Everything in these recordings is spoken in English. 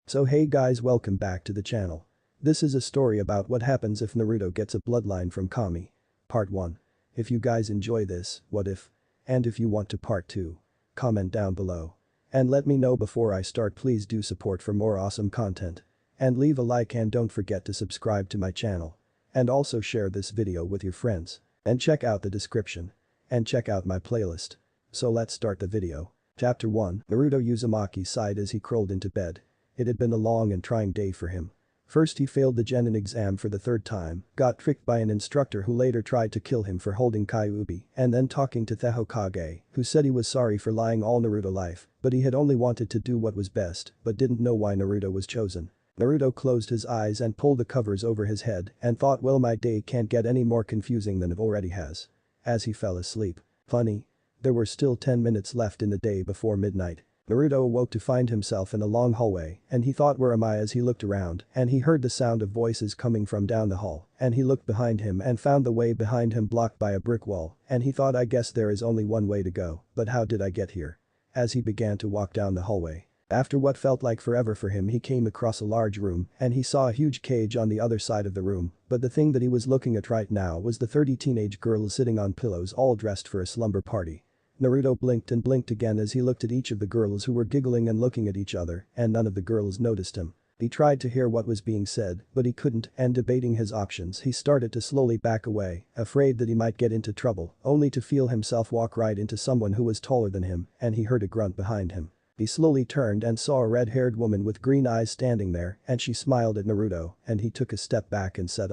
So hey guys, welcome back to the channel. This is a story about what happens if Naruto gets a bloodline from Kami. Part 1. If you guys enjoy this, what if? And if you want to part 2. Comment down below. And let me know before I start, please do support for more awesome content. And leave a like and don't forget to subscribe to my channel. And also share this video with your friends. And check out the description. And check out my playlist. So let's start the video. Chapter 1. Naruto Uzumaki sighed as he crawled into bed. It had been a long and trying day for him. First he failed the Genin exam for the third time, got tricked by an instructor who later tried to kill him for holding Kyuubi, and then talking to the Hokage, who said he was sorry for lying all Naruto life, but he had only wanted to do what was best, but didn't know why Naruto was chosen. Naruto closed his eyes and pulled the covers over his head and thought, well, my day can't get any more confusing than it already has. As he fell asleep. Funny. There were still 10 minutes left in the day before midnight. Naruto awoke to find himself in a long hallway, and he thought, where am I, as he looked around, and he heard the sound of voices coming from down the hall, and he looked behind him and found the way behind him blocked by a brick wall, and he thought, I guess there is only one way to go, but how did I get here? As he began to walk down the hallway. After what felt like forever for him, he came across a large room, and he saw a huge cage on the other side of the room, but the thing that he was looking at right now was the 30 teenage girls sitting on pillows, all dressed for a slumber party. Naruto blinked and blinked again as he looked at each of the girls, who were giggling and looking at each other, and none of the girls noticed him. He tried to hear what was being said, but he couldn't, and debating his options, he started to slowly back away, afraid that he might get into trouble, only to feel himself walk right into someone who was taller than him, and he heard a grunt behind him. He slowly turned and saw a red-haired woman with green eyes standing there, and she smiled at Naruto, and he took a step back and said,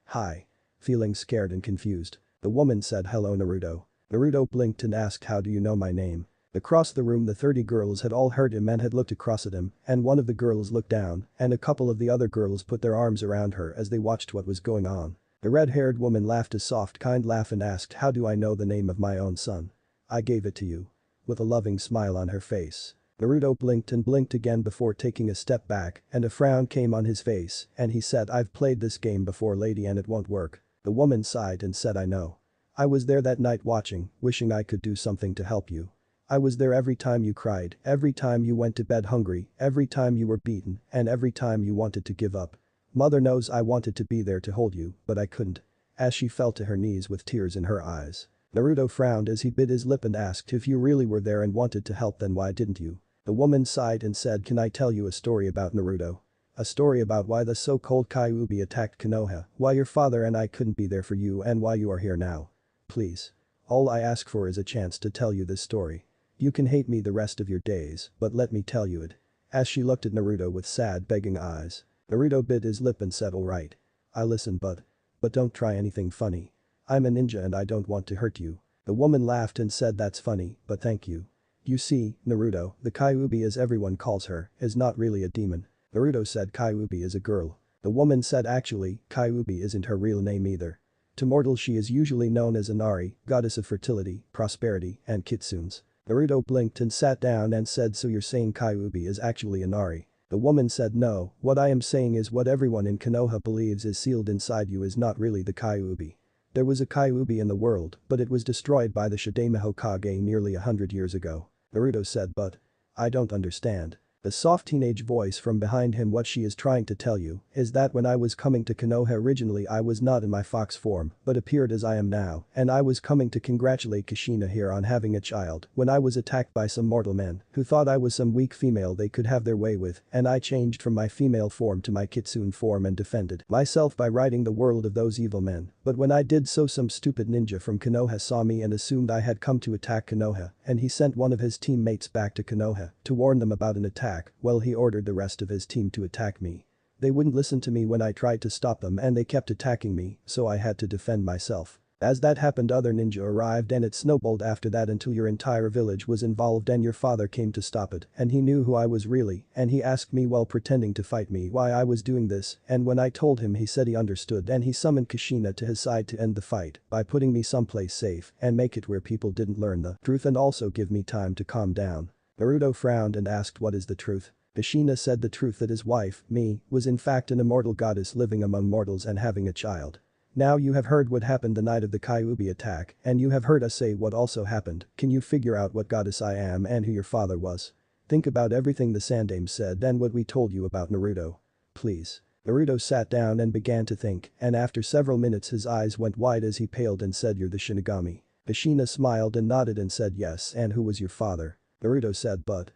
Hi. Feeling scared and confused. The woman said, hello Naruto. Naruto blinked and asked, how do you know my name? Across the room the 30 girls had all heard him and had looked across at him, and one of the girls looked down, and a couple of the other girls put their arms around her as they watched what was going on. The red-haired woman laughed a soft, kind laugh and asked, how do I know the name of my own son? I gave it to you. With a loving smile on her face. Naruto blinked and blinked again before taking a step back, and a frown came on his face, and he said, I've played this game before, lady, and it won't work. The woman sighed and said, I know. I was there that night watching, wishing I could do something to help you. I was there every time you cried, every time you went to bed hungry, every time you were beaten, and every time you wanted to give up. Mother knows I wanted to be there to hold you, but I couldn't. As she fell to her knees with tears in her eyes. Naruto frowned as he bit his lip and asked, if you really were there and wanted to help, then why didn't you? The woman sighed and said, can I tell you a story about Naruto? A story about why the so-called Kyuubi attacked Konoha, why your father and I couldn't be there for you, and why you are here now. Please. All I ask for is a chance to tell you this story. You can hate me the rest of your days, but let me tell you it. As she looked at Naruto with sad, begging eyes. Naruto bit his lip and said, alright. I listen, but don't try anything funny. I'm a ninja and I don't want to hurt you. The woman laughed and said, that's funny, but thank you. You see, Naruto, the Kyuubi as everyone calls her, is not really a demon. Naruto said, Kyuubi is a girl. The woman said, actually, Kyuubi isn't her real name either. To mortals she is usually known as Inari, goddess of fertility, prosperity, and kitsunes. Naruto blinked and sat down and said, so you're saying Kyuubi is actually Inari? The woman said, no, what I am saying is what everyone in Konoha believes is sealed inside you is not really the Kyuubi. There was a Kyuubi in the world, but it was destroyed by the Shidame Hokage nearly 100 years ago. Naruto said, but I don't understand. The soft teenage voice from behind him, what she is trying to tell you is that when I was coming to Konoha originally I was not in my fox form but appeared as I am now, and I was coming to congratulate Kushina here on having a child when I was attacked by some mortal men who thought I was some weak female they could have their way with, and I changed from my female form to my kitsune form and defended myself by ridding the world of those evil men, but when I did so some stupid ninja from Konoha saw me and assumed I had come to attack Konoha, and he sent one of his teammates back to Konoha to warn them about an attack. Well, he ordered the rest of his team to attack me. They wouldn't listen to me when I tried to stop them and they kept attacking me, so I had to defend myself. As that happened, other ninja arrived and it snowballed after that until your entire village was involved and your father came to stop it, and he knew who I was really, and he asked me while pretending to fight me why I was doing this, and when I told him he said he understood, and he summoned Kushina to his side to end the fight by putting me someplace safe and make it where people didn't learn the truth and also give me time to calm down. Naruto frowned and asked, what is the truth? Kushina said the truth, that his wife, me, was in fact an immortal goddess living among mortals and having a child. Now you have heard what happened the night of the Kyuubi attack, and you have heard us say what also happened. Can you figure out what goddess I am and who your father was? Think about everything the Sandaime said and what we told you about Naruto. Please. Naruto sat down and began to think, and after several minutes his eyes went wide as he paled and said, "You're the Shinigami." Kushina smiled and nodded and said, "Yes, and who was your father?" Naruto said, but.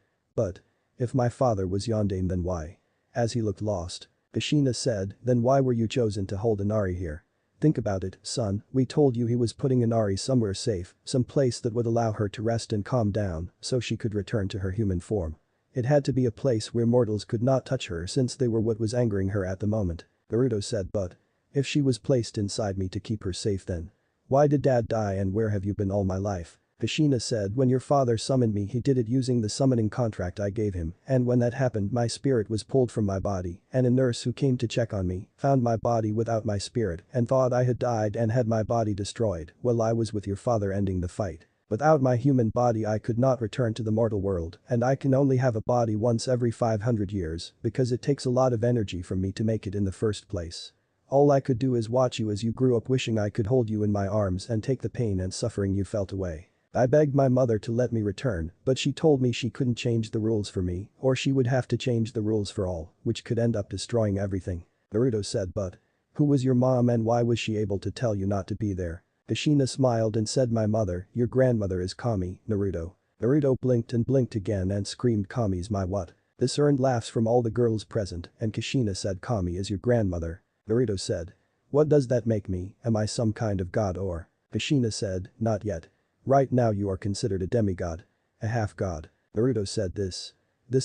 If my father was Yondaime, then why?" As he looked lost. Kushina said, "Then why were you chosen to hold Inari here? Think about it, son, we told you he was putting Inari somewhere safe, some place that would allow her to rest and calm down, so she could return to her human form. It had to be a place where mortals could not touch her since they were what was angering her at the moment." Naruto said, "But. If she was placed inside me to keep her safe, then why did dad die and where have you been all my life?" Kushina said, "When your father summoned me, he did it using the summoning contract I gave him, and when that happened my spirit was pulled from my body, and a nurse who came to check on me found my body without my spirit and thought I had died and had my body destroyed while I was with your father ending the fight. Without my human body I could not return to the mortal world, and I can only have a body once every 500 years because it takes a lot of energy from me to make it in the first place. All I could do is watch you as you grew up, wishing I could hold you in my arms and take the pain and suffering you felt away. I begged my mother to let me return, but she told me she couldn't change the rules for me, or she would have to change the rules for all, which could end up destroying everything." Naruto said, "But. Who was your mom and why was she able to tell you not to be there?" Kushina smiled and said, "My mother, your grandmother is Kami, Naruto." Naruto blinked and blinked again and screamed, "Kami's my what?" This earned laughs from all the girls present, and Kushina said, "Kami is your grandmother." Naruto said, "What does that make me, am I some kind of god or?" Kushina said, "Not yet. Right now you are considered a demigod. A half-god." Naruto said, This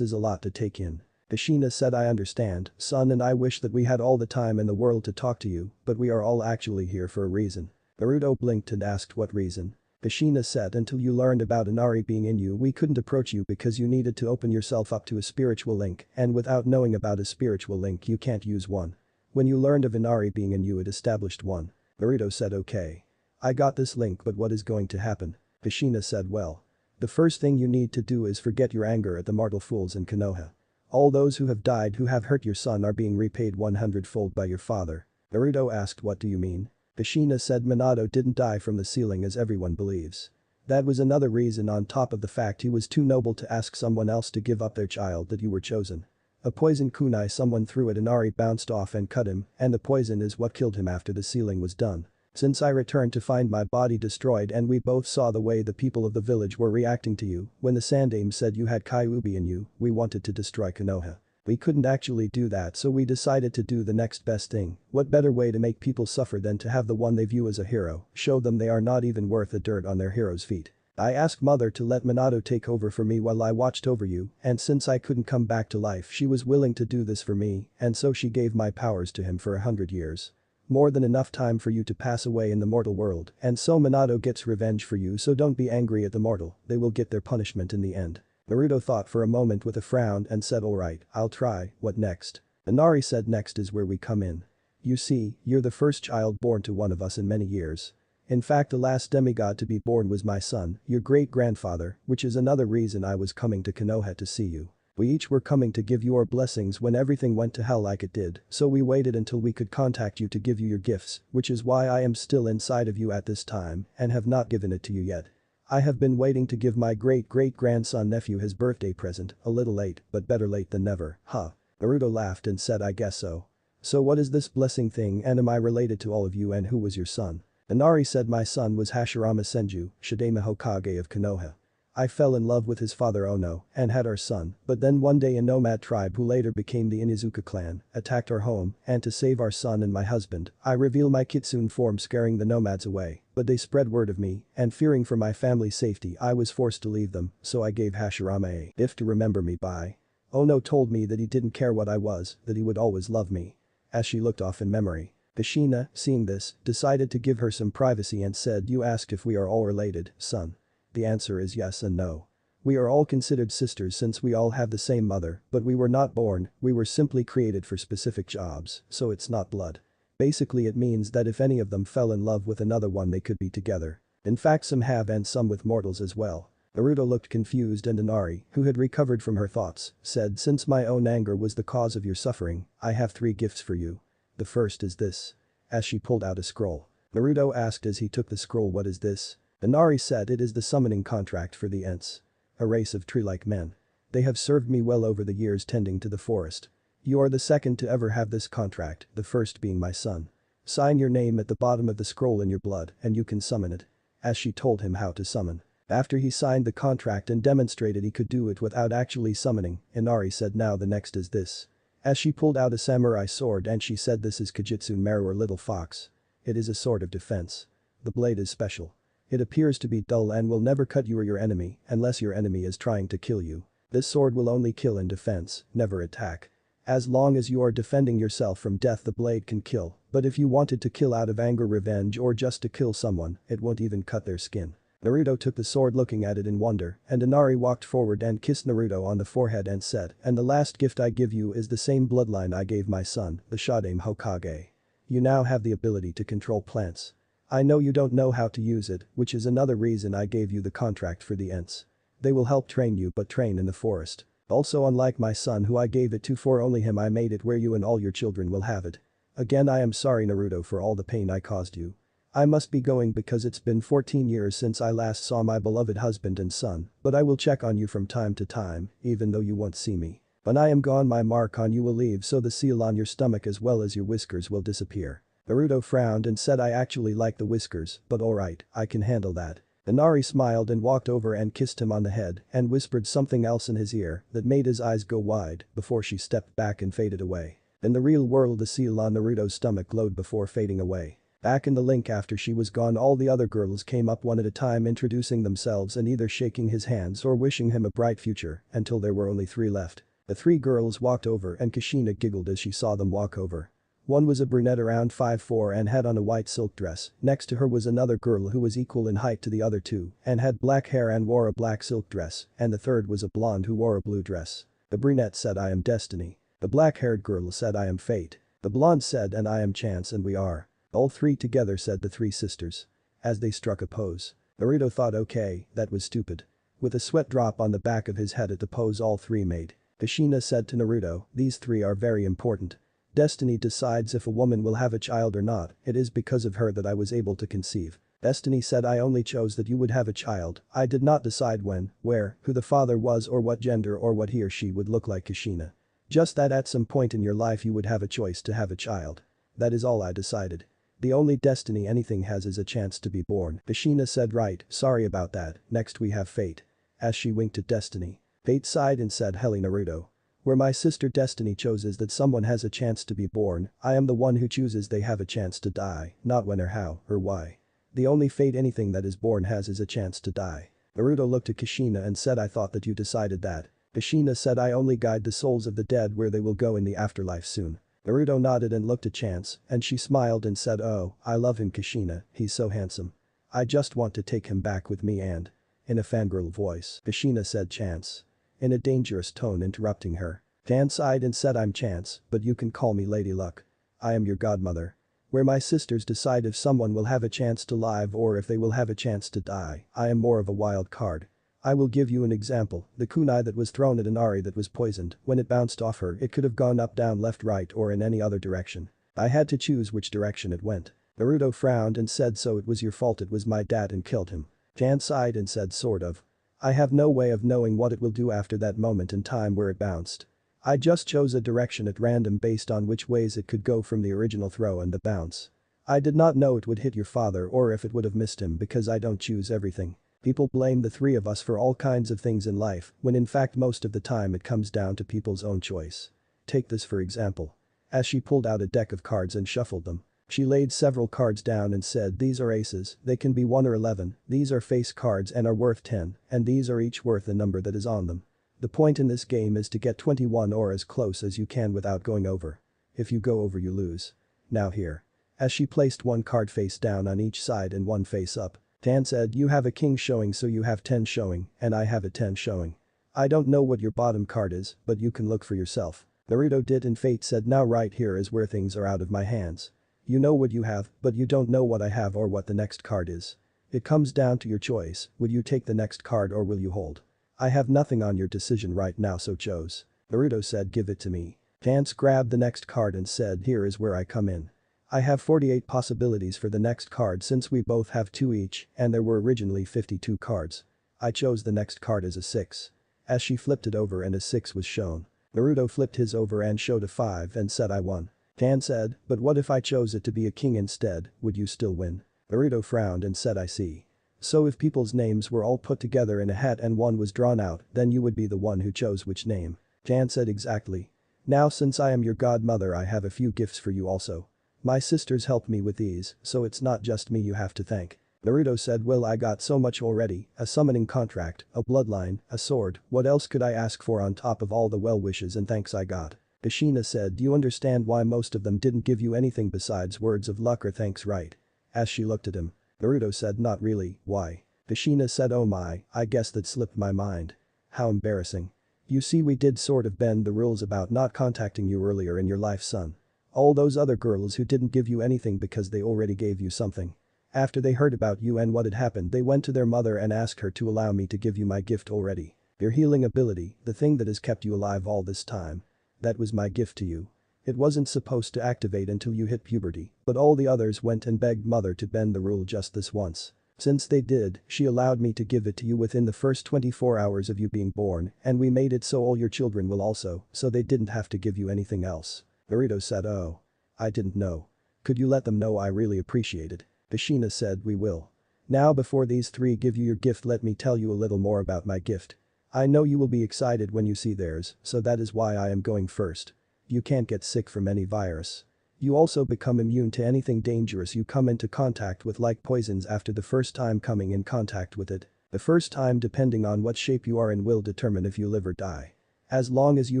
is a lot to take in." Kushina said, "I understand, son, and I wish that we had all the time in the world to talk to you, but we are all actually here for a reason." Naruto blinked and asked, "What reason?" Kushina said, "Until you learned about Inari being in you, we couldn't approach you because you needed to open yourself up to a spiritual link, and without knowing about a spiritual link you can't use one. When you learned of Inari being in you, it established one." Naruto said, "Okay. I got this link, but what is going to happen?" Kushina said, "Well. The first thing you need to do is forget your anger at the mortal fools in Konoha. All those who have died who have hurt your son are being repaid 100-fold by your father." Naruto asked, "What do you mean?" Kushina said, "Minato didn't die from the ceiling as everyone believes. That was another reason on top of the fact he was too noble to ask someone else to give up their child that you were chosen. A poison kunai someone threw at Inari bounced off and cut him, and the poison is what killed him after the sealing was done. Since I returned to find my body destroyed and we both saw the way the people of the village were reacting to you, when the Sandaime said you had Kyuubi in you, we wanted to destroy Konoha. We couldn't actually do that, so we decided to do the next best thing. What better way to make people suffer than to have the one they view as a hero, show them they are not even worth the dirt on their hero's feet. I asked mother to let Minato take over for me while I watched over you, and since I couldn't come back to life she was willing to do this for me, and so she gave my powers to him for 100 years. More than enough time for you to pass away in the mortal world, and so Minato gets revenge for you, so don't be angry at the mortal, they will get their punishment in the end." Naruto thought for a moment with a frown and said, "Alright, I'll try, what next?" Inari said, "Next is where we come in. You see, you're the first child born to one of us in many years. In fact, the last demigod to be born was my son, your great-grandfather, which is another reason I was coming to Konoha to see you. We each were coming to give you our blessings when everything went to hell like it did, so we waited until we could contact you to give you your gifts, which is why I am still inside of you at this time and have not given it to you yet. I have been waiting to give my great-great-grandson nephew his birthday present, a little late, but better late than never, huh?" Naruto laughed and said, "I guess so. So what is this blessing thing and am I related to all of you and who was your son?" Inari said, "My son was Hashirama Senju, Shidame Hokage of Konoha. I fell in love with his father Ono and had our son, but then one day a nomad tribe who later became the Inizuka clan attacked our home and to save our son and my husband, I revealed my kitsune form scaring the nomads away, but they spread word of me and fearing for my family's safety I was forced to leave them, so I gave Hashirama a gift to remember me by. Ono told me that he didn't care what I was, that he would always love me." As she looked off in memory. Kushina, seeing this, decided to give her some privacy and said, "You asked if we are all related, son. The answer is yes and no. We are all considered sisters since we all have the same mother, but we were not born, we were simply created for specific jobs, so it's not blood. Basically it means that if any of them fell in love with another one they could be together. In fact some have and some with mortals as well." Naruto looked confused and Inari, who had recovered from her thoughts, said, "Since my own anger was the cause of your suffering, I have 3 gifts for you. The first is this." As she pulled out a scroll. Naruto asked as he took the scroll, "What is this?" Inari said, "It is the summoning contract for the Ents. A race of tree-like men. They have served me well over the years tending to the forest. You are the second to ever have this contract, the first being my son. Sign your name at the bottom of the scroll in your blood and you can summon it. As she told him how to summon. After he signed the contract and demonstrated he could do it without actually summoning, Inari said now the next is this. As she pulled out a samurai sword and she said this is Kajitsu Maru or Little Fox. It is a sword of defense. The blade is special. It appears to be dull and will never cut you or your enemy unless your enemy is trying to kill you. This sword will only kill in defense, never attack. As long as you are defending yourself from death the blade can kill, but if you wanted to kill out of anger, revenge or just to kill someone, it won't even cut their skin. Naruto took the sword looking at it in wonder, and Inari walked forward and kissed Naruto on the forehead and said, and the last gift I give you is the same bloodline I gave my son, the Shodaime Hokage. You now have the ability to control plants. I know you don't know how to use it, which is another reason I gave you the contract for the Ents. They will help train you but train in the forest. Also unlike my son who I gave it to for only him I made it where you and all your children will have it. Again I am sorry Naruto for all the pain I caused you. I must be going because it's been 14 years since I last saw my beloved husband and son, but I will check on you from time to time, even though you won't see me. When I am gone my mark on you will leave so the seal on your stomach as well as your whiskers will disappear. Naruto frowned and said I actually like the whiskers, but alright, I can handle that. Inari smiled and walked over and kissed him on the head and whispered something else in his ear that made his eyes go wide before she stepped back and faded away. In the real world the seal on Naruto's stomach glowed before fading away. Back in the link after she was gone all the other girls came up one at a time introducing themselves and either shaking his hands or wishing him a bright future until there were only 3 left. The 3 girls walked over and Kushina giggled as she saw them walk over. One was a brunette around 5'4" and had on a white silk dress, next to her was another girl who was equal in height to the other 2 and had black hair and wore a black silk dress, and the third was a blonde who wore a blue dress. The brunette said I am Destiny. The black-haired girl said I am Fate. The blonde said and I am Chance and we are. All 3 together said the 3 sisters. As they struck a pose. Naruto thought okay, that was stupid. With a sweat drop on the back of his head at the pose all 3 made. Kushina said to Naruto, these 3 are very important. Destiny decides if a woman will have a child or not, it is because of her that I was able to conceive. Destiny said I only chose that you would have a child, I did not decide when, where, who the father was or what gender or what he or she would look like Kushina. Just that at some point in your life you would have a choice to have a child. That is all I decided. The only destiny anything has is a chance to be born. Kushina said right, sorry about that, next we have Fate. As she winked at Destiny. Fate sighed and said hello Naruto. Where my sister Destiny chooses that someone has a chance to be born, I am the one who chooses they have a chance to die, not when or how or why. The only fate anything that is born has is a chance to die. Naruto looked at Kushina and said I thought that you decided that. Kushina said I only guide the souls of the dead where they will go in the afterlife soon. Naruto nodded and looked at Chance, and she smiled and said oh, I love him Kushina, he's so handsome. I just want to take him back with me and. In a fangirl voice, Kushina said Chance. In a dangerous tone interrupting her. Chance sighed and said I'm Chance, but you can call me Lady Luck. I am your godmother. Where my sisters decide if someone will have a chance to live or if they will have a chance to die, I am more of a wild card. I will give you an example, the kunai that was thrown at Inari that was poisoned, when it bounced off her it could have gone up down left right or in any other direction. I had to choose which direction it went. Naruto frowned and said so it was your fault it was my dad and killed him. Chance sighed and said sort of. I have no way of knowing what it will do after that moment in time where it bounced. I just chose a direction at random based on which ways it could go from the original throw and the bounce. I did not know it would hit your father or if it would have missed him because I don't choose everything. People blame the 3 of us for all kinds of things in life, when in fact most of the time it comes down to people's own choice. Take this for example. As she pulled out a deck of cards and shuffled them. She laid several cards down and said these are aces, they can be 1 or 11, these are face cards and are worth 10, and these are each worth the number that is on them. The point in this game is to get 21 or as close as you can without going over. If you go over you lose. Now here. As she placed 1 card face down on each side and 1 face up. Tan said you have a king showing so you have 10 showing and I have a 10 showing. I don't know what your bottom card is, but you can look for yourself. Naruto did and Fate said now right here is where things are out of my hands. You know what you have, but you don't know what I have or what the next card is. It comes down to your choice, will you take the next card or will you hold? I have nothing on your decision right now so chose. Naruto said give it to me. Chance grabbed the next card and said here is where I come in. I have 48 possibilities for the next card since we both have 2 each and there were originally 52 cards. I chose the next card as a 6. As she flipped it over and a 6 was shown. Naruto flipped his over and showed a 5 and said I won. Tan said, but what if I chose it to be a king instead, would you still win? Naruto frowned and said I see. So if people's names were all put together in a hat and one was drawn out, then you would be the one who chose which name. Tan said exactly. Now since I am your godmother I have a few gifts for you also. My sisters helped me with these, so it's not just me you have to thank. Naruto said well I got so much already, a summoning contract, a bloodline, a sword, what else could I ask for on top of all the well wishes and thanks I got? Kushina said do you understand why most of them didn't give you anything besides words of luck or thanks right? As she looked at him. Naruto said not really, why? Kushina said oh my, I guess that slipped my mind. How embarrassing. You see we did sort of bend the rules about not contacting you earlier in your life son. All those other girls who didn't give you anything because they already gave you something. After they heard about you and what had happened they went to their mother and asked her to allow me to give you my gift already. Your healing ability, the thing that has kept you alive all this time. That was my gift to you. It wasn't supposed to activate until you hit puberty, but all the others went and begged mother to bend the rule just this once. Since they did, she allowed me to give it to you within the first 24 hours of you being born and we made it so all your children will also, so they didn't have to give you anything else. Naruto said oh. I didn't know. Could you let them know I really appreciate it? Kushina said we will. Now before these three give you your gift let me tell you a little more about my gift. I know you will be excited when you see theirs, so that is why I am going first. You can't get sick from any virus. You also become immune to anything dangerous you come into contact with like poisons after the first time coming in contact with it. The first time depending on what shape you are in will determine if you live or die. As long as you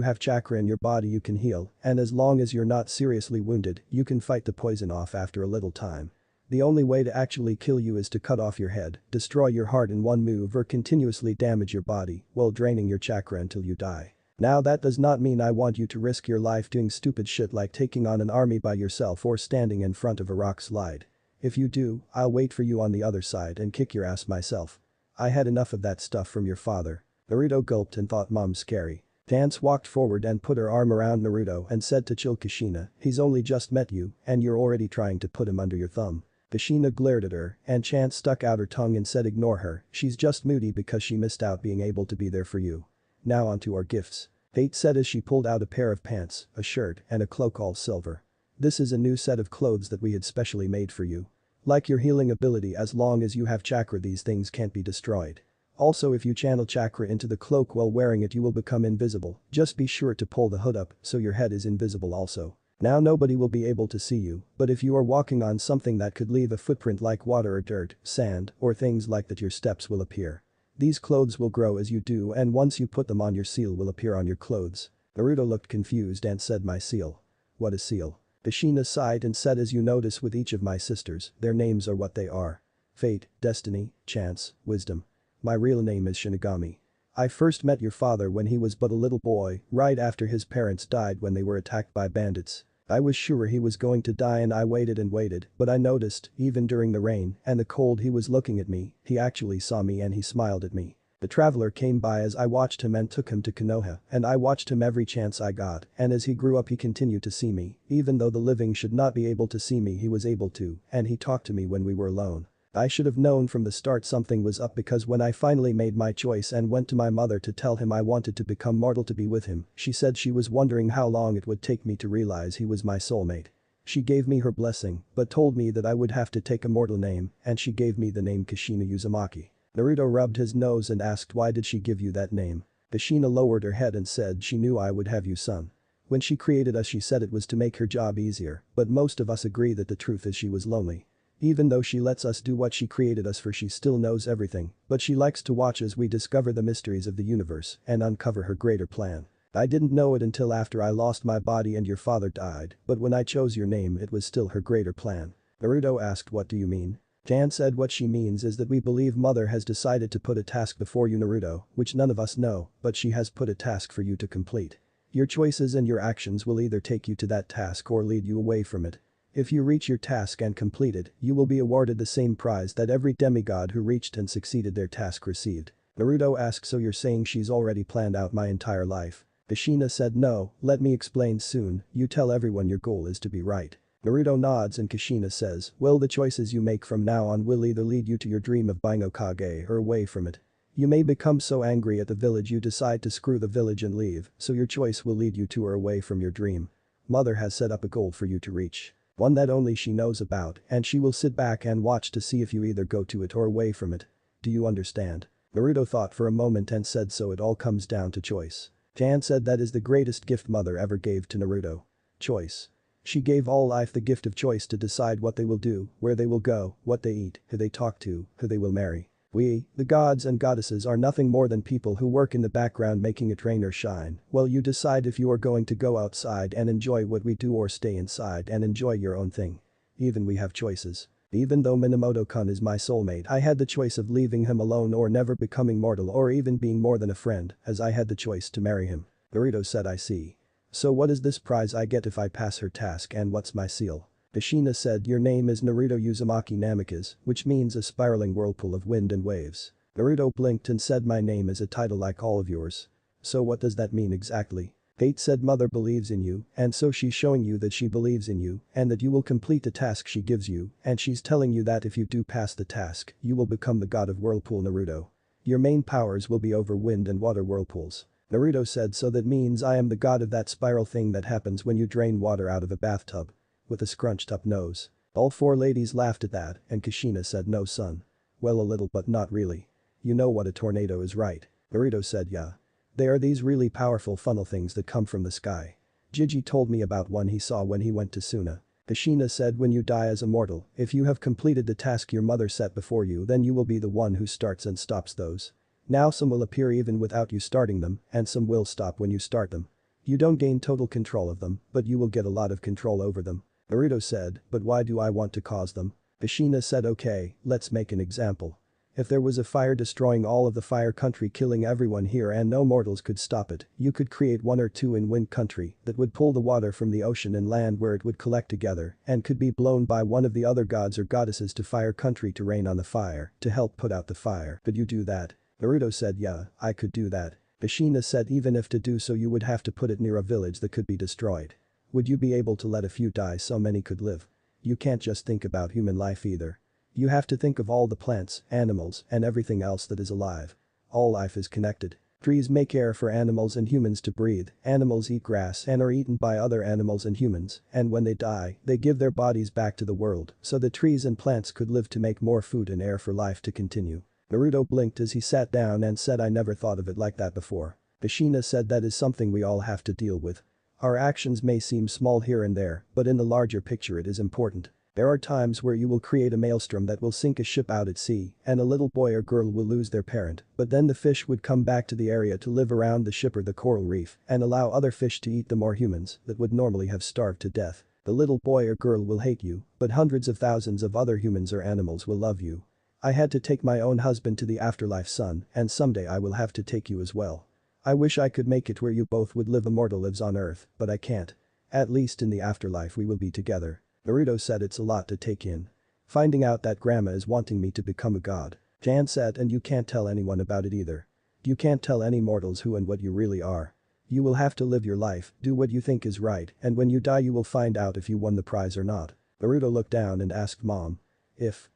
have chakra in your body you can heal, and as long as you're not seriously wounded, you can fight the poison off after a little time. The only way to actually kill you is to cut off your head, destroy your heart in one move or continuously damage your body while draining your chakra until you die. Now that does not mean I want you to risk your life doing stupid shit like taking on an army by yourself or standing in front of a rock slide. If you do, I'll wait for you on the other side and kick your ass myself. I had enough of that stuff from your father. Naruto gulped and thought mom's scary. Dance walked forward and put her arm around Naruto and said to chill Kushina, he's only just met you and you're already trying to put him under your thumb. Kushina glared at her and Chance stuck out her tongue and said ignore her, she's just moody because she missed out being able to be there for you. Now onto our gifts. Fate said as she pulled out a pair of pants, a shirt, and a cloak all silver. This is a new set of clothes that we had specially made for you. Like your healing ability as long as you have chakra these things can't be destroyed. Also if you channel chakra into the cloak while wearing it you will become invisible, just be sure to pull the hood up so your head is invisible also. Now nobody will be able to see you, but if you are walking on something that could leave a footprint like water or dirt, sand, or things like that your steps will appear. These clothes will grow as you do and once you put them on your seal will appear on your clothes. Naruto looked confused and said my seal. What is seal? Kushina sighed and said as you notice with each of my sisters, their names are what they are. Fate, destiny, chance, wisdom. My real name is Shinigami. I first met your father when he was but a little boy, right after his parents died when they were attacked by bandits. I was sure he was going to die and I waited and waited, but I noticed, even during the rain and the cold he was looking at me, he actually saw me and he smiled at me. The traveler came by as I watched him and took him to Konoha and I watched him every chance I got and as he grew up he continued to see me, even though the living should not be able to see me he was able to and he talked to me when we were alone. I should have known from the start something was up because when I finally made my choice and went to my mother to tell him I wanted to become mortal to be with him, she said she was wondering how long it would take me to realize he was my soulmate. She gave me her blessing, but told me that I would have to take a mortal name and she gave me the name Kushina Uzumaki. Naruto rubbed his nose and asked why did she give you that name? Kushina lowered her head and said she knew I would have you son. When she created us she said it was to make her job easier, but most of us agree that the truth is she was lonely. Even though she lets us do what she created us for she still knows everything, but she likes to watch as we discover the mysteries of the universe and uncover her greater plan. I didn't know it until after I lost my body and your father died, but when I chose your name it was still her greater plan. Naruto asked what do you mean? Tan said what she means is that we believe mother has decided to put a task before you Naruto, which none of us know, but she has put a task for you to complete. Your choices and your actions will either take you to that task or lead you away from it. If you reach your task and complete it, you will be awarded the same prize that every demigod who reached and succeeded their task received. Naruto asked so you're saying she's already planned out my entire life? Kushina said no, let me explain soon, you tell everyone your goal is to be right. Naruto nods and Kushina says, well the choices you make from now on will either lead you to your dream of being Hokage or away from it. You may become so angry at the village you decide to screw the village and leave, so your choice will lead you to or away from your dream. Mother has set up a goal for you to reach. One that only she knows about, and she will sit back and watch to see if you either go to it or away from it. Do you understand? Naruto thought for a moment and said so it all comes down to choice. Jan said that is the greatest gift mother ever gave to Naruto. Choice. She gave all life the gift of choice to decide what they will do, where they will go, what they eat, who they talk to, who they will marry. We, the gods and goddesses are nothing more than people who work in the background making it rain or shine, while you decide if you are going to go outside and enjoy what we do or stay inside and enjoy your own thing. Even we have choices. Even though Minamoto-kun is my soulmate, I had the choice of leaving him alone or never becoming mortal or even being more than a friend, as I had the choice to marry him. Naruto said I see. So what is this prize I get if I pass her task and what's my seal? Kushina said your name is Naruto Uzumaki Namikaze, which means a spiraling whirlpool of wind and waves. Naruto blinked and said my name is a title like all of yours. So what does that mean exactly? Fate said mother believes in you, and so she's showing you that she believes in you, and that you will complete the task she gives you, and she's telling you that if you do pass the task, you will become the god of whirlpool Naruto. Your main powers will be over wind and water whirlpools. Naruto said so that means I am the god of that spiral thing that happens when you drain water out of a bathtub. With a scrunched up nose. All four ladies laughed at that, and Kushina said no son. Well a little but not really. You know what a tornado is right? Naruto said yeah. They are these really powerful funnel things that come from the sky. Jiji told me about one he saw when he went to Suna. Kushina said when you die as a mortal, if you have completed the task your mother set before you then you will be the one who starts and stops those. Now some will appear even without you starting them, and some will stop when you start them. You don't gain total control of them, but you will get a lot of control over them. Naruto said, but why do I want to cause them? Kushina said okay, let's make an example. If there was a fire destroying all of the fire country killing everyone here and no mortals could stop it, you could create one or two in wind country that would pull the water from the ocean and land where it would collect together and could be blown by one of the other gods or goddesses to fire country to rain on the fire to help put out the fire. Could you do that? Naruto said yeah, I could do that. Kushina said even if to do so you would have to put it near a village that could be destroyed. Would you be able to let a few die so many could live? You can't just think about human life either. You have to think of all the plants, animals, and everything else that is alive. All life is connected. Trees make air for animals and humans to breathe, animals eat grass and are eaten by other animals and humans, and when they die, they give their bodies back to the world so the trees and plants could live to make more food and air for life to continue. Naruto blinked as he sat down and said I never thought of it like that before. Kushina said that is something we all have to deal with. Our actions may seem small here and there, but in the larger picture it is important. There are times where you will create a maelstrom that will sink a ship out at sea, and a little boy or girl will lose their parent, but then the fish would come back to the area to live around the ship or the coral reef and allow other fish to eat them or humans that would normally have starved to death. The little boy or girl will hate you, but hundreds of thousands of other humans or animals will love you. I had to take my own husband to the afterlife son, and someday I will have to take you as well. I wish I could make it where you both would live immortal lives on earth, but I can't. At least in the afterlife we will be together. Naruto said it's a lot to take in. Finding out that grandma is wanting me to become a god. Jan said and you can't tell anyone about it either. You can't tell any mortals who and what you really are. You will have to live your life, do what you think is right, and when you die you will find out if you won the prize or not. Naruto looked down and asked mom. If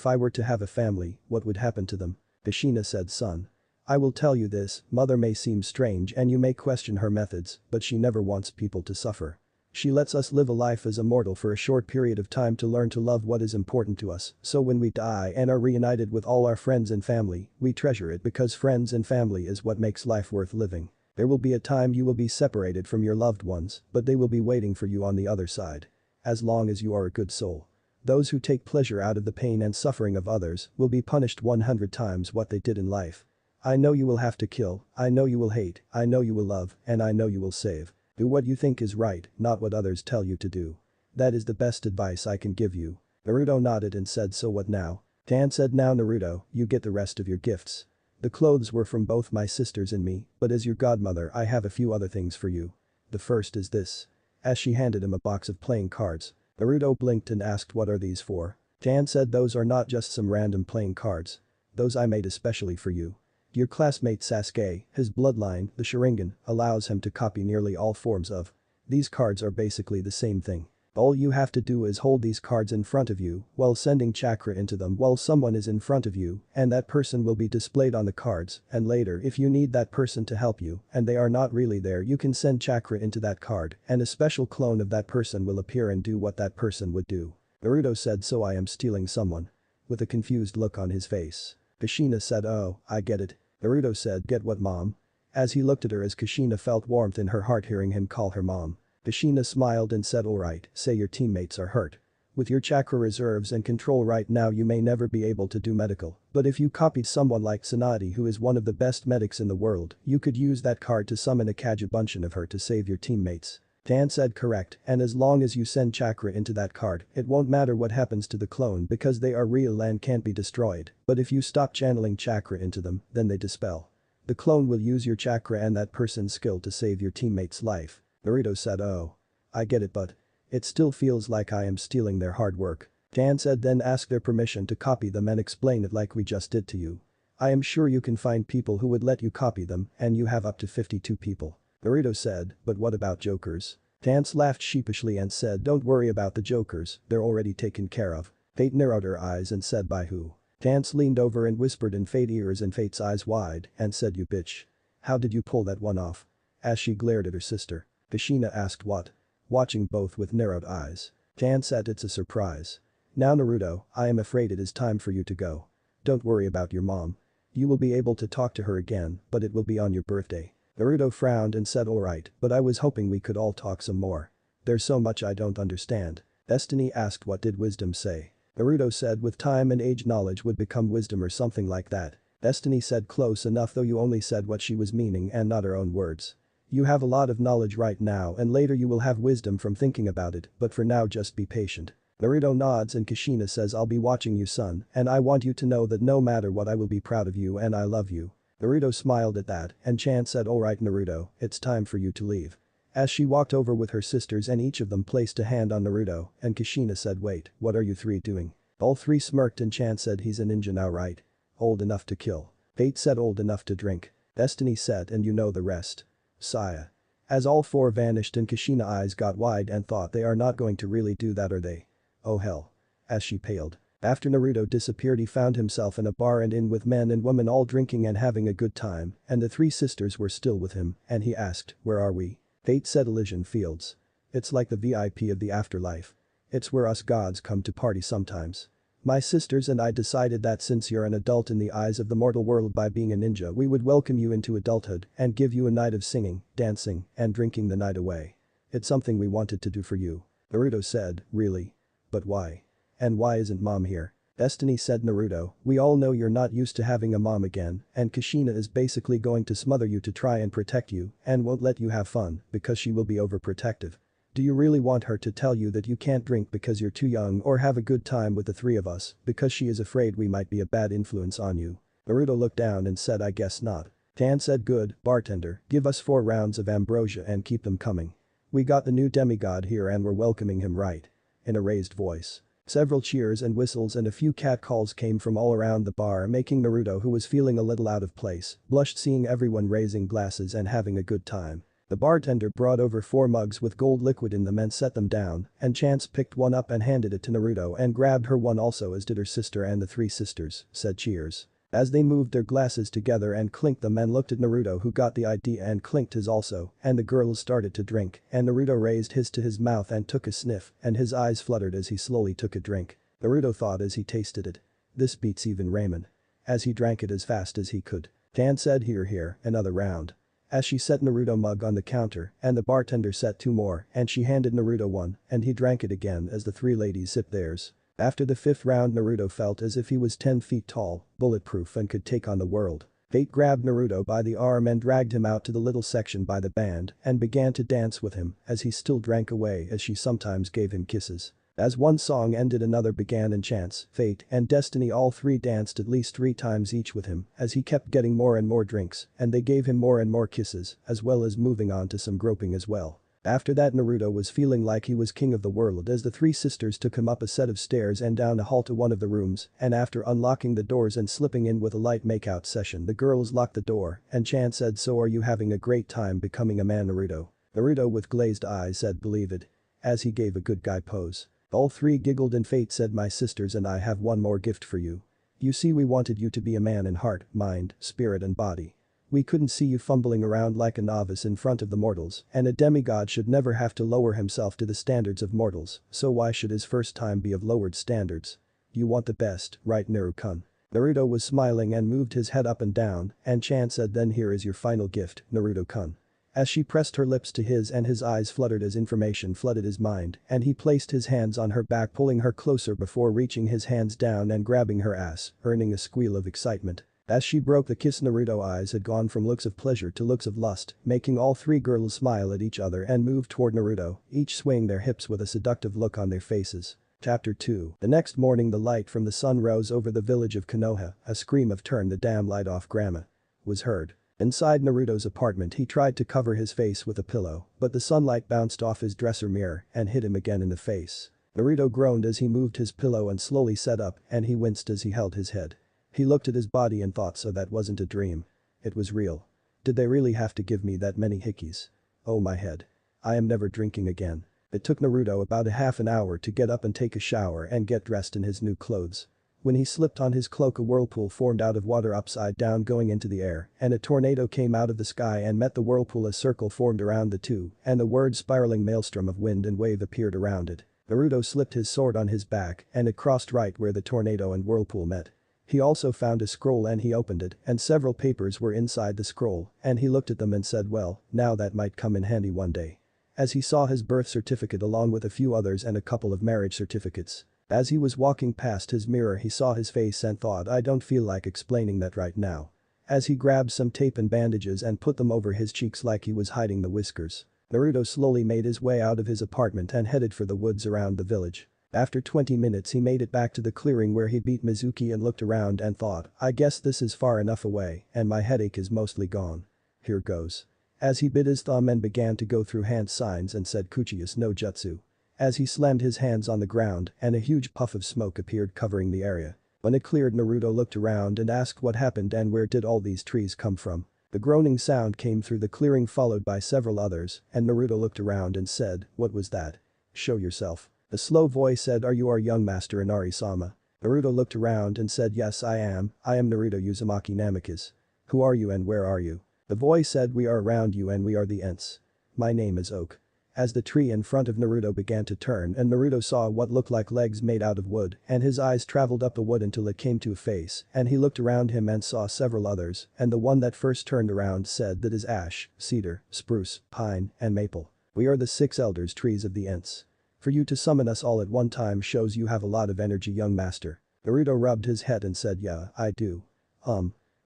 I were to have a family, what would happen to them? Kushina said son. I will tell you this, mother may seem strange and you may question her methods, but she never wants people to suffer. She lets us live a life as a mortal for a short period of time to learn to love what is important to us, so when we die and are reunited with all our friends and family, we treasure it because friends and family is what makes life worth living. There will be a time you will be separated from your loved ones, but they will be waiting for you on the other side. As long as you are a good soul. Those who take pleasure out of the pain and suffering of others will be punished 100 times what they did in life. I know you will have to kill, I know you will hate, I know you will love, and I know you will save. Do what you think is right, not what others tell you to do. That is the best advice I can give you. Naruto nodded and said so what now? Tan said now Naruto, you get the rest of your gifts. The clothes were from both my sisters and me, but as your godmother I have a few other things for you. The first is this. As she handed him a box of playing cards. Naruto blinked and asked what are these for? Tan said those are not just some random playing cards. Those I made especially for you. Your classmate Sasuke, his bloodline, the Sharingan, allows him to copy nearly all forms of. These cards are basically the same thing. All you have to do is hold these cards in front of you while sending chakra into them while someone is in front of you and that person will be displayed on the cards and later if you need that person to help you and they are not really there you can send chakra into that card and a special clone of that person will appear and do what that person would do. Naruto said so I am stealing someone. With a confused look on his face. Kushina said oh, I get it. Naruto said get what mom? As he looked at her as Kushina felt warmth in her heart hearing him call her mom. Kushina smiled and said alright, say your teammates are hurt. With your chakra reserves and control right now you may never be able to do medical, but if you copied someone like Tsunade who is one of the best medics in the world, you could use that card to summon a Kajabunchen of her to save your teammates. Dan said correct and as long as you send chakra into that card, it won't matter what happens to the clone because they are real and can't be destroyed, but if you stop channeling chakra into them, then they dispel. The clone will use your chakra and that person's skill to save your teammate's life. Naruto said oh. I get it but. It still feels like I am stealing their hard work. Dan said then ask their permission to copy them and explain it like we just did to you. I am sure you can find people who would let you copy them and you have up to 52 people. Naruto said, but what about jokers? Tance laughed sheepishly and said don't worry about the jokers, they're already taken care of. Fate narrowed her eyes and said by who? Tance leaned over and whispered in Fate's ears and Fate's eyes wide and said you bitch. How did you pull that one off? As she glared at her sister. Kushina asked what? Watching both with narrowed eyes. Tan said it's a surprise. Now Naruto, I am afraid it is time for you to go. Don't worry about your mom. You will be able to talk to her again, but it will be on your birthday. Naruto frowned and said alright, but I was hoping we could all talk some more. There's so much I don't understand. Destiny asked what did wisdom say? Naruto said with time and age knowledge would become wisdom or something like that. Destiny said close enough though you only said what she was meaning and not her own words. You have a lot of knowledge right now and later you will have wisdom from thinking about it, but for now just be patient. Naruto nods and Kushina says I'll be watching you son and I want you to know that no matter what I will be proud of you and I love you. Naruto smiled at that and Chan said alright Naruto, it's time for you to leave. As she walked over with her sisters and each of them placed a hand on Naruto and Kushina said wait, what are you three doing? All three smirked and Chan said he's a ninja now right? Old enough to kill. Fate said old enough to drink. Destiny said and you know the rest. Saya. As all four vanished and Kushina's eyes got wide and thought they are not going to really do that are they? Oh hell. As she paled. After Naruto disappeared he found himself in a bar and inn with men and women all drinking and having a good time and the three sisters were still with him and he asked, where are we? Fate said Elysian Fields. It's like the VIP of the afterlife. It's where us gods come to party sometimes. My sisters and I decided that since you're an adult in the eyes of the mortal world by being a ninja we would welcome you into adulthood and give you a night of singing, dancing, and drinking the night away. It's something we wanted to do for you. Naruto said, really? But why? And why isn't mom here? Destiny said Naruto, we all know you're not used to having a mom again and Kushina is basically going to smother you to try and protect you and won't let you have fun because she will be overprotective. Do you really want her to tell you that you can't drink because you're too young or have a good time with the three of us because she is afraid we might be a bad influence on you? Naruto looked down and said I guess not. Tan said good, bartender, give us 4 rounds of ambrosia and keep them coming. We got the new demigod here and we're welcoming him right. In a raised voice. Several cheers and whistles and a few catcalls came from all around the bar making Naruto who was feeling a little out of place, blushed seeing everyone raising glasses and having a good time. The bartender brought over 4 mugs with gold liquid in them and set them down, and Chance picked one up and handed it to Naruto and grabbed her one also as did her sister and the 3 sisters, said cheers. As they moved their glasses together and clinked them and looked at Naruto who got the idea and clinked his also, and the girls started to drink, and Naruto raised his to his mouth and took a sniff, and his eyes fluttered as he slowly took a drink. Naruto thought as he tasted it. This beats even ramen. As he drank it as fast as he could. Tan said here, another round. As she set Naruto mug on the counter and the bartender set 2 more and she handed Naruto one and he drank it again as the 3 ladies sipped theirs. After the 5th round Naruto felt as if he was 10 feet tall, bulletproof and could take on the world. Fate grabbed Naruto by the arm and dragged him out to the little section by the band and began to dance with him as he still drank away as she sometimes gave him kisses. As one song ended another began and Chance, Fate, and Destiny all 3 danced at least 3 times each with him as he kept getting more and more drinks and they gave him more and more kisses as well as moving on to some groping as well. After that Naruto was feeling like he was king of the world as the 3 sisters took him up a set of stairs and down a hall to one of the rooms and after unlocking the doors and slipping in with a light makeout session the girls locked the door and Chance said so are you having a great time becoming a man Naruto? Naruto with glazed eyes said believe it. as he gave a good guy pose. All three giggled and Fate said my sisters and I have one more gift for you. You see we wanted you to be a man in heart, mind, spirit and body. We couldn't see you fumbling around like a novice in front of the mortals, and a demigod should never have to lower himself to the standards of mortals, so why should his first time be of lowered standards? You want the best, right Naruto-kun? Naruto was smiling and moved his head up and down, and Chan said then here is your final gift, Naruto-kun. As she pressed her lips to his and his eyes fluttered as information flooded his mind, and he placed his hands on her back pulling her closer before reaching his hands down and grabbing her ass, earning a squeal of excitement. As she broke the kiss Naruto's eyes had gone from looks of pleasure to looks of lust, making all three girls smile at each other and move toward Naruto, each swaying their hips with a seductive look on their faces. Chapter 2. The next morning the light from the sun rose over the village of Konoha, a scream of turn the damn light off grandma was heard. Inside Naruto's apartment he tried to cover his face with a pillow, but the sunlight bounced off his dresser mirror and hit him again in the face. Naruto groaned as he moved his pillow and slowly sat up and he winced as he held his head. He looked at his body and thought so that wasn't a dream. It was real. Did they really have to give me that many hickeys? Oh my head. I am never drinking again. It took Naruto about a half an hour to get up and take a shower and get dressed in his new clothes. When he slipped on his cloak a whirlpool formed out of water upside down going into the air and a tornado came out of the sky and met the whirlpool. A circle formed around the two and the word spiraling maelstrom of wind and wave appeared around it. Naruto slipped his sword on his back and it crossed right where the tornado and whirlpool met. He also found a scroll and he opened it and several papers were inside the scroll and he looked at them and said well, now that might come in handy one day. As he saw his birth certificate along with a few others and a couple of marriage certificates. As he was walking past his mirror he saw his face and thought I don't feel like explaining that right now. As he grabbed some tape and bandages and put them over his cheeks like he was hiding the whiskers. Naruto slowly made his way out of his apartment and headed for the woods around the village. After 20 minutes he made it back to the clearing where he beat Mizuki and looked around and thought I guess this is far enough away and my headache is mostly gone. Here goes. As he bit his thumb and began to go through hand signs and said Kuchiyas no jutsu. As he slammed his hands on the ground and a huge puff of smoke appeared covering the area. When it cleared Naruto looked around and asked what happened and where did all these trees come from. The groaning sound came through the clearing followed by several others and Naruto looked around and said, what was that? Show yourself. A slow voice said are you our young master Inari-sama? Naruto looked around and said yes I am Naruto Uzumaki Namikaze. Who are you and where are you? The voice said we are around you and we are the Ents. My name is Oak. As the tree in front of Naruto began to turn and Naruto saw what looked like legs made out of wood and his eyes traveled up the wood until it came to a face and he looked around him and saw several others and the one that first turned around said that is ash, cedar, spruce, pine, and maple. We are the 6 elders trees of the Ents. For you to summon us all at one time shows you have a lot of energy young master. Naruto rubbed his head and said yeah, I do.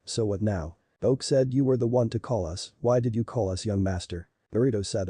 So what now? Oak said you were the one to call us, why did you call us young master? Naruto said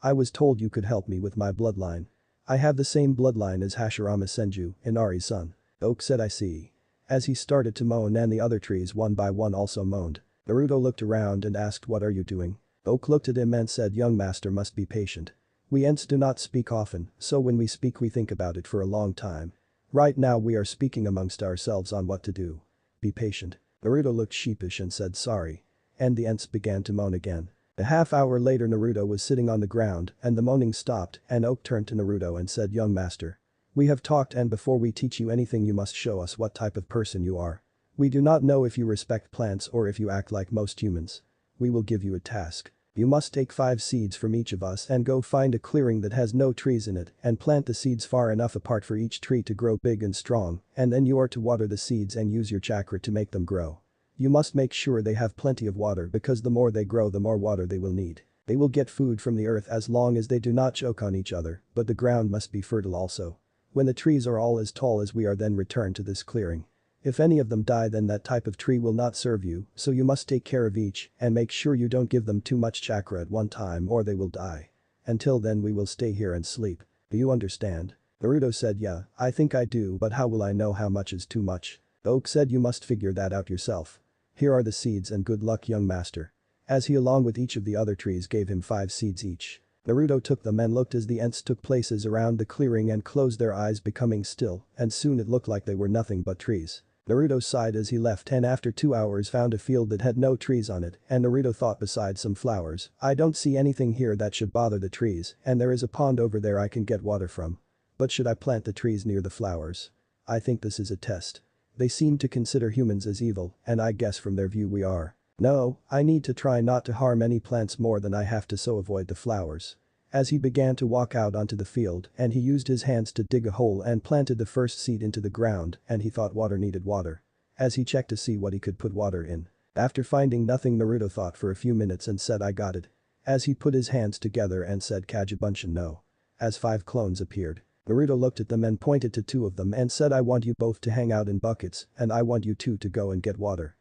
I was told you could help me with my bloodline. I have the same bloodline as Hashirama Senju, Inari's son. Oak said I see. As he started to moan and the other trees one by one also moaned. Naruto looked around and asked what are you doing? Oak looked at him and said young master must be patient. We Ents do not speak often, so when we speak we think about it for a long time. Right now we are speaking amongst ourselves on what to do. Be patient. Naruto looked sheepish and said sorry. And the Ents began to moan again. A half hour later Naruto was sitting on the ground and the moaning stopped and Oak turned to Naruto and said young master. We have talked and before we teach you anything you must show us what type of person you are. We do not know if you respect plants or if you act like most humans. We will give you a task. You must take 5 seeds from each of us and go find a clearing that has no trees in it and plant the seeds far enough apart for each tree to grow big and strong and then you are to water the seeds and use your chakra to make them grow. You must make sure they have plenty of water because the more they grow the more water they will need. They will get food from the earth as long as they do not choke on each other, but the ground must be fertile also. When the trees are all as tall as we are then return to this clearing. If any of them die then that type of tree will not serve you, so you must take care of each and make sure you don't give them too much chakra at one time or they will die. Until then we will stay here and sleep. Do you understand? Naruto said yeah, I think I do but how will I know how much is too much? Oak said you must figure that out yourself. Here are the seeds and good luck young master. As he along with each of the other trees gave him 5 seeds each. Naruto took them and looked as the Ents took places around the clearing and closed their eyes becoming still and soon it looked like they were nothing but trees. Naruto sighed as he left and after 2 hours found a field that had no trees on it and Naruto thought besides some flowers, I don't see anything here that should bother the trees and there is a pond over there I can get water from. But should I plant the trees near the flowers? I think this is a test. They seem to consider humans as evil and I guess from their view we are. No, I need to try not to harm any plants more than I have to so avoid the flowers. As he began to walk out onto the field and he used his hands to dig a hole and planted the first seed into the ground and he thought water needed water. As he checked to see what he could put water in. After finding nothing Naruto thought for a few minutes and said I got it. As he put his hands together and said Kagebunshin no. As 5 clones appeared. Naruto looked at them and pointed to 2 of them and said I want you both to hang out in buckets and I want you 2 to go and get water.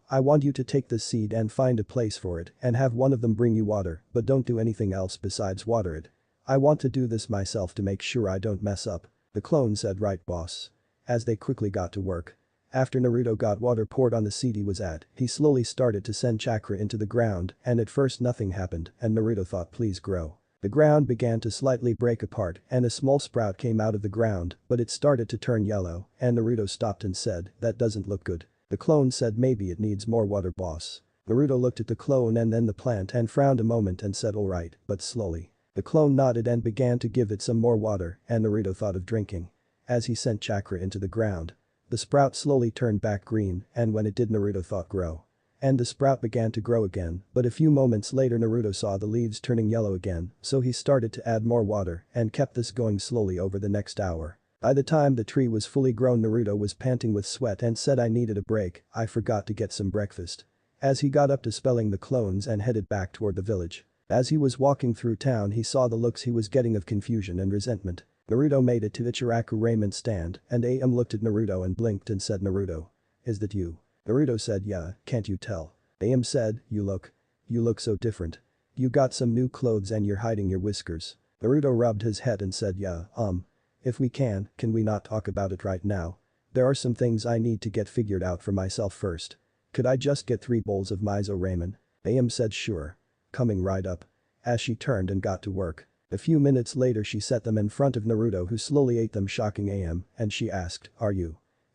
I want you to take this seed and find a place for it and have one of them bring you water but don't do anything else besides water it. I want to do this myself to make sure I don't mess up. The clone said right boss. As they quickly got to work. After Naruto got water poured on the seed he was at, he slowly started to send chakra into the ground and at first nothing happened and Naruto thought please grow. The ground began to slightly break apart and a small sprout came out of the ground but it started to turn yellow and Naruto stopped and said that doesn't look good. The clone said maybe it needs more water boss. Naruto looked at the clone and then the plant and frowned a moment and said alright, but slowly. The clone nodded and began to give it some more water and Naruto thought of drinking. As he sent chakra into the ground. The sprout slowly turned back green and when it did Naruto thought grow. And the sprout began to grow again but a few moments later Naruto saw the leaves turning yellow again so he started to add more water and kept this going slowly over the next hour. By the time the tree was fully grown Naruto was panting with sweat and said I needed a break, I forgot to get some breakfast. As he got up dispelling the clones and headed back toward the village. As he was walking through town he saw the looks he was getting of confusion and resentment. Naruto made it to Ichiraku raiment stand and AM looked at Naruto and blinked and said Naruto. Is that you? Naruto said yeah, can't you tell? AM said, you look so different. You got some new clothes and you're hiding your whiskers. Naruto rubbed his head and said yeah, If we can we not talk about it right now? There are some things I need to get figured out for myself first. Could I just get 3 bowls of miso ramen? AM said sure. Coming right up. As she turned and got to work. A few minutes later she set them in front of Naruto who slowly ate them shocking AM and she asked,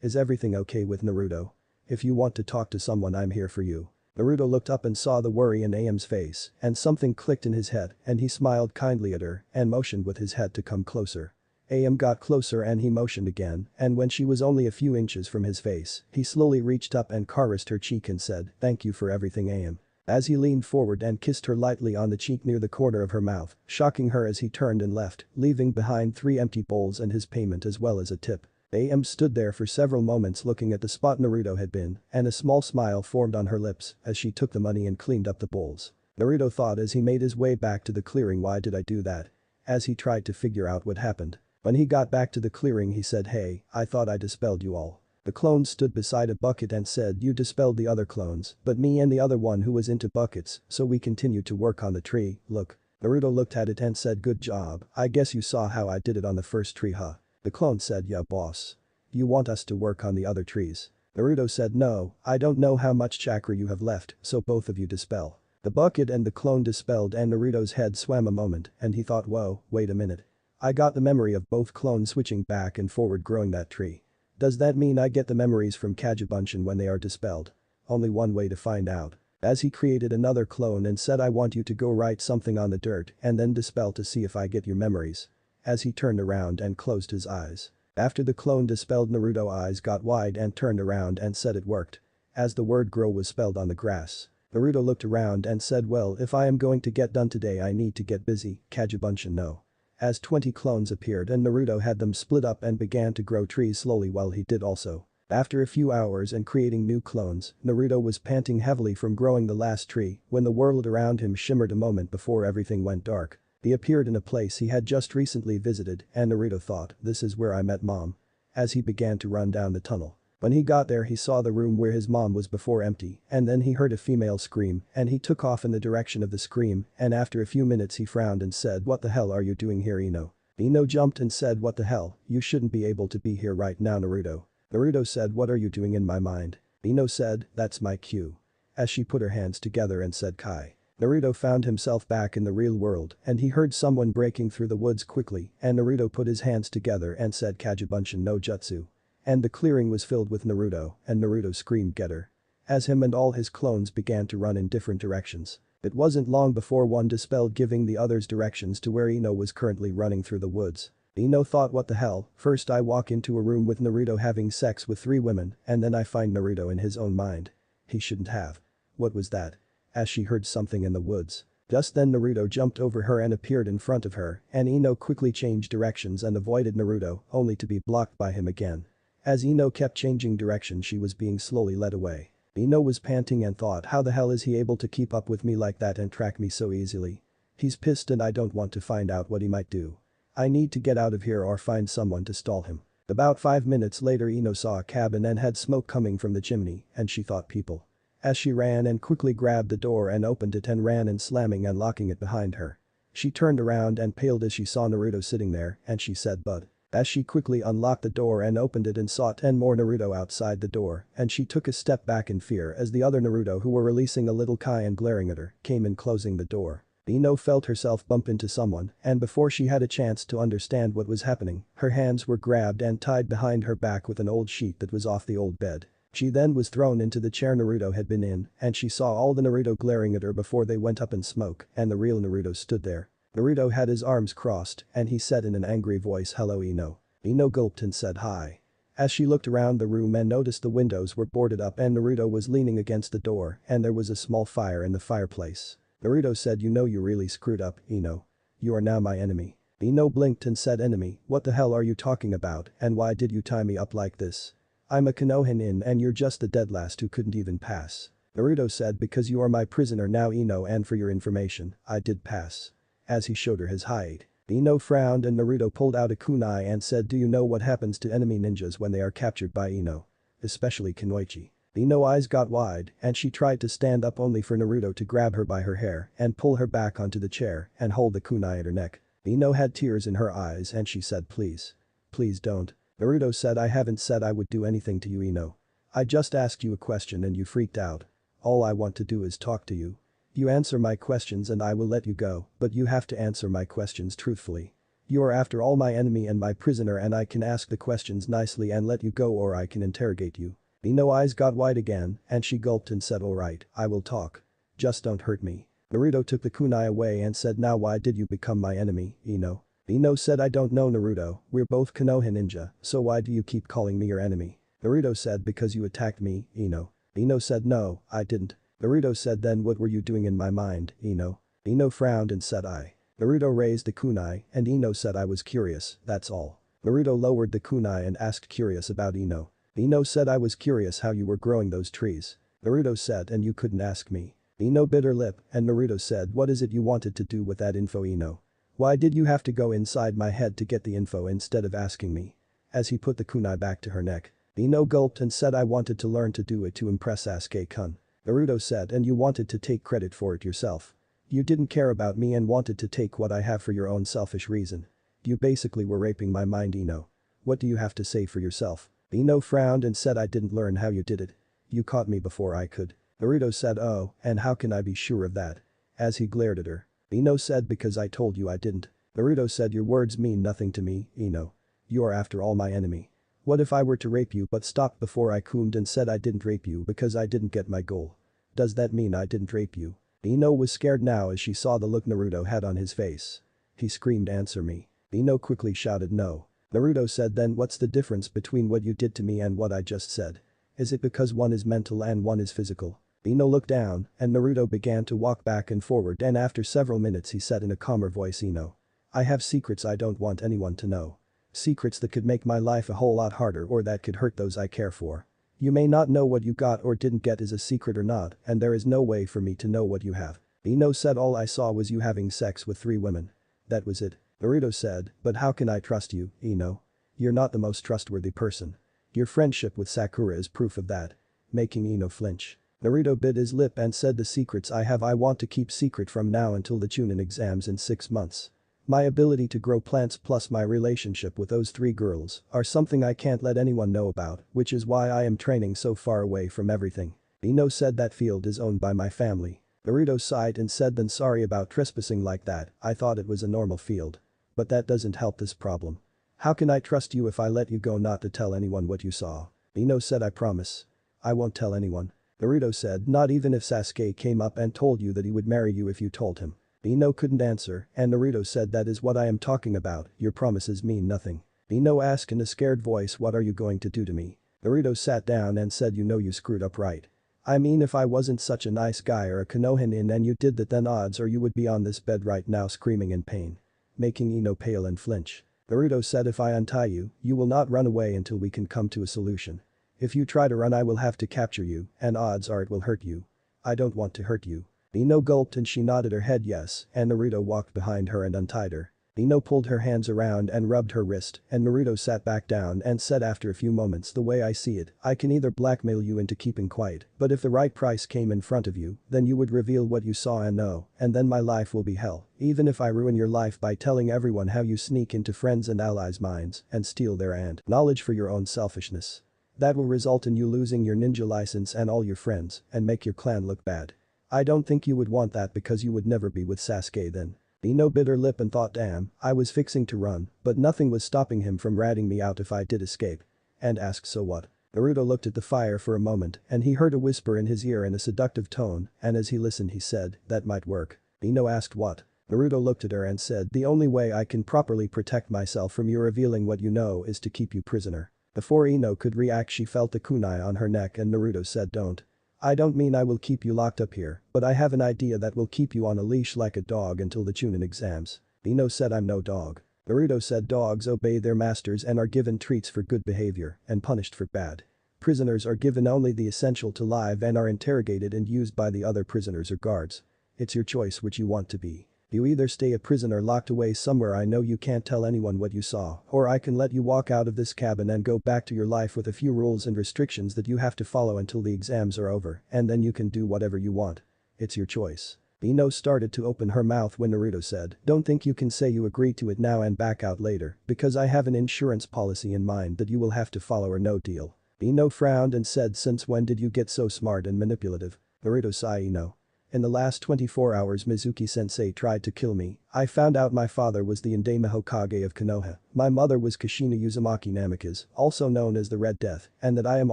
Is everything okay with Naruto? If you want to talk to someone I'm here for you. Naruto looked up and saw the worry in AM's face and something clicked in his head and he smiled kindly at her and motioned with his head to come closer. AM got closer and he motioned again and when she was only a few inches from his face, he slowly reached up and caressed her cheek and said, thank you for everything AM. As he leaned forward and kissed her lightly on the cheek near the corner of her mouth, shocking her as he turned and left, leaving behind 3 empty bowls and his payment as well as a tip. AM stood there for several moments looking at the spot Naruto had been and a small smile formed on her lips as she took the money and cleaned up the bowls. Naruto thought as he made his way back to the clearing why did I do that? As he tried to figure out what happened. When he got back to the clearing he said hey, I thought I dispelled you all. The clone stood beside a bucket and said you dispelled the other clones, but me and the other one who was into buckets, so we continued to work on the tree, look. Naruto looked at it and said good job, I guess you saw how I did it on the first tree huh? The clone said yeah boss. You want us to work on the other trees? Naruto said no, I don't know how much chakra you have left, so both of you dispel. The bucket and the clone dispelled and Naruto's head swam a moment and he thought whoa, wait a minute. I got the memory of both clones switching back and forward growing that tree. Does that mean I get the memories from Kagebunshin when they are dispelled? Only one way to find out. As he created another clone and said I want you to go write something on the dirt and then dispel to see if I get your memories. As he turned around and closed his eyes. After the clone dispelled Naruto's eyes got wide and turned around and said it worked. As the word grow was spelled on the grass. Naruto looked around and said well if I am going to get done today I need to get busy, Kagebunshin no. As 20 clones appeared and Naruto had them split up and began to grow trees slowly while he did also. After a few hours and creating new clones, Naruto was panting heavily from growing the last tree when the world around him shimmered a moment before everything went dark. He appeared in a place he had just recently visited and Naruto thought this is where I met mom. As he began to run down the tunnel. When he got there he saw the room where his mom was before empty and then he heard a female scream and he took off in the direction of the scream and after a few minutes he frowned and said what the hell are you doing here Ino? Ino jumped and said what the hell, you shouldn't be able to be here right now Naruto. Naruto said what are you doing in my mind? Ino said, that's my cue. As she put her hands together and said Kai. Naruto found himself back in the real world and he heard someone breaking through the woods quickly and Naruto put his hands together and said Kagebunshin no jutsu. And the clearing was filled with Naruto, and Naruto screamed get her. As him and all his clones began to run in different directions. It wasn't long before one dispelled giving the others directions to where Ino was currently running through the woods. Ino thought what the hell, first I walk into a room with Naruto having sex with 3 women and then I find Naruto in his own mind. He shouldn't have. What was that? As she heard something in the woods. Just then Naruto jumped over her and appeared in front of her and Ino quickly changed directions and avoided Naruto only to be blocked by him again. As Ino kept changing direction she was being slowly led away. Ino was panting and thought how the hell is he able to keep up with me like that and track me so easily? He's pissed and I don't want to find out what he might do. I need to get out of here or find someone to stall him. About 5 minutes later Ino saw a cabin and had smoke coming from the chimney and she thought people. As she ran and quickly grabbed the door and opened it and ran in slamming and locking it behind her. She turned around and paled as she saw Naruto sitting there and she said "Bud." As she quickly unlocked the door and opened it and saw 10 more Naruto outside the door and she took a step back in fear as the other Naruto who were releasing a little Kai and glaring at her came in closing the door. Ino felt herself bump into someone and before she had a chance to understand what was happening, her hands were grabbed and tied behind her back with an old sheet that was off the old bed. She then was thrown into the chair Naruto had been in and she saw all the Naruto glaring at her before they went up in smoke and the real Naruto stood there. Naruto had his arms crossed and he said in an angry voice hello Ino. Ino gulped and said hi. As she looked around the room and noticed the windows were boarded up and Naruto was leaning against the door and there was a small fire in the fireplace. Naruto said you know you really screwed up, Ino. You are now my enemy. Ino blinked and said enemy, what the hell are you talking about and why did you tie me up like this? I'm a Konohinin and you're just the dead last who couldn't even pass. Naruto said because you are my prisoner now Ino and for your information, I did pass. As he showed her his height. Ino frowned and Naruto pulled out a kunai and said do you know what happens to enemy ninjas when they are captured by Ino? Especially Kunoichi. Ino's eyes got wide and she tried to stand up only for Naruto to grab her by her hair and pull her back onto the chair and hold the kunai at her neck. Ino had tears in her eyes and she said please. Please don't. Naruto said I haven't said I would do anything to you Ino. I just asked you a question and you freaked out. All I want to do is talk to you. You answer my questions and I will let you go, but you have to answer my questions truthfully. You are after all my enemy and my prisoner and I can ask the questions nicely and let you go or I can interrogate you. Ino's eyes got wide again and she gulped and said alright, I will talk. Just don't hurt me. Naruto took the kunai away and said now why did you become my enemy, Ino? Ino said I don't know Naruto, we're both Konoha ninja, so why do you keep calling me your enemy? Naruto said because you attacked me, Ino. Ino said no, I didn't. Naruto said then what were you doing in my mind, Ino? Ino frowned and said I. Naruto raised the kunai and Ino said I was curious, that's all. Naruto lowered the kunai and asked curious about Ino. Ino said I was curious how you were growing those trees. Naruto said and you couldn't ask me. Ino bit her lip and Naruto said what is it you wanted to do with that info Ino? Why did you have to go inside my head to get the info instead of asking me? As he put the kunai back to her neck. Ino gulped and said I wanted to learn to do it to impress Sasuke-kun. Naruto said and you wanted to take credit for it yourself. You didn't care about me and wanted to take what I have for your own selfish reason. You basically were raping my mind Ino. What do you have to say for yourself? Ino frowned and said I didn't learn how you did it. You caught me before I could. Naruto said oh, and how can I be sure of that? As he glared at her. Ino said because I told you I didn't. Naruto said your words mean nothing to me, Ino. You are after all my enemy. What if I were to rape you but stopped before I coomed and said I didn't rape you because I didn't get my goal? Does that mean I didn't rape you? Ino was scared now as she saw the look Naruto had on his face. He screamed answer me. Ino quickly shouted no. Naruto said then what's the difference between what you did to me and what I just said? Is it because one is mental and one is physical? Ino looked down and Naruto began to walk back and forward and after several minutes he said in a calmer voice Ino. I have secrets I don't want anyone to know. Secrets that could make my life a whole lot harder or that could hurt those I care for. You may not know what you got or didn't get is a secret or not and there is no way for me to know what you have. Ino said all I saw was you having sex with 3 women. That was it. Naruto said, but how can I trust you, Ino? You're not the most trustworthy person. Your friendship with Sakura is proof of that. Making Ino flinch. Naruto bit his lip and said the secrets I have I want to keep secret from now until the Chunin exams in 6 months. My ability to grow plants plus my relationship with those 3 girls are something I can't let anyone know about, which is why I am training so far away from everything. Ino said that field is owned by my family. Naruto sighed and said then sorry about trespassing like that, I thought it was a normal field. But that doesn't help this problem. How can I trust you if I let you go not to tell anyone what you saw? Ino said I promise. I won't tell anyone. Naruto said not even if Sasuke came up and told you that he would marry you if you told him. Ino couldn't answer and Naruto said that is what I am talking about, your promises mean nothing. Ino asked in a scared voice what are you going to do to me? Naruto sat down and said you know you screwed up right. I mean if I wasn't such a nice guy or a Konohinin and you did that then odds are you would be on this bed right now screaming in pain. Making Ino pale and flinch. Naruto said if I untie you, you will not run away until we can come to a solution. If you try to run I will have to capture you and odds are it will hurt you. I don't want to hurt you. Ino gulped and she nodded her head yes and Naruto walked behind her and untied her. Ino pulled her hands around and rubbed her wrist and Naruto sat back down and said after a few moments the way I see it, I can either blackmail you into keeping quiet, but if the right price came in front of you, then you would reveal what you saw and know, and then my life will be hell, even if I ruin your life by telling everyone how you sneak into friends and allies' minds and steal their and knowledge for your own selfishness. That will result in you losing your ninja license and all your friends and make your clan look bad. I don't think you would want that because you would never be with Sasuke then. Ino bit her lip and thought damn, I was fixing to run, but nothing was stopping him from ratting me out if I did escape. And asked so what? Naruto looked at the fire for a moment and he heard a whisper in his ear in a seductive tone and as he listened he said, that might work. Ino asked what? Naruto looked at her and said the only way I can properly protect myself from you revealing what you know is to keep you prisoner. Before Ino could react she felt the kunai on her neck and Naruto said don't. I don't mean I will keep you locked up here, but I have an idea that will keep you on a leash like a dog until the Chunin exams. Ino said I'm no dog. Naruto said dogs obey their masters and are given treats for good behavior and punished for bad. Prisoners are given only the essential to live and are interrogated and used by the other prisoners or guards. It's your choice which you want to be. You either stay a prisoner locked away somewhere I know you can't tell anyone what you saw, or I can let you walk out of this cabin and go back to your life with a few rules and restrictions that you have to follow until the exams are over, and then you can do whatever you want. It's your choice. Ino started to open her mouth when Naruto said, don't think you can say you agree to it now and back out later, because I have an insurance policy in mind that you will have to follow or no deal. Ino frowned and said since when did you get so smart and manipulative? Naruto sighed Ino. In the last 24 hours Mizuki-sensei tried to kill me. I found out my father was the Indama Hokage of Konoha. My mother was Kushina Uzumaki Namikaze, also known as the Red Death, and that I am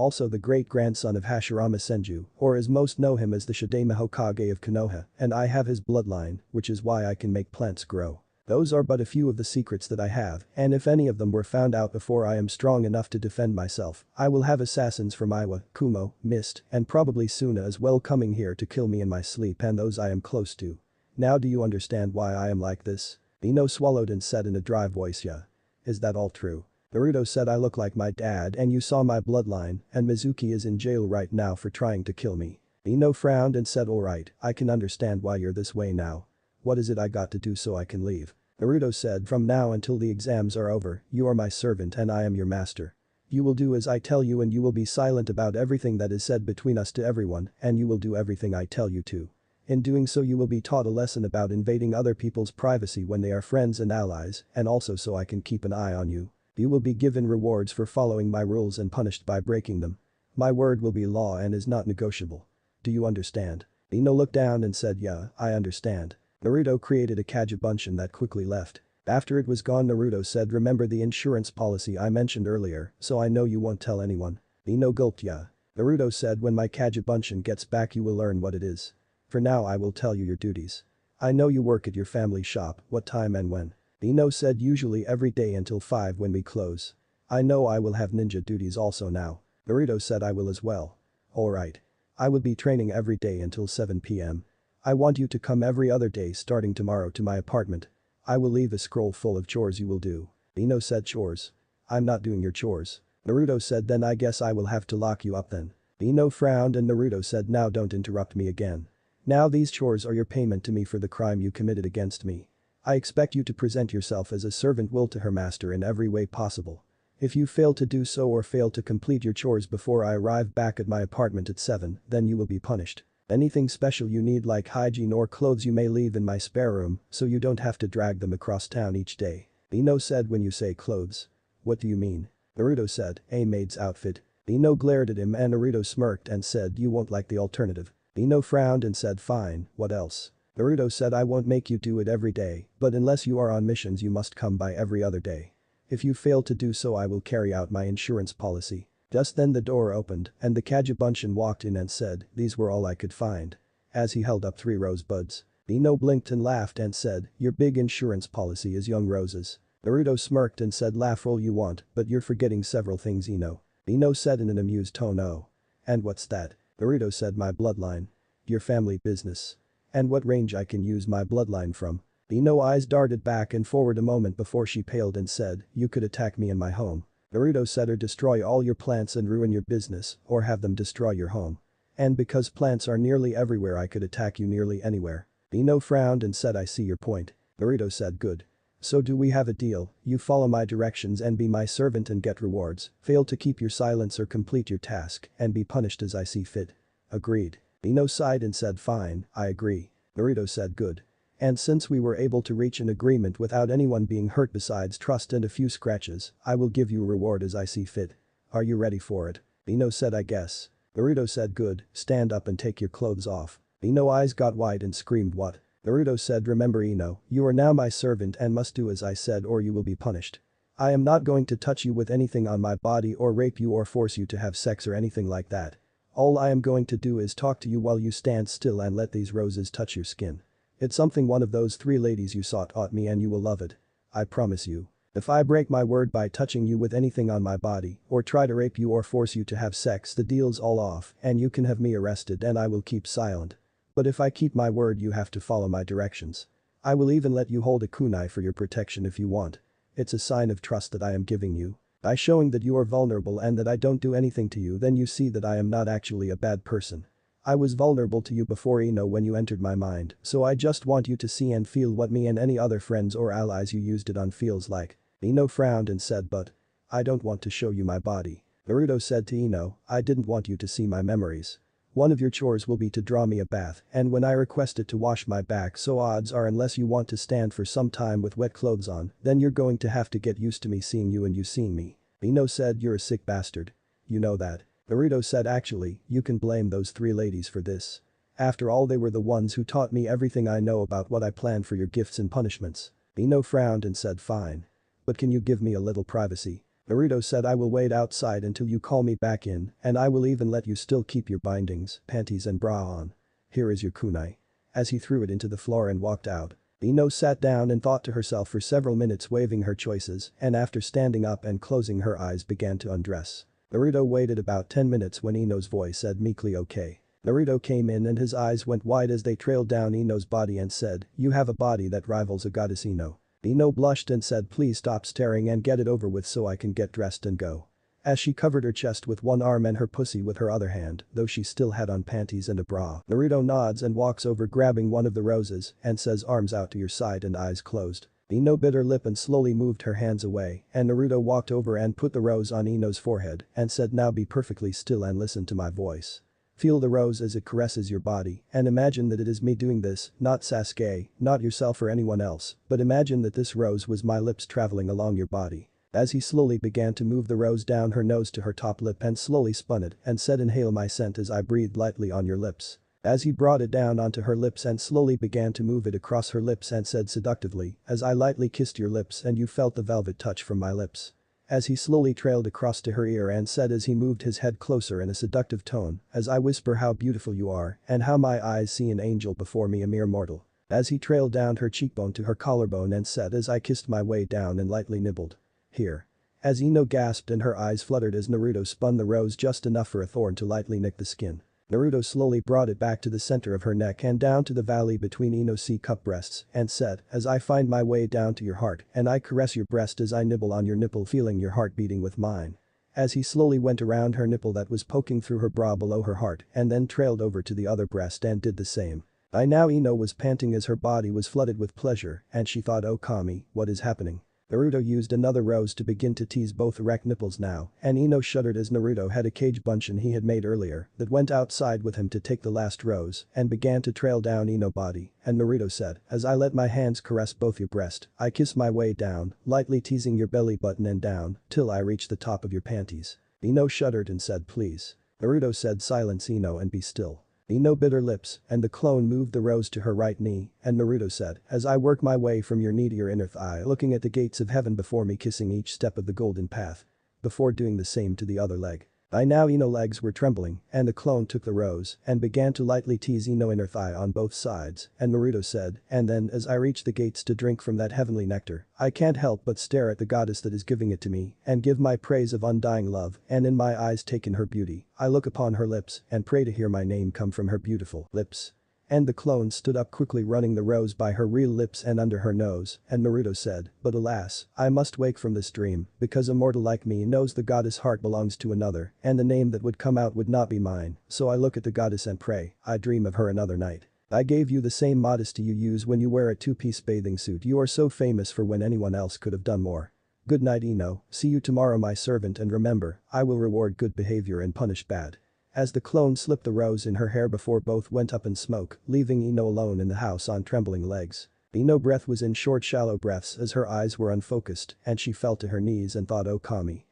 also the great-grandson of Hashirama Senju, or as most know him as the Shidama Hokage of Konoha, and I have his bloodline, which is why I can make plants grow. Those are but a few of the secrets that I have, and if any of them were found out before I am strong enough to defend myself, I will have assassins from Iwa, Kumo, Mist, and probably Suna as well coming here to kill me in my sleep and those I am close to. Now do you understand why I am like this? Ino swallowed and said in a dry voice yeah. Is that all true? Naruto said I look like my dad and you saw my bloodline, and Mizuki is in jail right now for trying to kill me. Ino frowned and said alright, I can understand why you're this way now. What is it I got to do so I can leave? Naruto said from now until the exams are over, you are my servant and I am your master. You will do as I tell you and you will be silent about everything that is said between us to everyone and you will do everything I tell you to. In doing so you will be taught a lesson about invading other people's privacy when they are friends and allies and also so I can keep an eye on you. You will be given rewards for following my rules and punished by breaking them. My word will be law and is not negotiable. Do you understand? Ino looked down and said yeah, I understand. Naruto created a Kagebunshin that quickly left. After it was gone Naruto said remember the insurance policy I mentioned earlier, so I know you won't tell anyone. Ino gulped yeah. Naruto said when my Kagebunshin gets back you will learn what it is. For now I will tell you your duties. I know you work at your family shop, what time and when? Ino said usually every day until 5 when we close. I know I will have ninja duties also now. Naruto said I will as well. Alright. I will be training every day until 7 p.m. I want you to come every other day starting tomorrow to my apartment. I will leave a scroll full of chores you will do. Ino said chores. I'm not doing your chores. Naruto said then I guess I will have to lock you up then. Ino frowned and Naruto said now don't interrupt me again. Now these chores are your payment to me for the crime you committed against me. I expect you to present yourself as a servant will to her master in every way possible. If you fail to do so or fail to complete your chores before I arrive back at my apartment at 7, then you will be punished. Anything special you need like hygiene or clothes you may leave in my spare room so you don't have to drag them across town each day. Ino said when you say clothes. What do you mean? Naruto said, a maid's outfit. Ino glared at him and Naruto smirked and said you won't like the alternative. Ino frowned and said fine, what else? Naruto said I won't make you do it every day, but unless you are on missions you must come by every other day. If you fail to do so I will carry out my insurance policy. Just then the door opened and the Kajabunshin walked in and said, these were all I could find. As he held up 3 rosebuds. Ino blinked and laughed and said, your big insurance policy is young roses. Naruto smirked and said laugh all you want, but you're forgetting several things Ino. Ino said in an amused tone oh. And what's that? Naruto said my bloodline. Your family business. And what range I can use my bloodline from. Ino eyes darted back and forward a moment before she paled and said, you could attack me in my home. Naruto said or destroy all your plants and ruin your business, or have them destroy your home. And because plants are nearly everywhere I could attack you nearly anywhere. Ino frowned and said I see your point. Naruto said good. So do we have a deal, you follow my directions and be my servant and get rewards, fail to keep your silence or complete your task and be punished as I see fit. Agreed. Ino sighed and said fine, I agree. Naruto said good. And since we were able to reach an agreement without anyone being hurt besides trust and a few scratches, I will give you a reward as I see fit. Are you ready for it? Ino said I guess. Naruto said good, stand up and take your clothes off. Ino eyes got wide and screamed what? Naruto said remember Ino, you are now my servant and must do as I said or you will be punished. I am not going to touch you with anything on my body or rape you or force you to have sex or anything like that. All I am going to do is talk to you while you stand still and let these roses touch your skin. It's something one of those 3 ladies you saw taught me and you will love it. I promise you. If I break my word by touching you with anything on my body or try to rape you or force you to have sex the deal's all off and you can have me arrested and I will keep silent. But if I keep my word you have to follow my directions. I will even let you hold a kunai for your protection if you want. It's a sign of trust that I am giving you. By showing that you are vulnerable and that I don't do anything to you then you see that I am not actually a bad person. I was vulnerable to you before Ino when you entered my mind, so I just want you to see and feel what me and any other friends or allies you used it on feels like. Ino frowned and said but. I don't want to show you my body. Naruto said to Ino, I didn't want you to see my memories. One of your chores will be to draw me a bath and when I request it to wash my back so odds are unless you want to stand for some time with wet clothes on, then you're going to have to get used to me seeing you and you seeing me. Ino said you're a sick bastard. You know that. Naruto said actually, you can blame those 3 ladies for this. After all they were the ones who taught me everything I know about what I plan for your gifts and punishments. Ino frowned and said fine. But can you give me a little privacy? Naruto said I will wait outside until you call me back in and I will even let you still keep your bindings, panties and bra on. Here is your kunai. As he threw it into the floor and walked out. Ino sat down and thought to herself for several minutes weighing her choices and after standing up and closing her eyes began to undress. Naruto waited about 10 minutes when Ino's voice said meekly okay. Naruto came in and his eyes went wide as they trailed down Ino's body and said, you have a body that rivals a goddess Ino. Ino blushed and said please stop staring and get it over with so I can get dressed and go. As she covered her chest with one arm and her pussy with her other hand, though she still had on panties and a bra. Naruto nods and walks over grabbing one of the roses and says arms out to your side and eyes closed. Ino bit her lip and slowly moved her hands away and Naruto walked over and put the rose on Ino's forehead and said now be perfectly still and listen to my voice. Feel the rose as it caresses your body and imagine that it is me doing this, not Sasuke, not yourself or anyone else, but imagine that this rose was my lips traveling along your body. As he slowly began to move the rose down her nose to her top lip and slowly spun it and said inhale my scent as I breathed lightly on your lips. As he brought it down onto her lips and slowly began to move it across her lips and said seductively as I lightly kissed your lips and you felt the velvet touch from my lips. As he slowly trailed across to her ear and said as he moved his head closer in a seductive tone, as I whisper how beautiful you are and how my eyes see an angel before me a mere mortal. As he trailed down her cheekbone to her collarbone and said as I kissed my way down and lightly nibbled. Here. As Ino gasped and her eyes fluttered as Naruto spun the rose just enough for a thorn to lightly nick the skin. Naruto slowly brought it back to the center of her neck and down to the valley between Ino's C-cup breasts and said, as I find my way down to your heart and I caress your breast as I nibble on your nipple feeling your heart beating with mine. As he slowly went around her nipple that was poking through her bra below her heart and then trailed over to the other breast and did the same. By now Ino was panting as her body was flooded with pleasure and she thought oh Kami, what is happening? Naruto used another rose to begin to tease both erect nipples now and Ino shuddered as Naruto had a cage buncheon he had made earlier that went outside with him to take the last rose and began to trail down Ino's body and Naruto said, as I let my hands caress both your breast, I kiss my way down, lightly teasing your belly button and down, till I reach the top of your panties. Ino shuddered and said please. Naruto said silence Ino and be still. Ino bit her lips, and the clone moved the rose to her right knee, and Naruto said, as I work my way from your knee to your inner thigh, looking at the gates of heaven before me, kissing each step of the golden path. Before doing the same to the other leg. By now Ino's legs were trembling, and the clone took the rose and began to lightly tease Ino's inner thigh on both sides, and Naruto said, and then as I reach the gates to drink from that heavenly nectar, I can't help but stare at the goddess that is giving it to me, and give my praise of undying love, and in my eyes take in her beauty, I look upon her lips, and pray to hear my name come from her beautiful lips. And the clone stood up quickly, running the rose by her real lips and under her nose, and Naruto said, but alas, I must wake from this dream, because a mortal like me knows the goddess' heart belongs to another, and the name that would come out would not be mine, so I look at the goddess and pray, I dream of her another night. I gave you the same modesty you use when you wear a two-piece bathing suit, you are so famous for when anyone else could have done more. Good night Ino, see you tomorrow my servant, and remember, I will reward good behavior and punish bad. As the clone slipped the rose in her hair before both went up in smoke, leaving Ino alone in the house on trembling legs. Ino's breath was in short shallow breaths as her eyes were unfocused, and she fell to her knees and thought, oh Kami.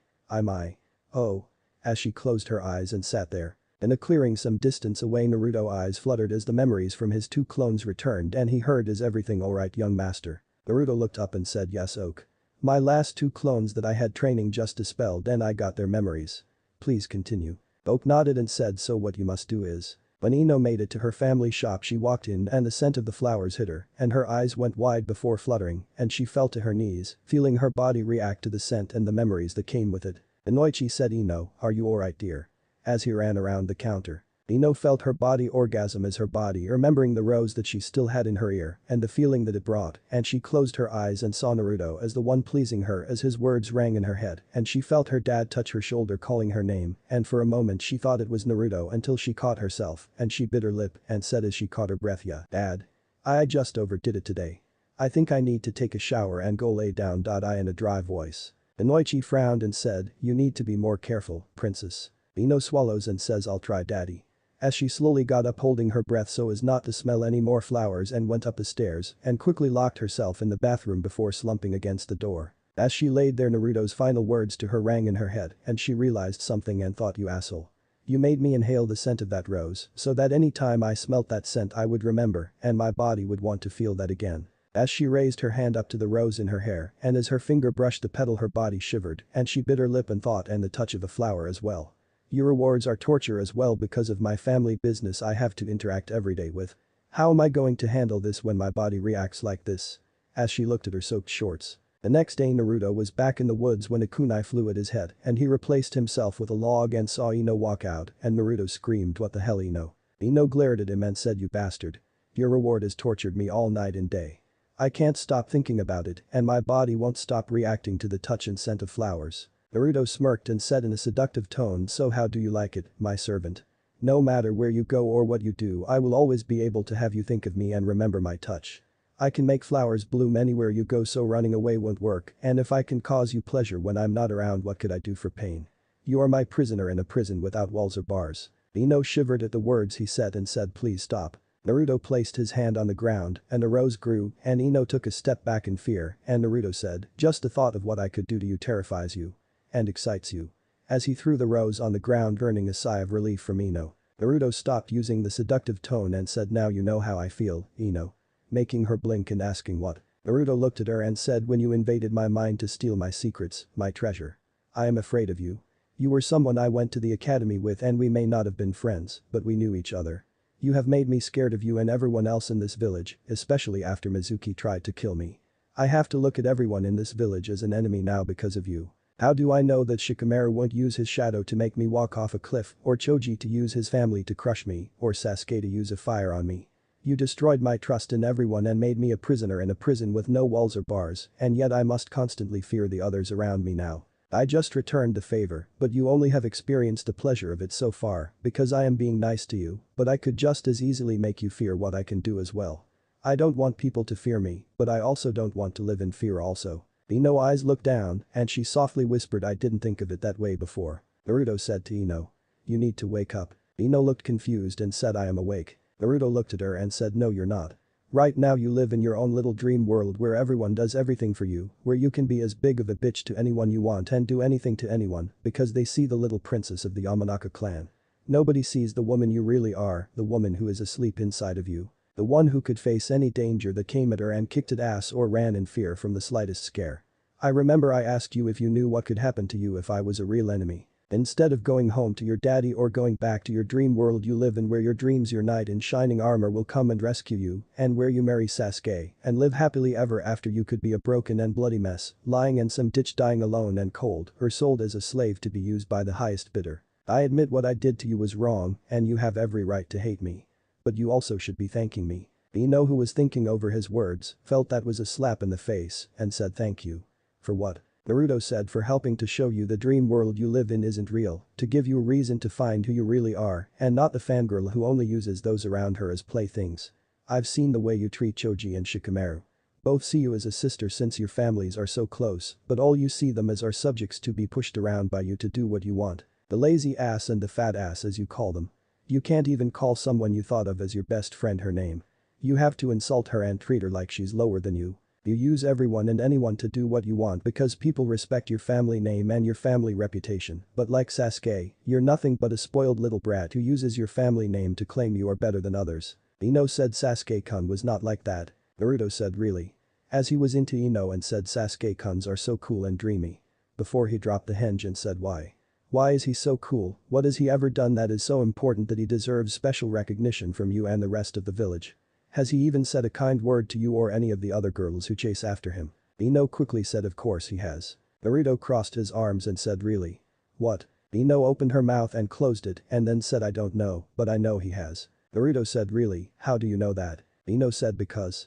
Oh. As she closed her eyes and sat there. In a clearing some distance away, Naruto's eyes fluttered as the memories from his two clones returned, and he heard, is everything alright young master? Naruto looked up and said, yes Oak. My last two clones that I had training just dispelled and I got their memories. Please continue. Oak nodded and said, so what you must do is. When Ino made it to her family shop, she walked in and the scent of the flowers hit her, and her eyes went wide before fluttering, and she fell to her knees, feeling her body react to the scent and the memories that came with it. Inoichi said, Ino, are you alright dear? As he ran around the counter. Ino felt her body orgasm as her body, remembering the rose that she still had in her ear and the feeling that it brought, and she closed her eyes and saw Naruto as the one pleasing her as his words rang in her head, and she felt her dad touch her shoulder calling her name, and for a moment she thought it was Naruto until she caught herself and she bit her lip and said as she caught her breath, yeah, Dad. I just overdid it today. I think I need to take a shower and go lay down. I in a dry voice. Inoichi frowned and said, you need to be more careful, princess. Ino swallows and says, I'll try daddy. As she slowly got up holding her breath so as not to smell any more flowers and went up the stairs and quickly locked herself in the bathroom before slumping against the door. As she laid there, Naruto's final words to her rang in her head and she realized something and thought, you asshole. You made me inhale the scent of that rose so that any time I smelt that scent I would remember and my body would want to feel that again. As she raised her hand up to the rose in her hair and as her finger brushed the petal her body shivered and she bit her lip and thought, and the touch of a flower as well. Your rewards are torture as well because of my family business I have to interact every day with. How am I going to handle this when my body reacts like this? As she looked at her soaked shorts. The next day Naruto was back in the woods when a kunai flew at his head and he replaced himself with a log and saw Ino walk out and Naruto screamed, what the hell Ino? Ino glared at him and said, you bastard. Your reward has tortured me all night and day. I can't stop thinking about it and my body won't stop reacting to the touch and scent of flowers. Naruto smirked and said in a seductive tone, so how do you like it, my servant? No matter where you go or what you do, I will always be able to have you think of me and remember my touch. I can make flowers bloom anywhere you go, so running away won't work, and if I can cause you pleasure when I'm not around, what could I do for pain? You are my prisoner in a prison without walls or bars. Ino shivered at the words he said and said, please stop. Naruto placed his hand on the ground and a rose grew and Ino took a step back in fear and Naruto said, just the thought of what I could do to you terrifies you. And excites you. As he threw the rose on the ground, earning a sigh of relief from Ino. Naruto stopped using the seductive tone and said, now you know how I feel, Ino. Making her blink and asking what. Naruto looked at her and said, when you invaded my mind to steal my secrets, my treasure. I am afraid of you. You were someone I went to the academy with and we may not have been friends, but we knew each other. You have made me scared of you and everyone else in this village, especially after Mizuki tried to kill me. I have to look at everyone in this village as an enemy now because of you. How do I know that Shikamaru won't use his shadow to make me walk off a cliff, or Choji to use his family to crush me, or Sasuke to use a fire on me? You destroyed my trust in everyone and made me a prisoner in a prison with no walls or bars, and yet I must constantly fear the others around me now. I just returned the favor, but you only have experienced the pleasure of it so far, because I am being nice to you, but I could just as easily make you fear what I can do as well. I don't want people to fear me, but I also don't want to live in fear also. Ino's eyes looked down and she softly whispered, I didn't think of it that way before. Naruto said to Ino. You need to wake up. Ino looked confused and said, I am awake. Naruto looked at her and said, no you're not. Right now you live in your own little dream world where everyone does everything for you, where you can be as big of a bitch to anyone you want and do anything to anyone because they see the little princess of the Yamanaka clan. Nobody sees the woman you really are, the woman who is asleep inside of you. The one who could face any danger that came at her and kicked it ass or ran in fear from the slightest scare. I remember I asked you if you knew what could happen to you if I was a real enemy. Instead of going home to your daddy or going back to your dream world you live in where your dreams your knight in shining armor will come and rescue you and where you marry Sasuke and live happily ever after you could be a broken and bloody mess, lying in some ditch dying alone and cold or sold as a slave to be used by the highest bidder. I admit what I did to you was wrong and you have every right to hate me. But you also should be thanking me. Ino, who was thinking over his words, felt that was a slap in the face and said thank you. For what? Naruto said, for helping to show you the dream world you live in isn't real, to give you a reason to find who you really are and not the fangirl who only uses those around her as playthings. I've seen the way you treat Choji and Shikamaru. Both see you as a sister since your families are so close, but all you see them as are subjects to be pushed around by you to do what you want. The lazy ass and the fat ass as you call them. You can't even call someone you thought of as your best friend her name. You have to insult her and treat her like she's lower than you. You use everyone and anyone to do what you want because people respect your family name and your family reputation, but like Sasuke, you're nothing but a spoiled little brat who uses your family name to claim you are better than others. Ino said Sasuke-kun was not like that. Naruto said really. As he was into Ino and said Sasuke-kuns are so cool and dreamy. Before he dropped the henge and said why. Why is he so cool? What has he ever done that is so important that he deserves special recognition from you and the rest of the village? Has he even said a kind word to you or any of the other girls who chase after him? Ino quickly said of course he has. Naruto crossed his arms and said really? What? Ino opened her mouth and closed it and then said I don't know, but I know he has. Naruto said really, how do you know that? Ino said because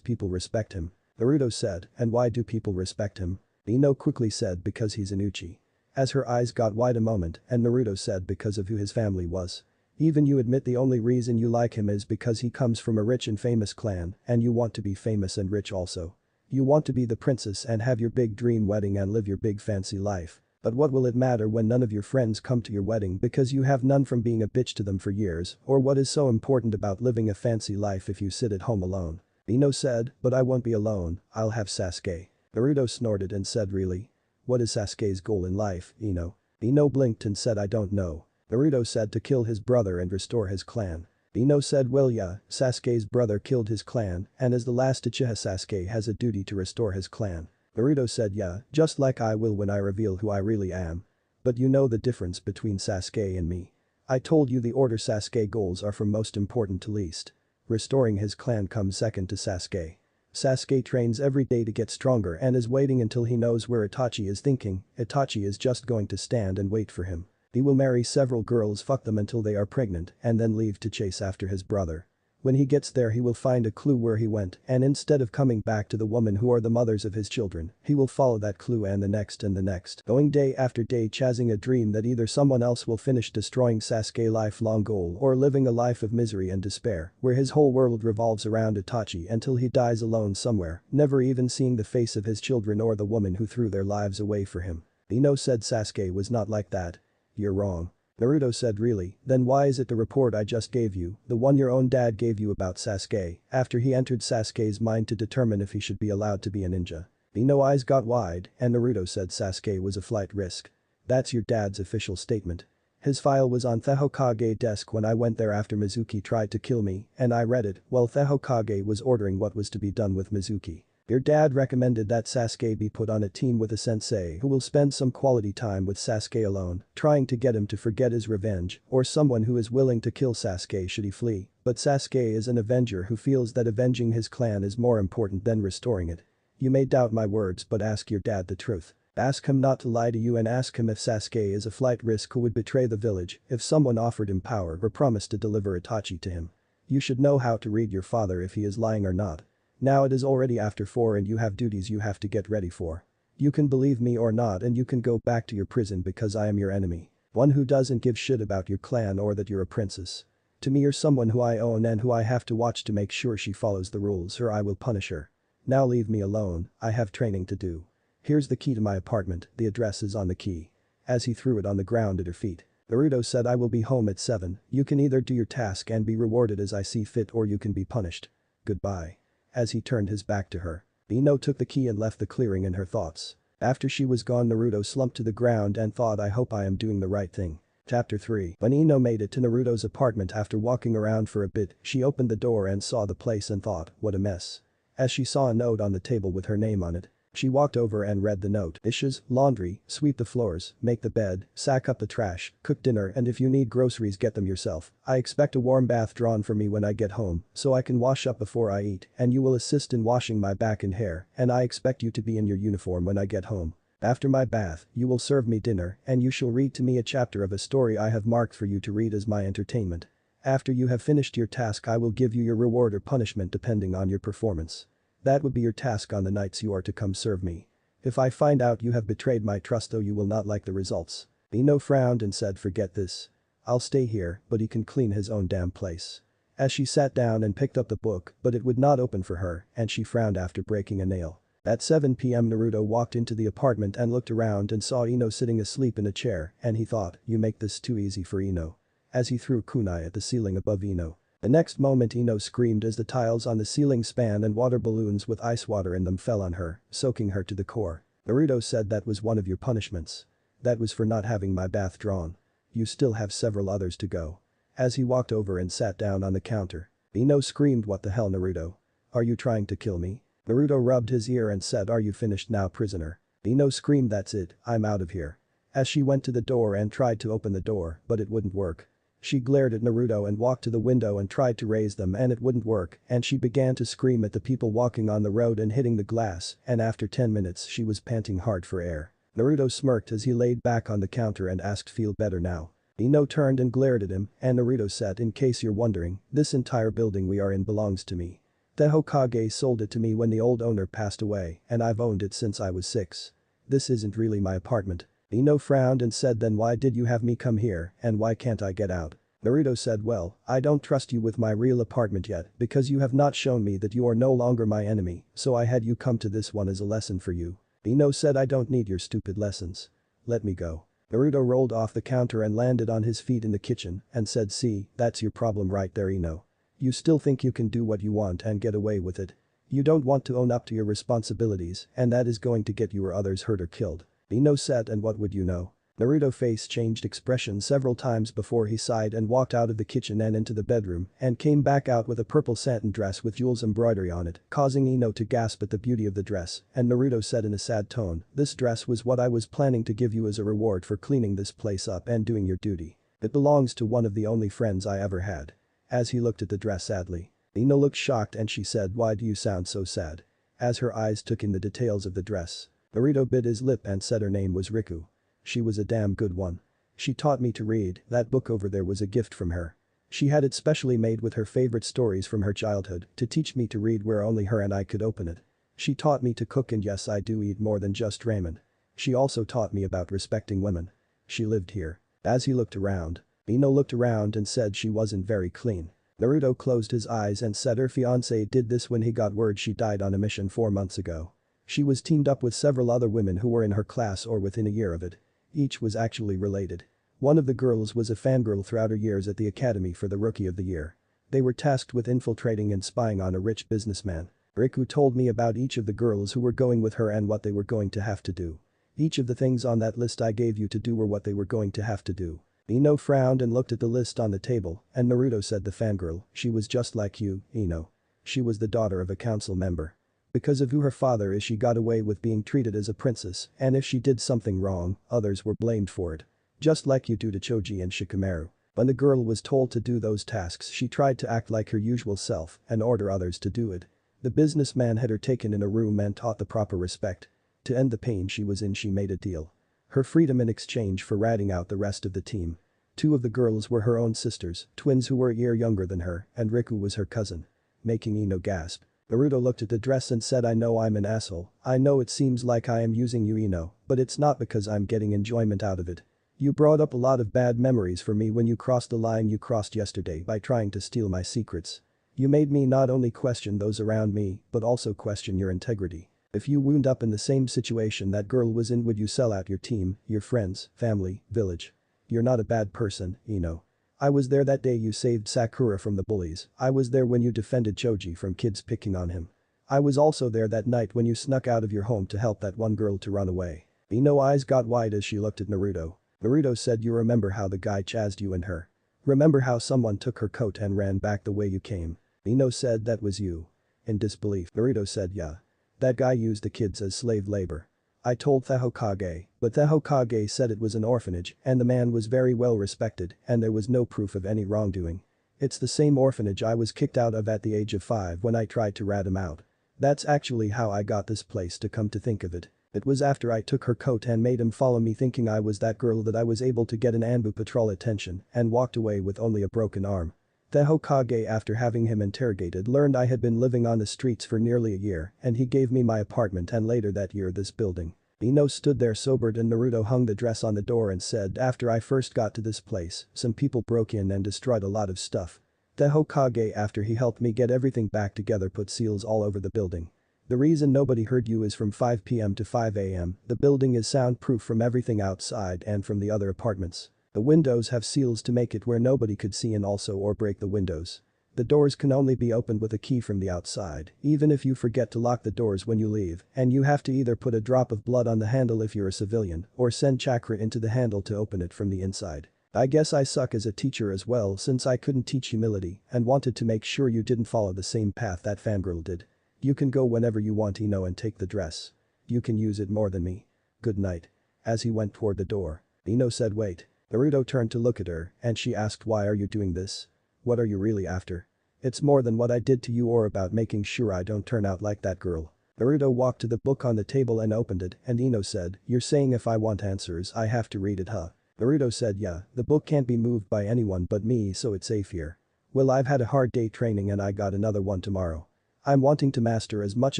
people respect him. Naruto said, and why do people respect him? Ino quickly said because he's an Uchi. As her eyes got wide a moment and Naruto said because of who his family was. Even you admit the only reason you like him is because he comes from a rich and famous clan and you want to be famous and rich also. You want to be the princess and have your big dream wedding and live your big fancy life. But what will it matter when none of your friends come to your wedding because you have none from being a bitch to them for years, or what is so important about living a fancy life if you sit at home alone? Ino said, but I won't be alone, I'll have Sasuke. Naruto snorted and said really? What is Sasuke's goal in life, Ino? Ino blinked and said I don't know. Naruto said to kill his brother and restore his clan. Ino said well yeah, Sasuke's brother killed his clan and as the last Uchiha Sasuke has a duty to restore his clan. Naruto said yeah, just like I will when I reveal who I really am. But you know the difference between Sasuke and me. I told you the order Sasuke goals are from most important to least. Restoring his clan comes second to Sasuke. Sasuke trains every day to get stronger and is waiting until he knows where Itachi is thinking. Itachi is just going to stand and wait for him. He will marry several girls, fuck them until they are pregnant and then leave to chase after his brother. When he gets there he will find a clue where he went and instead of coming back to the woman who are the mothers of his children, he will follow that clue and the next, going day after day chasing a dream that either someone else will finish destroying Sasuke's lifelong goal or living a life of misery and despair where his whole world revolves around Itachi until he dies alone somewhere, never even seeing the face of his children or the woman who threw their lives away for him. Ino said Sasuke was not like that. You're wrong. Naruto said really, then why is it the report I just gave you, the one your own dad gave you about Sasuke, after he entered Sasuke's mind to determine if he should be allowed to be a ninja? Ino's eyes got wide and Naruto said Sasuke was a flight risk. That's your dad's official statement. His file was on the Hokage's desk when I went there after Mizuki tried to kill me and I read it while the Hokage was ordering what was to be done with Mizuki. Your dad recommended that Sasuke be put on a team with a sensei who will spend some quality time with Sasuke alone, trying to get him to forget his revenge, or someone who is willing to kill Sasuke should he flee, but Sasuke is an avenger who feels that avenging his clan is more important than restoring it. You may doubt my words but ask your dad the truth. Ask him not to lie to you and ask him if Sasuke is a flight risk who would betray the village if someone offered him power or promised to deliver Itachi to him. You should know how to read your father if he is lying or not. Now it is already after 4 and you have duties you have to get ready for. You can believe me or not and you can go back to your prison because I am your enemy. One who doesn't give shit about your clan or that you're a princess. To me you're someone who I own and who I have to watch to make sure she follows the rules or I will punish her. Now leave me alone, I have training to do. Here's the key to my apartment, the address is on the key. As he threw it on the ground at her feet. Naruto said I will be home at 7, you can either do your task and be rewarded as I see fit or you can be punished. Goodbye. As he turned his back to her, Ino took the key and left the clearing in her thoughts. After she was gone Naruto slumped to the ground and thought I hope I am doing the right thing. Chapter 3. When Ino made it to Naruto's apartment after walking around for a bit, she opened the door and saw the place and thought, what a mess. As she saw a note on the table with her name on it, she walked over and read the note. Dishes, laundry, sweep the floors, make the bed, sack up the trash, cook dinner, and if you need groceries get them yourself. I expect a warm bath drawn for me when I get home, so I can wash up before I eat, and you will assist in washing my back and hair, and I expect you to be in your uniform when I get home. After my bath, you will serve me dinner, and you shall read to me a chapter of a story I have marked for you to read as my entertainment. After you have finished your task I will give you your reward or punishment depending on your performance. That would be your task on the nights you are to come serve me. If I find out you have betrayed my trust though you will not like the results. Ino frowned and said forget this. I'll stay here, but he can clean his own damn place. As she sat down and picked up the book, but it would not open for her, and she frowned after breaking a nail. At 7 p.m. Naruto walked into the apartment and looked around and saw Ino sitting asleep in a chair, and he thought, you make this too easy for Ino. As he threw kunai at the ceiling above Ino. The next moment Ino screamed as the tiles on the ceiling span and water balloons with ice water in them fell on her, soaking her to the core. Naruto said that was one of your punishments. That was for not having my bath drawn. You still have several others to go. As he walked over and sat down on the counter. Ino screamed what the hell Naruto? Are you trying to kill me? Naruto rubbed his ear and said are you finished now prisoner? Ino screamed that's it, I'm out of here. As she went to the door and tried to open the door, but it wouldn't work. She glared at Naruto and walked to the window and tried to raise them and it wouldn't work and she began to scream at the people walking on the road and hitting the glass and after 10 minutes she was panting hard for air. Naruto smirked as he laid back on the counter and asked feel better now. Ino turned and glared at him and Naruto said in case you're wondering, this entire building we are in belongs to me. The Hokage sold it to me when the old owner passed away and I've owned it since I was 6. This isn't really my apartment. Ino frowned and said then why did you have me come here and why can't I get out? Naruto said well, I don't trust you with my real apartment yet because you have not shown me that you are no longer my enemy, so I had you come to this one as a lesson for you. Ino said I don't need your stupid lessons. Let me go. Naruto rolled off the counter and landed on his feet in the kitchen and said see, that's your problem right there Ino. You still think you can do what you want and get away with it. You don't want to own up to your responsibilities and that is going to get you or others hurt or killed. Ino said and what would you know? Naruto's face changed expression several times before he sighed and walked out of the kitchen and into the bedroom and came back out with a purple satin dress with jewels embroidery on it, causing Ino to gasp at the beauty of the dress, and Naruto said in a sad tone, this dress was what I was planning to give you as a reward for cleaning this place up and doing your duty. It belongs to one of the only friends I ever had. As he looked at the dress sadly. Ino looked shocked and she said why do you sound so sad? As her eyes took in the details of the dress. Naruto bit his lip and said her name was Riku. She was a damn good one. She taught me to read, that book over there was a gift from her. She had it specially made with her favorite stories from her childhood to teach me to read where only her and I could open it. She taught me to cook and yes I do eat more than just ramen. She also taught me about respecting women. She lived here. As he looked around. Ino looked around and said she wasn't very clean. Naruto closed his eyes and said her fiancé did this when he got word she died on a mission 4 months ago. She was teamed up with several other women who were in her class or within a year of it. Each was actually related. One of the girls was a fangirl throughout her years at the academy for the Rookie of the Year. They were tasked with infiltrating and spying on a rich businessman. Riku told me about each of the girls who were going with her and what they were going to have to do. Each of the things on that list I gave you to do were what they were going to have to do. Ino frowned and looked at the list on the table and Naruto said the fangirl, she was just like you, Ino. She was the daughter of a council member. Because of who her father is she got away with being treated as a princess and if she did something wrong, others were blamed for it. Just like you do to Choji and Shikamaru. When the girl was told to do those tasks she tried to act like her usual self and order others to do it. The businessman had her taken in a room and taught the proper respect. To end the pain she was in she made a deal. Her freedom in exchange for ratting out the rest of the team. 2 of the girls were her own sisters, twins who were a year younger than her and Riku was her cousin. Making Ino gasp. Naruto looked at the dress and said I know I'm an asshole, I know it seems like I am using you Ino, but it's not because I'm getting enjoyment out of it. You brought up a lot of bad memories for me when you crossed the line you crossed yesterday by trying to steal my secrets. You made me not only question those around me, but also question your integrity. If you wound up in the same situation that girl was in would you sell out your team, your friends, family, village? You're not a bad person, Ino. I was there that day you saved Sakura from the bullies, I was there when you defended Choji from kids picking on him. I was also there that night when you snuck out of your home to help that one girl to run away. Ino's eyes got wide as she looked at Naruto. Naruto said, you remember how the guy chased you and her? Remember how someone took her coat and ran back the way you came? Ino said, that was you. In disbelief, Naruto said, yeah. That guy used the kids as slave labor. I told the Hokage, but the Hokage said it was an orphanage and the man was very well respected and there was no proof of any wrongdoing. It's the same orphanage I was kicked out of at the age of 5 when I tried to rat him out. That's actually how I got this place, to come to think of it. It was after I took her coat and made him follow me thinking I was that girl that I was able to get an Anbu patrol attention and walked away with only a broken arm. The Hokage, after having him interrogated, learned I had been living on the streets for nearly a year and he gave me my apartment and later that year this building. Ino stood there sobered and Naruto hung the dress on the door and said, after I first got to this place, some people broke in and destroyed a lot of stuff. The Hokage, after he helped me get everything back together, put seals all over the building. The reason nobody heard you is from 5 p.m. to 5 a.m. the building is soundproof from everything outside and from the other apartments. The windows have seals to make it where nobody could see in also or break the windows. The doors can only be opened with a key from the outside, even if you forget to lock the doors when you leave, and you have to either put a drop of blood on the handle if you're a civilian, or send chakra into the handle to open it from the inside. I guess I suck as a teacher as well since I couldn't teach humility and wanted to make sure you didn't follow the same path that fangirl did. You can go whenever you want, Ino, and take the dress. You can use it more than me. Good night. As he went toward the door, Ino said, wait. Naruto turned to look at her and she asked, why are you doing this? What are you really after? It's more than what I did to you or about making sure I don't turn out like that girl. Naruto walked to the book on the table and opened it and Ino said, you're saying if I want answers I have to read it, huh? Naruto said, yeah, the book can't be moved by anyone but me so it's safe here. Well, I've had a hard day training and I got another one tomorrow. I'm wanting to master as much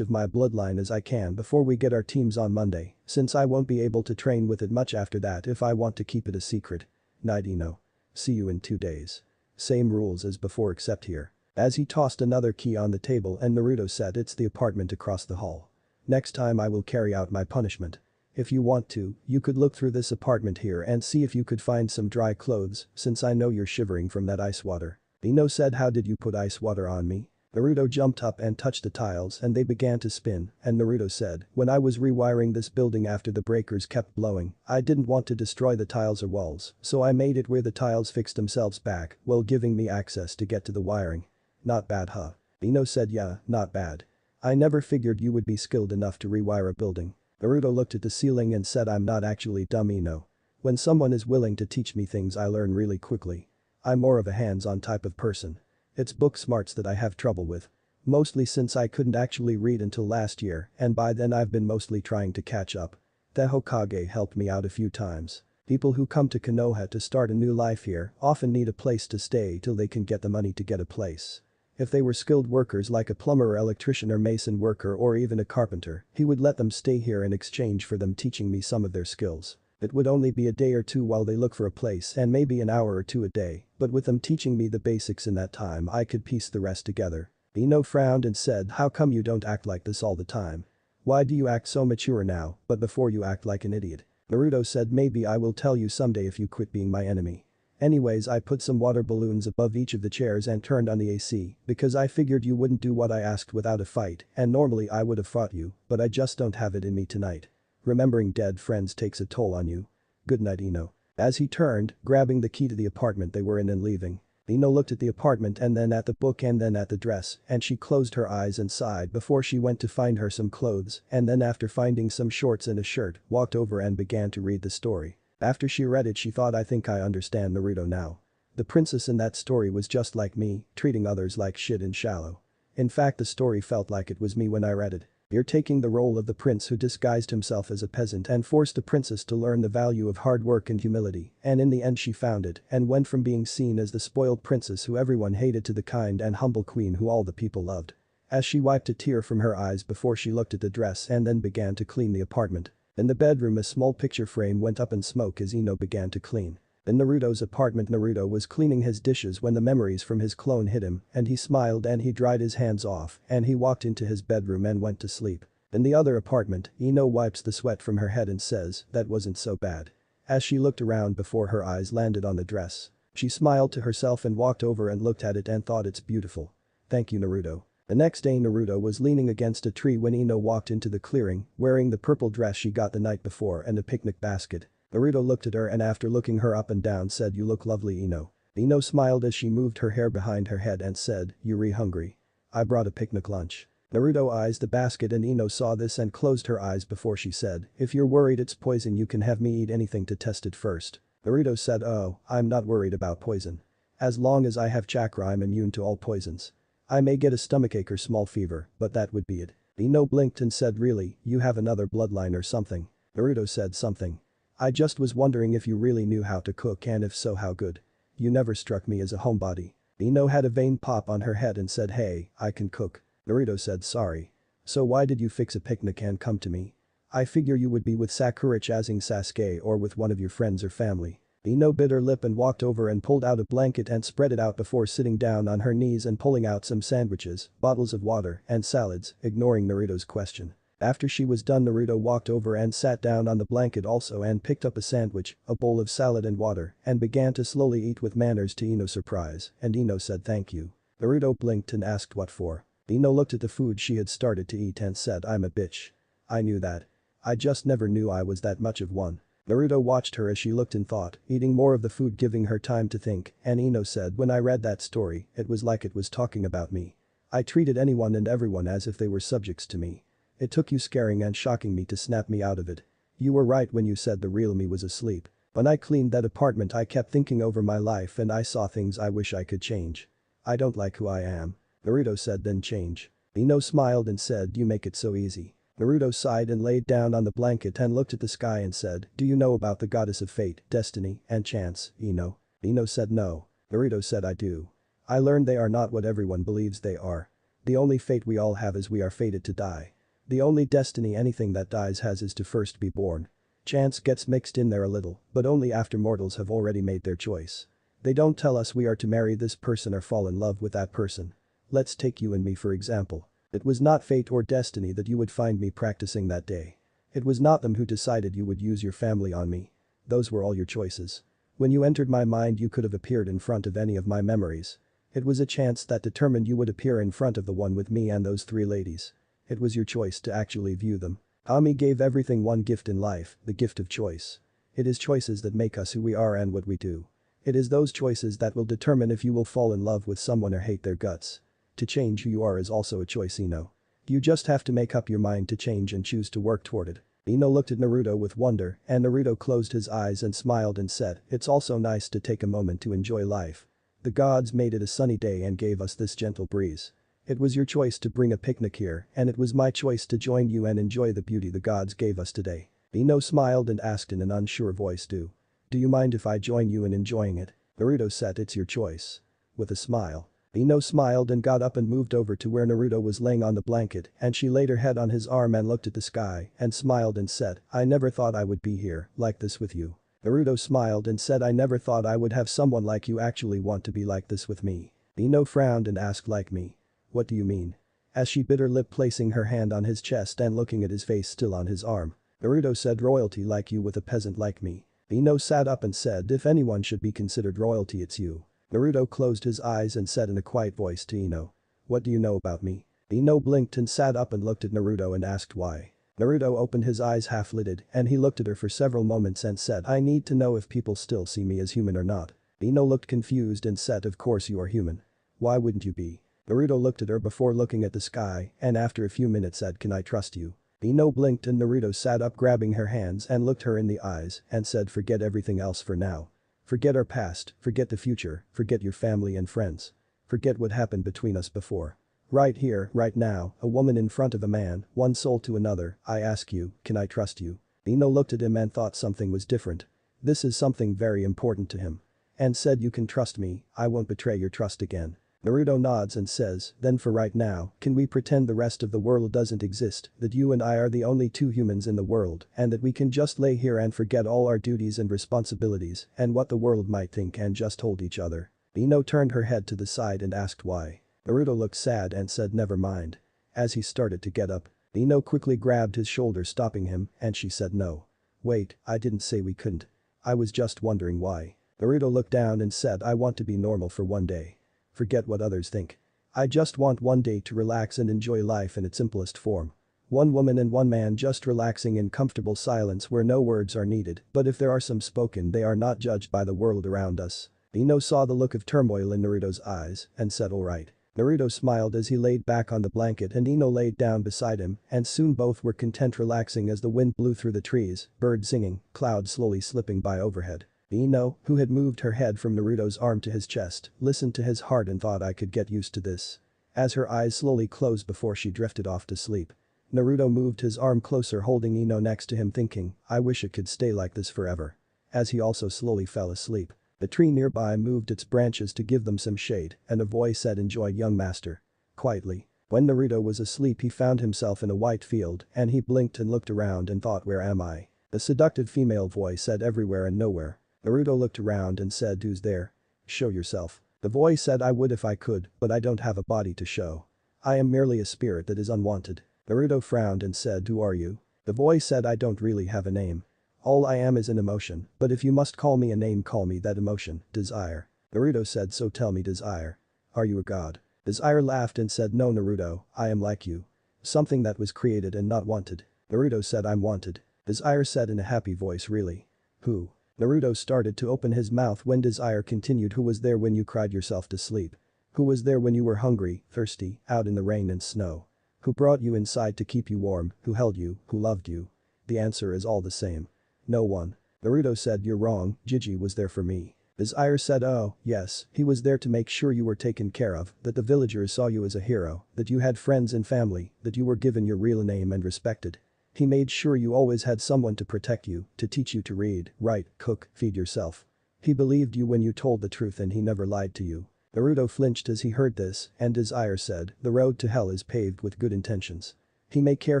of my bloodline as I can before we get our teams on Monday, since I won't be able to train with it much after that if I want to keep it a secret. Night, Ino. See you in 2 days. Same rules as before except here. As he tossed another key on the table and Naruto said, it's the apartment across the hall. Next time I will carry out my punishment. If you want to, you could look through this apartment here and see if you could find some dry clothes since I know you're shivering from that ice water. Ino said, how did you put ice water on me? Naruto jumped up and touched the tiles and they began to spin and Naruto said, when I was rewiring this building after the breakers kept blowing, I didn't want to destroy the tiles or walls, so I made it where the tiles fixed themselves back while giving me access to get to the wiring. Not bad, huh? Ino said, yeah, not bad. I never figured you would be skilled enough to rewire a building. Naruto looked at the ceiling and said, I'm not actually dumb, Ino. When someone is willing to teach me things I learn really quickly. I'm more of a hands-on type of person. It's book smarts that I have trouble with. Mostly since I couldn't actually read until last year and by then I've been mostly trying to catch up. The Hokage helped me out a few times. People who come to Konoha to start a new life here often need a place to stay till they can get the money to get a place. If they were skilled workers like a plumber or electrician or mason worker or even a carpenter, he would let them stay here in exchange for them teaching me some of their skills. It would only be a day or two while they look for a place and maybe an hour or two a day, but with them teaching me the basics in that time I could piece the rest together. Ino frowned and said, how come you don't act like this all the time? Why do you act so mature now, but before you act like an idiot? Naruto said, maybe I will tell you someday if you quit being my enemy. Anyways, I put some water balloons above each of the chairs and turned on the AC because I figured you wouldn't do what I asked without a fight and normally I would have fought you, but I just don't have it in me tonight. Remembering dead friends takes a toll on you. Good night, Ino. As he turned, grabbing the key to the apartment they were in and leaving. Ino looked at the apartment and then at the book and then at the dress and she closed her eyes and sighed before she went to find her some clothes and then after finding some shorts and a shirt, walked over and began to read the story. After she read it she thought, I think I understand Naruto now. The princess in that story was just like me, treating others like shit and shallow. In fact, the story felt like it was me when I read it. You're taking the role of the prince who disguised himself as a peasant and forced the princess to learn the value of hard work and humility, and in the end she found it and went from being seen as the spoiled princess who everyone hated to the kind and humble queen who all the people loved. As she wiped a tear from her eyes before she looked at the dress and then began to clean the apartment. In the bedroom a small picture frame went up in smoke as Ino began to clean. In Naruto's apartment, Naruto was cleaning his dishes when the memories from his clone hit him and he smiled and he dried his hands off and he walked into his bedroom and went to sleep. In the other apartment, Ino wipes the sweat from her head and says, that wasn't so bad. As she looked around before her eyes landed on the dress, she smiled to herself and walked over and looked at it and thought, it's beautiful. Thank you, Naruto. The next day Naruto was leaning against a tree when Ino walked into the clearing wearing the purple dress she got the night before and a picnic basket. Naruto looked at her and after looking her up and down said, "You look lovely, Ino." Ino smiled as she moved her hair behind her head and said, "You re hungry? I brought a picnic lunch." Naruto eyes the basket and Ino saw this and closed her eyes before she said, "If you're worried it's poison you can have me eat anything to test it first." Naruto said, "Oh, I'm not worried about poison. As long as I have chakra I'm immune to all poisons. I may get a stomachache or small fever, but that would be it." Ino blinked and said, "Really, you have another bloodline or something?" Naruto said, "Something. I just was wondering if you really knew how to cook and if so how good. You never struck me as a homebody." Ino had a vein pop on her head and said, "Hey, I can cook." Naruto said, "Sorry. So why did you fix a picnic and come to me? I figure you would be with Sakura chasing Sasuke or with one of your friends or family." Ino bit her lip and walked over and pulled out a blanket and spread it out before sitting down on her knees and pulling out some sandwiches, bottles of water, and salads, ignoring Naruto's question. After she was done Naruto walked over and sat down on the blanket also and picked up a sandwich, a bowl of salad and water, and began to slowly eat with manners to Ino's surprise, and Ino said thank you. Naruto blinked and asked what for. Ino looked at the food she had started to eat and said, "I'm a bitch. I knew that. I just never knew I was that much of one." Naruto watched her as she looked in thought, eating more of the food giving her time to think, and Ino said, "When I read that story, it was like it was talking about me. I treated anyone and everyone as if they were subjects to me. It took you scaring and shocking me to snap me out of it. You were right when you said the real me was asleep. When I cleaned that apartment I kept thinking over my life and I saw things I wish I could change. I don't like who I am." Naruto said, "Then change." Ino smiled and said, "You make it so easy." Naruto sighed and laid down on the blanket and looked at the sky and said, "Do you know about the goddess of fate, destiny, and chance, Ino?" Ino said no. Naruto said, "I do. I learned they are not what everyone believes they are. The only fate we all have is we are fated to die. The only destiny anything that dies has is to first be born. Chance gets mixed in there a little, but only after mortals have already made their choice. They don't tell us we are to marry this person or fall in love with that person. Let's take you and me for example. It was not fate or destiny that you would find me practicing that day. It was not them who decided you would use your family on me. Those were all your choices. When you entered my mind you could have appeared in front of any of my memories. It was a chance that determined you would appear in front of the one with me and those three ladies. It was your choice to actually view them. Ami gave everything one gift in life, the gift of choice. It is choices that make us who we are and what we do. It is those choices that will determine if you will fall in love with someone or hate their guts. To change who you are is also a choice, Ino. You just have to make up your mind to change and choose to work toward it." Ino looked at Naruto with wonder and Naruto closed his eyes and smiled and said, "It's also nice to take a moment to enjoy life. The gods made it a sunny day and gave us this gentle breeze. It was your choice to bring a picnic here and it was my choice to join you and enjoy the beauty the gods gave us today." Ino smiled and asked in an unsure voice, Do you mind if I join you in enjoying it?" Naruto said, "It's your choice." With a smile. Ino smiled and got up and moved over to where Naruto was laying on the blanket and she laid her head on his arm and looked at the sky and smiled and said, "I never thought I would be here, like this with you." Naruto smiled and said, "I never thought I would have someone like you actually want to be like this with me." Ino frowned and asked, "Like me? What do you mean?" As she bit her lip placing her hand on his chest and looking at his face still on his arm. Naruto said, "Royalty like you with a peasant like me." Ino sat up and said, "If anyone should be considered royalty it's you." Naruto closed his eyes and said in a quiet voice to Ino, "What do you know about me?" Ino blinked and sat up and looked at Naruto and asked why. Naruto opened his eyes half-lidded and he looked at her for several moments and said, "I need to know if people still see me as human or not." Ino looked confused and said, "Of course you are human. Why wouldn't you be?" Naruto looked at her before looking at the sky and after a few minutes said, "Can I trust you?" Ino blinked and Naruto sat up grabbing her hands and looked her in the eyes and said, "Forget everything else for now. Forget our past, forget the future, forget your family and friends. Forget what happened between us before. Right here, right now, a woman in front of a man, one soul to another, I ask you, can I trust you?" Ino looked at him and thought something was different. This is something very important to him. And said, "You can trust me, I won't betray your trust again." Naruto nods and says, "Then for right now, can we pretend the rest of the world doesn't exist, that you and I are the only two humans in the world, and that we can just lay here and forget all our duties and responsibilities and what the world might think and just hold each other?" Ino turned her head to the side and asked why. Naruto looked sad and said, "Never mind." As he started to get up, Ino quickly grabbed his shoulder stopping him and she said, "No. Wait, I didn't say we couldn't. I was just wondering why." Naruto looked down and said, "I want to be normal for one day. Forget what others think. I just want one day to relax and enjoy life in its simplest form. One woman and one man just relaxing in comfortable silence where no words are needed, but if there are some spoken they are not judged by the world around us. Ino saw the look of turmoil in Naruto's eyes and said alright. Naruto smiled as he laid back on the blanket and Ino laid down beside him and soon both were content relaxing as the wind blew through the trees, birds singing, clouds slowly slipping by overhead. Ino, who had moved her head from Naruto's arm to his chest, listened to his heart and thought I could get used to this. As her eyes slowly closed before she drifted off to sleep. Naruto moved his arm closer holding Ino next to him thinking, I wish it could stay like this forever. As he also slowly fell asleep. The tree nearby moved its branches to give them some shade and a voice said enjoy young master. Quietly. When Naruto was asleep he found himself in a white field and he blinked and looked around and thought where am I? The seductive female voice said everywhere and nowhere. Naruto looked around and said who's there? Show yourself. The voice said I would if I could, but I don't have a body to show. I am merely a spirit that is unwanted. Naruto frowned and said who are you? The voice said I don't really have a name. All I am is an emotion, but if you must call me a name call me that emotion, Desire. Naruto said so tell me Desire. Are you a god? Desire laughed and said no Naruto, I am like you. Something that was created and not wanted. Naruto said I'm wanted. Desire said in a happy voice really? Who? Naruto started to open his mouth when Desire continued who was there when you cried yourself to sleep? Who was there when you were hungry, thirsty, out in the rain and snow? Who brought you inside to keep you warm, who held you, who loved you? The answer is all the same. No one. Naruto said you're wrong, Jiji was there for me. Desire said oh, yes, he was there to make sure you were taken care of, that the villagers saw you as a hero, that you had friends and family, that you were given your real name and respected. He made sure you always had someone to protect you, to teach you to read, write, cook, feed yourself. He believed you when you told the truth and he never lied to you. Naruto flinched as he heard this and Desire said the road to hell is paved with good intentions. He may care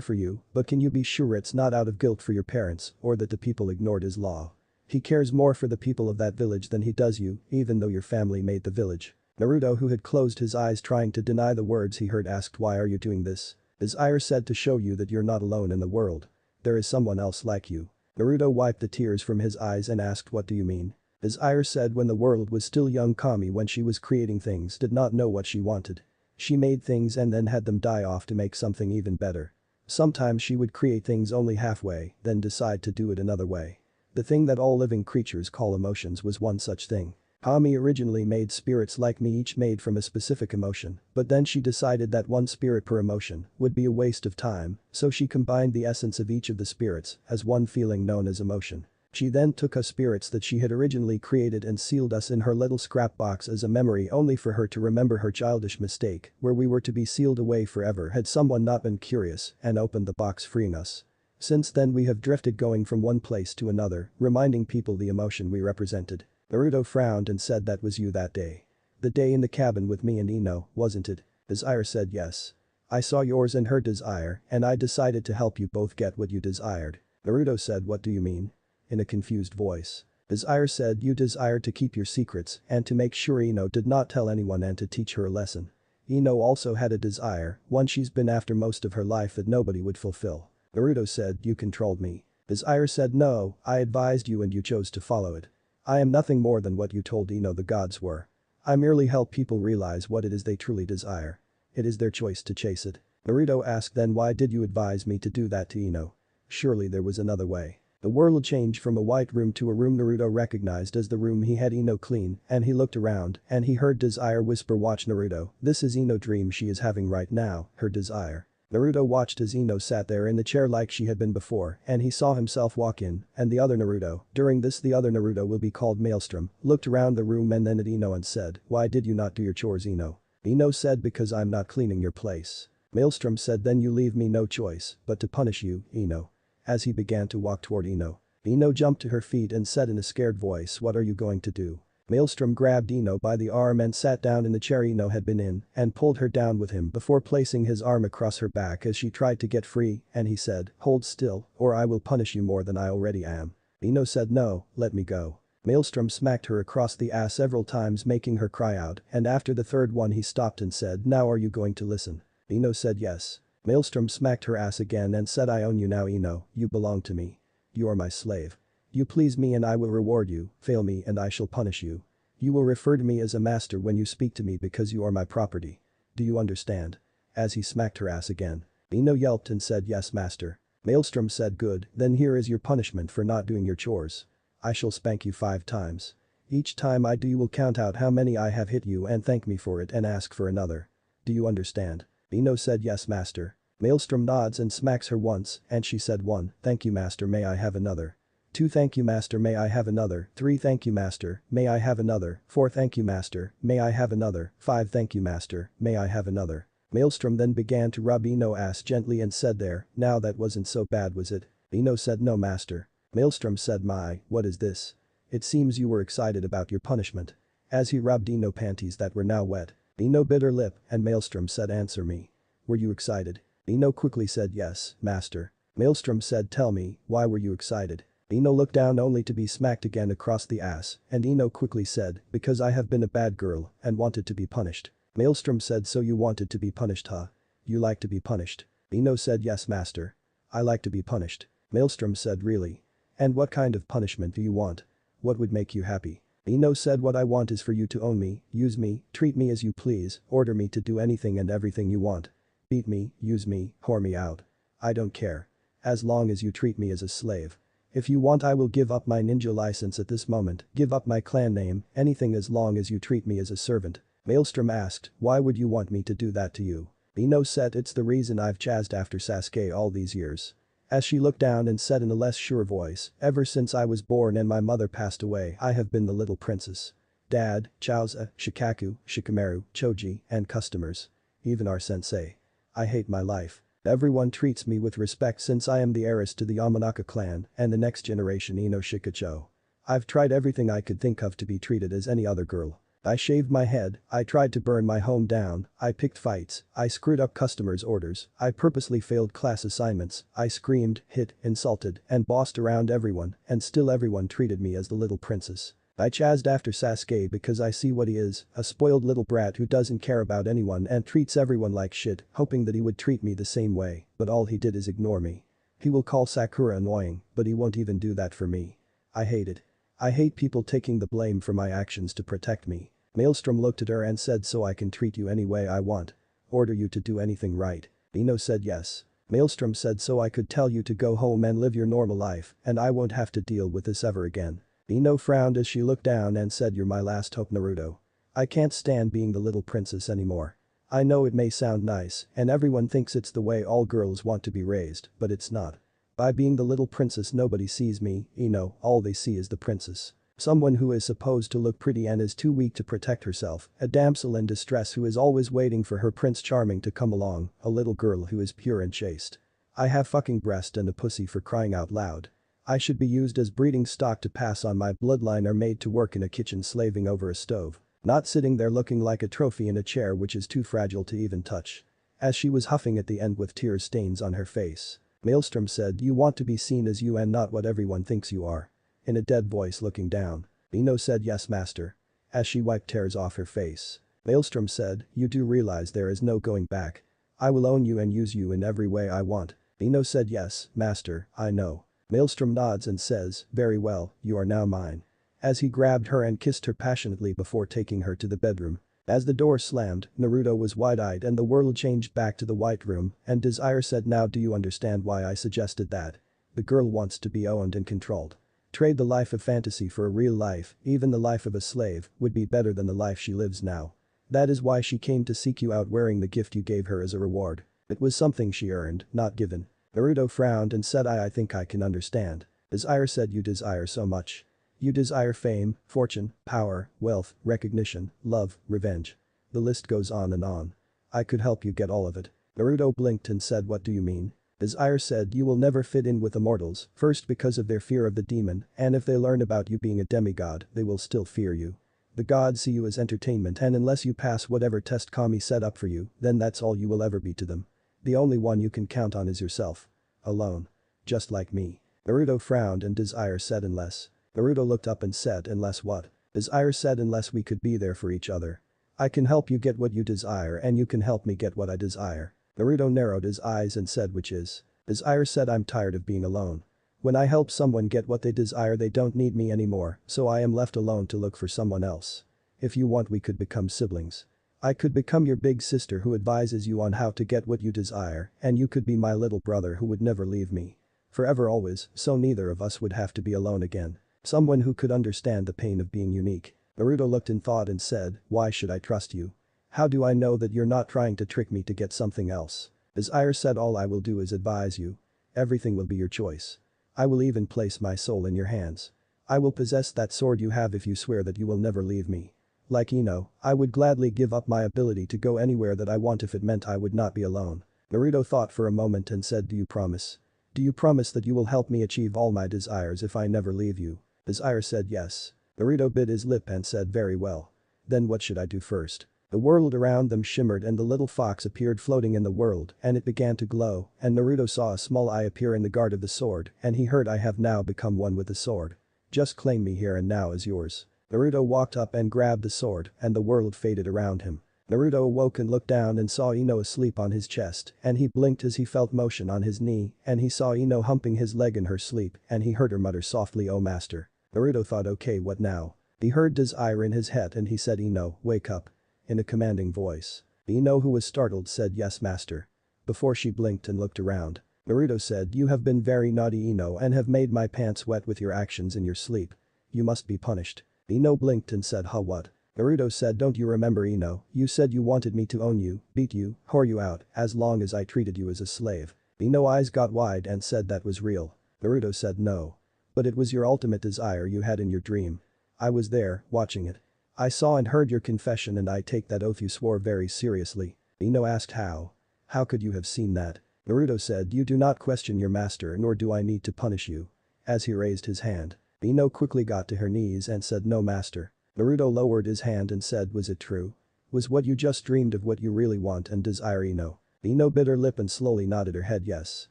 for you, but can you be sure it's not out of guilt for your parents or that the people ignored his law? He cares more for the people of that village than he does you, even though your family made the village. Naruto who had closed his eyes trying to deny the words he heard asked why are you doing this? Desire said to show you that you're not alone in the world. There is someone else like you. Naruto wiped the tears from his eyes and asked what do you mean? Desire said when the world was still young Kami when she was creating things did not know what she wanted. She made things and then had them die off to make something even better. Sometimes she would create things only halfway, then decide to do it another way. The thing that all living creatures call emotions was one such thing. Kami originally made spirits like me each made from a specific emotion, but then she decided that one spirit per emotion would be a waste of time, so she combined the essence of each of the spirits as one feeling known as emotion. She then took us spirits that she had originally created and sealed us in her little scrap box as a memory only for her to remember her childish mistake where we were to be sealed away forever had someone not been curious and opened the box freeing us. Since then we have drifted going from one place to another, reminding people the emotion we represented. Naruto frowned and said that was you that day. The day in the cabin with me and Ino, wasn't it? Desire said yes. I saw yours and her desire and I decided to help you both get what you desired. Naruto said what do you mean? In a confused voice. Desire said you desired to keep your secrets and to make sure Ino did not tell anyone and to teach her a lesson. Ino also had a desire, one she's been after most of her life that nobody would fulfill. Naruto said you controlled me. Desire said no, I advised you and you chose to follow it. I am nothing more than what you told Ino the gods were. I merely help people realize what it is they truly desire. It is their choice to chase it. Naruto asked then why did you advise me to do that to Ino? Surely there was another way. The world changed from a white room to a room Naruto recognized as the room he had Ino clean and he looked around and he heard Desire whisper watch Naruto, this is Ino dream she is having right now, her desire. Naruto watched as Ino sat there in the chair like she had been before and he saw himself walk in and the other Naruto, during this the other Naruto will be called Maelstrom, looked around the room and then at Ino and said, why did you not do your chores Ino? Ino said because I'm not cleaning your place. Maelstrom said then you leave me no choice but to punish you, Ino. As he began to walk toward Ino. Ino jumped to her feet and said in a scared voice what are you going to do? Maelstrom grabbed Ino by the arm and sat down in the chair Ino had been in and pulled her down with him before placing his arm across her back as she tried to get free and he said, hold still or I will punish you more than I already am. Ino said no, let me go. Maelstrom smacked her across the ass several times making her cry out and after the third one he stopped and said now are you going to listen? Ino said yes. Maelstrom smacked her ass again and said I own you now Ino, you belong to me. You are my slave. You please me and I will reward you, fail me and I shall punish you. You will refer to me as a master when you speak to me because you are my property. Do you understand? As he smacked her ass again. Ino yelped and said yes master. Maelstrom said good, then here is your punishment for not doing your chores. I shall spank you 5 times. Each time I do you will count out how many I have hit you and thank me for it and ask for another. Do you understand? Ino said yes master. Maelstrom nods and smacks her once and she said 1, thank you master may I have another. 2 thank you master may I have another, 3 thank you master, may I have another, 4 thank you master, may I have another, 5 thank you master, may I have another. Maelstrom then began to rub Ino's ass gently and said there, now that wasn't so bad was it? Ino said no master. Maelstrom said my, what is this? It seems you were excited about your punishment. As he rubbed Ino's panties that were now wet. Ino bit her lip and Maelstrom said answer me. Were you excited? Ino quickly said yes, master. Maelstrom said tell me, why were you excited? Ino looked down only to be smacked again across the ass and Ino quickly said, because I have been a bad girl and wanted to be punished. Maelstrom said so you wanted to be punished huh? You like to be punished? Ino said yes master. I like to be punished. Maelstrom said really? And what kind of punishment do you want? What would make you happy? Ino said what I want is for you to own me, use me, treat me as you please, order me to do anything and everything you want. Beat me, use me, whore me out. I don't care. As long as you treat me as a slave. If you want I will give up my ninja license at this moment, give up my clan name, anything as long as you treat me as a servant. Maelstrom asked, why would you want me to do that to you? Ino said it's the reason I've chased after Sasuke all these years. As she looked down and said in a less sure voice, ever since I was born and my mother passed away I have been the little princess. Dad, Chauza, Shikaku, Shikamaru, Choji, and customers. Even our sensei. I hate my life. Everyone treats me with respect since I am the heiress to the Yamanaka clan and the next generation Ino Shikacho. I've tried everything I could think of to be treated as any other girl. I shaved my head, I tried to burn my home down, I picked fights, I screwed up customers' orders, I purposely failed class assignments, I screamed, hit, insulted, and bossed around everyone, and still everyone treated me as the little princess. I chased after Sasuke because I see what he is, a spoiled little brat who doesn't care about anyone and treats everyone like shit, hoping that he would treat me the same way, but all he did is ignore me. He will call Sakura annoying, but he won't even do that for me. I hate it. I hate people taking the blame for my actions to protect me. Maelstrom looked at her and said so I can treat you any way I want. Order you to do anything right. Ino said yes. Maelstrom said so I could tell you to go home and live your normal life and I won't have to deal with this ever again. Ino frowned as she looked down and said you're my last hope Naruto. I can't stand being the little princess anymore. I know it may sound nice and everyone thinks it's the way all girls want to be raised, but it's not. By being the little princess nobody sees me, Ino, all they see is the princess. Someone who is supposed to look pretty and is too weak to protect herself, a damsel in distress who is always waiting for her Prince Charming to come along, a little girl who is pure and chaste. I have fucking breast and a pussy for crying out loud. I should be used as breeding stock to pass on my bloodline or made to work in a kitchen slaving over a stove. Not sitting there looking like a trophy in a chair which is too fragile to even touch. As she was huffing at the end with tear stains on her face. Maelstrom said you want to be seen as you and not what everyone thinks you are. In a dead voice looking down. Ino said yes master. As she wiped tears off her face. Maelstrom said, you do realize there is no going back. I will own you and use you in every way I want. Ino said yes, master, I know. Maelstrom nods and says, very well, you are now mine. As he grabbed her and kissed her passionately before taking her to the bedroom. As the door slammed, Naruto was wide-eyed and the world changed back to the white room and Desire said now do you understand why I suggested that? The girl wants to be owned and controlled. Trade the life of fantasy for a real life, even the life of a slave, would be better than the life she lives now. That is why she came to seek you out wearing the gift you gave her as a reward. It was something she earned, not given. Naruto frowned and said I think I can understand. Desire said you desire so much. You desire fame, fortune, power, wealth, recognition, love, revenge. The list goes on and on. I could help you get all of it. Naruto blinked and said what do you mean? Desire said you will never fit in with the mortals, first because of their fear of the demon, and if they learn about you being a demigod, they will still fear you. The gods see you as entertainment and unless you pass whatever test Kami set up for you, then that's all you will ever be to them. The only one you can count on is yourself. Alone. Just like me. Naruto frowned and Desire said unless. Naruto looked up and said unless what? Desire said unless we could be there for each other. I can help you get what you desire and you can help me get what I desire. Naruto narrowed his eyes and said which is. Desire said I'm tired of being alone. When I help someone get what they desire they don't need me anymore, so I am left alone to look for someone else. If you want we could become siblings. I could become your big sister who advises you on how to get what you desire, and you could be my little brother who would never leave me. Forever always, so neither of us would have to be alone again. Someone who could understand the pain of being unique. Naruto looked in thought and said, why should I trust you? How do I know that you're not trying to trick me to get something else? Desire said, all I will do is advise you. Everything will be your choice. I will even place my soul in your hands. I will possess that sword you have if you swear that you will never leave me. Like Ino, I would gladly give up my ability to go anywhere that I want if it meant I would not be alone. Naruto thought for a moment and said, do you promise? Do you promise that you will help me achieve all my desires if I never leave you? Desire said yes. Naruto bit his lip and said, very well. Then what should I do first? The world around them shimmered and the little fox appeared floating in the world and it began to glow and Naruto saw a small eye appear in the guard of the sword and he heard, I have now become one with the sword. Just claim me here and now as yours. Naruto walked up and grabbed the sword and the world faded around him. Naruto awoke and looked down and saw Ino asleep on his chest and he blinked as he felt motion on his knee and he saw Ino humping his leg in her sleep and he heard her mutter softly, oh master. Naruto thought, okay, what now? He heard desire in his head and he said, Ino, wake up. In a commanding voice. Ino, who was startled, said, yes master. Before she blinked and looked around. Naruto said, you have been very naughty Ino and have made my pants wet with your actions in your sleep. You must be punished. Ino blinked and said, huh, what? Naruto said, don't you remember Ino, you said you wanted me to own you, beat you, whore you out, as long as I treated you as a slave. Ino's eyes got wide and said that was real. Naruto said no. But it was your ultimate desire you had in your dream. I was there, watching it. I saw and heard your confession and I take that oath you swore very seriously. Ino asked how. How could you have seen that? Naruto said, you do not question your master nor do I need to punish you. As he raised his hand. Ino quickly got to her knees and said, no master. Naruto lowered his hand and said, was it true? Was what you just dreamed of what you really want and desire Ino? Ino bit her lip and slowly nodded her head yes.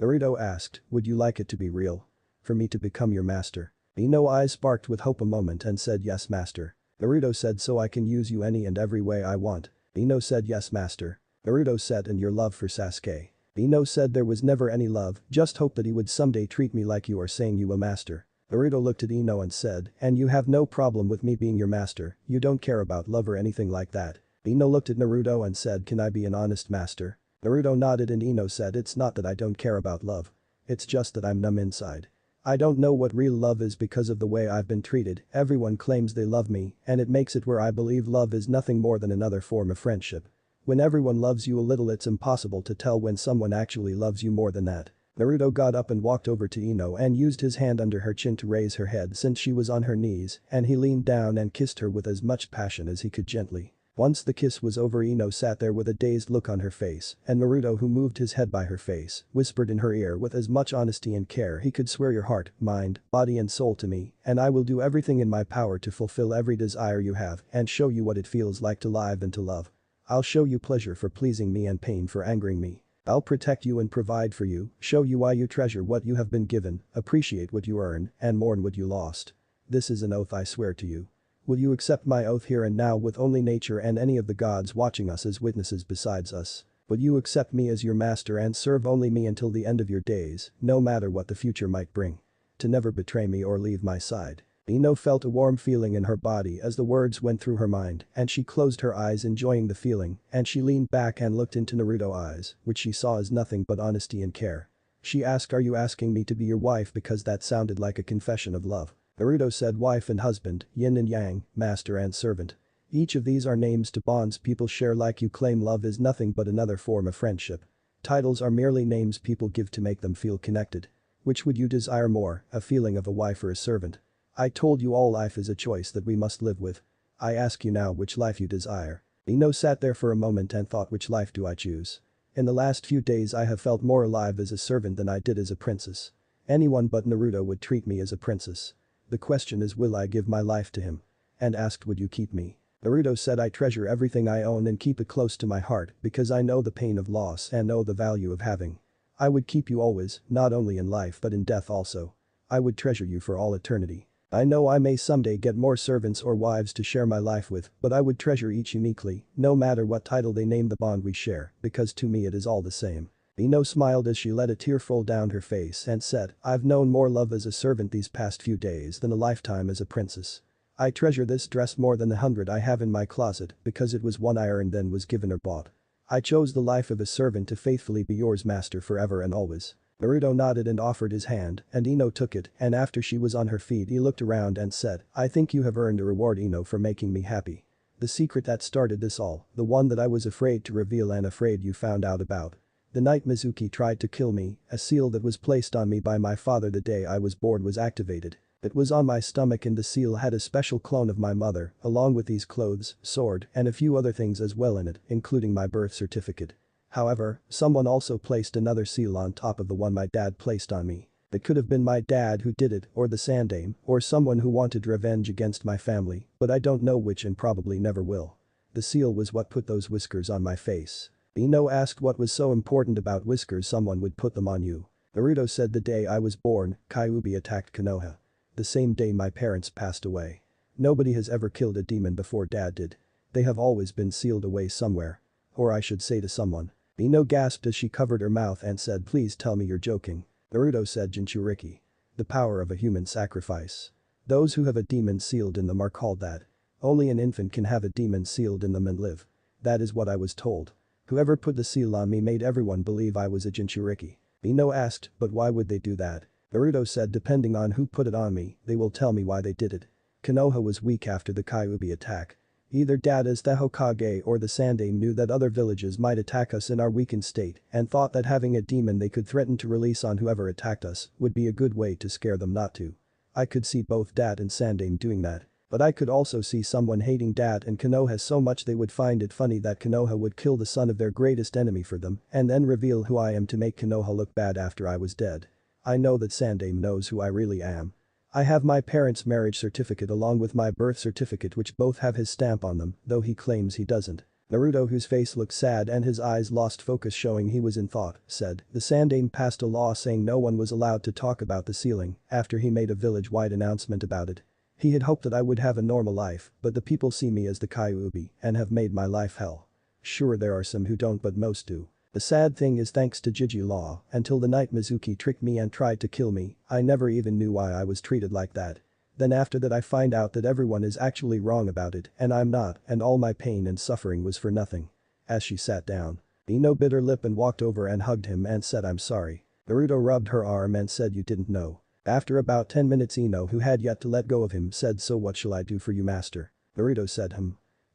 Naruto asked, would you like it to be real? For me to become your master? Ino's eyes sparked with hope a moment and said, yes master. Naruto said, so I can use you any and every way I want. Ino said, yes master. Naruto said, and your love for Sasuke? Ino said there was never any love, just hope that he would someday treat me like you are saying you a master. Naruto looked at Ino and said, and you have no problem with me being your master, you don't care about love or anything like that. Ino looked at Naruto and said, can I be an honest master? Naruto nodded and Ino said, it's not that I don't care about love. It's just that I'm numb inside. I don't know what real love is because of the way I've been treated, everyone claims they love me and it makes it where I believe love is nothing more than another form of friendship. When everyone loves you a little it's impossible to tell when someone actually loves you more than that. Naruto got up and walked over to Ino and used his hand under her chin to raise her head since she was on her knees and he leaned down and kissed her with as much passion as he could gently. Once the kiss was over Ino sat there with a dazed look on her face and Naruto, who moved his head by her face, whispered in her ear with as much honesty and care he could, swear your heart, mind, body and soul to me and I will do everything in my power to fulfill every desire you have and show you what it feels like to live and to love. I'll show you pleasure for pleasing me and pain for angering me. I'll protect you and provide for you, show you why you treasure what you have been given, appreciate what you earn, and mourn what you lost. This is an oath I swear to you. Will you accept my oath here and now with only nature and any of the gods watching us as witnesses besides us? Will you accept me as your master and serve only me until the end of your days, no matter what the future might bring? To never betray me or leave my side. Ino felt a warm feeling in her body as the words went through her mind and she closed her eyes enjoying the feeling and she leaned back and looked into Naruto's eyes, which she saw as nothing but honesty and care. She asked, are you asking me to be your wife because that sounded like a confession of love? Naruto said, wife and husband, yin and yang, master and servant. Each of these are names to bonds people share like you claim love is nothing but another form of friendship. Titles are merely names people give to make them feel connected. Which would you desire more, a feeling of a wife or a servant? I told you all life is a choice that we must live with. I ask you now which life you desire. Ino sat there for a moment and thought, which life do I choose? In the last few days I have felt more alive as a servant than I did as a princess. Anyone but Naruto would treat me as a princess. The question is, will I give my life to him? And asked, would you keep me? Naruto said, I treasure everything I own and keep it close to my heart because I know the pain of loss and know the value of having. I would keep you always, not only in life but in death also. I would treasure you for all eternity. I know I may someday get more servants or wives to share my life with, but I would treasure each uniquely, no matter what title they name the bond we share, because to me it is all the same. Ino smiled as she let a tear roll down her face and said, I've known more love as a servant these past few days than a lifetime as a princess. I treasure this dress more than the 100 I have in my closet because it was one I earned then was given or bought. I chose the life of a servant to faithfully be yours master forever and always. Naruto nodded and offered his hand, and Ino took it, and after she was on her feet he looked around and said, I think you have earned a reward Ino for making me happy. The secret that started this all, the one that I was afraid to reveal and afraid you found out about. The night Mizuki tried to kill me, a seal that was placed on me by my father the day I was born was activated. It was on my stomach and the seal had a special clone of my mother, along with these clothes, sword, and a few other things as well in it, including my birth certificate. However, someone also placed another seal on top of the one my dad placed on me. It could have been my dad who did it, or the Sandaime, or someone who wanted revenge against my family, but I don't know which and probably never will. The seal was what put those whiskers on my face. Ino asked what was so important about whiskers someone would put them on you. Naruto said the day I was born, Kyuubi attacked Konoha. The same day my parents passed away. Nobody has ever killed a demon before dad did. They have always been sealed away somewhere. Or I should say to someone. Ino gasped as she covered her mouth and said please tell me you're joking. Naruto said Jinchuriki. The power of a human sacrifice. Those who have a demon sealed in them are called that. Only an infant can have a demon sealed in them and live. That is what I was told. Whoever put the seal on me made everyone believe I was a Jinchuriki. Ino asked, but why would they do that? Naruto said depending on who put it on me, they will tell me why they did it. Konoha was weak after the Kyuubi attack. Either dad as the Hokage or the Sandaime knew that other villages might attack us in our weakened state and thought that having a demon they could threaten to release on whoever attacked us would be a good way to scare them not to. I could see both dad and Sandaime doing that. But I could also see someone hating dad and Konoha so much they would find it funny that Konoha would kill the son of their greatest enemy for them and then reveal who I am to make Konoha look bad after I was dead. I know that Sandaime knows who I really am. I have my parents' marriage certificate along with my birth certificate which both have his stamp on them, though he claims he doesn't. Naruto, whose face looked sad and his eyes lost focus showing he was in thought, said, the Sandaime passed a law saying no one was allowed to talk about the sealing after he made a village-wide announcement about it. He had hoped that I would have a normal life, but the people see me as the Kyuubi and have made my life hell. Sure there are some who don't but most do. The sad thing is thanks to Jiji law, until the night Mizuki tricked me and tried to kill me, I never even knew why I was treated like that. Then after that I find out that everyone is actually wrong about it and I'm not and all my pain and suffering was for nothing. As she sat down. Ino bit her lip and walked over and hugged him and said I'm sorry. Naruto rubbed her arm and said you didn't know. After about 10 minutes Ino who had yet to let go of him said so what shall I do for you master? Naruto said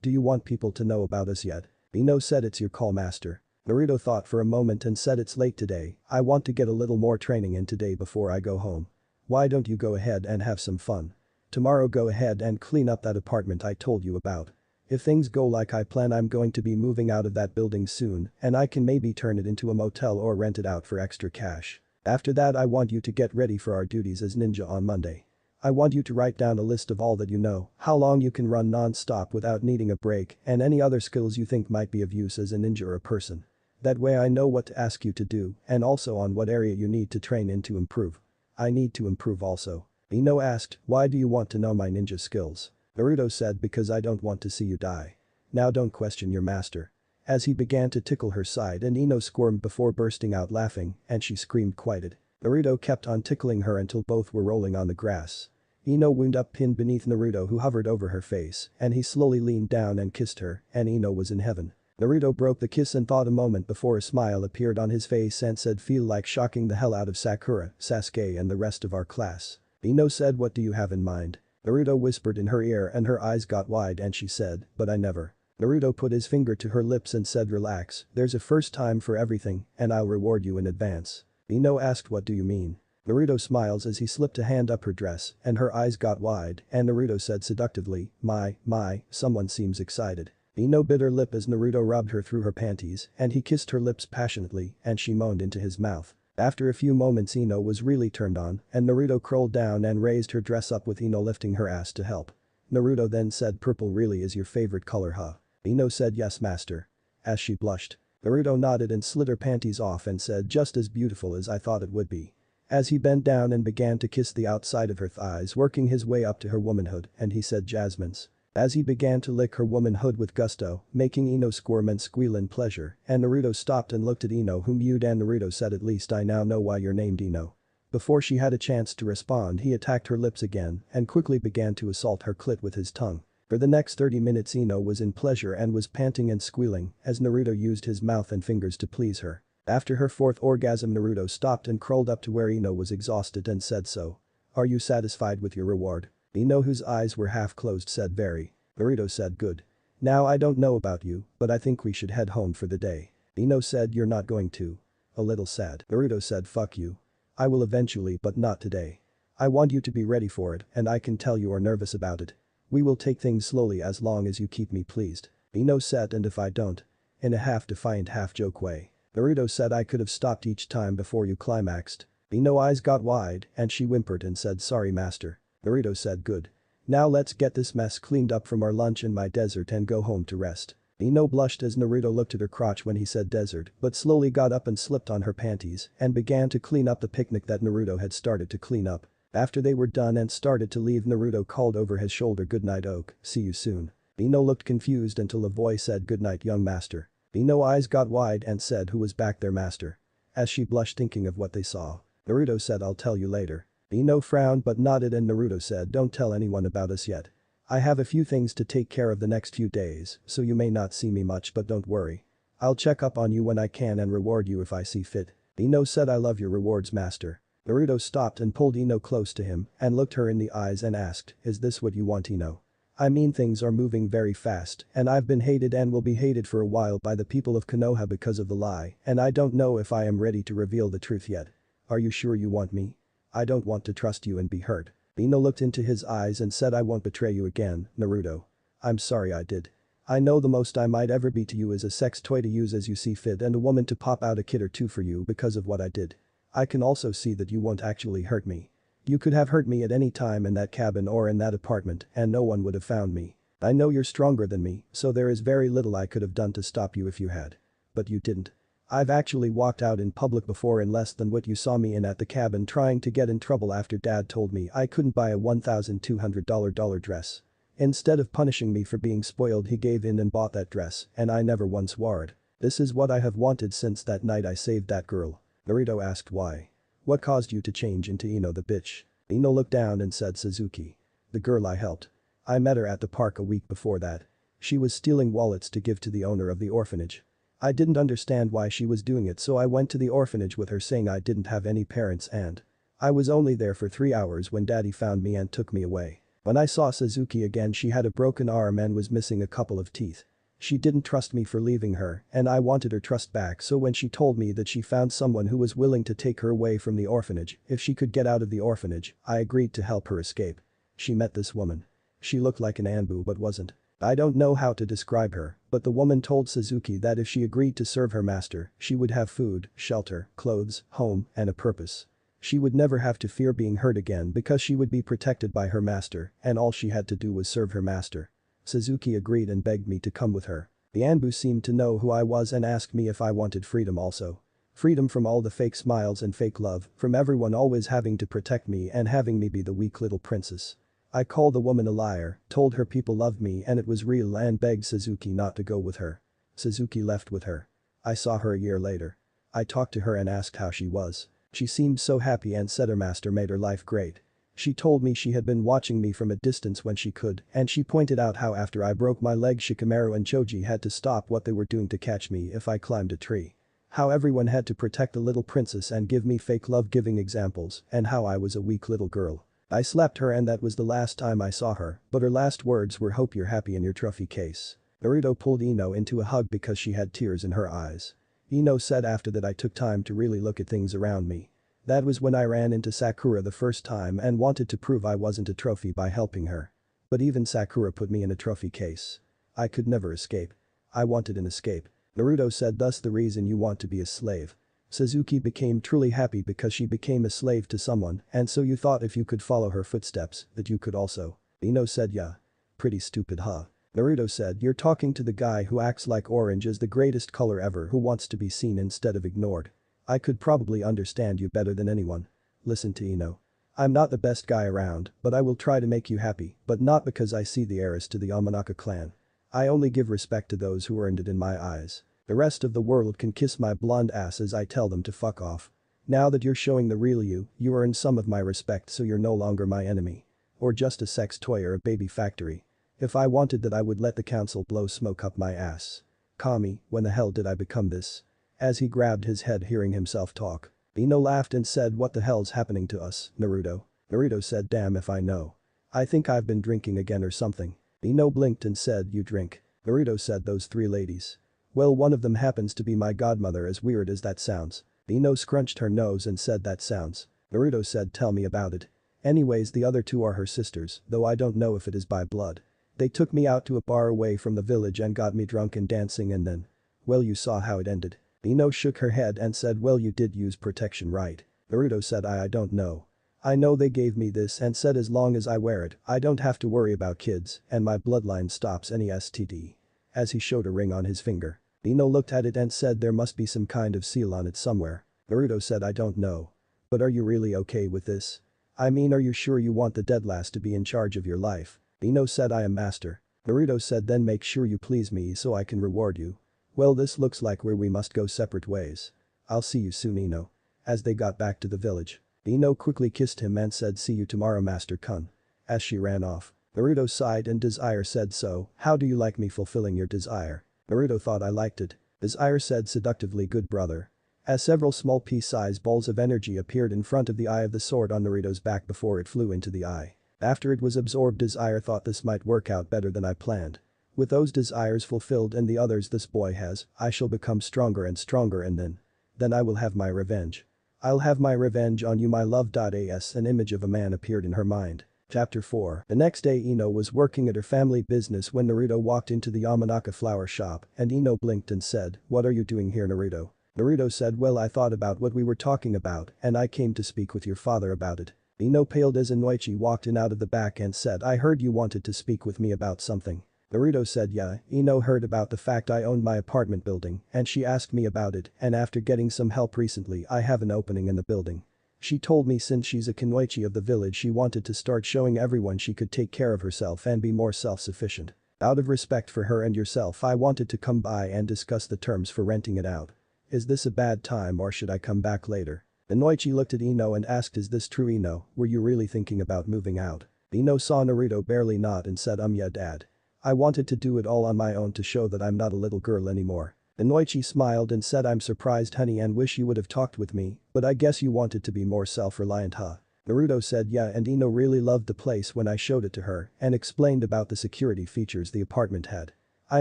Do you want people to know about us yet? Ino said it's your call master. Naruto thought for a moment and said it's late today, I want to get a little more training in today before I go home. Why don't you go ahead and have some fun? Tomorrow go ahead and clean up that apartment I told you about. If things go like I plan I'm going to be moving out of that building soon and I can maybe turn it into a motel or rent it out for extra cash. After that I want you to get ready for our duties as ninja on Monday. I want you to write down a list of all that you know, how long you can run non-stop without needing a break and any other skills you think might be of use as a ninja or a person. That way I know what to ask you to do and also on what area you need to train in to improve. I need to improve also. Ino asked, why do you want to know my ninja skills? Naruto said because I don't want to see you die. Now don't question your master. As he began to tickle her side and Ino squirmed before bursting out laughing and she screamed quieted. Naruto kept on tickling her until both were rolling on the grass. Ino wound up pinned beneath Naruto who hovered over her face and he slowly leaned down and kissed her and Ino was in heaven. Naruto broke the kiss and thought a moment before a smile appeared on his face and said feel like shocking the hell out of Sakura, Sasuke and the rest of our class. Ino said what do you have in mind? Naruto whispered in her ear and her eyes got wide and she said, but I never. Naruto put his finger to her lips and said relax, there's a first time for everything and I'll reward you in advance. Ino asked what do you mean? Naruto smiles as he slipped a hand up her dress and her eyes got wide and Naruto said seductively, my, someone seems excited. Ino bit her lip as Naruto rubbed her through her panties and he kissed her lips passionately and she moaned into his mouth. After a few moments Ino was really turned on and Naruto crawled down and raised her dress up with Ino lifting her ass to help. Naruto then said purple really is your favorite color huh? Ino said yes master. As she blushed. Naruto nodded and slid her panties off and said just as beautiful as I thought it would be. As he bent down and began to kiss the outside of her thighs working his way up to her womanhood and he said Jasmine's. As he began to lick her womanhood with gusto, making Ino squirm and squeal in pleasure, and Naruto stopped and looked at Ino who mewed and Naruto said at least I now know why you're named Ino. Before she had a chance to respond, he attacked her lips again and quickly began to assault her clit with his tongue. For the next 30 minutes Ino was in pleasure and was panting and squealing as Naruto used his mouth and fingers to please her. After her fourth orgasm, Naruto stopped and crawled up to where Ino was exhausted and said, "So. Are you satisfied with your reward?" Ino, whose eyes were half closed, said, "Very." Naruto said, "Good. Now I don't know about you, but I think we should head home for the day." Ino said, "You're not going to." A little sad. Naruto said, "Fuck you. I will eventually, but not today. I want you to be ready for it, and I can tell you are nervous about it. We will take things slowly as long as you keep me pleased." Ino said, "And if I don't?" In a half-defiant, half-joke way. Naruto said, "I could have stopped each time before you climaxed." Ino's eyes got wide and she whimpered and said, "Sorry, master." Naruto said, "Good. Now let's get this mess cleaned up from our lunch in my desert and go home to rest." Ino blushed as Naruto looked at her crotch when he said desert, but slowly got up and slipped on her panties and began to clean up the picnic that Naruto had started to clean up. After they were done and started to leave, Naruto called over his shoulder, "Good night, Oak, see you soon." Ino looked confused until a voice said, "Good night, young master." Ino's eyes got wide and said, "Who was back there, master?" As she blushed thinking of what they saw. Naruto said, "I'll tell you later." Ino frowned but nodded and Naruto said, "Don't tell anyone about us yet. I have a few things to take care of the next few days, so you may not see me much, but don't worry. I'll check up on you when I can and reward you if I see fit." Ino said, "I love your rewards, master." Naruto stopped and pulled Ino close to him and looked her in the eyes and asked, "Is this what you want, Ino? I mean, things are moving very fast and I've been hated and will be hated for a while by the people of Konoha because of the lie, and I don't know if I am ready to reveal the truth yet. Are you sure you want me? I don't want to trust you and be hurt." Ino looked into his eyes and said, "I won't betray you again, Naruto. I'm sorry I did. I know the most I might ever be to you is a sex toy to use as you see fit and a woman to pop out a kid or two for you because of what I did. I can also see that you won't actually hurt me. You could have hurt me at any time in that cabin or in that apartment and no one would have found me. I know you're stronger than me, so there is very little I could have done to stop you if you had. But you didn't. I've actually walked out in public before in less than what you saw me in at the cabin trying to get in trouble after Dad told me I couldn't buy a $1,200 dress. Instead of punishing me for being spoiled, he gave in and bought that dress and I never once wore it. This is what I have wanted since that night I saved that girl." Naruto asked, "Why? What caused you to change into Ino the bitch?" Ino looked down and said, "Suzuki. The girl I helped. I met her at the park a week before that. She was stealing wallets to give to the owner of the orphanage. I didn't understand why she was doing it, so I went to the orphanage with her saying I didn't have any parents and I was only there for 3 hours when Daddy found me and took me away. When I saw Suzuki again, she had a broken arm and was missing a couple of teeth. She didn't trust me for leaving her and I wanted her trust back, so when she told me that she found someone who was willing to take her away from the orphanage if she could get out of the orphanage, I agreed to help her escape. She met this woman. She looked like an Anbu but wasn't. I don't know how to describe her, but the woman told Suzuki that if she agreed to serve her master, she would have food, shelter, clothes, home, and a purpose. She would never have to fear being hurt again because she would be protected by her master and all she had to do was serve her master. Suzuki agreed and begged me to come with her. The Anbu seemed to know who I was and asked me if I wanted freedom also. Freedom from all the fake smiles and fake love, from everyone always having to protect me and having me be the weak little princess. I called the woman a liar, told her people loved me and it was real and begged Suzuki not to go with her. Suzuki left with her. I saw her a year later. I talked to her and asked how she was. She seemed so happy and said her master made her life great. She told me she had been watching me from a distance when she could, and she pointed out how after I broke my leg Shikamaru and Choji had to stop what they were doing to catch me if I climbed a tree. How everyone had to protect the little princess and give me fake love-giving examples, and how I was a weak little girl. I slapped her and that was the last time I saw her, but her last words were, "Hope you're happy in your trophy case." Naruto pulled Ino into a hug because she had tears in her eyes. Ino said, "After that I took time to really look at things around me. That was when I ran into Sakura the first time and wanted to prove I wasn't a trophy by helping her. But even Sakura put me in a trophy case. I could never escape. I wanted an escape." Naruto said, "Thus the reason you want to be a slave." Suzuki became truly happy because she became a slave to someone and so you thought if you could follow her footsteps that you could also. Ino said, "Yeah. Pretty stupid, huh?" Naruto said, "You're talking to the guy who acts like orange is the greatest color ever, who wants to be seen instead of ignored. I could probably understand you better than anyone. Listen to Ino. I'm not the best guy around, but I will try to make you happy, but not because I see the heiress to the Yamanaka clan. I only give respect to those who earned it in my eyes. The rest of the world can kiss my blonde ass as I tell them to fuck off." Now that you're showing the real you, you earn some of my respect so you're no longer my enemy. Or just a sex toy or a baby factory. If I wanted that I would let the council blow smoke up my ass. Kami, when the hell did I become this? As he grabbed his head hearing himself talk. Ino laughed and said what the hell's happening to us, Naruto? Naruto said damn if I know. I think I've been drinking again or something. Ino blinked and said you drink. Naruto said those three ladies. Well one of them happens to be my godmother as weird as that sounds. Ino scrunched her nose and said that sounds. Naruto said tell me about it. Anyways the other two are her sisters, though I don't know if it is by blood. They took me out to a bar away from the village and got me drunk and dancing and then. Well you saw how it ended. Ino shook her head and said well you did use protection right. Naruto said I don't know. I know they gave me this and said as long as I wear it, I don't have to worry about kids and my bloodline stops any STD. As he showed a ring on his finger. Ino looked at it and said there must be some kind of seal on it somewhere. Naruto said I don't know. But are you really okay with this? I mean are you sure you want the Deadlass to be in charge of your life? Ino said I am master. Naruto said then make sure you please me so I can reward you. Well this looks like where we must go separate ways. I'll see you soon Ino. As they got back to the village. Ino quickly kissed him and said see you tomorrow Master Kun. As she ran off. Naruto sighed and Desire said so, how do you like me fulfilling your desire? Naruto thought I liked it. Desire said seductively good brother. As several small pea-sized balls of energy appeared in front of the eye of the sword on Naruto's back before it flew into the eye. After it was absorbed Desire thought this might work out better than I planned. With those desires fulfilled and the others this boy has, I shall become stronger and stronger and then I will have my revenge. I'll have my revenge on you my love. As an image of a man appeared in her mind. Chapter 4. The next day Ino was working at her family business when Naruto walked into the Yamanaka flower shop and Ino blinked and said, what are you doing here Naruto? Naruto said well I thought about what we were talking about and I came to speak with your father about it. Ino paled as Inoichi walked in out of the back and said I heard you wanted to speak with me about something. Naruto said yeah, Ino heard about the fact I owned my apartment building and she asked me about it and after getting some help recently I have an opening in the building. She told me since she's a kunoichi of the village she wanted to start showing everyone she could take care of herself and be more self-sufficient. Out of respect for her and yourself I wanted to come by and discuss the terms for renting it out. Is this a bad time or should I come back later? Inoichi looked at Ino and asked is this true Ino, were you really thinking about moving out? Ino saw Naruto barely nod and said yeah dad. I wanted to do it all on my own to show that I'm not a little girl anymore. Inoichi smiled and said I'm surprised honey and wish you would have talked with me, but I guess you wanted to be more self-reliant huh? Naruto said yeah and Ino really loved the place when I showed it to her and explained about the security features the apartment had. I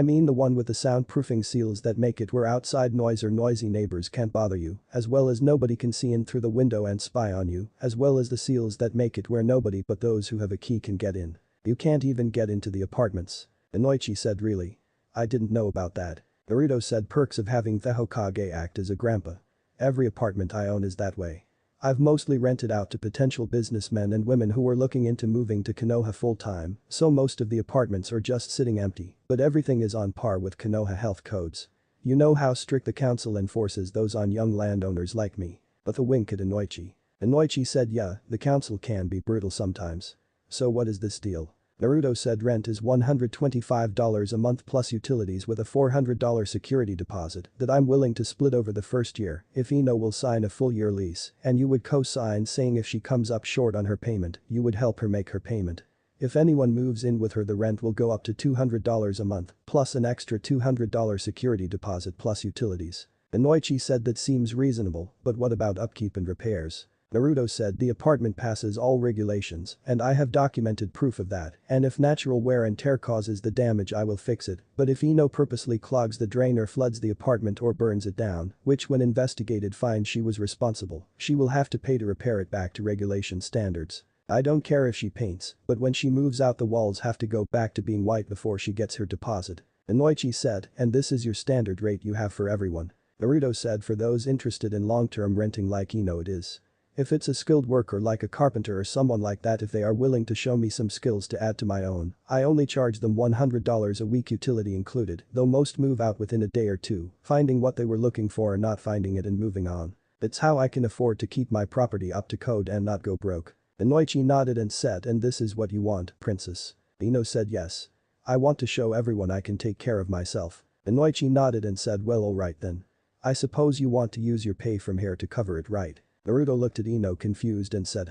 mean the one with the soundproofing seals that make it where outside noise or noisy neighbors can't bother you, as well as nobody can see in through the window and spy on you, as well as the seals that make it where nobody but those who have a key can get in. You can't even get into the apartments. Inoichi said really? I didn't know about that. Naruto said perks of having the Hokage act as a grandpa. Every apartment I own is that way. I've mostly rented out to potential businessmen and women who were looking into moving to Konoha full-time, so most of the apartments are just sitting empty, but everything is on par with Konoha health codes. You know how strict the council enforces those on young landowners like me. With a wink at Inoichi. Inoichi said yeah, the council can be brutal sometimes. So what is this deal? Naruto said rent is $125 a month plus utilities with a $400 security deposit that I'm willing to split over the first year if Ino will sign a full year lease and you would co-sign saying if she comes up short on her payment, you would help her make her payment. If anyone moves in with her the rent will go up to $200 a month plus an extra $200 security deposit plus utilities. Inoichi said that seems reasonable, but what about upkeep and repairs? Naruto said the apartment passes all regulations and I have documented proof of that and if natural wear and tear causes the damage I will fix it, but if Ino purposely clogs the drain or floods the apartment or burns it down, which when investigated finds she was responsible, she will have to pay to repair it back to regulation standards. I don't care if she paints, but when she moves out the walls have to go back to being white before she gets her deposit. Inoichi said, and this is your standard rate you have for everyone. Naruto said for those interested in long-term renting like Ino it is. If it's a skilled worker like a carpenter or someone like that if they are willing to show me some skills to add to my own, I only charge them $100 a week utility included, though most move out within a day or two, finding what they were looking for or not finding it and moving on. It's how I can afford to keep my property up to code and not go broke. Inoichi nodded and said and this is what you want, princess. Ino said yes. I want to show everyone I can take care of myself. Inoichi nodded and said well alright then. I suppose you want to use your pay from here to cover it right? Naruto looked at Ino confused and said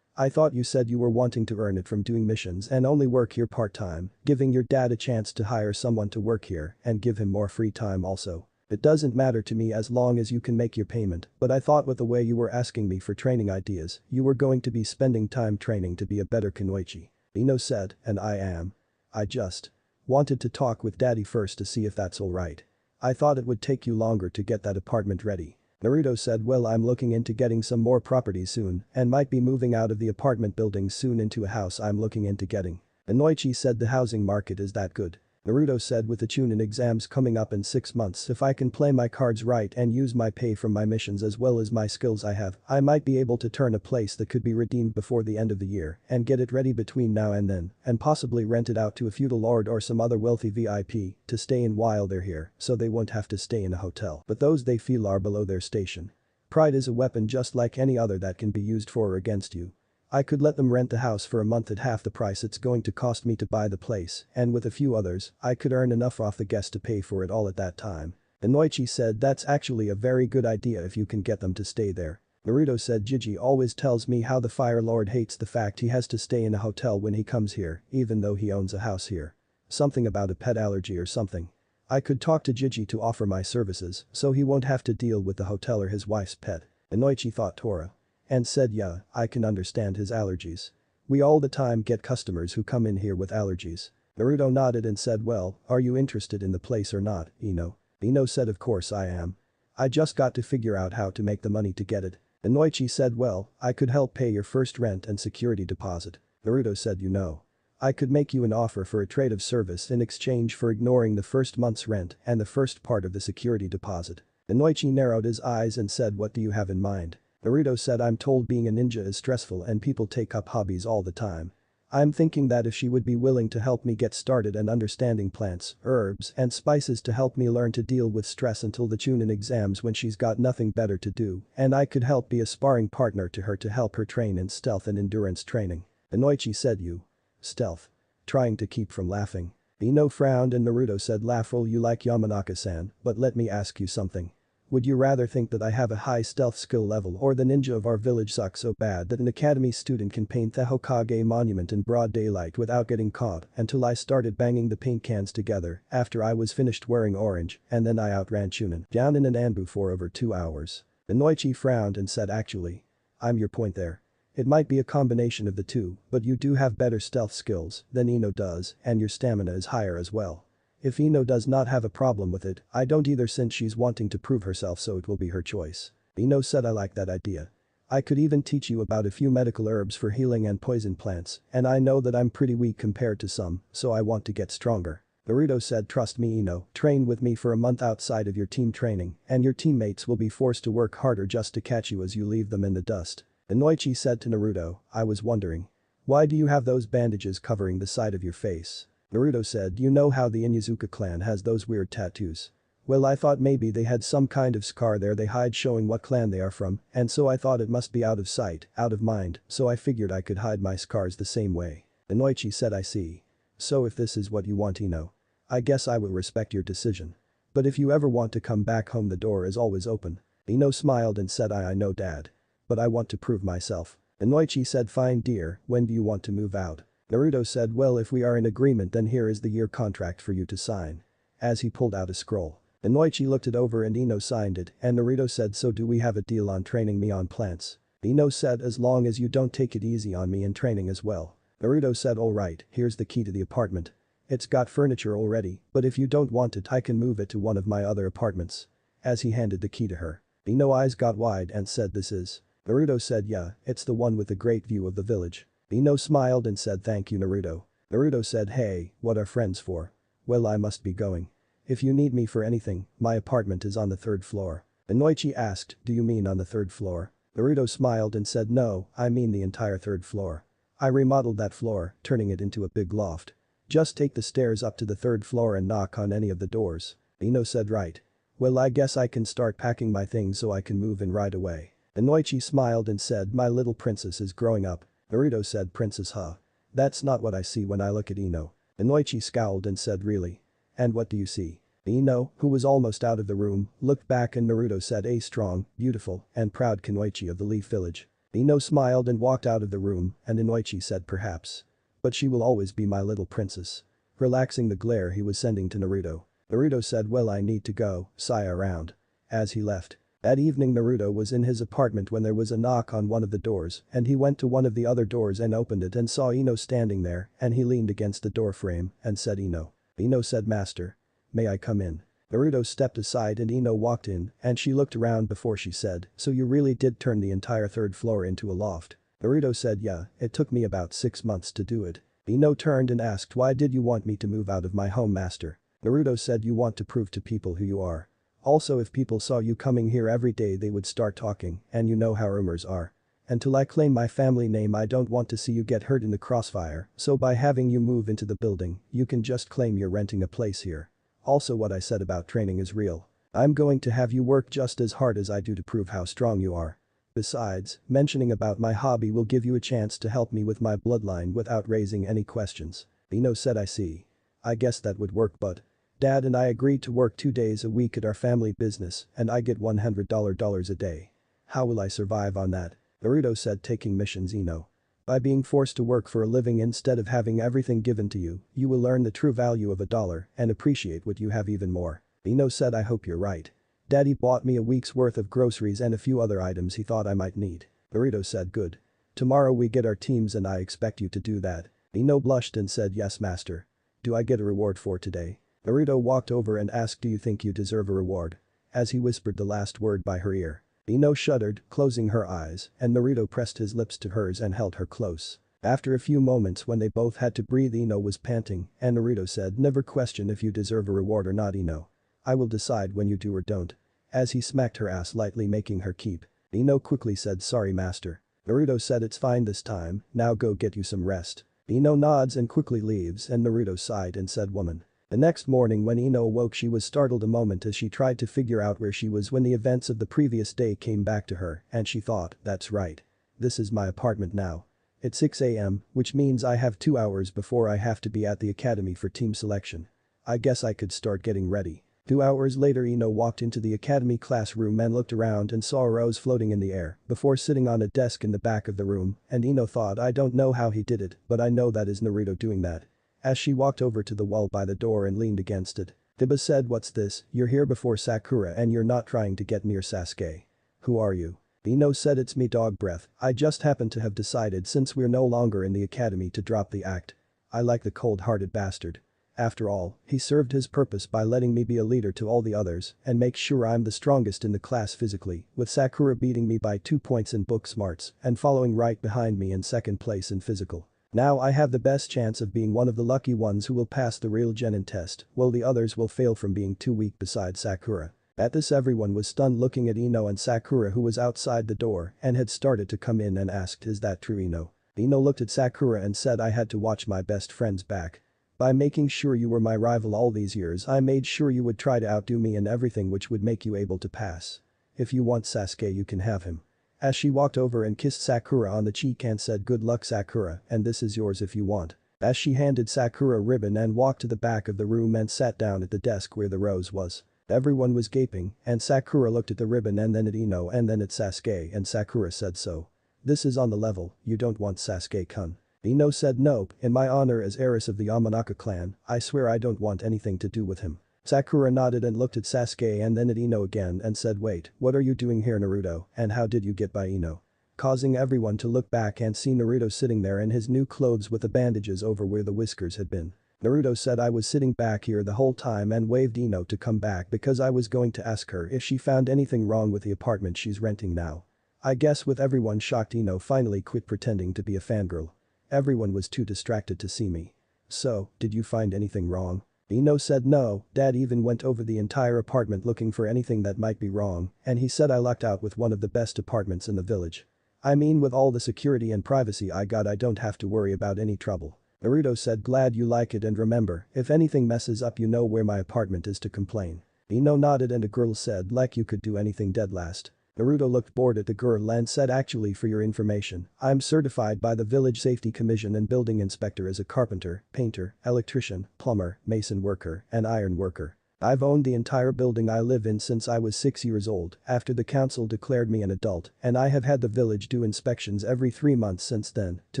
I thought you said you were wanting to earn it from doing missions and only work here part-time, giving your dad a chance to hire someone to work here and give him more free time also. It doesn't matter to me as long as you can make your payment, but I thought with the way you were asking me for training ideas, you were going to be spending time training to be a better Kunoichi. Ino said, and I am. I just wanted to talk with daddy first to see if that's alright. I thought it would take you longer to get that apartment ready. Naruto said well I'm looking into getting some more property soon and might be moving out of the apartment building soon into a house I'm looking into getting. Inoichi said the housing market is that good. Naruto said with the Chunin exams coming up in 6 months if I can play my cards right and use my pay from my missions as well as my skills I have, I might be able to turn a place that could be redeemed before the end of the year and get it ready between now and then and possibly rent it out to a feudal lord or some other wealthy VIP to stay in while they're here so they won't have to stay in a hotel but those they feel are below their station. Pride is a weapon just like any other that can be used for or against you. I could let them rent the house for a month at half the price it's going to cost me to buy the place, and with a few others, I could earn enough off the guest to pay for it all at that time. Inoichi said that's actually a very good idea if you can get them to stay there. Naruto said Jiji always tells me how the Fire Lord hates the fact he has to stay in a hotel when he comes here, even though he owns a house here. Something about a pet allergy or something. I could talk to Jiji to offer my services, so he won't have to deal with the hotel or his wife's pet. Inoichi thought Tora. And said yeah, I can understand his allergies. We all the time get customers who come in here with allergies. Naruto nodded and said well, are you interested in the place or not, Ino? Ino said of course I am. I just got to figure out how to make the money to get it. Inoichi said well, I could help pay your first rent and security deposit. Naruto said you know. I could make you an offer for a trade of service in exchange for ignoring the first month's rent and the first part of the security deposit. Inoichi narrowed his eyes and said what do you have in mind? Naruto said I'm told being a ninja is stressful and people take up hobbies all the time. I'm thinking that if she would be willing to help me get started and understanding plants, herbs, and spices to help me learn to deal with stress until the Chunin exams when she's got nothing better to do, and I could help be a sparring partner to her to help her train in stealth and endurance training. Inoichi said you. Stealth. Trying to keep from laughing. Ino frowned and Naruto said laughable you like Yamanaka-san, but let me ask you something. Would you rather think that I have a high stealth skill level or the ninja of our village sucks so bad that an academy student can paint the Hokage monument in broad daylight without getting caught until I started banging the paint cans together after I was finished wearing orange and then I outran Chunin down in an Anbu for over 2 hours? Inoichi frowned and said actually. I'm your point there. It might be a combination of the two, but you do have better stealth skills than Ino does and your stamina is higher as well. If Ino does not have a problem with it, I don't either since she's wanting to prove herself so it will be her choice. Ino said I like that idea. I could even teach you about a few medical herbs for healing and poison plants, and I know that I'm pretty weak compared to some, so I want to get stronger. Naruto said trust me Ino, train with me for a month outside of your team training, and your teammates will be forced to work harder just to catch you as you leave them in the dust. Inoichi said to Naruto, I was wondering. Why do you have those bandages covering the side of your face? Naruto said you know how the Inyazuka clan has those weird tattoos. Well I thought maybe they had some kind of scar there they hide showing what clan they are from, and so I thought it must be out of sight, out of mind, so I figured I could hide my scars the same way. Inoichi said I see. So if this is what you want Ino, I guess I will respect your decision. But if you ever want to come back home the door is always open. Ino smiled and said I know dad. But I want to prove myself. Inoichi said fine dear, when do you want to move out? Naruto said well if we are in agreement then here is the year contract for you to sign. As he pulled out a scroll. Inoichi looked it over and Ino signed it and Naruto said so do we have a deal on training me on plants? Ino said as long as you don't take it easy on me in training as well. Naruto said alright, here's the key to the apartment. It's got furniture already, but if you don't want it I can move it to one of my other apartments. As he handed the key to her. Ino's eyes got wide and said this is. Naruto said yeah, it's the one with the great view of the village. Ino smiled and said thank you Naruto. Naruto said hey, what are friends for? Well I must be going. If you need me for anything, my apartment is on the 3rd floor. Inoichi asked, do you mean on the 3rd floor? Naruto smiled and said no, I mean the entire 3rd floor. I remodeled that floor, turning it into a big loft. Just take the stairs up to the 3rd floor and knock on any of the doors. Ino said right. Well I guess I can start packing my things so I can move in right away. Inoichi smiled and said my little princess is growing up. Naruto said princess huh. That's not what I see when I look at Ino. Inoichi scowled and said really? And what do you see? Ino, who was almost out of the room, looked back and Naruto said a strong, beautiful, and proud Kunoichi of the Leaf Village. Ino smiled and walked out of the room and Inoichi said perhaps. But she will always be my little princess. Relaxing the glare he was sending to Naruto. Naruto said well I need to go, sigh around. As he left. That evening Naruto was in his apartment when there was a knock on one of the doors and he went to one of the other doors and opened it and saw Ino standing there and he leaned against the door frame and said Ino. Ino said master. May I come in? Naruto stepped aside and Ino walked in and she looked around before she said so you really did turn the entire third floor into a loft. Naruto said yeah, it took me about 6 months to do it. Ino turned and asked why did you want me to move out of my home master? Naruto said you want to prove to people who you are. Also if people saw you coming here every day they would start talking and you know how rumors are. Until I claim my family name I don't want to see you get hurt in the crossfire so by having you move into the building you can just claim you're renting a place here. Also what I said about training is real. I'm going to have you work just as hard as I do to prove how strong you are. Besides, mentioning about my hobby will give you a chance to help me with my bloodline without raising any questions. Ino said I see. I guess that would work but. Dad and I agreed to work 2 days a week at our family business and I get $100 a day. How will I survive on that? Naruto said taking missions Ino. By being forced to work for a living instead of having everything given to you, you will learn the true value of $1 and appreciate what you have even more. Ino said I hope you're right. Daddy bought me a week's worth of groceries and a few other items he thought I might need. Naruto said good. Tomorrow we get our teams and I expect you to do that. Ino blushed and said yes master. Do I get a reward for today? Naruto walked over and asked do you think you deserve a reward? As he whispered the last word by her ear. Ino shuddered, closing her eyes, and Naruto pressed his lips to hers and held her close. After a few moments when they both had to breathe Ino was panting and Naruto said never question if you deserve a reward or not Ino. I will decide when you do or don't. As he smacked her ass lightly making her keep. Ino quickly said sorry master. Naruto said it's fine this time, now go get you some rest. Ino nods and quickly leaves and Naruto sighed and said woman. The next morning when Ino awoke she was startled a moment as she tried to figure out where she was when the events of the previous day came back to her and she thought, that's right. This is my apartment now. It's 6 AM, which means I have 2 hours before I have to be at the academy for team selection. I guess I could start getting ready. 2 hours later Ino walked into the academy classroom and looked around and saw a rose floating in the air before sitting on a desk in the back of the room and Ino thought I don't know how he did it but I know that is Naruto doing that. As she walked over to the wall by the door and leaned against it. Tiba said what's this, you're here before Sakura and you're not trying to get near Sasuke. Who are you? Ino said it's me dog breath, I just happen to have decided since we're no longer in the academy to drop the act. I like the cold-hearted bastard. After all, he served his purpose by letting me be a leader to all the others and make sure I'm the strongest in the class physically, with Sakura beating me by 2 points in book smarts and following right behind me in second place in physical. Now I have the best chance of being one of the lucky ones who will pass the real genin test, while the others will fail from being too weak beside Sakura. At this everyone was stunned looking at Ino and Sakura who was outside the door and had started to come in and asked is that true Ino? Ino looked at Sakura and said I had to watch my best friend's back. By making sure you were my rival all these years I made sure you would try to outdo me in everything which would make you able to pass. If you want Sasuke you can have him. As she walked over and kissed Sakura on the cheek and said good luck Sakura and this is yours if you want. As she handed Sakura a ribbon and walked to the back of the room and sat down at the desk where the rose was. Everyone was gaping and Sakura looked at the ribbon and then at Ino and then at Sasuke and Sakura said so. This is on the level, you don't want Sasuke-kun. Ino said nope, in my honor as heiress of the Yamanaka clan, I swear I don't want anything to do with him. Sakura nodded and looked at Sasuke and then at Ino again and said wait, what are you doing here Naruto and how did you get by Ino? Causing everyone to look back and see Naruto sitting there in his new clothes with the bandages over where the whiskers had been. Naruto said I was sitting back here the whole time and waved Ino to come back because I was going to ask her if she found anything wrong with the apartment she's renting now. I guess with everyone shocked Ino finally quit pretending to be a fangirl. Everyone was too distracted to see me. So, did you find anything wrong? Ino said no, Dad even went over the entire apartment looking for anything that might be wrong and he said I lucked out with one of the best apartments in the village. I mean with all the security and privacy I got I don't have to worry about any trouble. Naruto said glad you like it and remember, if anything messes up you know where my apartment is to complain. Ino nodded and a girl said like you could do anything dead last. Naruto looked bored at the girl and said actually for your information, I'm certified by the Village Safety Commission and building inspector as a carpenter, painter, electrician, plumber, mason worker, and iron worker. I've owned the entire building I live in since I was 6 years old after the council declared me an adult, and I have had the village do inspections every 3 months since then to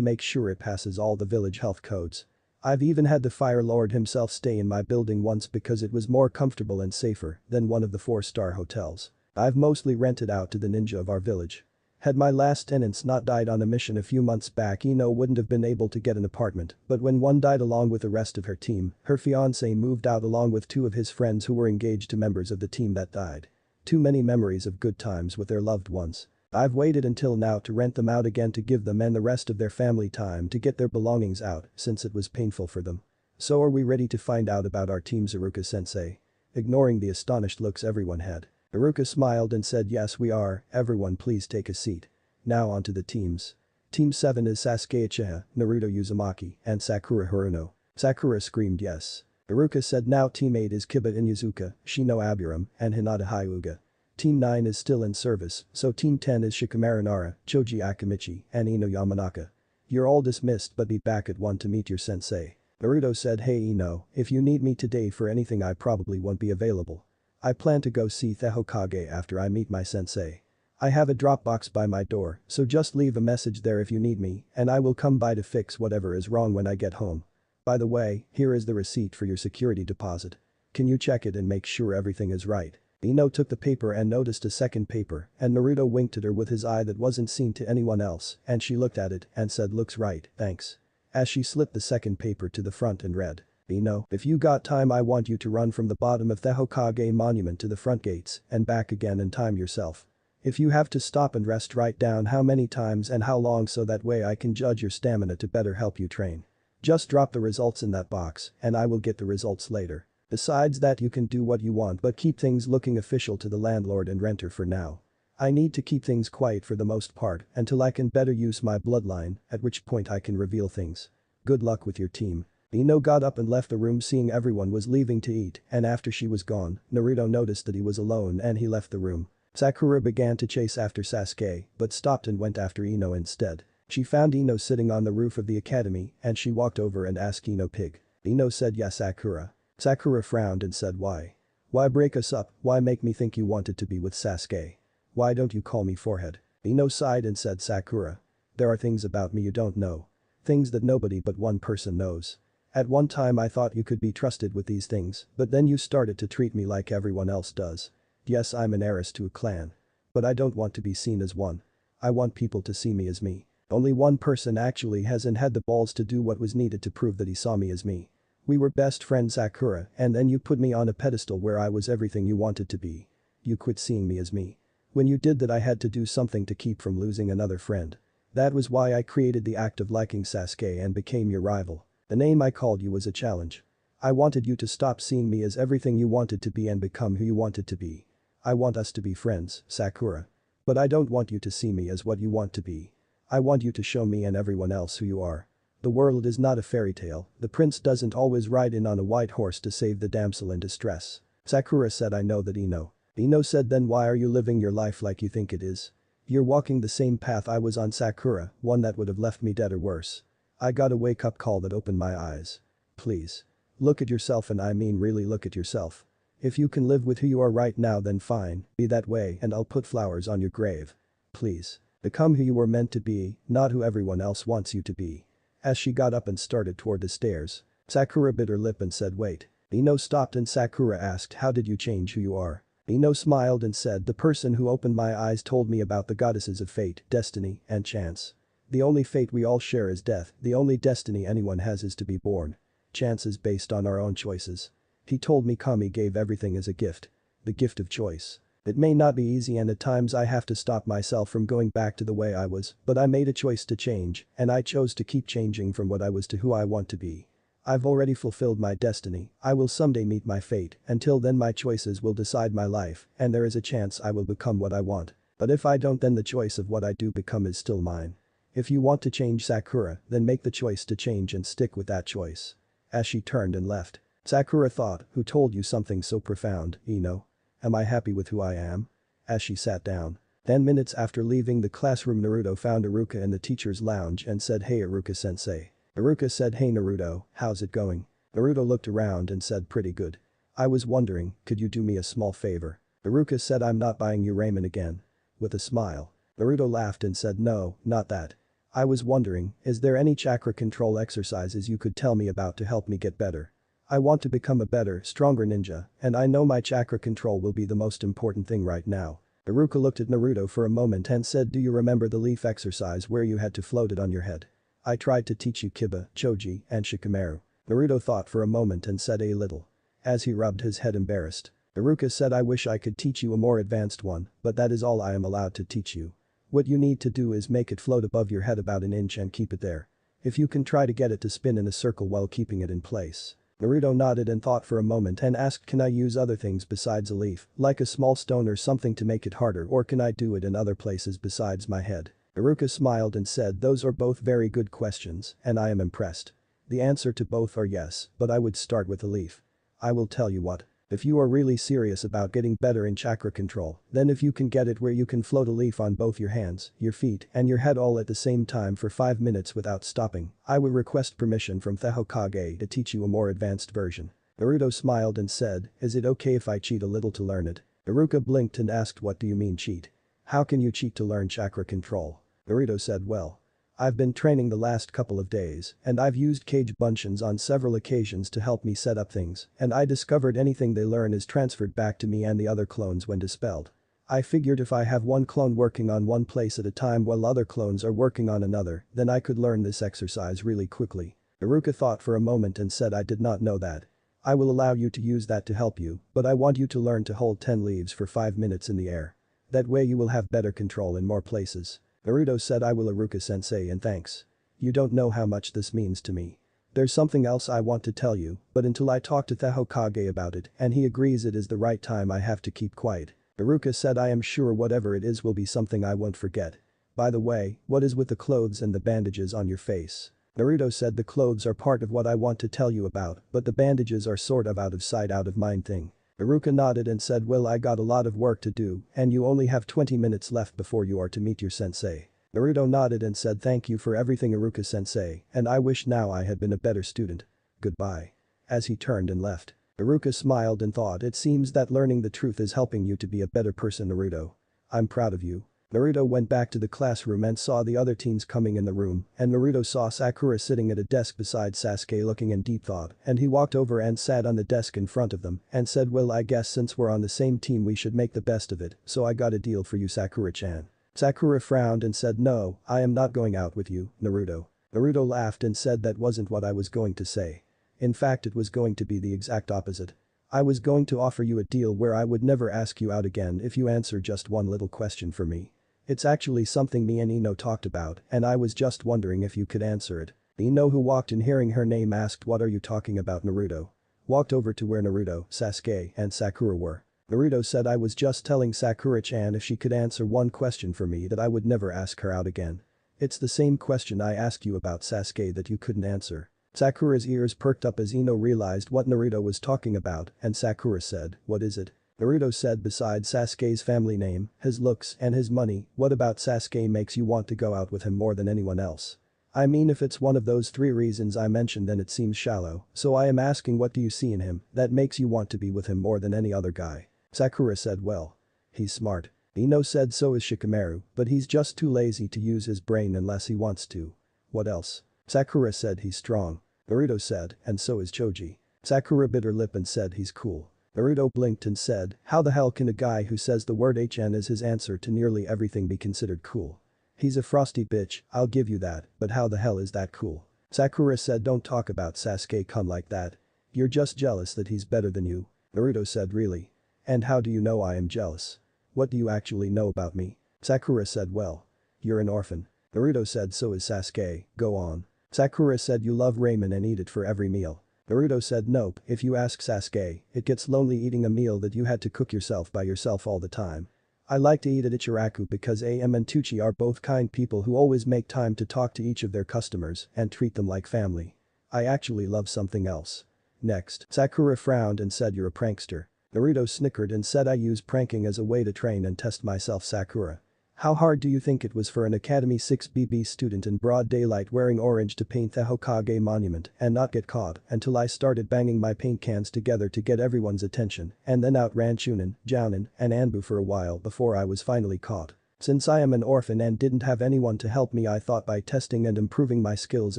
make sure it passes all the village health codes. I've even had the fire lord himself stay in my building once because it was more comfortable and safer than one of the 4-star hotels. I've mostly rented out to the ninja of our village. Had my last tenants not died on a mission a few months back, Ino wouldn't have been able to get an apartment, but when one died along with the rest of her team, her fiancé moved out along with 2 of his friends who were engaged to members of the team that died. Too many memories of good times with their loved ones. I've waited until now to rent them out again to give them and the rest of their family time to get their belongings out since it was painful for them. So are we ready to find out about our teams, Iruka-sensei? Ignoring the astonished looks everyone had, Iruka smiled and said, yes we are, everyone please take a seat. Now on to the teams. Team 7 is Sasuke Uchiha, Naruto Uzumaki, and Sakura Haruno. Sakura screamed yes. Iruka said now Team 8 is Kiba Inuzuka, Shino Aburam, and Hinata Hyuga. Team 9 is still in service, so Team 10 is Shikamaru Nara, Choji Akamichi, and Ino Yamanaka. You're all dismissed but be back at 1 to meet your sensei. Naruto said, hey Ino, if you need me today for anything I probably won't be available. I plan to go see the Hokage after I meet my sensei. I have a Dropbox by my door, so just leave a message there if you need me, and I will come by to fix whatever is wrong when I get home. By the way, here is the receipt for your security deposit. Can you check it and make sure everything is right? Ino took the paper and noticed a second paper, and Naruto winked at her with his eye that wasn't seen to anyone else, and she looked at it and said looks right, thanks. As she slipped the second paper to the front and read, Ino, if you got time I want you to run from the bottom of the Hokage monument to the front gates and back again and time yourself. If you have to stop and rest, write down how many times and how long so that way I can judge your stamina to better help you train. Just drop the results in that box and I will get the results later. Besides that you can do what you want but keep things looking official to the landlord and renter for now. I need to keep things quiet for the most part until I can better use my bloodline, at which point I can reveal things. Good luck with your team. Ino got up and left the room seeing everyone was leaving to eat, and after she was gone, Naruto noticed that he was alone and he left the room. Sakura began to chase after Sasuke but stopped and went after Ino instead. She found Ino sitting on the roof of the academy and she walked over and asked Ino pig. Ino said yes Sakura. Sakura frowned and said why? Why break us up, why make me think you wanted to be with Sasuke? Why don't you call me forehead? Ino sighed and said Sakura. There are things about me you don't know. Things that nobody but one person knows. At one time I thought you could be trusted with these things, but then you started to treat me like everyone else does. Yes I'm an heiress to a clan. But I don't want to be seen as one. I want people to see me as me. Only one person actually hasn't had the balls to do what was needed to prove that he saw me as me. We were best friends Sakura and then you put me on a pedestal where I was everything you wanted to be. You quit seeing me as me. When you did that I had to do something to keep from losing another friend. That was why I created the act of liking Sasuke and became your rival. The name I called you was a challenge. I wanted you to stop seeing me as everything you wanted to be and become who you wanted to be. I want us to be friends, Sakura. But I don't want you to see me as what you want to be. I want you to show me and everyone else who you are. The world is not a fairy tale, the prince doesn't always ride in on a white horse to save the damsel in distress. Sakura said I know that Ino. Ino said then why are you living your life like you think it is? You're walking the same path I was on Sakura, one that would have left me dead or worse. I got a wake-up call that opened my eyes. Please. Look at yourself and I mean really look at yourself. If you can live with who you are right now then fine, be that way and I'll put flowers on your grave. Please. Become who you were meant to be, not who everyone else wants you to be. As she got up and started toward the stairs, Sakura bit her lip and said wait. Ino stopped and Sakura asked how did you change who you are? Ino smiled and said the person who opened my eyes told me about the goddesses of fate, destiny, and chance. The only fate we all share is death, the only destiny anyone has is to be born. Chance is based on our own choices. He told me Kami gave everything as a gift. The gift of choice. It may not be easy and at times I have to stop myself from going back to the way I was, but I made a choice to change, and I chose to keep changing from what I was to who I want to be. I've already fulfilled my destiny, I will someday meet my fate, until then my choices will decide my life, and there is a chance I will become what I want. But if I don't then the choice of what I do become is still mine. If you want to change Sakura, then make the choice to change and stick with that choice. As she turned and left, Sakura thought, who told you something so profound, Ino? Am I happy with who I am? As she sat down. 10 minutes after leaving the classroom Naruto found Iruka in the teacher's lounge and said hey Iruka-sensei. Iruka said hey Naruto, how's it going? Naruto looked around and said pretty good. I was wondering, could you do me a small favor? Iruka said I'm not buying you ramen again. With a smile. Naruto laughed and said no, not that. I was wondering, is there any chakra control exercises you could tell me about to help me get better? I want to become a better, stronger ninja, and I know my chakra control will be the most important thing right now. Iruka looked at Naruto for a moment and said, do you remember the leaf exercise where you had to float it on your head? I tried to teach you Kiba, Choji, and Shikamaru. Naruto thought for a moment and said a little. As he rubbed his head embarrassed. Iruka said I wish I could teach you a more advanced one, but that is all I am allowed to teach you. What you need to do is make it float above your head about an inch and keep it there. If you can try to get it to spin in a circle while keeping it in place. Naruto nodded and thought for a moment and asked, can I use other things besides a leaf, like a small stone or something to make it harder, or can I do it in other places besides my head? Iruka smiled and said those are both very good questions and I am impressed. The answer to both are yes, but I would start with a leaf. I will tell you what. If you are really serious about getting better in chakra control, then if you can get it where you can float a leaf on both your hands, your feet, and your head all at the same time for 5 minutes without stopping, I would request permission from the Hokage to teach you a more advanced version. Naruto smiled and said, is it okay if I cheat a little to learn it? Iruka blinked and asked, what do you mean cheat? How can you cheat to learn chakra control? Naruto said, well. I've been training the last couple of days, and I've used cage bunshin on several occasions to help me set up things, and I discovered anything they learn is transferred back to me and the other clones when dispelled. I figured if I have one clone working on one place at a time while other clones are working on another, then I could learn this exercise really quickly. Iruka thought for a moment and said I did not know that. I will allow you to use that to help you, but I want you to learn to hold 10 leaves for 5 minutes in the air. That way you will have better control in more places. Naruto said I will Iruka-sensei and thanks. You don't know how much this means to me. There's something else I want to tell you, but until I talk to the Hokage about it and he agrees it is the right time I have to keep quiet. Iruka said I am sure whatever it is will be something I won't forget. By the way, what is with the clothes and the bandages on your face? Naruto said the clothes are part of what I want to tell you about, but the bandages are sort of out of sight out of mind thing. Iruka nodded and said well I got a lot of work to do and you only have 20 minutes left before you are to meet your sensei. Naruto nodded and said thank you for everything Iruka-sensei and I wish now I had been a better student. Goodbye. As he turned and left. Iruka smiled and thought it seems that learning the truth is helping you to be a better person Naruto. I'm proud of you. Naruto went back to the classroom and saw the other teens coming in the room, and Naruto saw Sakura sitting at a desk beside Sasuke looking in deep thought, and he walked over and sat on the desk in front of them and said well I guess since we're on the same team we should make the best of it, so I got a deal for you Sakura-chan. Sakura frowned and said no, I am not going out with you, Naruto. Naruto laughed and said that wasn't what I was going to say. In fact it was going to be the exact opposite. I was going to offer you a deal where I would never ask you out again if you answer just one little question for me. It's actually something me and Ino talked about and I was just wondering if you could answer it. Ino who walked in hearing her name asked what are you talking about Naruto? Walked over to where Naruto, Sasuke, and Sakura were. Naruto said I was just telling Sakura-chan if she could answer one question for me that I would never ask her out again. It's the same question I asked you about Sasuke that you couldn't answer. Sakura's ears perked up as Ino realized what Naruto was talking about and Sakura said, what is it? Naruto said besides Sasuke's family name, his looks, and his money, what about Sasuke makes you want to go out with him more than anyone else? I mean if it's one of those 3 reasons I mentioned then it seems shallow, so I am asking what do you see in him that makes you want to be with him more than any other guy? Sakura said well. He's smart. Ino said so is Shikamaru, but he's just too lazy to use his brain unless he wants to. What else? Sakura said he's strong. Naruto said, and so is Choji. Sakura bit her lip and said he's cool. Naruto blinked and said, how the hell can a guy who says the word HN as his answer to nearly everything be considered cool? He's a frosty bitch, I'll give you that, but how the hell is that cool? Sakura said don't talk about Sasuke-kun like that. You're just jealous that he's better than you. Naruto said really? And how do you know I am jealous? What do you actually know about me? Sakura said well. You're an orphan. Naruto said so is Sasuke, go on. Sakura said you love ramen and eat it for every meal. Naruto said nope, if you ask Sasuke, it gets lonely eating a meal that you had to cook yourself by yourself all the time. I like to eat at Ichiraku because AM and Tucci are both kind people who always make time to talk to each of their customers and treat them like family. I actually love something else. Next, Sakura frowned and said you're a prankster. Naruto snickered and said I use pranking as a way to train and test myself Sakura. How hard do you think it was for an Academy 6BB student in broad daylight wearing orange to paint the Hokage monument and not get caught until I started banging my paint cans together to get everyone's attention and then outran Chunin, Jounin, and Anbu for a while before I was finally caught. Since I am an orphan and didn't have anyone to help me, I thought by testing and improving my skills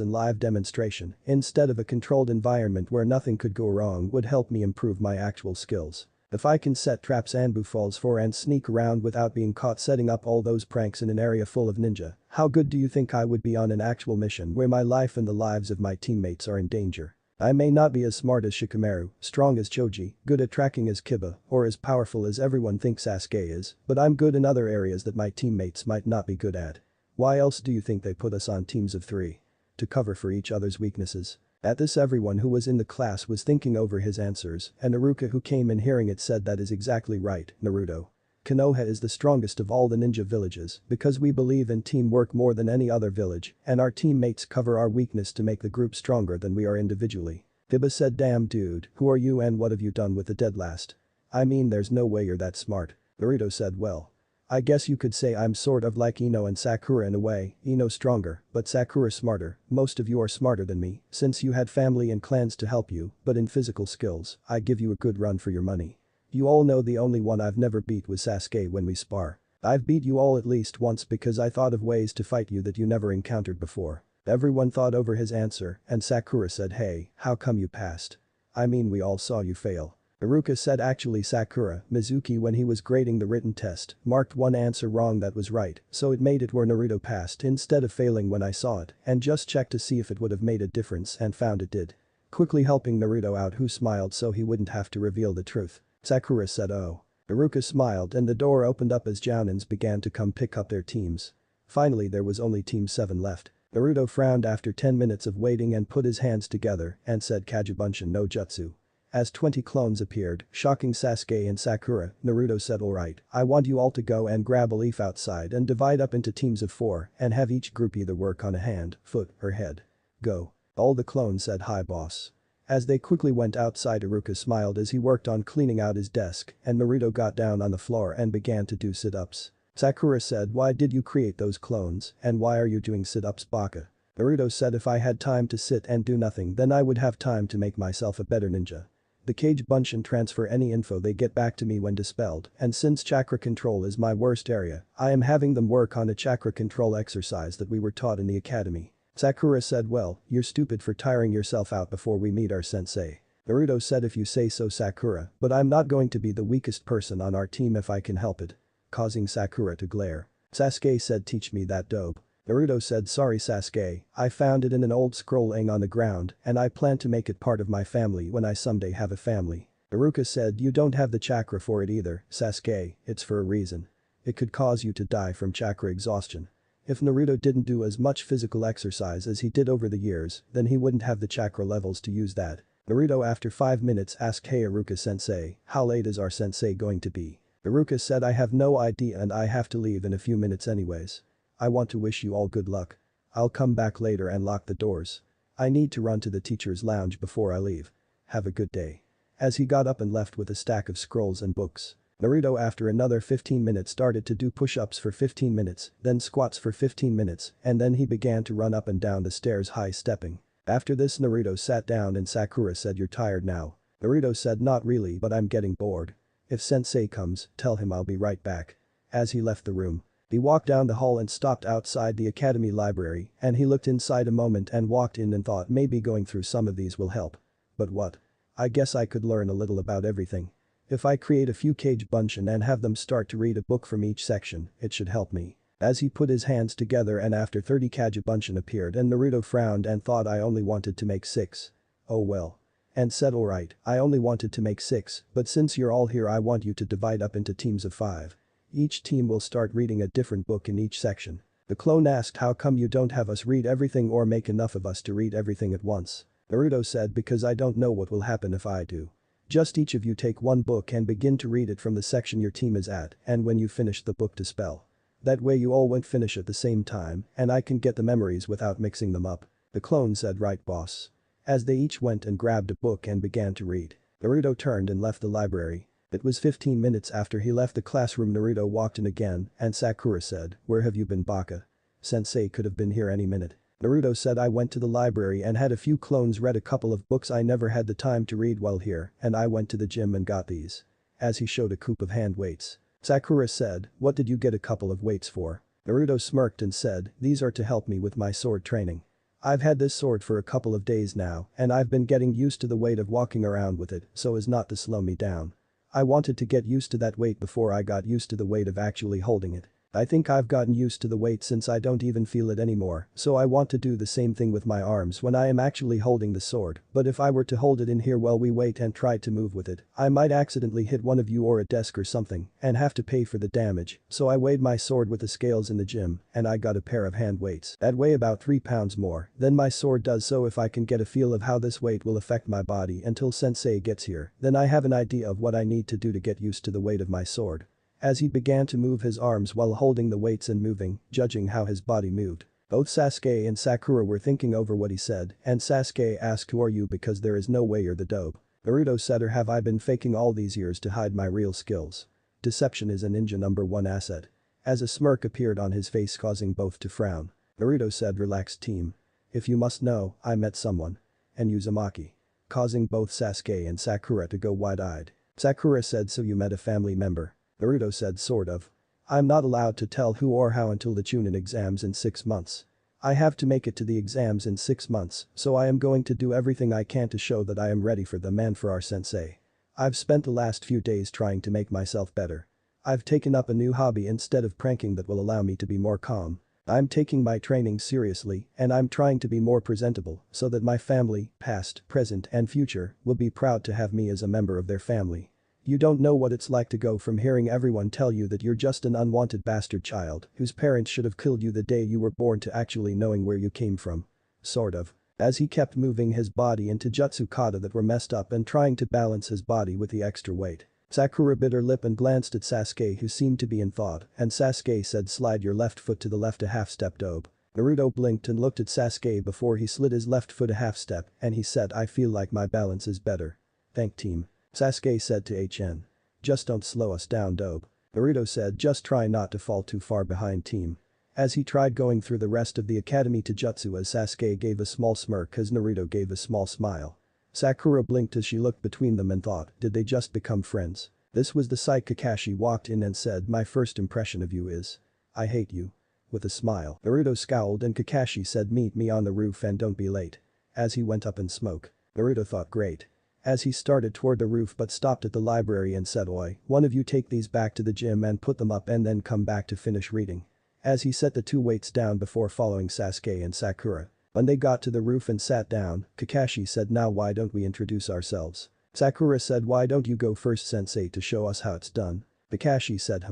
in live demonstration instead of a controlled environment where nothing could go wrong would help me improve my actual skills. If I can set traps Anbu falls for and sneak around without being caught setting up all those pranks in an area full of ninja, how good do you think I would be on an actual mission where my life and the lives of my teammates are in danger? I may not be as smart as Shikamaru, strong as Choji, good at tracking as Kiba, or as powerful as everyone thinks Sasuke is, but I'm good in other areas that my teammates might not be good at. Why else do you think they put us on teams of 3? To cover for each other's weaknesses. At this everyone who was in the class was thinking over his answers, and Naruto who came in hearing it said that is exactly right, Naruto. Konoha is the strongest of all the ninja villages because we believe in teamwork more than any other village and our teammates cover our weakness to make the group stronger than we are individually. Kiba said, damn dude, who are you and what have you done with the dead last? I mean there's no way you're that smart. Naruto said, well. I guess you could say I'm sort of like Ino and Sakura in a way, Ino stronger, but Sakura smarter, most of you are smarter than me, since you had family and clans to help you, but in physical skills, I give you a good run for your money. You all know the only one I've never beat was Sasuke when we spar. I've beat you all at least once because I thought of ways to fight you that you never encountered before. Everyone thought over his answer and Sakura said, hey, how come you passed? I mean we all saw you fail. Iruka said actually Sakura, Mizuki when he was grading the written test, marked one answer wrong that was right, so it made it where Naruto passed instead of failing when I saw it and just checked to see if it would have made a difference and found it did. Quickly helping Naruto out who smiled so he wouldn't have to reveal the truth. Sakura said oh. Iruka smiled and the door opened up as Jounins began to come pick up their teams. Finally there was only Team 7 left. Naruto frowned after 10 minutes of waiting and put his hands together and said Kagebunshin no Jutsu. As 20 clones appeared, shocking Sasuke and Sakura, Naruto said alright, I want you all to go and grab a leaf outside and divide up into teams of 4 and have each group either work on a hand, foot, or head. Go. All the clones said hi boss. As they quickly went outside Iruka smiled as he worked on cleaning out his desk and Naruto got down on the floor and began to do sit-ups. Sakura said why did you create those clones and why are you doing sit-ups Baka? Naruto said if I had time to sit and do nothing then I would have time to make myself a better ninja. The Kagebunshin transfer any info they get back to me when dispelled and since chakra control is my worst area, I am having them work on a chakra control exercise that we were taught in the academy. Sakura said well, you're stupid for tiring yourself out before we meet our sensei. Naruto said if you say so Sakura, but I'm not going to be the weakest person on our team if I can help it. Causing Sakura to glare. Sasuke said teach me that dope. Naruto said sorry Sasuke, I found it in an old scroll laying on the ground and I plan to make it part of my family when I someday have a family. Iruka said you don't have the chakra for it either, Sasuke, it's for a reason. It could cause you to die from chakra exhaustion. If Naruto didn't do as much physical exercise as he did over the years, then he wouldn't have the chakra levels to use that. Naruto after 5 minutes asked hey Iruka sensei, how late is our sensei going to be? Iruka said I have no idea and I have to leave in a few minutes anyways. I want to wish you all good luck. I'll come back later and lock the doors. I need to run to the teacher's lounge before I leave. Have a good day. As he got up and left with a stack of scrolls and books. Naruto after another 15 minutes started to do push-ups for 15 minutes, then squats for 15 minutes, and then he began to run up and down the stairs high stepping. After this Naruto sat down and Sakura said you're tired now. Naruto said not really but I'm getting bored. If sensei comes, tell him I'll be right back. As he left the room. He walked down the hall and stopped outside the academy library and he looked inside a moment and walked in and thought maybe going through some of these will help. But what? I guess I could learn a little about everything. If I create a few Kagebunshin and have them start to read a book from each section, it should help me. As he put his hands together and after 30 Kagebunshin appeared and Naruto frowned and thought I only wanted to make 6. Oh well. And said alright, I only wanted to make 6, but since you're all here I want you to divide up into teams of 5. Each team will start reading a different book in each section. The clone asked how come you don't have us read everything or make enough of us to read everything at once. Naruto said because I don't know what will happen if I do. Just each of you take one book and begin to read it from the section your team is at and when you finish the book dispel. That way you all won't finish at the same time and I can get the memories without mixing them up. The clone said right boss. As they each went and grabbed a book and began to read. Naruto turned and left the library. It was 15 minutes after he left the classroom. Naruto walked in again and Sakura said, "Where have you been, Baka? Sensei could have been here any minute." Naruto said, "I went to the library and had a few clones, read a couple of books I never had the time to read while here, and I went to the gym and got these." As he showed a coup of hand weights. Sakura said, "What did you get a couple of weights for?" Naruto smirked and said, "These are to help me with my sword training. I've had this sword for a couple of days now and I've been getting used to the weight of walking around with it so as not to slow me down. I wanted to get used to that weight before I got used to the weight of actually holding it. I think I've gotten used to the weight since I don't even feel it anymore, so I want to do the same thing with my arms when I am actually holding the sword, but if I were to hold it in here while we wait and try to move with it, I might accidentally hit one of you or a desk or something and have to pay for the damage, so I weighed my sword with the scales in the gym and I got a pair of hand weights that weigh about 3 pounds more than my sword does, so if I can get a feel of how this weight will affect my body until Sensei gets here, then I have an idea of what I need to do to get used to the weight of my sword." As he began to move his arms while holding the weights and moving, judging how his body moved. Both Sasuke and Sakura were thinking over what he said, and Sasuke asked, "Who are you, because there is no way you're the dope." Naruto said, "Or have I been faking all these years to hide my real skills? Deception is a ninja #1 asset." As a smirk appeared on his face, causing both to frown. Naruto said, "Relax, team. If you must know, I met someone." And Uzumaki. Causing both Sasuke and Sakura to go wide-eyed. Sakura said, "So you met a family member?" Naruto said, "Sort of. I'm not allowed to tell who or how until the Chunin exams in 6 months. I have to make it to the exams in 6 months, so I am going to do everything I can to show that I am ready for them and for our sensei. I've spent the last few days trying to make myself better. I've taken up a new hobby instead of pranking that will allow me to be more calm. I'm taking my training seriously and I'm trying to be more presentable so that my family, past, present and future, will be proud to have me as a member of their family. You don't know what it's like to go from hearing everyone tell you that you're just an unwanted bastard child whose parents should have killed you the day you were born to actually knowing where you came from. Sort of." As he kept moving his body into jutsu kata that were messed up and trying to balance his body with the extra weight. Sakura bit her lip and glanced at Sasuke, who seemed to be in thought, and Sasuke said, "Slide your left foot to the left a half step, dope." Naruto blinked and looked at Sasuke before he slid his left foot a half step and he said, "I feel like my balance is better. Thank team." Sasuke said to HN. "Just don't slow us down, dope." Naruto said, "Just try not to fall too far behind, team." As he tried going through the rest of the academy to jutsu, as Sasuke gave a small smirk as Naruto gave a small smile. Sakura blinked as she looked between them and thought, did they just become friends? This was the sight. Kakashi walked in and said, "My first impression of you is, I hate you." With a smile, Naruto scowled and Kakashi said, "Meet me on the roof and don't be late." As he went up in smoke. Naruto thought, great. As he started toward the roof but stopped at the library and said, "Oi, one of you take these back to the gym and put them up and then come back to finish reading." As he set the 2 weights down before following Sasuke and Sakura. When they got to the roof and sat down, Kakashi said, "Now why don't we introduce ourselves?" Sakura said, "Why don't you go first, sensei, to show us how it's done?" Kakashi said,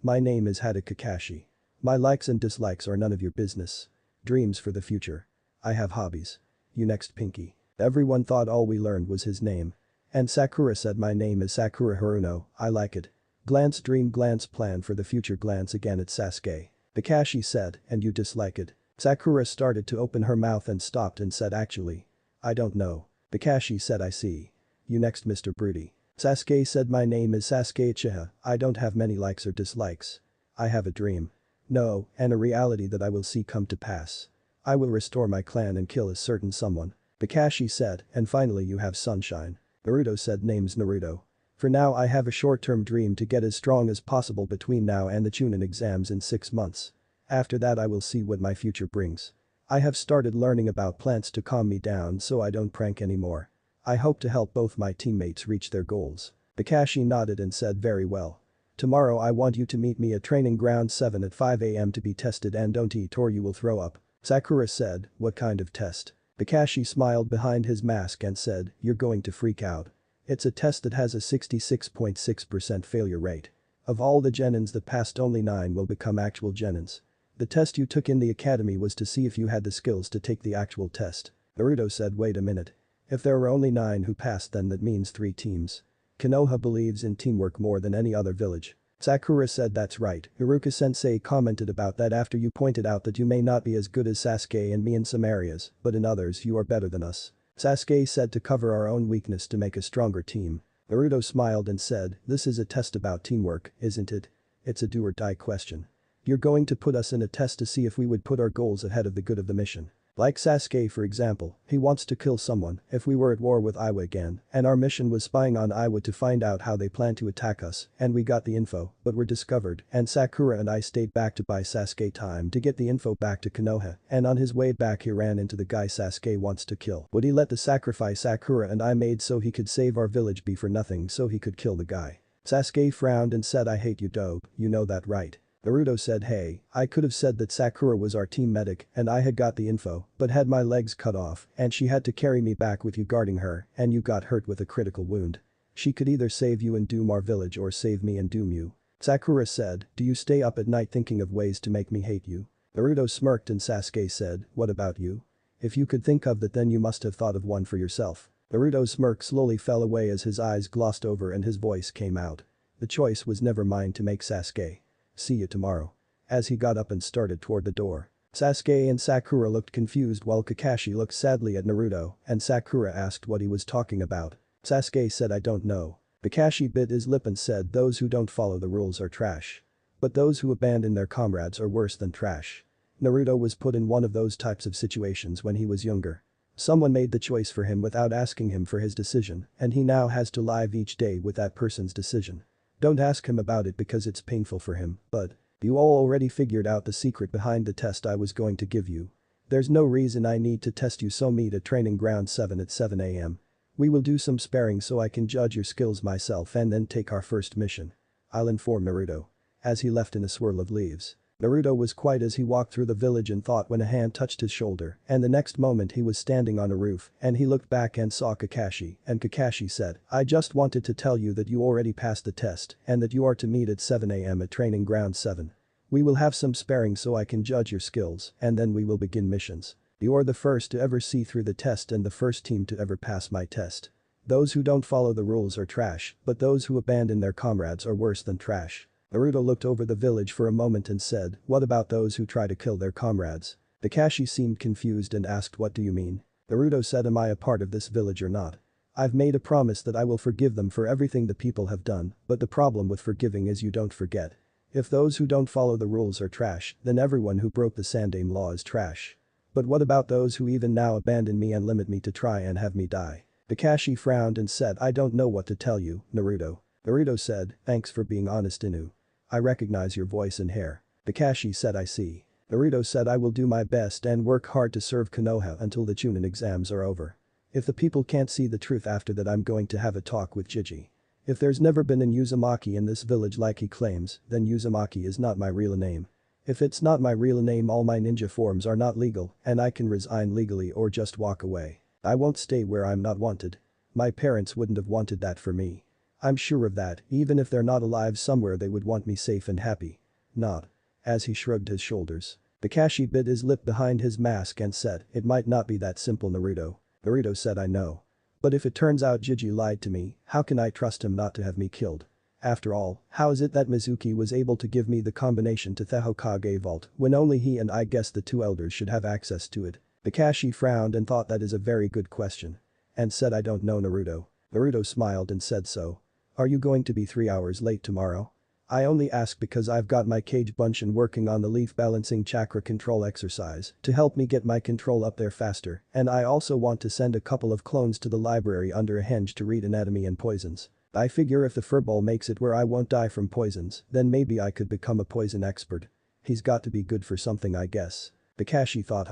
My name is Hada Kakashi. My likes and dislikes are none of your business. Dreams for the future. I have hobbies. You next, Pinky." Everyone thought all we learned was his name. And Sakura said, "My name is Sakura Haruno, I like it." Glance dream, glance plan for the future, glance again at Sasuke. Kakashi said, "And you dislike it?" Sakura started to open her mouth and stopped and said, "Actually, I don't know." Kakashi said, "I see. You next, Mr. Broody." Sasuke said, "My name is Sasuke Uchiha, I don't have many likes or dislikes. I have a dream. No, and a reality that I will see come to pass. I will restore my clan and kill a certain someone." Kakashi said, "And finally you have sunshine." Naruto said, "Name's Naruto. For now I have a short-term dream to get as strong as possible between now and the Chunin exams in 6 months. After that I will see what my future brings. I have started learning about plants to calm me down so I don't prank anymore. I hope to help both my teammates reach their goals." Kakashi nodded and said, "Very well. Tomorrow I want you to meet me at training ground 7 at 5 AM to be tested, and don't eat or you will throw up." Sakura said, "What kind of test?" Kakashi smiled behind his mask and said, "You're going to freak out. It's a test that has a 66.6% failure rate. Of all the genins that passed, only 9 will become actual genins. The test you took in the academy was to see if you had the skills to take the actual test." Naruto said, "Wait a minute. If there were only 9 who passed, then that means 3 teams. Konoha believes in teamwork more than any other village." Sakura said, "That's right. Iruka-sensei commented about that after you pointed out that you may not be as good as Sasuke and me in some areas, but in others you are better than us." Sasuke said, "To cover our own weakness to make a stronger team." Naruto smiled and said, this is a test about teamwork, isn't it? It's a do or die question. You're going to put us in a test to see if we would put our goals ahead of the good of the mission. Like Sasuke for example, he wants to kill someone if we were at war with Iwa again, and our mission was spying on Iwa to find out how they plan to attack us, and we got the info, but were discovered, and Sakura and I stayed back to buy Sasuke time to get the info back to Konoha, and on his way back he ran into the guy Sasuke wants to kill. Would he let the sacrifice Sakura and I made so he could save our village be for nothing so he could kill the guy? Sasuke frowned and said, I hate you dope, you know that right? Naruto said, hey, I could have said that Sakura was our team medic and I had got the info but had my legs cut off and she had to carry me back with you guarding her and you got hurt with a critical wound. She could either save you and doom our village or save me and doom you. Sakura said, do you stay up at night thinking of ways to make me hate you? Naruto smirked and Sasuke said, what about you? If you could think of that then you must have thought of one for yourself. Naruto's smirk slowly fell away as his eyes glossed over and his voice came out. The choice was never mine to make, Sasuke. See you tomorrow. As he got up and started toward the door. Sasuke and Sakura looked confused while Kakashi looked sadly at Naruto and Sakura asked what he was talking about. Sasuke said, I don't know. Kakashi bit his lip and said, those who don't follow the rules are trash. But those who abandon their comrades are worse than trash. Naruto was put in one of those types of situations when he was younger. Someone made the choice for him without asking him for his decision and he now has to live each day with that person's decision. Don't ask him about it because it's painful for him, but you all already figured out the secret behind the test I was going to give you. There's no reason I need to test you, so meet at training ground 7 at 7 AM. We will do some sparring so I can judge your skills myself and then take our first mission. I'll inform Naruto. As he left in a swirl of leaves. Naruto was quiet as he walked through the village and thought when a hand touched his shoulder and the next moment he was standing on a roof and he looked back and saw Kakashi and Kakashi said, I just wanted to tell you that you already passed the test and that you are to meet at 7 AM at training ground 7. We will have some sparring so I can judge your skills and then we will begin missions. You're the first to ever see through the test and the first team to ever pass my test. Those who don't follow the rules are trash, but those who abandon their comrades are worse than trash. Naruto looked over the village for a moment and said, what about those who try to kill their comrades? Kakashi seemed confused and asked, what do you mean? Naruto said, am I a part of this village or not? I've made a promise that I will forgive them for everything the people have done, but the problem with forgiving is you don't forget. If those who don't follow the rules are trash, then everyone who broke the Sandaime law is trash. But what about those who even now abandon me and limit me to try and have me die? Kakashi frowned and said, I don't know what to tell you, Naruto. Naruto said, thanks for being honest, Inu. I recognize your voice and hair. Kakashi said, I see. Naruto said, I will do my best and work hard to serve Konoha until the Chunin exams are over. If the people can't see the truth after that, I'm going to have a talk with Jiji. If there's never been an Uzumaki in this village like he claims, then Uzumaki is not my real name. If it's not my real name, all my ninja forms are not legal and I can resign legally or just walk away. I won't stay where I'm not wanted. My parents wouldn't have wanted that for me. I'm sure of that, even if they're not alive somewhere they would want me safe and happy. Not. As he shrugged his shoulders. Kakashi bit his lip behind his mask and said, it might not be that simple, Naruto. Naruto said, I know. But if it turns out Jiji lied to me, how can I trust him not to have me killed? After all, how is it that Mizuki was able to give me the combination to the Hokage vault when only he and I guess the two elders should have access to it? Kakashi frowned and thought that is a very good question. And said, I don't know, Naruto. Naruto smiled and said, so. Are you going to be 3 hours late tomorrow? I only ask because I've got my Kage Bunshin working on the leaf balancing chakra control exercise to help me get my control up there faster, and I also want to send a couple of clones to the library under a henge to read anatomy and poisons. I figure if the furball makes it where I won't die from poisons, then maybe I could become a poison expert. He's got to be good for something, I guess. Kakashi thought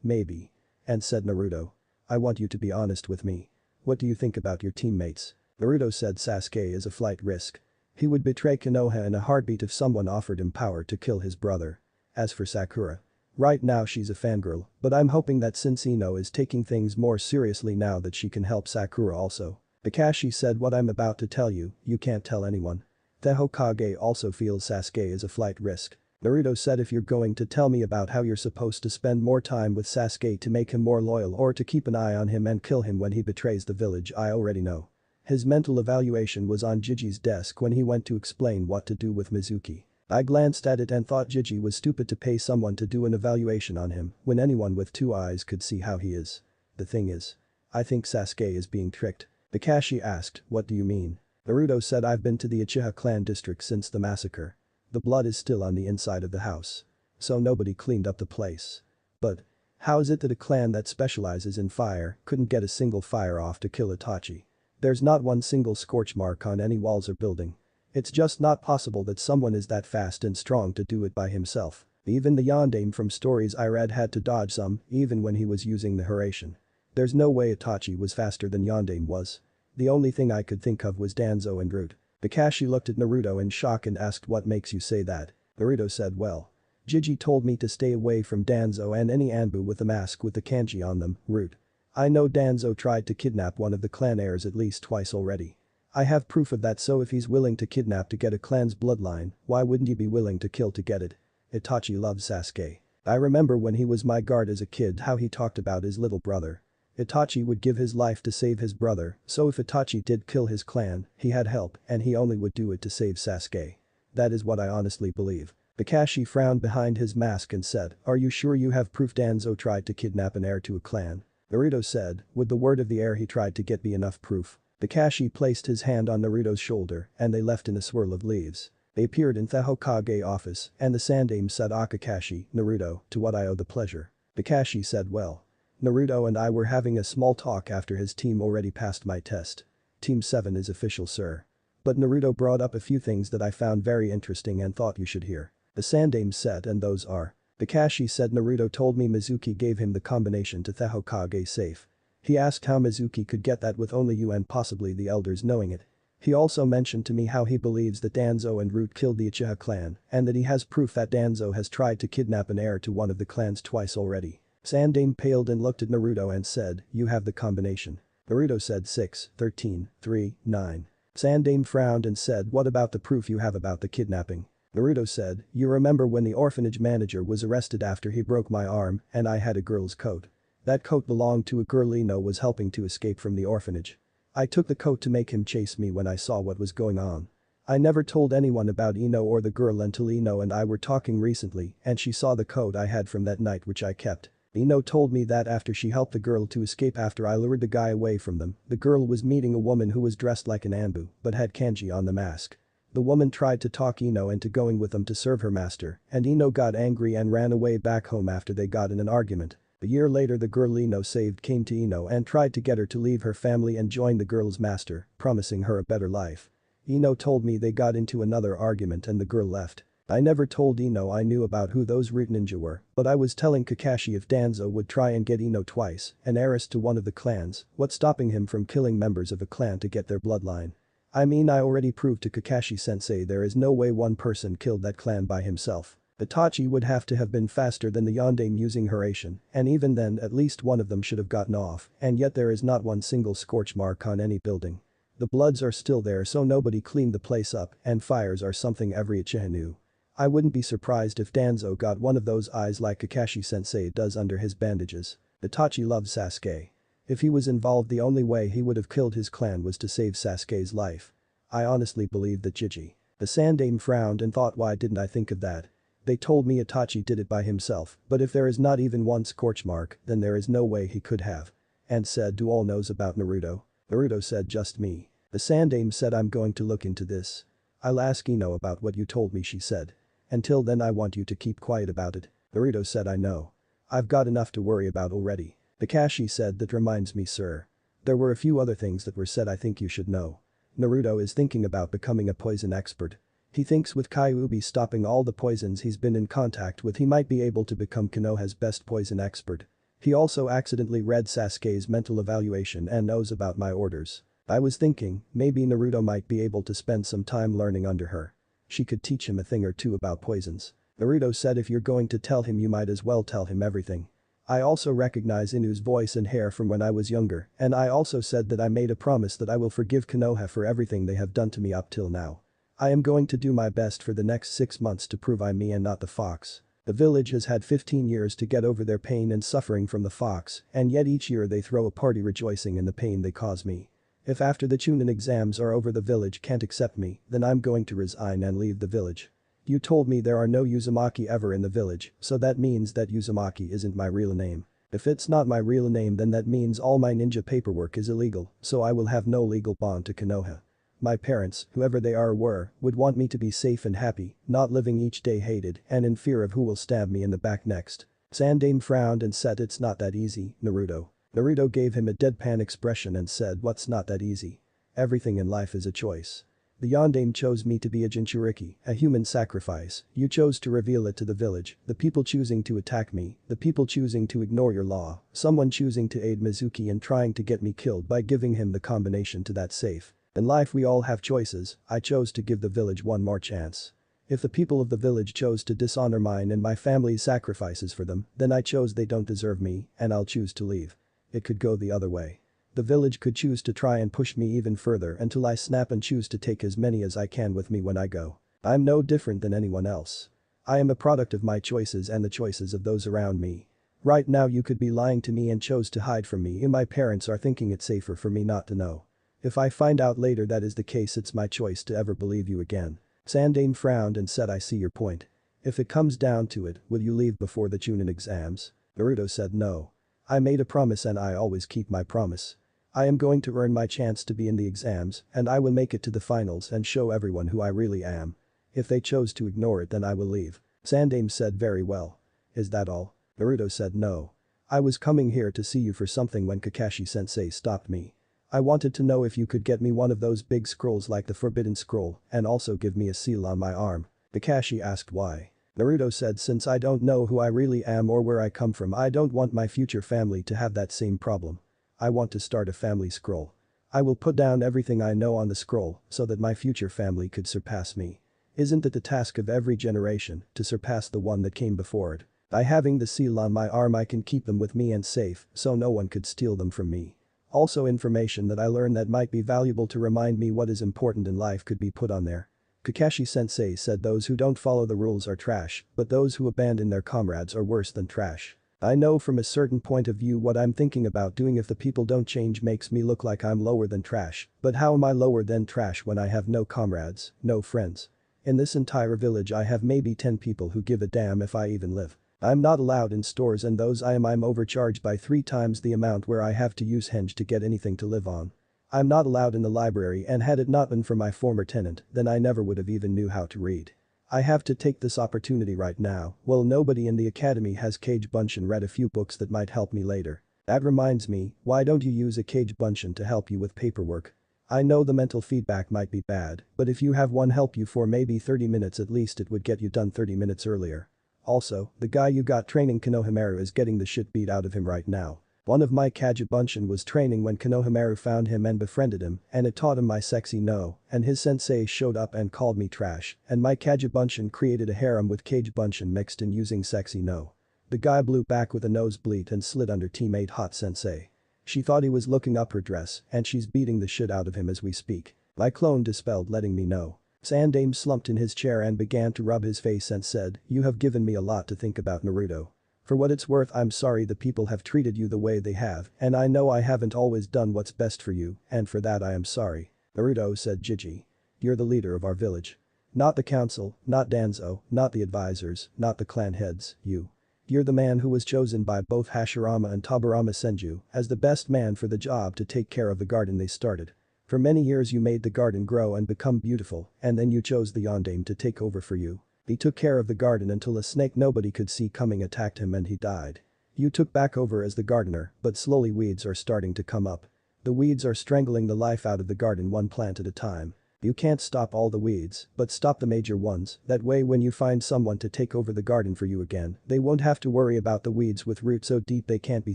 maybe. And said, Naruto. I want you to be honest with me. What do you think about your teammates? Naruto said, Sasuke is a flight risk. He would betray Konoha in a heartbeat if someone offered him power to kill his brother. As for Sakura. Right now she's a fangirl, but I'm hoping that since Ino is taking things more seriously now that she can help Sakura also. Kakashi said, what I'm about to tell you, you can't tell anyone. The Hokage also feels Sasuke is a flight risk. Naruto said, if you're going to tell me about how you're supposed to spend more time with Sasuke to make him more loyal or to keep an eye on him and kill him when he betrays the village, I already know. His mental evaluation was on Jiji's desk when he went to explain what to do with Mizuki. I glanced at it and thought Jiji was stupid to pay someone to do an evaluation on him when anyone with 2 eyes could see how he is. The thing is. I think Sasuke is being tricked. Kakashi asked, what do you mean? Naruto said I've been to the Uchiha clan district since the massacre. The blood is still on the inside of the house. So nobody cleaned up the place. But how is it that a clan that specializes in fire couldn't get a single fire off to kill Itachi? There's not one single scorch mark on any walls or building. It's just not possible that someone is that fast and strong to do it by himself. Even the yondaime from stories I read had to dodge some, even when he was using the Hiraishin. There's no way Itachi was faster than yondaime was. The only thing I could think of was Danzo and Root. Kakashi looked at Naruto in shock and asked what makes you say that. Naruto said well. Jiji told me to stay away from Danzo and any Anbu with a mask with the kanji on them, Root. I know Danzo tried to kidnap one of the clan heirs at least twice already. I have proof of that, so if he's willing to kidnap to get a clan's bloodline, why wouldn't he be willing to kill to get it? Itachi loves Sasuke. I remember when he was my guard as a kid how he talked about his little brother. Itachi would give his life to save his brother, so if Itachi did kill his clan, he had help and he only would do it to save Sasuke. That is what I honestly believe. Kakashi frowned behind his mask and said, are you sure you have proof Danzo tried to kidnap an heir to a clan? Naruto said, would the word of the heir he tried to get be enough proof? Kakashi placed his hand on Naruto's shoulder and they left in a swirl of leaves. They appeared in the Hokage office and the Sandaime said Kakashi, Naruto, to what I owe the pleasure. Kakashi said well. Naruto and I were having a small talk after his team already passed my test. Team 7 is official sir. But Naruto brought up a few things that I found very interesting and thought you should hear. The Sandaime said and those are. Kakashi said Naruto told me Mizuki gave him the combination to the Hokage safe. He asked how Mizuki could get that with only you and possibly the elders knowing it. He also mentioned to me how he believes that Danzo and Root killed the Uchiha clan and that he has proof that Danzo has tried to kidnap an heir to one of the clans twice already. Sandaime paled and looked at Naruto and said, you have the combination. Naruto said 6, 13, 3, 9. Sandaime frowned and said what about the proof you have about the kidnapping? Naruto said, you remember when the orphanage manager was arrested after he broke my arm and I had a girl's coat. That coat belonged to a girl Ino was helping to escape from the orphanage. I took the coat to make him chase me when I saw what was going on. I never told anyone about Ino or the girl until Ino and I were talking recently and she saw the coat I had from that night which I kept. Ino told me that after she helped the girl to escape after I lured the guy away from them, the girl was meeting a woman who was dressed like an Anbu but had kanji on the mask. The woman tried to talk Ino into going with them to serve her master and Ino got angry and ran away back home after they got in an argument. A year later the girl Ino saved came to Ino and tried to get her to leave her family and join the girl's master, promising her a better life. Ino told me they got into another argument and the girl left. I never told Ino I knew about who those root ninja were, but I was telling Kakashi if Danzo would try and get Ino twice, an heiress to one of the clans, what's stopping him from killing members of a clan to get their bloodline? I mean I already proved to Kakashi-sensei there is no way one person killed that clan by himself. Itachi would have to have been faster than the yondaime using Hiraishin, and even then at least one of them should have gotten off, and yet there is not one single scorch mark on any building. The bloods are still there so nobody cleaned the place up and fires are something every Uchiha knew. I wouldn't be surprised if Danzo got one of those eyes like Kakashi-sensei does under his bandages. Itachi loves Sasuke. If he was involved the only way he would have killed his clan was to save Sasuke's life. I honestly believe that Jiji. The Sandaime frowned and thought why didn't I think of that? They told me Itachi did it by himself, but if there is not even one scorch mark then there is no way he could have. And said do all knows about Naruto? Naruto said just me. The Sandaime said I'm going to look into this. I'll ask Ino about what you told me she said. Until then I want you to keep quiet about it. Naruto said I know. I've got enough to worry about already. Kakashi said that reminds me sir. There were a few other things that were said I think you should know. Naruto is thinking about becoming a poison expert. He thinks with Kyuubi stopping all the poisons he's been in contact with he might be able to become Konoha's best poison expert. He also accidentally read Sasuke's mental evaluation and knows about my orders. I was thinking, maybe Naruto might be able to spend some time learning under her. She could teach him a thing or two about poisons. Naruto said if you're going to tell him you might as well tell him everything. I also recognize Inu's voice and hair from when I was younger and I also said that I made a promise that I will forgive Konoha for everything they have done to me up till now. I am going to do my best for the next 6 months to prove I'm me and not the fox. The village has had 15 years to get over their pain and suffering from the fox and yet each year they throw a party rejoicing in the pain they cause me. If after the Chunin exams are over the village can't accept me, then I'm going to resign and leave the village. You told me there are no Uzumaki ever in the village, so that means that Uzumaki isn't my real name. If it's not my real name then that means all my ninja paperwork is illegal, so I will have no legal bond to Konoha. My parents, whoever they are or were, would want me to be safe and happy, not living each day hated and in fear of who will stab me in the back next. Sandaime frowned and said it's not that easy, Naruto. Naruto gave him a deadpan expression and said what's not that easy? Everything in life is a choice. The Yondaime chose me to be a Jinchuriki, a human sacrifice, you chose to reveal it to the village, the people choosing to attack me, the people choosing to ignore your law, someone choosing to aid Mizuki in trying to get me killed by giving him the combination to that safe. In life we all have choices, I chose to give the village one more chance. If the people of the village chose to dishonor mine and my family's sacrifices for them, then I chose they don't deserve me and I'll choose to leave. It could go the other way. The village could choose to try and push me even further until I snap and choose to take as many as I can with me when I go. I'm no different than anyone else. I am a product of my choices and the choices of those around me. Right now you could be lying to me and chose to hide from me and my parents are thinking it's safer for me not to know. If I find out later that is the case it's my choice to ever believe you again. Sandaime frowned and said I see your point. If it comes down to it, will you leave before the Chunin exams? Naruto said no. I made a promise and I always keep my promise. I am going to earn my chance to be in the exams and I will make it to the finals and show everyone who I really am. If they chose to ignore it then I will leave. Sandaime said very well. Is that all? Naruto said no. I was coming here to see you for something when Kakashi-sensei stopped me. I wanted to know if you could get me one of those big scrolls like the Forbidden Scroll and also give me a seal on my arm. Kakashi asked why. Naruto said since I don't know who I really am or where I come from I don't want my future family to have that same problem. I want to start a family scroll. I will put down everything I know on the scroll so that my future family could surpass me. Isn't it the task of every generation to surpass the one that came before it? By having the seal on my arm I can keep them with me and safe so no one could steal them from me. Also information that I learned that might be valuable to remind me what is important in life could be put on there. Kakashi-sensei said those who don't follow the rules are trash, but those who abandon their comrades are worse than trash. I know from a certain point of view what I'm thinking about doing if the people don't change makes me look like I'm lower than trash, but how am I lower than trash when I have no comrades, no friends? In this entire village I have maybe 10 people who give a damn if I even live. I'm not allowed in stores and those I'm overcharged by 3 times the amount where I have to use henge to get anything to live on. I'm not allowed in the library and had it not been for my former tenant then I never would have even knew how to read. I have to take this opportunity right now, well nobody in the academy has Kage Bunshin read a few books that might help me later. That reminds me, why don't you use a Kage Bunshin to help you with paperwork? I know the mental feedback might be bad, but if you have one help you for maybe 30 minutes at least it would get you done 30 minutes earlier. Also, the guy you got training Konohamaru is getting the shit beat out of him right now. One of my Kage Bunshin was training when Konohamaru found him and befriended him and it taught him my sexy no and his sensei showed up and called me trash and my Kage Bunshin created a harem with Kage Bunshin mixed in using sexy no. The guy blew back with a nosebleed and slid under teammate hot sensei. She thought he was looking up her dress and she's beating the shit out of him as we speak. My clone dispelled letting me know. Sandaime slumped in his chair and began to rub his face and said, you have given me a lot to think about Naruto. For what it's worth I'm sorry the people have treated you the way they have and I know I haven't always done what's best for you and for that I am sorry. Naruto said Jiji. You're the leader of our village. Not the council, not Danzo, not the advisors, not the clan heads, you. You're the man who was chosen by both Hashirama and Tobirama Senju as the best man for the job to take care of the garden they started. For many years you made the garden grow and become beautiful and then you chose the Yondaime to take over for you. He took care of the garden until a snake nobody could see coming attacked him and he died. You took back over as the gardener, but slowly weeds are starting to come up. The weeds are strangling the life out of the garden one plant at a time. You can't stop all the weeds, but stop the major ones, that way when you find someone to take over the garden for you again, they won't have to worry about the weeds with roots so deep they can't be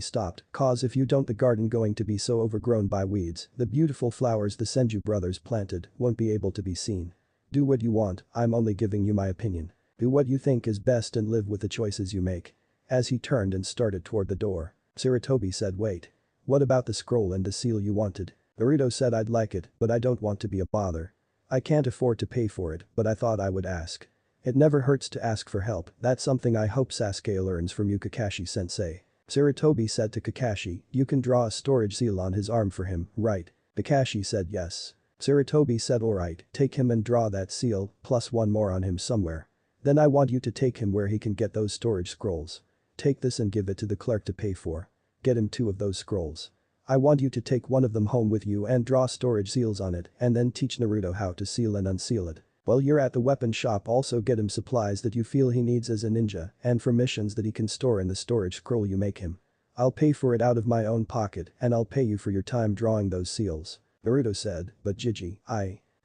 stopped, cause if you don't the garden going to be so overgrown by weeds, the beautiful flowers the Senju brothers planted won't be able to be seen. Do what you want, I'm only giving you my opinion. Do what you think is best and live with the choices you make. As he turned and started toward the door, Sarutobi said wait. What about the scroll and the seal you wanted? Naruto said I'd like it, but I don't want to be a bother. I can't afford to pay for it, but I thought I would ask. It never hurts to ask for help, that's something I hope Sasuke learns from you Kakashi-sensei. Sarutobi said to Kakashi, you can draw a storage seal on his arm for him, right? Kakashi said yes. Sarutobi said alright, take him and draw that seal, plus one more on him somewhere. Then I want you to take him where he can get those storage scrolls. Take this and give it to the clerk to pay for. Get him 2 of those scrolls. I want you to take one of them home with you and draw storage seals on it and then teach Naruto how to seal and unseal it. While you're at the weapon shop, also get him supplies that you feel he needs as a ninja and for missions that he can store in the storage scroll you make him. I'll pay for it out of my own pocket and I'll pay you for your time drawing those seals. Naruto said, but Jiji,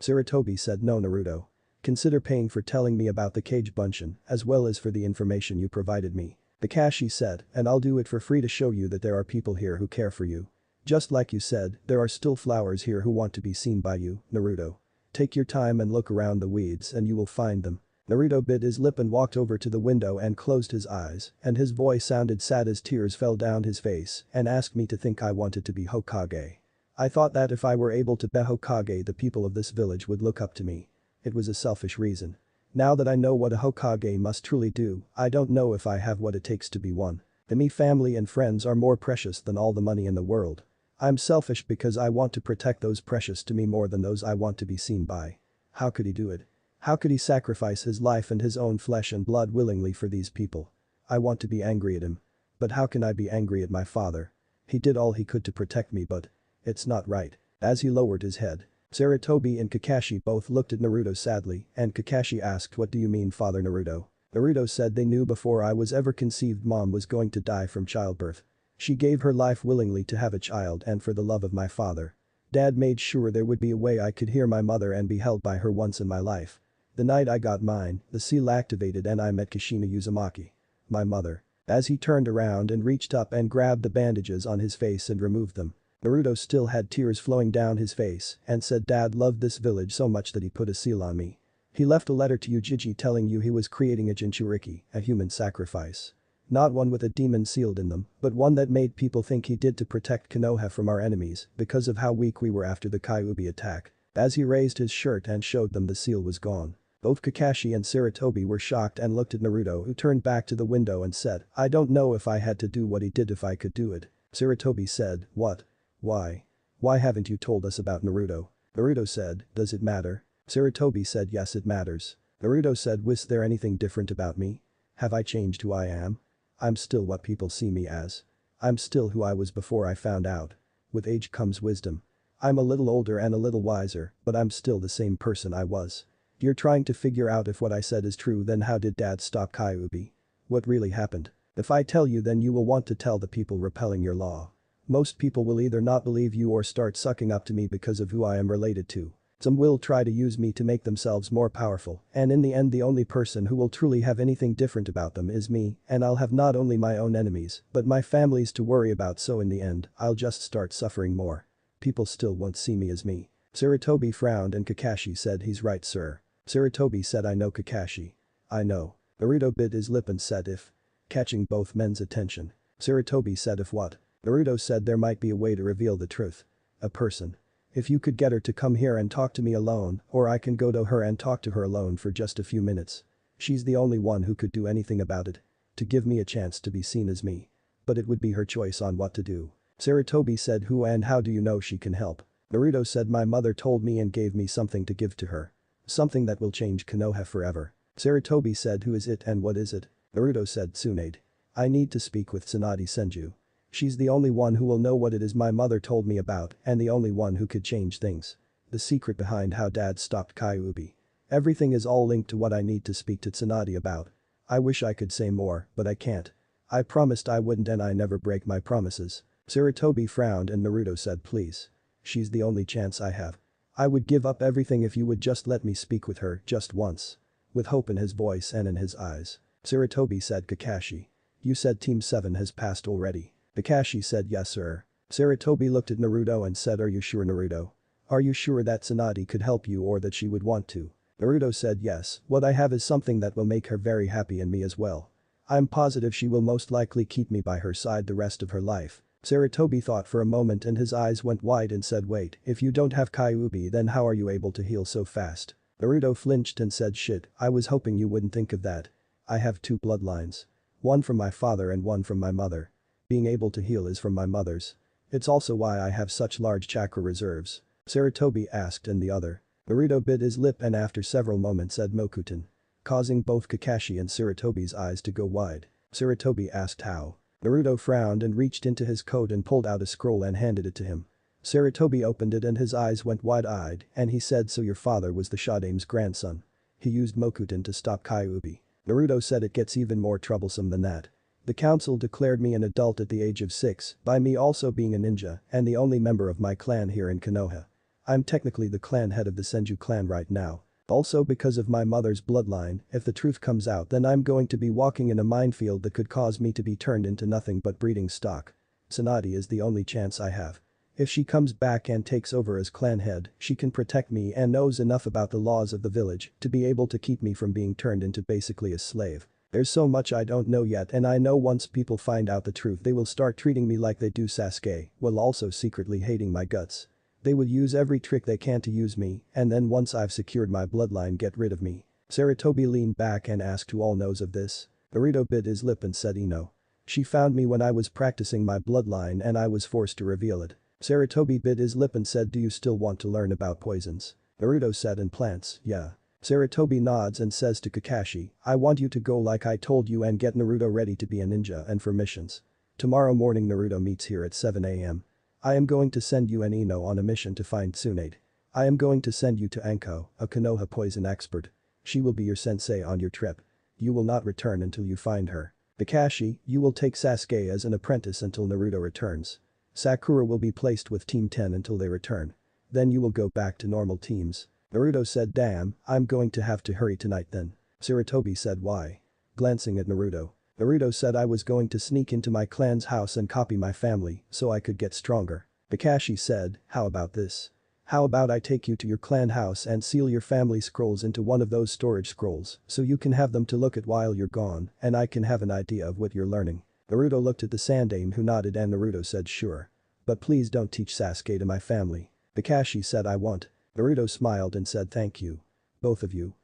Sarutobi said no Naruto. Consider paying for telling me about the cage bunshin as well as for the information you provided me. Kakashi said, and I'll do it for free to show you that there are people here who care for you. Just like you said, there are still flowers here who want to be seen by you, Naruto. Take your time and look around the weeds and you will find them. Naruto bit his lip and walked over to the window and closed his eyes, and his voice sounded sad as tears fell down his face and asked me to think I wanted to be Hokage. I thought that if I were able to be Hokage, the people of this village would look up to me. It was a selfish reason. Now that I know what a Hokage must truly do, I don't know if I have what it takes to be one. To me, family and friends are more precious than all the money in the world. I'm selfish because I want to protect those precious to me more than those I want to be seen by. How could he do it? How could he sacrifice his life and his own flesh and blood willingly for these people? I want to be angry at him. But how can I be angry at my father? He did all he could to protect me, but it's not right. As he lowered his head, Sarutobi and Kakashi both looked at Naruto sadly, and Kakashi asked, what do you mean, Father Naruto? Naruto said, they knew before I was ever conceived mom was going to die from childbirth. She gave her life willingly to have a child and for the love of my father. Dad made sure there would be a way I could hear my mother and be held by her once in my life. The night I got mine, the seal activated and I met Kashina Uzumaki. My mother. As he turned around and reached up and grabbed the bandages on his face and removed them. Naruto still had tears flowing down his face and said, Dad loved this village so much that he put a seal on me. He left a letter to you, Jiji, telling you he was creating a Jinchuriki, a human sacrifice. Not one with a demon sealed in them, but one that made people think he did to protect Konoha from our enemies because of how weak we were after the Kyuubi attack. As he raised his shirt and showed them, the seal was gone. Both Kakashi and Sarutobi were shocked and looked at Naruto, who turned back to the window and said, I don't know if I had to do what he did if I could do it. Sarutobi said, what? Why? Why haven't you told us about Naruto? Naruto said, does it matter? Sarutobi said, yes it matters. Naruto said, was there anything different about me? Have I changed who I am? I'm still what people see me as. I'm still who I was before I found out. With age comes wisdom. I'm a little older and a little wiser, but I'm still the same person I was. You're trying to figure out if what I said is true, then how did Dad stop Kyuubi? What really happened? If I tell you, then you will want to tell the people repelling your law. Most people will either not believe you or start sucking up to me because of who I am related to. Some will try to use me to make themselves more powerful, and in the end the only person who will truly have anything different about them is me, and I'll have not only my own enemies, but my families to worry about, so in the end, I'll just start suffering more. People still won't see me as me. Sarutobi frowned and Kakashi said, he's right, sir. Sarutobi said, I know, Kakashi. I know. Naruto bit his lip and said, if. Catching both men's attention. Sarutobi said, if what? Naruto said, there might be a way to reveal the truth. A person. If you could get her to come here and talk to me alone, or I can go to her and talk to her alone for just a few minutes. She's the only one who could do anything about it. To give me a chance to be seen as me. But it would be her choice on what to do. Sarutobi said, who and how do you know she can help? Naruto said, my mother told me and gave me something to give to her. Something that will change Konoha forever. Sarutobi said, who is it and what is it? Naruto said, Tsunade. I need to speak with Tsunade Senju. She's the only one who will know what it is my mother told me about and the only one who could change things. The secret behind how Dad stopped Kyuubi. Everything is all linked to what I need to speak to Tsunade about. I wish I could say more, but I can't. I promised I wouldn't and I never break my promises. Sarutobi frowned and Naruto said, please. She's the only chance I have. I would give up everything if you would just let me speak with her just once. With hope in his voice and in his eyes. Sarutobi said, Kakashi. You said Team 7 has passed already. Kakashi said, yes sir. Sarutobi looked at Naruto and said, are you sure, Naruto? Are you sure that Tsunade could help you or that she would want to? Naruto said, yes, what I have is something that will make her very happy and me as well. I'm positive she will most likely keep me by her side the rest of her life. Sarutobi thought for a moment and his eyes went wide and said, wait, if you don't have Kyuubi, then how are you able to heal so fast? Naruto flinched and said, shit, I was hoping you wouldn't think of that. I have 2 bloodlines. One from my father and one from my mother. Being able to heal is from my mother's. It's also why I have such large chakra reserves. Sarutobi asked, and the other. Naruto bit his lip and after several moments said, Mokuton. Causing both Kakashi and Sarutobi's eyes to go wide. Sarutobi asked how. Naruto frowned and reached into his coat and pulled out a scroll and handed it to him. Sarutobi opened it and his eyes went wide-eyed and he said, so your father was the Shodame's grandson. He used Mokuton to stop Kyuubi. Naruto said, it gets even more troublesome than that. The council declared me an adult at the age of 6 by me also being a ninja and the only member of my clan here in Konoha. I'm technically the clan head of the Senju clan right now. Also because of my mother's bloodline, if the truth comes out then I'm going to be walking in a minefield that could cause me to be turned into nothing but breeding stock. Tsunade is the only chance I have. If she comes back and takes over as clan head, she can protect me and knows enough about the laws of the village to be able to keep me from being turned into basically a slave. There's so much I don't know yet and I know once people find out the truth they will start treating me like they do Sasuke, while also secretly hating my guts. They will use every trick they can to use me, and then once I've secured my bloodline get rid of me. Sarutobi leaned back and asked who all knows of this. Naruto bit his lip and said Ino. She found me when I was practicing my bloodline and I was forced to reveal it. Sarutobi bit his lip and said, do you still want to learn about poisons? Naruto said, and plants, yeah. Sarutobi nods and says to Kakashi, I want you to go like I told you and get Naruto ready to be a ninja and for missions. Tomorrow morning Naruto meets here at 7 AM. I am going to send you and Ino on a mission to find Tsunade. I am going to send you to Anko, a Konoha poison expert. She will be your sensei on your trip. You will not return until you find her. Kakashi, you will take Sasuke as an apprentice until Naruto returns. Sakura will be placed with Team 10 until they return. Then you will go back to normal teams. Naruto said, damn, I'm going to have to hurry tonight then. Sarutobi said, why? Glancing at Naruto. Naruto said, I was going to sneak into my clan's house and copy my family so I could get stronger. Kakashi said, how about this? How about I take you to your clan house and seal your family scrolls into one of those storage scrolls so you can have them to look at while you're gone and I can have an idea of what you're learning. Naruto looked at the Sandaime who nodded and Naruto said, sure. But please don't teach Sasuke to my family. Kakashi said, I won't. Naruto smiled and said, thank you. Both of you.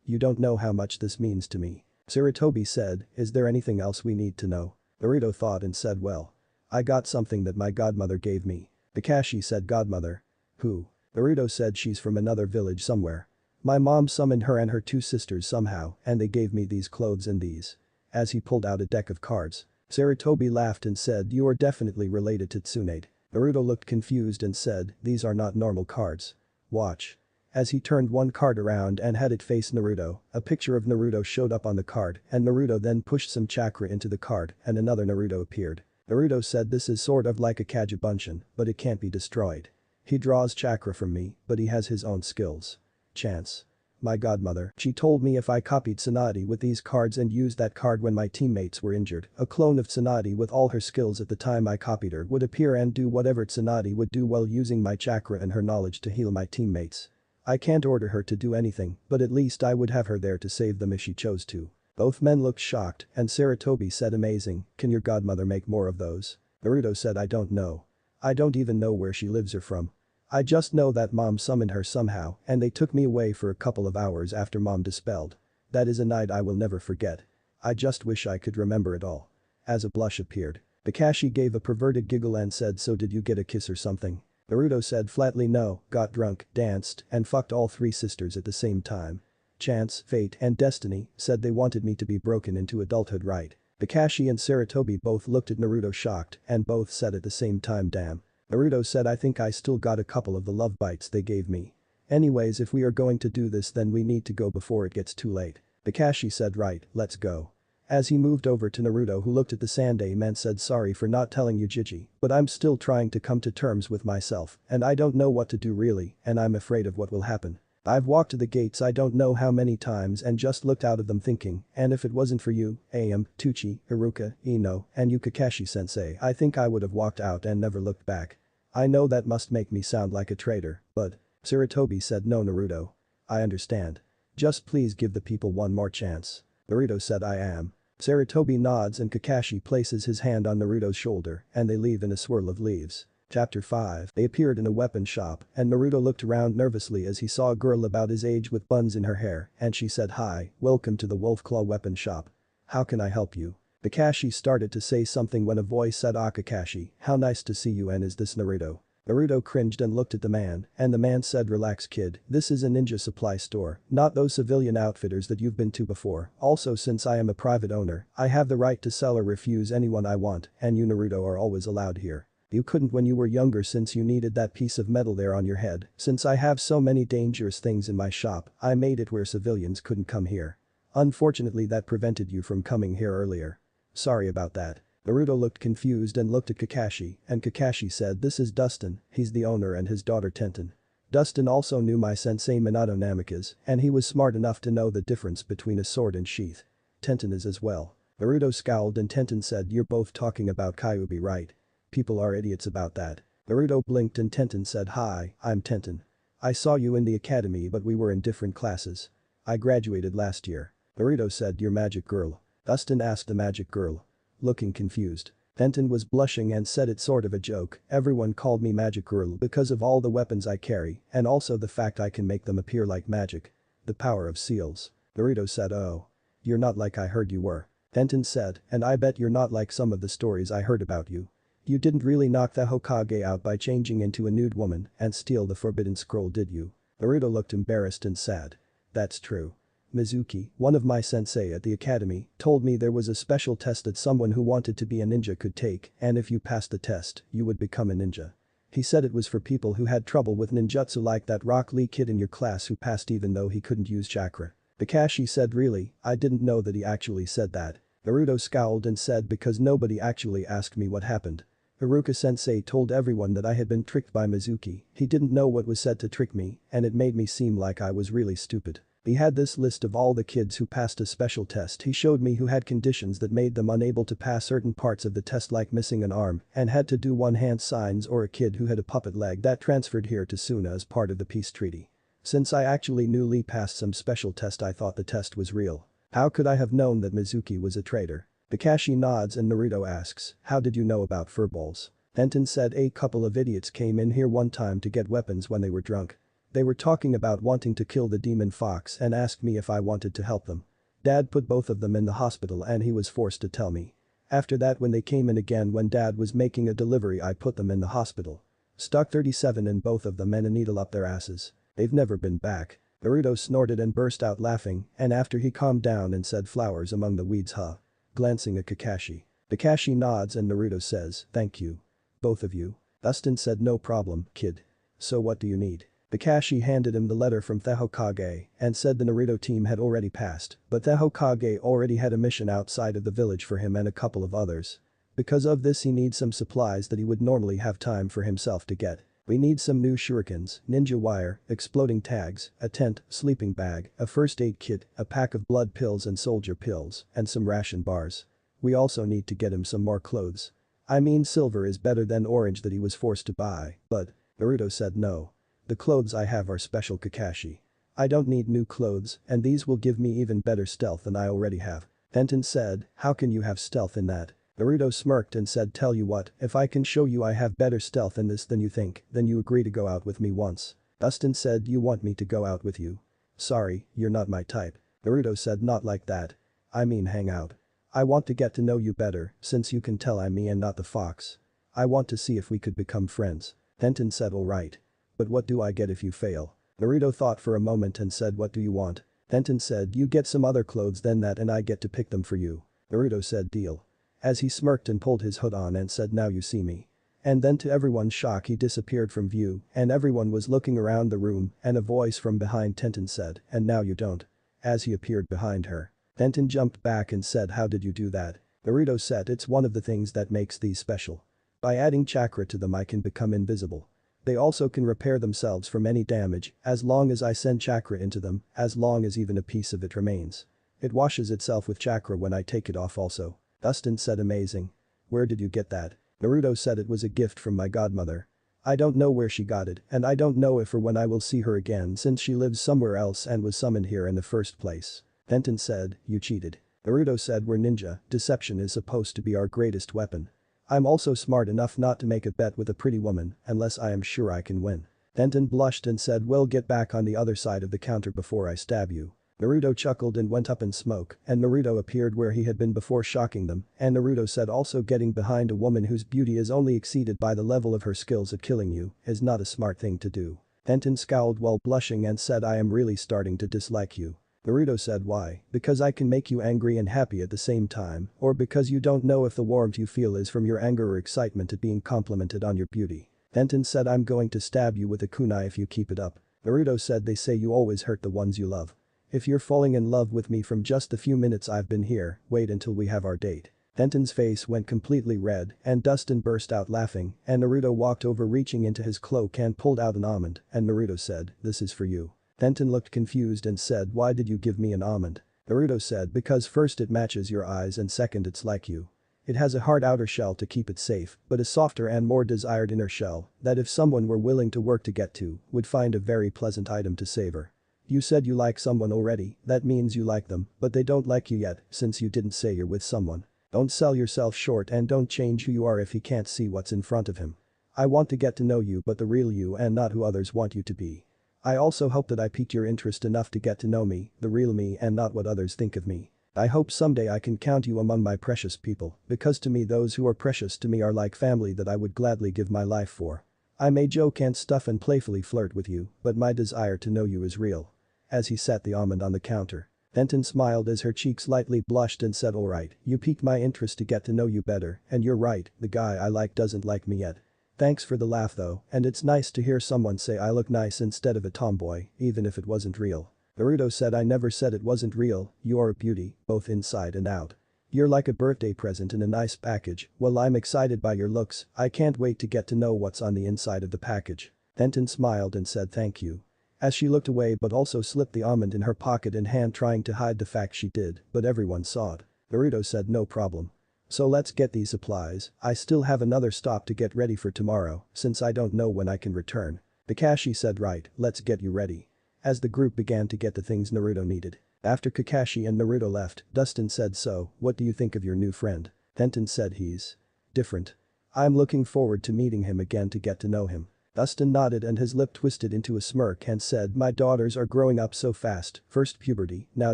You don't know how much this means to me. Sarutobi said, is there anything else we need to know? Naruto thought and said, well. I got something that my godmother gave me. Kakashi said, godmother? Who? Naruto said, she's from another village somewhere. My mom summoned her and her 2 sisters somehow and they gave me these clothes and these. As he pulled out a deck of cards. Sarutobi laughed and said, you are definitely related to Tsunade. Naruto looked confused and said, these are not normal cards. Watch. As he turned one card around and had it face Naruto, a picture of Naruto showed up on the card and Naruto then pushed some chakra into the card and another Naruto appeared. Naruto said, this is sort of like a Kagebunshin, but it can't be destroyed. He draws chakra from me, but he has his own skills. Chance. My godmother, she told me if I copied Tsunade with these cards and used that card when my teammates were injured, a clone of Tsunade with all her skills at the time I copied her would appear and do whatever Tsunade would do while using my chakra and her knowledge to heal my teammates. I can't order her to do anything, but at least I would have her there to save them if she chose to. Both men looked shocked and Sarutobi said, amazing, can your godmother make more of those? Naruto said, I don't know. I don't even know where she lives or from. I just know that mom summoned her somehow and they took me away for a couple of hours after mom dispelled. That is a night I will never forget. I just wish I could remember it all. As a blush appeared. Kakashi gave a perverted giggle and said, so did you get a kiss or something? Naruto said flatly no, got drunk, danced, and fucked all 3 sisters at the same time. Chance, fate, and destiny said they wanted me to be broken into adulthood right. Kakashi and Sarutobi both looked at Naruto shocked and both said at the same time, damn. Naruto said, I think I still got a couple of the love bites they gave me. Anyways, if we are going to do this then we need to go before it gets too late. Kakashi said, right, let's go. As he moved over to Naruto who looked at the Sandaime and said, sorry for not telling you Jiji, but I'm still trying to come to terms with myself and I don't know what to do really and I'm afraid of what will happen. I've walked to the gates I don't know how many times and just looked out of them thinking, and if it wasn't for you, Tuchi, Iruka, Ino, and you Kakashi-sensei I think I would have walked out and never looked back. I know that must make me sound like a traitor, but. Sarutobi said, no Naruto. I understand. Just please give the people one more chance. Naruto said, I am. Sarutobi nods and Kakashi places his hand on Naruto's shoulder and they leave in a swirl of leaves. Chapter 5. They appeared in a weapon shop and Naruto looked around nervously as he saw a girl about his age with buns in her hair and she said, hi, welcome to the Wolfclaw weapon shop. How can I help you? Kakashi started to say something when a voice said, Kakashi, how nice to see you and is this Naruto? Naruto cringed and looked at the man, and the man said, relax kid, this is a ninja supply store, not those civilian outfitters that you've been to before. Also, since I am a private owner, I have the right to sell or refuse anyone I want, and you Naruto are always allowed here. You couldn't when you were younger since you needed that piece of metal there on your head. Since I have so many dangerous things in my shop, I made it where civilians couldn't come here. Unfortunately, that prevented you from coming here earlier. Sorry about that. Naruto looked confused and looked at Kakashi, and Kakashi said, this is Dustin, he's the owner, and his daughter Tenten. Dustin also knew my sensei Minato Namikaze, and he was smart enough to know the difference between a sword and sheath. Tenten is as well. Naruto scowled and Tenten said, you're both talking about Kyuubi, right? People are idiots about that. Naruto blinked and Tenten said, hi, I'm Tenten. I saw you in the academy but we were in different classes. I graduated last year. Naruto said, you're magic girl. Dustin asked the magic girl. Looking confused. Tenten was blushing and said, it's sort of a joke, everyone called me magic girl because of all the weapons I carry and also the fact I can make them appear like magic. The power of seals. Naruto said, oh. You're not like I heard you were. Tenten said, and I bet you're not like some of the stories I heard about you. You didn't really knock the Hokage out by changing into a nude woman and steal the forbidden scroll, did you? Naruto looked embarrassed and sad. That's true. Mizuki, one of my sensei at the academy, told me there was a special test that someone who wanted to be a ninja could take, and if you passed the test, you would become a ninja. He said it was for people who had trouble with ninjutsu like that Rock Lee kid in your class who passed even though he couldn't use chakra. Kakashi said, really, I didn't know that he actually said that. Naruto scowled and said, because nobody actually asked me what happened. Iruka-sensei told everyone that I had been tricked by Mizuki, he didn't know what was said to trick me, and it made me seem like I was really stupid. He had this list of all the kids who passed a special test he showed me who had conditions that made them unable to pass certain parts of the test like missing an arm and had to do one-hand signs, or a kid who had a puppet leg that transferred here to Suna as part of the peace treaty. Since I actually knew Lee passed some special test, I thought the test was real. How could I have known that Mizuki was a traitor? Kakashi nods and Naruto asks, how did you know about furballs? Tenten said, a couple of idiots came in here one time to get weapons when they were drunk. They were talking about wanting to kill the demon fox and asked me if I wanted to help them. Dad put both of them in the hospital and he was forced to tell me. After that, when they came in again when Dad was making a delivery, I put them in the hospital. Stuck 37 in both of them and a needle up their asses. They've never been back. Naruto snorted and burst out laughing, and after he calmed down and said, flowers among the weeds, huh? Glancing at Kakashi. Kakashi nods and Naruto says, thank you. Both of you. Dustin said, no problem, kid. So what do you need? Kakashi handed him the letter from the Hokage and said the Naruto team had already passed, but the Hokage already had a mission outside of the village for him and a couple of others. Because of this, he needs some supplies that he would normally have time for himself to get. We need some new shurikens, ninja wire, exploding tags, a tent, sleeping bag, a first aid kit, a pack of blood pills and soldier pills, and some ration bars. We also need to get him some more clothes. I mean, silver is better than orange that he was forced to buy, but Naruto said no. The clothes I have are special, Kakashi. I don't need new clothes, and these will give me even better stealth than I already have. Tenten said, how can you have stealth in that? Naruto smirked and said, tell you what, if I can show you I have better stealth in this than you think, then you agree to go out with me once. Dustin said, you want me to go out with you? Sorry, you're not my type. Naruto said, not like that. I mean hang out. I want to get to know you better, since you can tell I'm me and not the fox. I want to see if we could become friends. Tenten said, alright. But what do I get if you fail? Naruto thought for a moment and said, what do you want? Tenten said, you get some other clothes than that and I get to pick them for you. Naruto said, deal. As he smirked and pulled his hood on and said, now you see me. And then to everyone's shock he disappeared from view and everyone was looking around the room and a voice from behind Tenten said, and now you don't. As he appeared behind her. Tenten jumped back and said, how did you do that? Naruto said, it's one of the things that makes these special. By adding chakra to them I can become invisible. They also can repair themselves from any damage as long as I send chakra into them, as long as even a piece of it remains. It washes itself with chakra when I take it off also. Dustin said, amazing. Where did you get that? Naruto said, it was a gift from my godmother. I don't know where she got it and I don't know if or when I will see her again since she lives somewhere else and was summoned here in the first place. Tenten said, you cheated. Naruto said, we're ninja, deception is supposed to be our greatest weapon. I'm also smart enough not to make a bet with a pretty woman unless I am sure I can win. Tenten blushed and said, well, get back on the other side of the counter before I stab you. Naruto chuckled and went up in smoke, and Naruto appeared where he had been before shocking them, and Naruto said also getting behind a woman whose beauty is only exceeded by the level of her skills at killing you is not a smart thing to do. Tenten scowled while blushing and said I am really starting to dislike you. Naruto said why, because I can make you angry and happy at the same time, or because you don't know if the warmth you feel is from your anger or excitement at being complimented on your beauty. Tenten said I'm going to stab you with a kunai if you keep it up. Naruto said they say you always hurt the ones you love. If you're falling in love with me from just the few minutes I've been here, wait until we have our date. Tenten's face went completely red and Dustin burst out laughing and Naruto walked over reaching into his cloak and pulled out an almond and Naruto said, this is for you. Tenten looked confused and said why did you give me an almond? Naruto said because first it matches your eyes and second it's like you. It has a hard outer shell to keep it safe, but a softer and more desired inner shell that if someone were willing to work to get to, would find a very pleasant item to savor. You said you like someone already, that means you like them, but they don't like you yet since you didn't say you're with someone. Don't sell yourself short and don't change who you are if he can't see what's in front of him. I want to get to know you but the real you and not who others want you to be. I also hope that I piqued your interest enough to get to know me, the real me and not what others think of me. I hope someday I can count you among my precious people because to me those who are precious to me are like family that I would gladly give my life for. I may joke and stuff and playfully flirt with you, but my desire to know you is real. As he set the almond on the counter. Tenten smiled as her cheeks lightly blushed and said alright, you piqued my interest to get to know you better, and you're right, the guy I like doesn't like me yet. Thanks for the laugh though, and it's nice to hear someone say I look nice instead of a tomboy, even if it wasn't real. Naruto said I never said it wasn't real, you are a beauty, both inside and out. You're like a birthday present in a nice package, well I'm excited by your looks, I can't wait to get to know what's on the inside of the package. Tenten smiled and said thank you. As she looked away but also slipped the almond in her pocket and hand trying to hide the fact she did, but everyone saw it. Naruto said no problem. So let's get these supplies, I still have another stop to get ready for tomorrow, since I don't know when I can return. Kakashi said right, let's get you ready. As the group began to get the things Naruto needed. After Kakashi and Naruto left, Dustin said so, what do you think of your new friend? Tenten said he's different. I'm looking forward to meeting him again to get to know him. Dustin nodded and his lip twisted into a smirk and said my daughters are growing up so fast, first puberty, now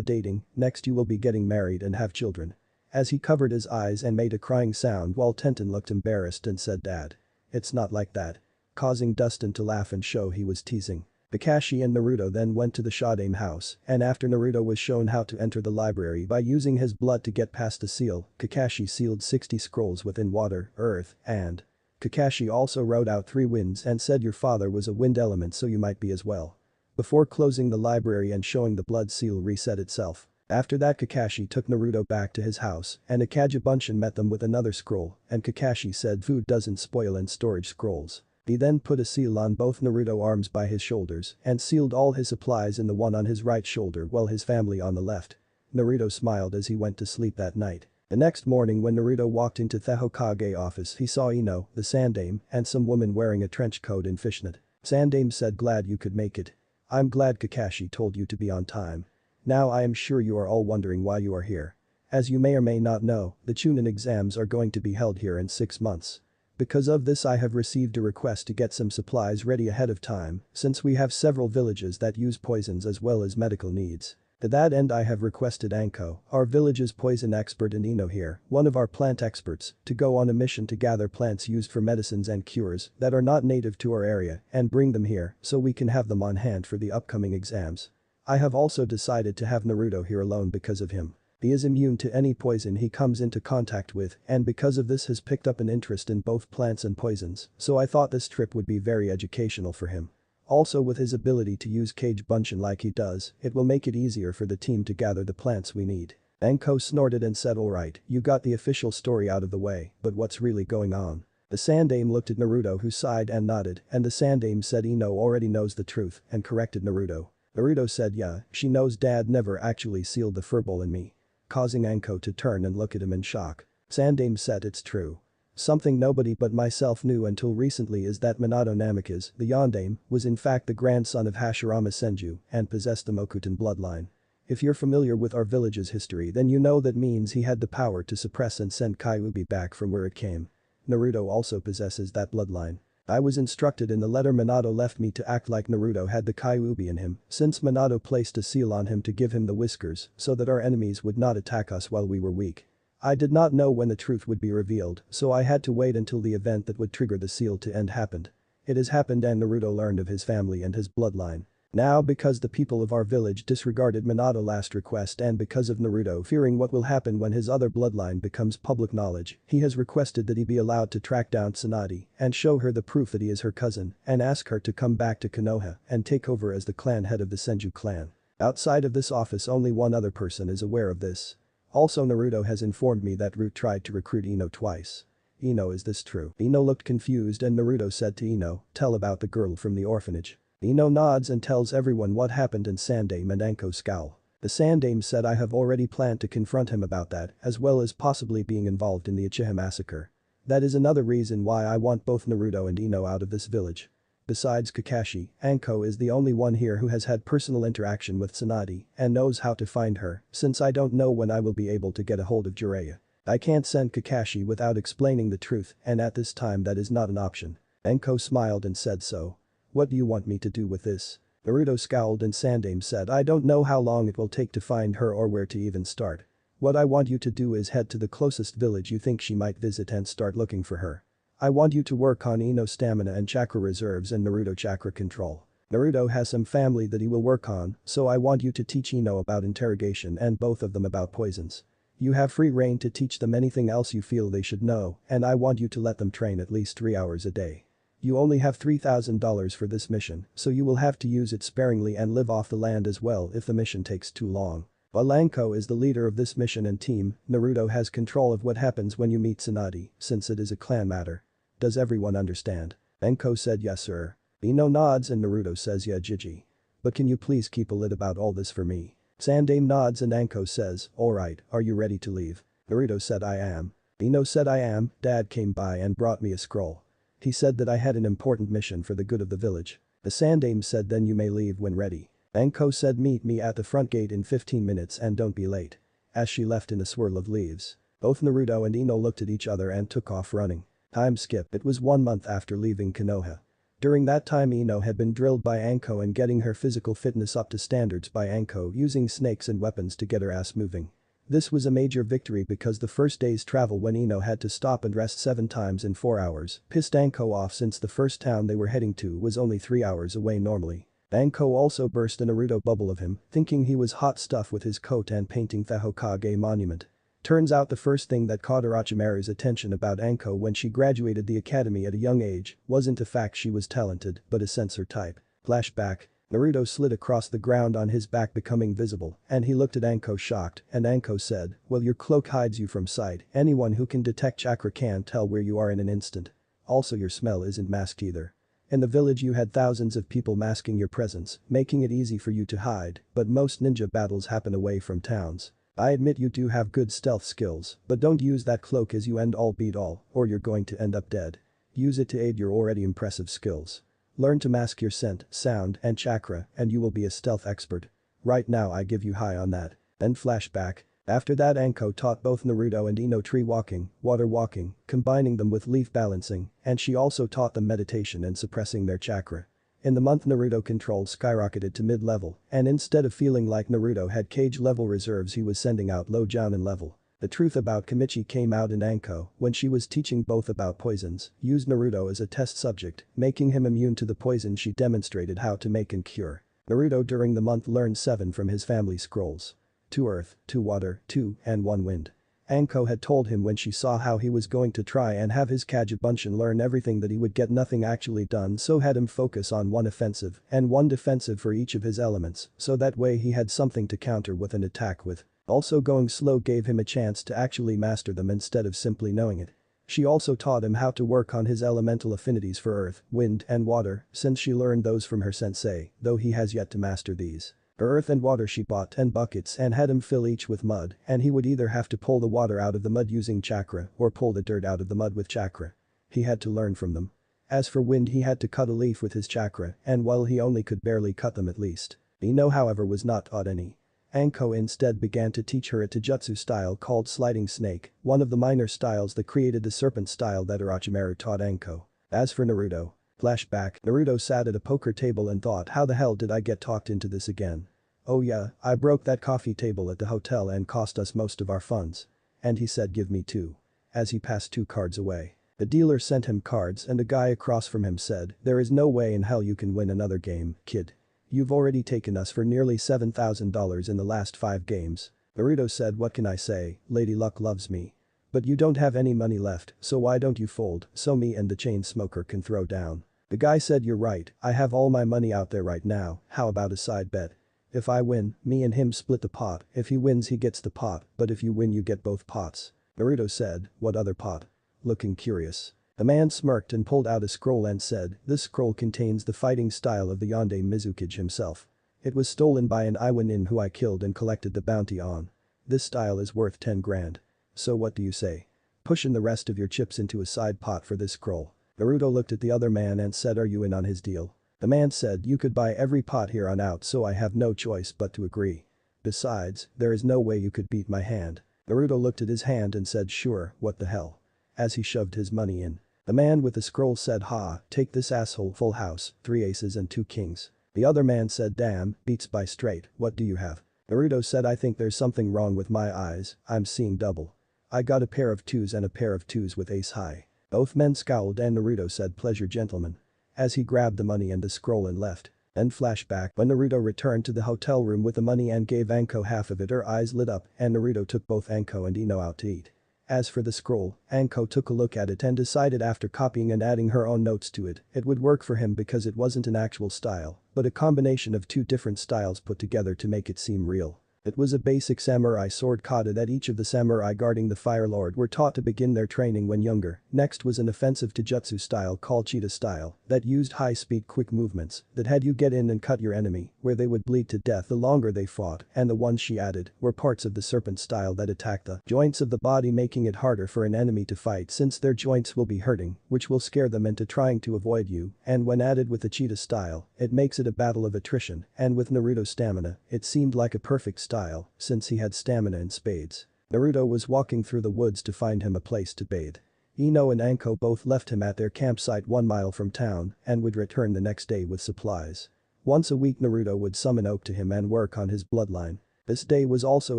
dating, next you will be getting married and have children. As he covered his eyes and made a crying sound while Tenten looked embarrassed and said Dad. It's not like that. Causing Dustin to laugh and show he was teasing. Kakashi and Naruto then went to the Shadame house and after Naruto was shown how to enter the library by using his blood to get past the seal, Kakashi sealed 60 scrolls within water, earth, and Kakashi also wrote out 3 winds and said your father was a wind element so you might be as well. Before closing the library and showing the blood seal reset itself. After that Kakashi took Naruto back to his house and Akajibunshin met them with another scroll and Kakashi said food doesn't spoil in storage scrolls. He then put a seal on both Naruto arms by his shoulders and sealed all his supplies in the one on his right shoulder while his family on the left. Naruto smiled as he went to sleep that night. The next morning when Naruto walked into the Hokage office he saw Ino, the Sandame, and some woman wearing a trench coat and fishnet. Sandame said glad you could make it. I'm glad Kakashi told you to be on time. Now I am sure you are all wondering why you are here. As you may or may not know, the Chunin exams are going to be held here in 6 months. Because of this I have received a request to get some supplies ready ahead of time, since we have several villages that use poisons as well as medical needs. To that end I have requested Anko, our village's poison expert and Ino here, one of our plant experts, to go on a mission to gather plants used for medicines and cures that are not native to our area and bring them here so we can have them on hand for the upcoming exams. I have also decided to have Naruto here alone because of him. He is immune to any poison he comes into contact with and because of this has picked up an interest in both plants and poisons, so I thought this trip would be very educational for him. Also with his ability to use Akajibunshin like he does, it will make it easier for the team to gather the plants we need. Anko snorted and said alright, you got the official story out of the way, but what's really going on? The Sandame looked at Naruto who sighed and nodded and the Sandame said Ino already knows the truth and corrected Naruto. Naruto said yeah, she knows dad never actually sealed the furball in me. Causing Anko to turn and look at him in shock. Sandame said it's true. Something nobody but myself knew until recently is that Minato Namikaze, the Yondaime, was in fact the grandson of Hashirama Senju and possessed the Mokuton bloodline. If you're familiar with our village's history then you know that means he had the power to suppress and send Kyuubi back from where it came. Naruto also possesses that bloodline. I was instructed in the letter Minato left me to act like Naruto had the Kyuubi in him since Minato placed a seal on him to give him the whiskers so that our enemies would not attack us while we were weak. I did not know when the truth would be revealed, so I had to wait until the event that would trigger the seal to end happened. It has happened and Naruto learned of his family and his bloodline. Now because the people of our village disregarded Minato's last request and because of Naruto fearing what will happen when his other bloodline becomes public knowledge, he has requested that he be allowed to track down Tsunade and show her the proof that he is her cousin and ask her to come back to Konoha and take over as the clan head of the Senju clan. Outside of this office only one other person is aware of this. Also Naruto has informed me that Root tried to recruit Ino twice. Ino, is this true? Ino looked confused and Naruto said to Ino, tell about the girl from the orphanage. Ino nods and tells everyone what happened and Sandame and Anko scowl. The Sandame said I have already planned to confront him about that as well as possibly being involved in the Uchiha massacre. That is another reason why I want both Naruto and Ino out of this village. Besides Kakashi, Anko is the only one here who has had personal interaction with Tsunade and knows how to find her since I don't know when I will be able to get a hold of Jiraiya. I can't send Kakashi without explaining the truth and at this time that is not an option. Anko smiled and said so. What do you want me to do with this? Naruto scowled and Sandame said I don't know how long it will take to find her or where to even start. What I want you to do is head to the closest village you think she might visit and start looking for her. I want you to work on Ino's stamina and chakra reserves and Naruto chakra control. Naruto has some family that he will work on, so I want you to teach Ino about interrogation and both of them about poisons. You have free reign to teach them anything else you feel they should know and I want you to let them train at least 3 hours a day. You only have $3,000 for this mission, so you will have to use it sparingly and live off the land as well if the mission takes too long. While Anko is the leader of this mission and team, Naruto has control of what happens when you meet Tsunade, since it is a clan matter. Does everyone understand? Anko said yes sir. Ino nods and Naruto says yeah Jiji. But can you please keep a lid about all this for me? Sandame nods and Anko says, alright, are you ready to leave? Naruto said I am. Ino said I am, Dad came by and brought me a scroll. He said that I had an important mission for the good of the village. The Sandame said then you may leave when ready. Anko said meet me at the front gate in 15 minutes and don't be late. As she left in a swirl of leaves. Both Naruto and Ino looked at each other and took off running. Time skip, it was 1 month after leaving Konoha. During that time Ino had been drilled by Anko and getting her physical fitness up to standards by Anko using snakes and weapons to get her ass moving. This was a major victory because the first day's travel when Ino had to stop and rest 7 times in 4 hours pissed Anko off since the first town they were heading to was only 3 hours away normally. Anko also burst a Naruto bubble of him, thinking he was hot stuff with his coat and painting the Hokage monument. Turns out the first thing that caught Orochimaru's attention about Anko when she graduated the academy at a young age wasn't the fact she was talented but a sensor type. Flashback. Naruto slid across the ground on his back becoming visible and he looked at Anko shocked and Anko said, well your cloak hides you from sight, anyone who can detect chakra can tell where you are in an instant. Also your smell isn't masked either. In the village you had thousands of people masking your presence, making it easy for you to hide, but most ninja battles happen away from towns. I admit you do have good stealth skills, but don't use that cloak as you end all beat all, or you're going to end up dead. Use it to aid your already impressive skills. Learn to mask your scent, sound, and chakra, and you will be a stealth expert. Right now I give you high on that. Then flashback. After that Anko taught both Naruto and Ino tree walking, water walking, combining them with leaf balancing, and she also taught them meditation and suppressing their chakra. In the month Naruto control skyrocketed to mid-level, and instead of feeling like Naruto had cage-level reserves he was sending out low jounin level. The truth about Kimichi came out in Anko when she was teaching both about poisons, used Naruto as a test subject, making him immune to the poison she demonstrated how to make and cure. Naruto during the month learned 7 from his family scrolls. 2 earth, 2 water, 2, and 1 wind. Anko had told him when she saw how he was going to try and have his Kagebunshin learn everything that he would get nothing actually done so had him focus on 1 offensive and 1 defensive for each of his elements so that way he had something to counter with an attack with. Also going slow gave him a chance to actually master them instead of simply knowing it. She also taught him how to work on his elemental affinities for earth, wind, and water since she learned those from her sensei, though he has yet to master these. For earth and water she bought 10 buckets and had him fill each with mud and he would either have to pull the water out of the mud using chakra or pull the dirt out of the mud with chakra. He had to learn from them. As for wind he had to cut a leaf with his chakra and while he only could barely cut them at least. Ino however was not taught any. Anko instead began to teach her a taijutsu style called sliding snake, one of the minor styles that created the serpent style that Orochimaru taught Anko. As for Naruto. Flashback, Naruto sat at a poker table and thought, how the hell did I get talked into this again? Oh yeah, I broke that coffee table at the hotel and cost us most of our funds. And he said give me two. As he passed two cards away. The dealer sent him cards and a guy across from him said, there is no way in hell you can win another game, kid. You've already taken us for nearly $7,000 in the last 5 games. Naruto said, what can I say, Lady Luck loves me. But you don't have any money left, so why don't you fold so me and the chain smoker can throw down. The guy said, you're right, I have all my money out there right now, how about a side bet? If I win, me and him split the pot, if he wins he gets the pot, but if you win you get both pots. Naruto said, what other pot? Looking curious. The man smirked and pulled out a scroll and said, this scroll contains the fighting style of the Yonde Mizukage himself. It was stolen by an Iwanin who I killed and collected the bounty on. This style is worth 10 grand. So what do you say? Push in the rest of your chips into a side pot for this scroll. Naruto looked at the other man and said, are you in on his deal? The man said, you could buy every pot here on out so I have no choice but to agree. Besides, there is no way you could beat my hand. Naruto looked at his hand and said, sure, what the hell. As he shoved his money in. The man with the scroll said, ha, take this asshole, full house, 3 aces and 2 kings. The other man said, damn, beats by straight, what do you have? Naruto said, I think there's something wrong with my eyes, I'm seeing double. I got a pair of 2s and a pair of 2s with ace high. Both men scowled and Naruto said, pleasure gentlemen. As he grabbed the money and the scroll and left. Then flashback, when Naruto returned to the hotel room with the money and gave Anko half of it, her eyes lit up and Naruto took both Anko and Ino out to eat. As for the scroll, Anko took a look at it and decided after copying and adding her own notes to it, it would work for him because it wasn't an actual style, but a combination of 2 different styles put together to make it seem real. It was a basic samurai sword kata that each of the samurai guarding the Fire Lord were taught to begin their training when younger. Next was an offensive taijutsu style called cheetah style that used high-speed quick movements that had you get in and cut your enemy where they would bleed to death the longer they fought, and the ones she added were parts of the serpent style that attacked the joints of the body, making it harder for an enemy to fight since their joints will be hurting, which will scare them into trying to avoid you, and when added with the cheetah style, it makes it a battle of attrition, and with Naruto's stamina, it seemed like a perfect style since he had stamina in spades. Naruto was walking through the woods to find him a place to bathe. Ino and Anko both left him at their campsite 1 mile from town and would return the next day with supplies. Once a week Naruto would summon Oak to him and work on his bloodline. This day was also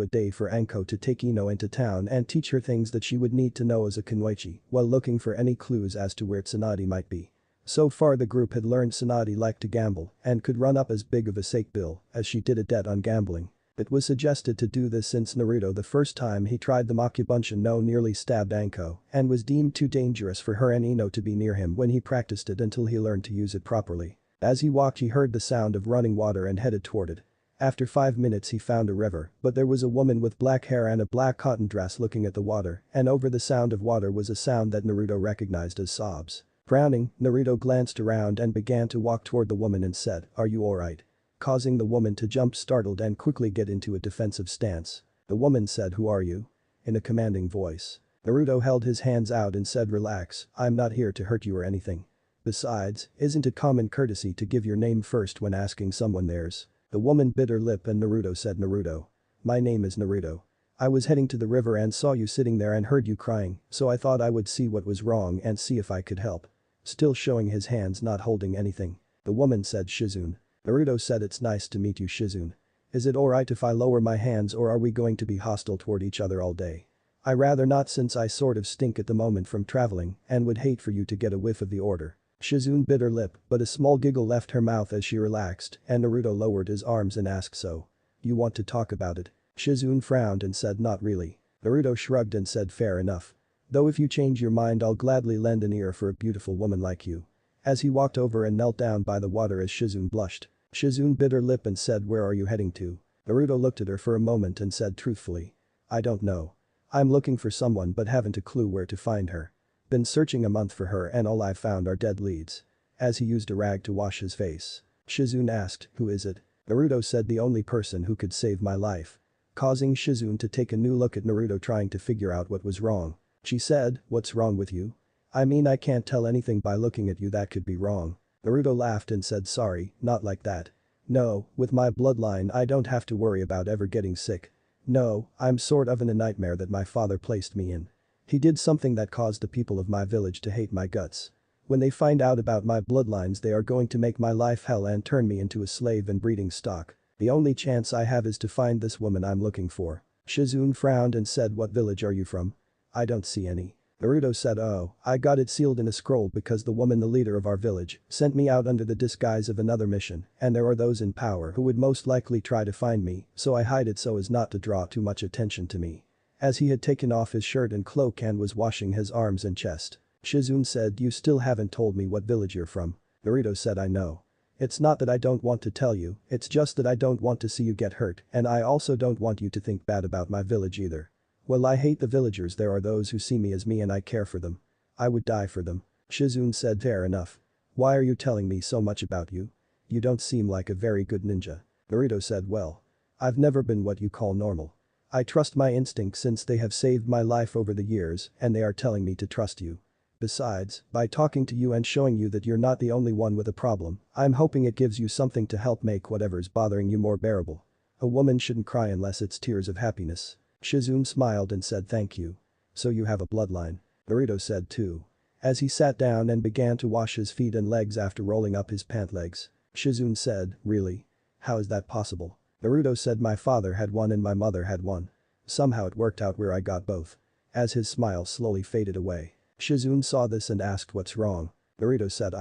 a day for Anko to take Ino into town and teach her things that she would need to know as a kunoichi while looking for any clues as to where Tsunade might be. So far the group had learned Tsunade liked to gamble and could run up as big of a sake bill as she did a debt on gambling. It was suggested to do this since Naruto the first time he tried the Makubunshin no nearly stabbed Anko and was deemed too dangerous for her and Ino to be near him when he practiced it until he learned to use it properly. As he walked he heard the sound of running water and headed toward it. After 5 minutes he found a river, but there was a woman with black hair and a black cotton dress looking at the water, and over the sound of water was a sound that Naruto recognized as sobs. Frowning, Naruto glanced around and began to walk toward the woman and said, are you alright? Causing the woman to jump startled and quickly get into a defensive stance. The woman said, who are you? In a commanding voice. Naruto held his hands out and said, relax, I'm not here to hurt you or anything. Besides, isn't it common courtesy to give your name first when asking someone theirs? The woman bit her lip and Naruto said, Naruto. My name is Naruto. I was heading to the river and saw you sitting there and heard you crying, so I thought I would see what was wrong and see if I could help. Still showing his hands not holding anything. The woman said, Shizune. Naruto said, it's nice to meet you, Shizune. Is it alright if I lower my hands or are we going to be hostile toward each other all day? I rather not since I sort of stink at the moment from traveling and would hate for you to get a whiff of the order. Shizune bit her lip but a small giggle left her mouth as she relaxed and Naruto lowered his arms and asked, so? You want to talk about it? Shizune frowned and said, not really. Naruto shrugged and said, fair enough. Though if you change your mind I'll gladly lend an ear for a beautiful woman like you. As he walked over and knelt down by the water as Shizune blushed. Shizune bit her lip and said, where are you heading to? Naruto looked at her for a moment and said truthfully. I don't know. I'm looking for someone but haven't a clue where to find her. Been searching a month for her and all I've found are dead leads. As he used a rag to wash his face. Shizune asked, who is it? Naruto said, the only person who could save my life. Causing Shizune to take a new look at Naruto trying to figure out what was wrong. She said, what's wrong with you? I mean I can't tell anything by looking at you that could be wrong. Naruto laughed and said, sorry, not like that. No, with my bloodline I don't have to worry about ever getting sick. No, I'm sort of in a nightmare that my father placed me in. He did something that caused the people of my village to hate my guts. When they find out about my bloodlines they are going to make my life hell and turn me into a slave and breeding stock. The only chance I have is to find this woman I'm looking for." Shizune frowned and said, "What village are you from?" "I don't see any." Naruto said, "Oh, I got it sealed in a scroll because the woman, the leader of our village, sent me out under the disguise of another mission and there are those in power who would most likely try to find me, so I hide it so as not to draw too much attention to me." As he had taken off his shirt and cloak and was washing his arms and chest, Shizune said, "You still haven't told me what village you're from." Naruto said, "I know. It's not that I don't want to tell you, it's just that I don't want to see you get hurt and I also don't want you to think bad about my village either." "Well, I hate the villagers, there are those who see me as me and I care for them. I would die for them." Shizune said, "Fair enough. Why are you telling me so much about you? You don't seem like a very good ninja." Naruto said, "Well, I've never been what you call normal. I trust my instincts since they have saved my life over the years and they are telling me to trust you. Besides, by talking to you and showing you that you're not the only one with a problem, I'm hoping it gives you something to help make whatever's bothering you more bearable. A woman shouldn't cry unless it's tears of happiness." Shizune smiled and said, "Thank you. So you have a bloodline." Naruto said too. As he sat down and began to wash his feet and legs after rolling up his pant legs, Shizune said, "Really? How is that possible?" Naruto said, "My father had one and my mother had one. Somehow it worked out where I got both." As his smile slowly faded away, Shizune saw this and asked, "What's wrong?" Naruto said,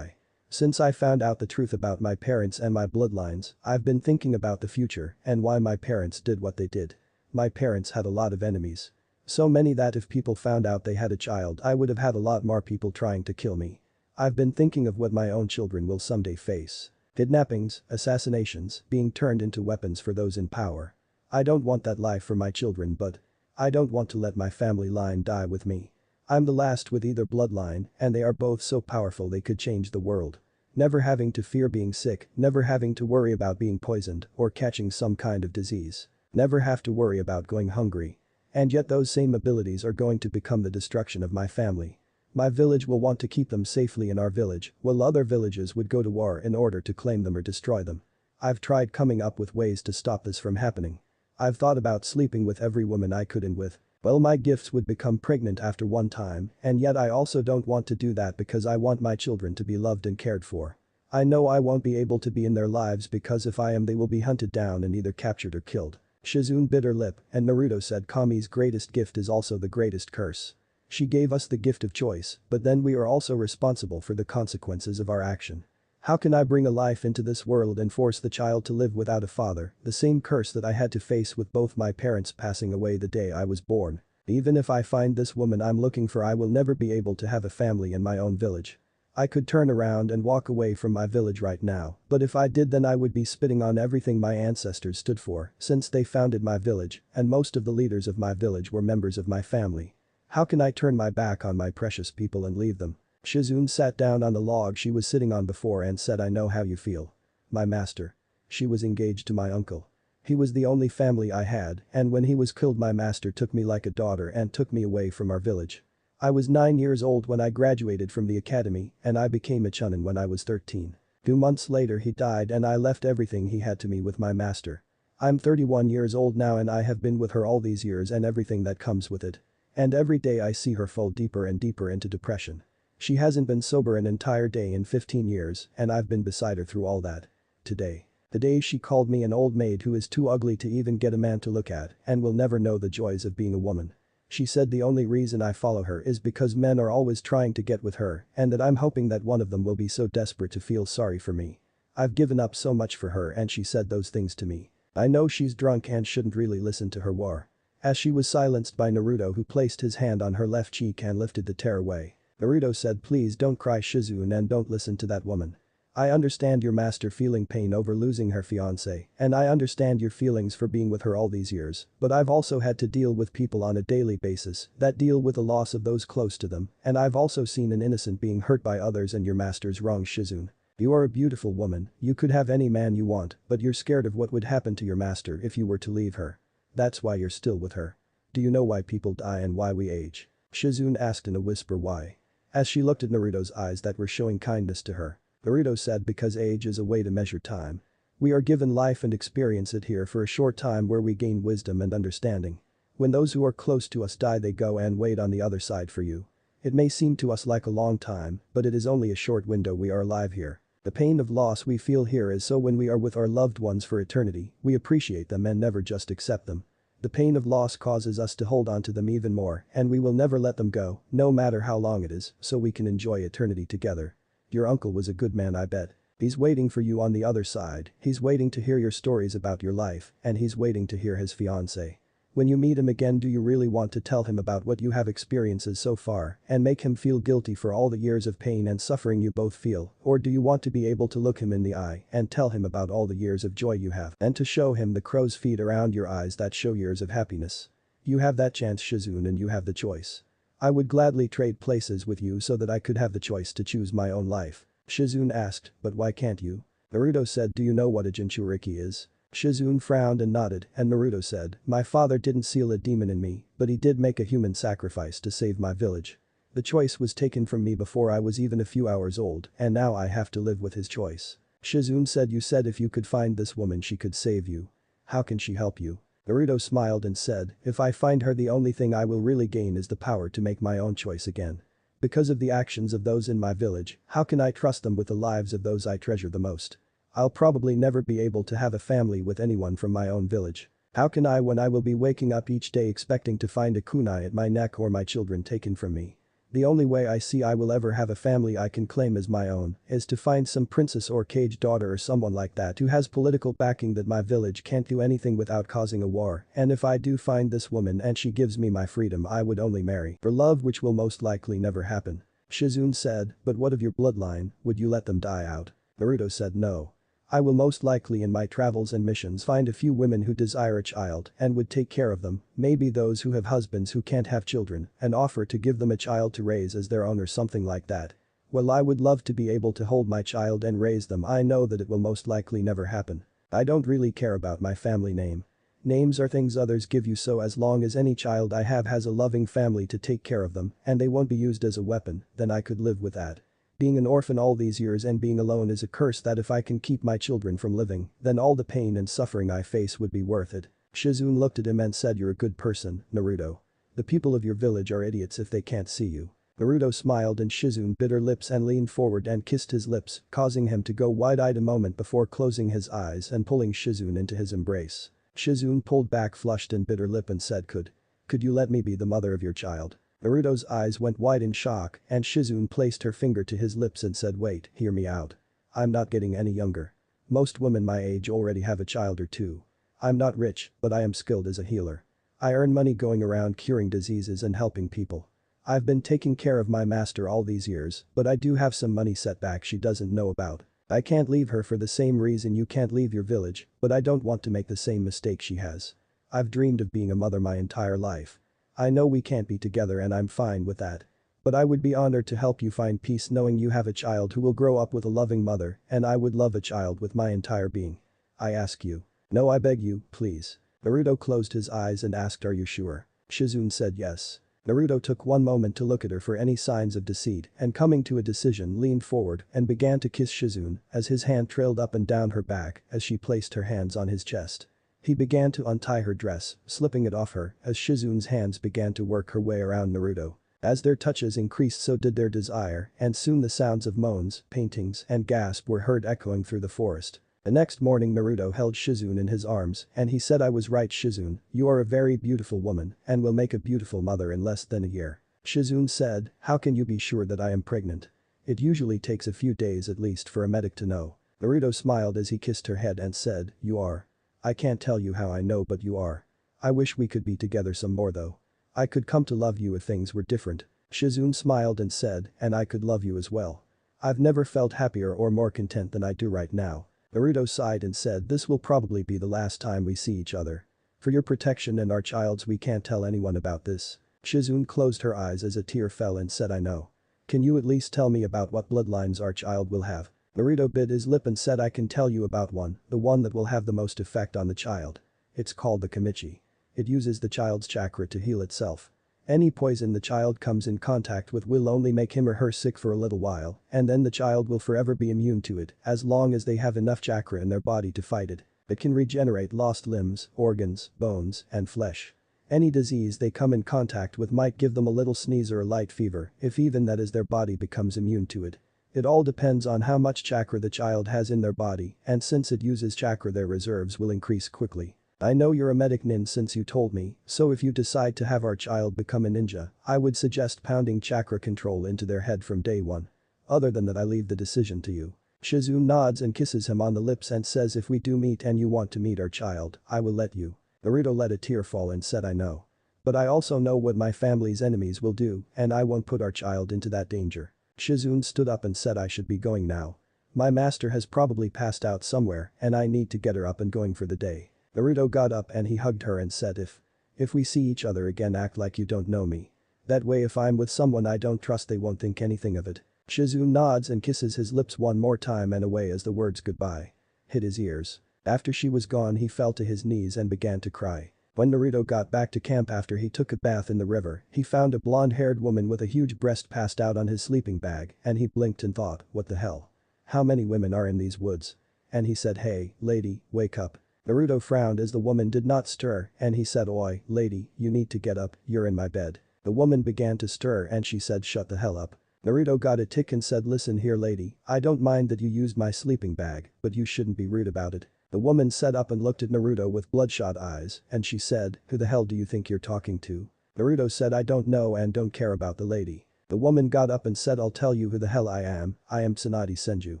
Since I found out the truth about my parents and my bloodlines, I've been thinking about the future and why my parents did what they did. My parents had a lot of enemies. So many that if people found out they had a child I would have had a lot more people trying to kill me. I've been thinking of what my own children will someday face. Kidnappings, assassinations, being turned into weapons for those in power. I don't want that life for my children but I don't want to let my family line die with me. I'm the last with either bloodline and they are both so powerful they could change the world. Never having to fear being sick, never having to worry about being poisoned or catching some kind of disease. Never have to worry about going hungry. And yet those same abilities are going to become the destruction of my family. My village will want to keep them safely in our village, while other villages would go to war in order to claim them or destroy them. I've tried coming up with ways to stop this from happening. I've thought about sleeping with every woman I could and with. Well, my gifts would become pregnant after one time and yet I also don't want to do that because I want my children to be loved and cared for. I know I won't be able to be in their lives because if I am they will be hunted down and either captured or killed." Shizune bit her lip and Naruto said, "Kami's greatest gift is also the greatest curse. She gave us the gift of choice, but then we are also responsible for the consequences of our action. How can I bring a life into this world and force the child to live without a father, the same curse that I had to face with both my parents passing away the day I was born? Even if I find this woman I'm looking for I will never be able to have a family in my own village. I could turn around and walk away from my village right now, but if I did then I would be spitting on everything my ancestors stood for since they founded my village and most of the leaders of my village were members of my family. How can I turn my back on my precious people and leave them?" Shizune sat down on the log she was sitting on before and said, "I know how you feel. My master. She was engaged to my uncle. He was the only family I had and when he was killed my master took me like a daughter and took me away from our village. I was 9 years old when I graduated from the academy and I became a chunin when I was 13. 2 months later he died and I left everything he had to me with my master. I'm 31 years old now and I have been with her all these years and everything that comes with it. And every day I see her fall deeper and deeper into depression. She hasn't been sober an entire day in 15 years and I've been beside her through all that. Today she called me an old maid who is too ugly to even get a man to look at and will never know the joys of being a woman. She said the only reason I follow her is because men are always trying to get with her and that I'm hoping that one of them will be so desperate to feel sorry for me. I've given up so much for her and she said those things to me. I know she's drunk and shouldn't really listen to her war." As she was silenced by Naruto who placed his hand on her left cheek and lifted the tear away. Naruto said, "Please don't cry Shizune and don't listen to that woman. I understand your master feeling pain over losing her fiancé and I understand your feelings for being with her all these years, but I've also had to deal with people on a daily basis that deal with the loss of those close to them and I've also seen an innocent being hurt by others and your master's wrong Shizune. You are a beautiful woman, you could have any man you want, but you're scared of what would happen to your master if you were to leave her. That's why you're still with her. Do you know why people die and why we age?" Shizune asked in a whisper. "Why?" As she looked at Naruto's eyes that were showing kindness to her, Naruto said, "Because age is a way to measure time. We are given life and experience it here for a short time where we gain wisdom and understanding. When those who are close to us die they go and wait on the other side for you. It may seem to us like a long time, but it is only a short window we are alive here. The pain of loss we feel here is so when we are with our loved ones for eternity, we appreciate them and never just accept them. The pain of loss causes us to hold on to them even more, and we will never let them go, no matter how long it is, so we can enjoy eternity together. Your uncle was a good man, I bet. He's waiting for you on the other side, he's waiting to hear your stories about your life, and he's waiting to hear his fiancée. When you meet him again, do you really want to tell him about what you have experienced so far and make him feel guilty for all the years of pain and suffering you both feel, or do you want to be able to look him in the eye and tell him about all the years of joy you have and to show him the crow's feet around your eyes that show years of happiness? You have that chance, Shizune, and you have the choice. I would gladly trade places with you so that I could have the choice to choose my own life. Shizune asked, but why can't you? Naruto said, do you know what a Jinchuriki is? Shizune frowned and nodded, and Naruto said, my father didn't seal a demon in me, but he did make a human sacrifice to save my village. The choice was taken from me before I was even a few hours old, and now I have to live with his choice. Shizune said, you said if you could find this woman she could save you. How can she help you? Naruto smiled and said, if I find her, the only thing I will really gain is the power to make my own choice again. Because of the actions of those in my village, how can I trust them with the lives of those I treasure the most? I'll probably never be able to have a family with anyone from my own village. How can I when I will be waking up each day expecting to find a kunai at my neck or my children taken from me? The only way I see I will ever have a family I can claim as my own is to find some princess or cage daughter or someone like that who has political backing that my village can't do anything without causing a war, and if I do find this woman and she gives me my freedom, I would only marry for love, which will most likely never happen. Shizune said, but what of your bloodline, would you let them die out? Naruto said, no. I will most likely in my travels and missions find a few women who desire a child and would take care of them, maybe those who have husbands who can't have children, and offer to give them a child to raise as their own or something like that. Well, I would love to be able to hold my child and raise them. I know that it will most likely never happen. I don't really care about my family name. Names are things others give you, so as long as any child I have has a loving family to take care of them and they won't be used as a weapon, then I could live with that. Being an orphan all these years and being alone is a curse that if I can keep my children from living, then all the pain and suffering I face would be worth it. Shizune looked at him and said, you're a good person, Naruto. The people of your village are idiots if they can't see you. Naruto smiled and Shizune bit her lips and leaned forward and kissed his lips, causing him to go wide-eyed a moment before closing his eyes and pulling Shizune into his embrace. Shizune pulled back, flushed and bit her lip and said, could you let me be the mother of your child? Naruto's eyes went wide in shock and Shizune placed her finger to his lips and said, wait, hear me out. I'm not getting any younger. Most women my age already have a child or two. I'm not rich, but I am skilled as a healer. I earn money going around curing diseases and helping people. I've been taking care of my master all these years, but I do have some money setback she doesn't know about. I can't leave her for the same reason you can't leave your village, but I don't want to make the same mistake she has. I've dreamed of being a mother my entire life. I know we can't be together and I'm fine with that. But I would be honored to help you find peace knowing you have a child who will grow up with a loving mother, and I would love a child with my entire being. I ask you. No, I beg you, please. Naruto closed his eyes and asked, are you sure? Shizune said yes. Naruto took one moment to look at her for any signs of deceit and coming to a decision leaned forward and began to kiss Shizune as his hand trailed up and down her back as she placed her hands on his chest. He began to untie her dress, slipping it off her as Shizune's hands began to work her way around Naruto. As their touches increased, so did their desire, and soon the sounds of moans, paintings, and gasps were heard echoing through the forest. The next morning Naruto held Shizune in his arms and he said, I was right, Shizune, you are a very beautiful woman and will make a beautiful mother in less than a year. Shizune said, how can you be sure that I am pregnant? It usually takes a few days at least for a medic to know. Naruto smiled as he kissed her head and said, you are. I can't tell you how I know, but you are. I wish we could be together some more though. I could come to love you if things were different. Shizune smiled and said, and I could love you as well. I've never felt happier or more content than I do right now. Naruto sighed and said, this will probably be the last time we see each other. For your protection and our child's, we can't tell anyone about this. Shizune closed her eyes as a tear fell and said, I know. Can you at least tell me about what bloodlines our child will have? Naruto bit his lip and said, I can tell you about one, the one that will have the most effect on the child. It's called the Kamichi. It uses the child's chakra to heal itself. Any poison the child comes in contact with will only make him or her sick for a little while, and then the child will forever be immune to it as long as they have enough chakra in their body to fight it. It can regenerate lost limbs, organs, bones, and flesh. Any disease they come in contact with might give them a little sneeze or a light fever, if even that is their body becomes immune to it. It all depends on how much chakra the child has in their body, and since it uses chakra their reserves will increase quickly. I know you're a medic nin since you told me, so if you decide to have our child become a ninja, I would suggest pounding chakra control into their head from day one. Other than that I leave the decision to you. Shizu nods and kisses him on the lips and says if we do meet and you want to meet our child, I will let you. Naruto let a tear fall and said I know. But I also know what my family's enemies will do, and I won't put our child into that danger. Shizune stood up and said I should be going now. My master has probably passed out somewhere and I need to get her up and going for the day. Naruto got up and he hugged her and said if we see each other again act like you don't know me. That way if I'm with someone I don't trust they won't think anything of it. Shizune nods and kisses his lips one more time and away as the words goodbye hit his ears. After she was gone he fell to his knees and began to cry. When Naruto got back to camp after he took a bath in the river, he found a blonde-haired woman with a huge breast passed out on his sleeping bag and he blinked and thought, what the hell? How many women are in these woods? And he said hey, lady, wake up. Naruto frowned as the woman did not stir and he said oi, lady, you need to get up, you're in my bed. The woman began to stir and she said shut the hell up. Naruto got a tick and said listen here lady, I don't mind that you used my sleeping bag, but you shouldn't be rude about it. The woman sat up and looked at Naruto with bloodshot eyes and she said, who the hell do you think you're talking to? Naruto said I don't know and don't care about the lady. The woman got up and said I'll tell you who the hell I am Tsunade Senju.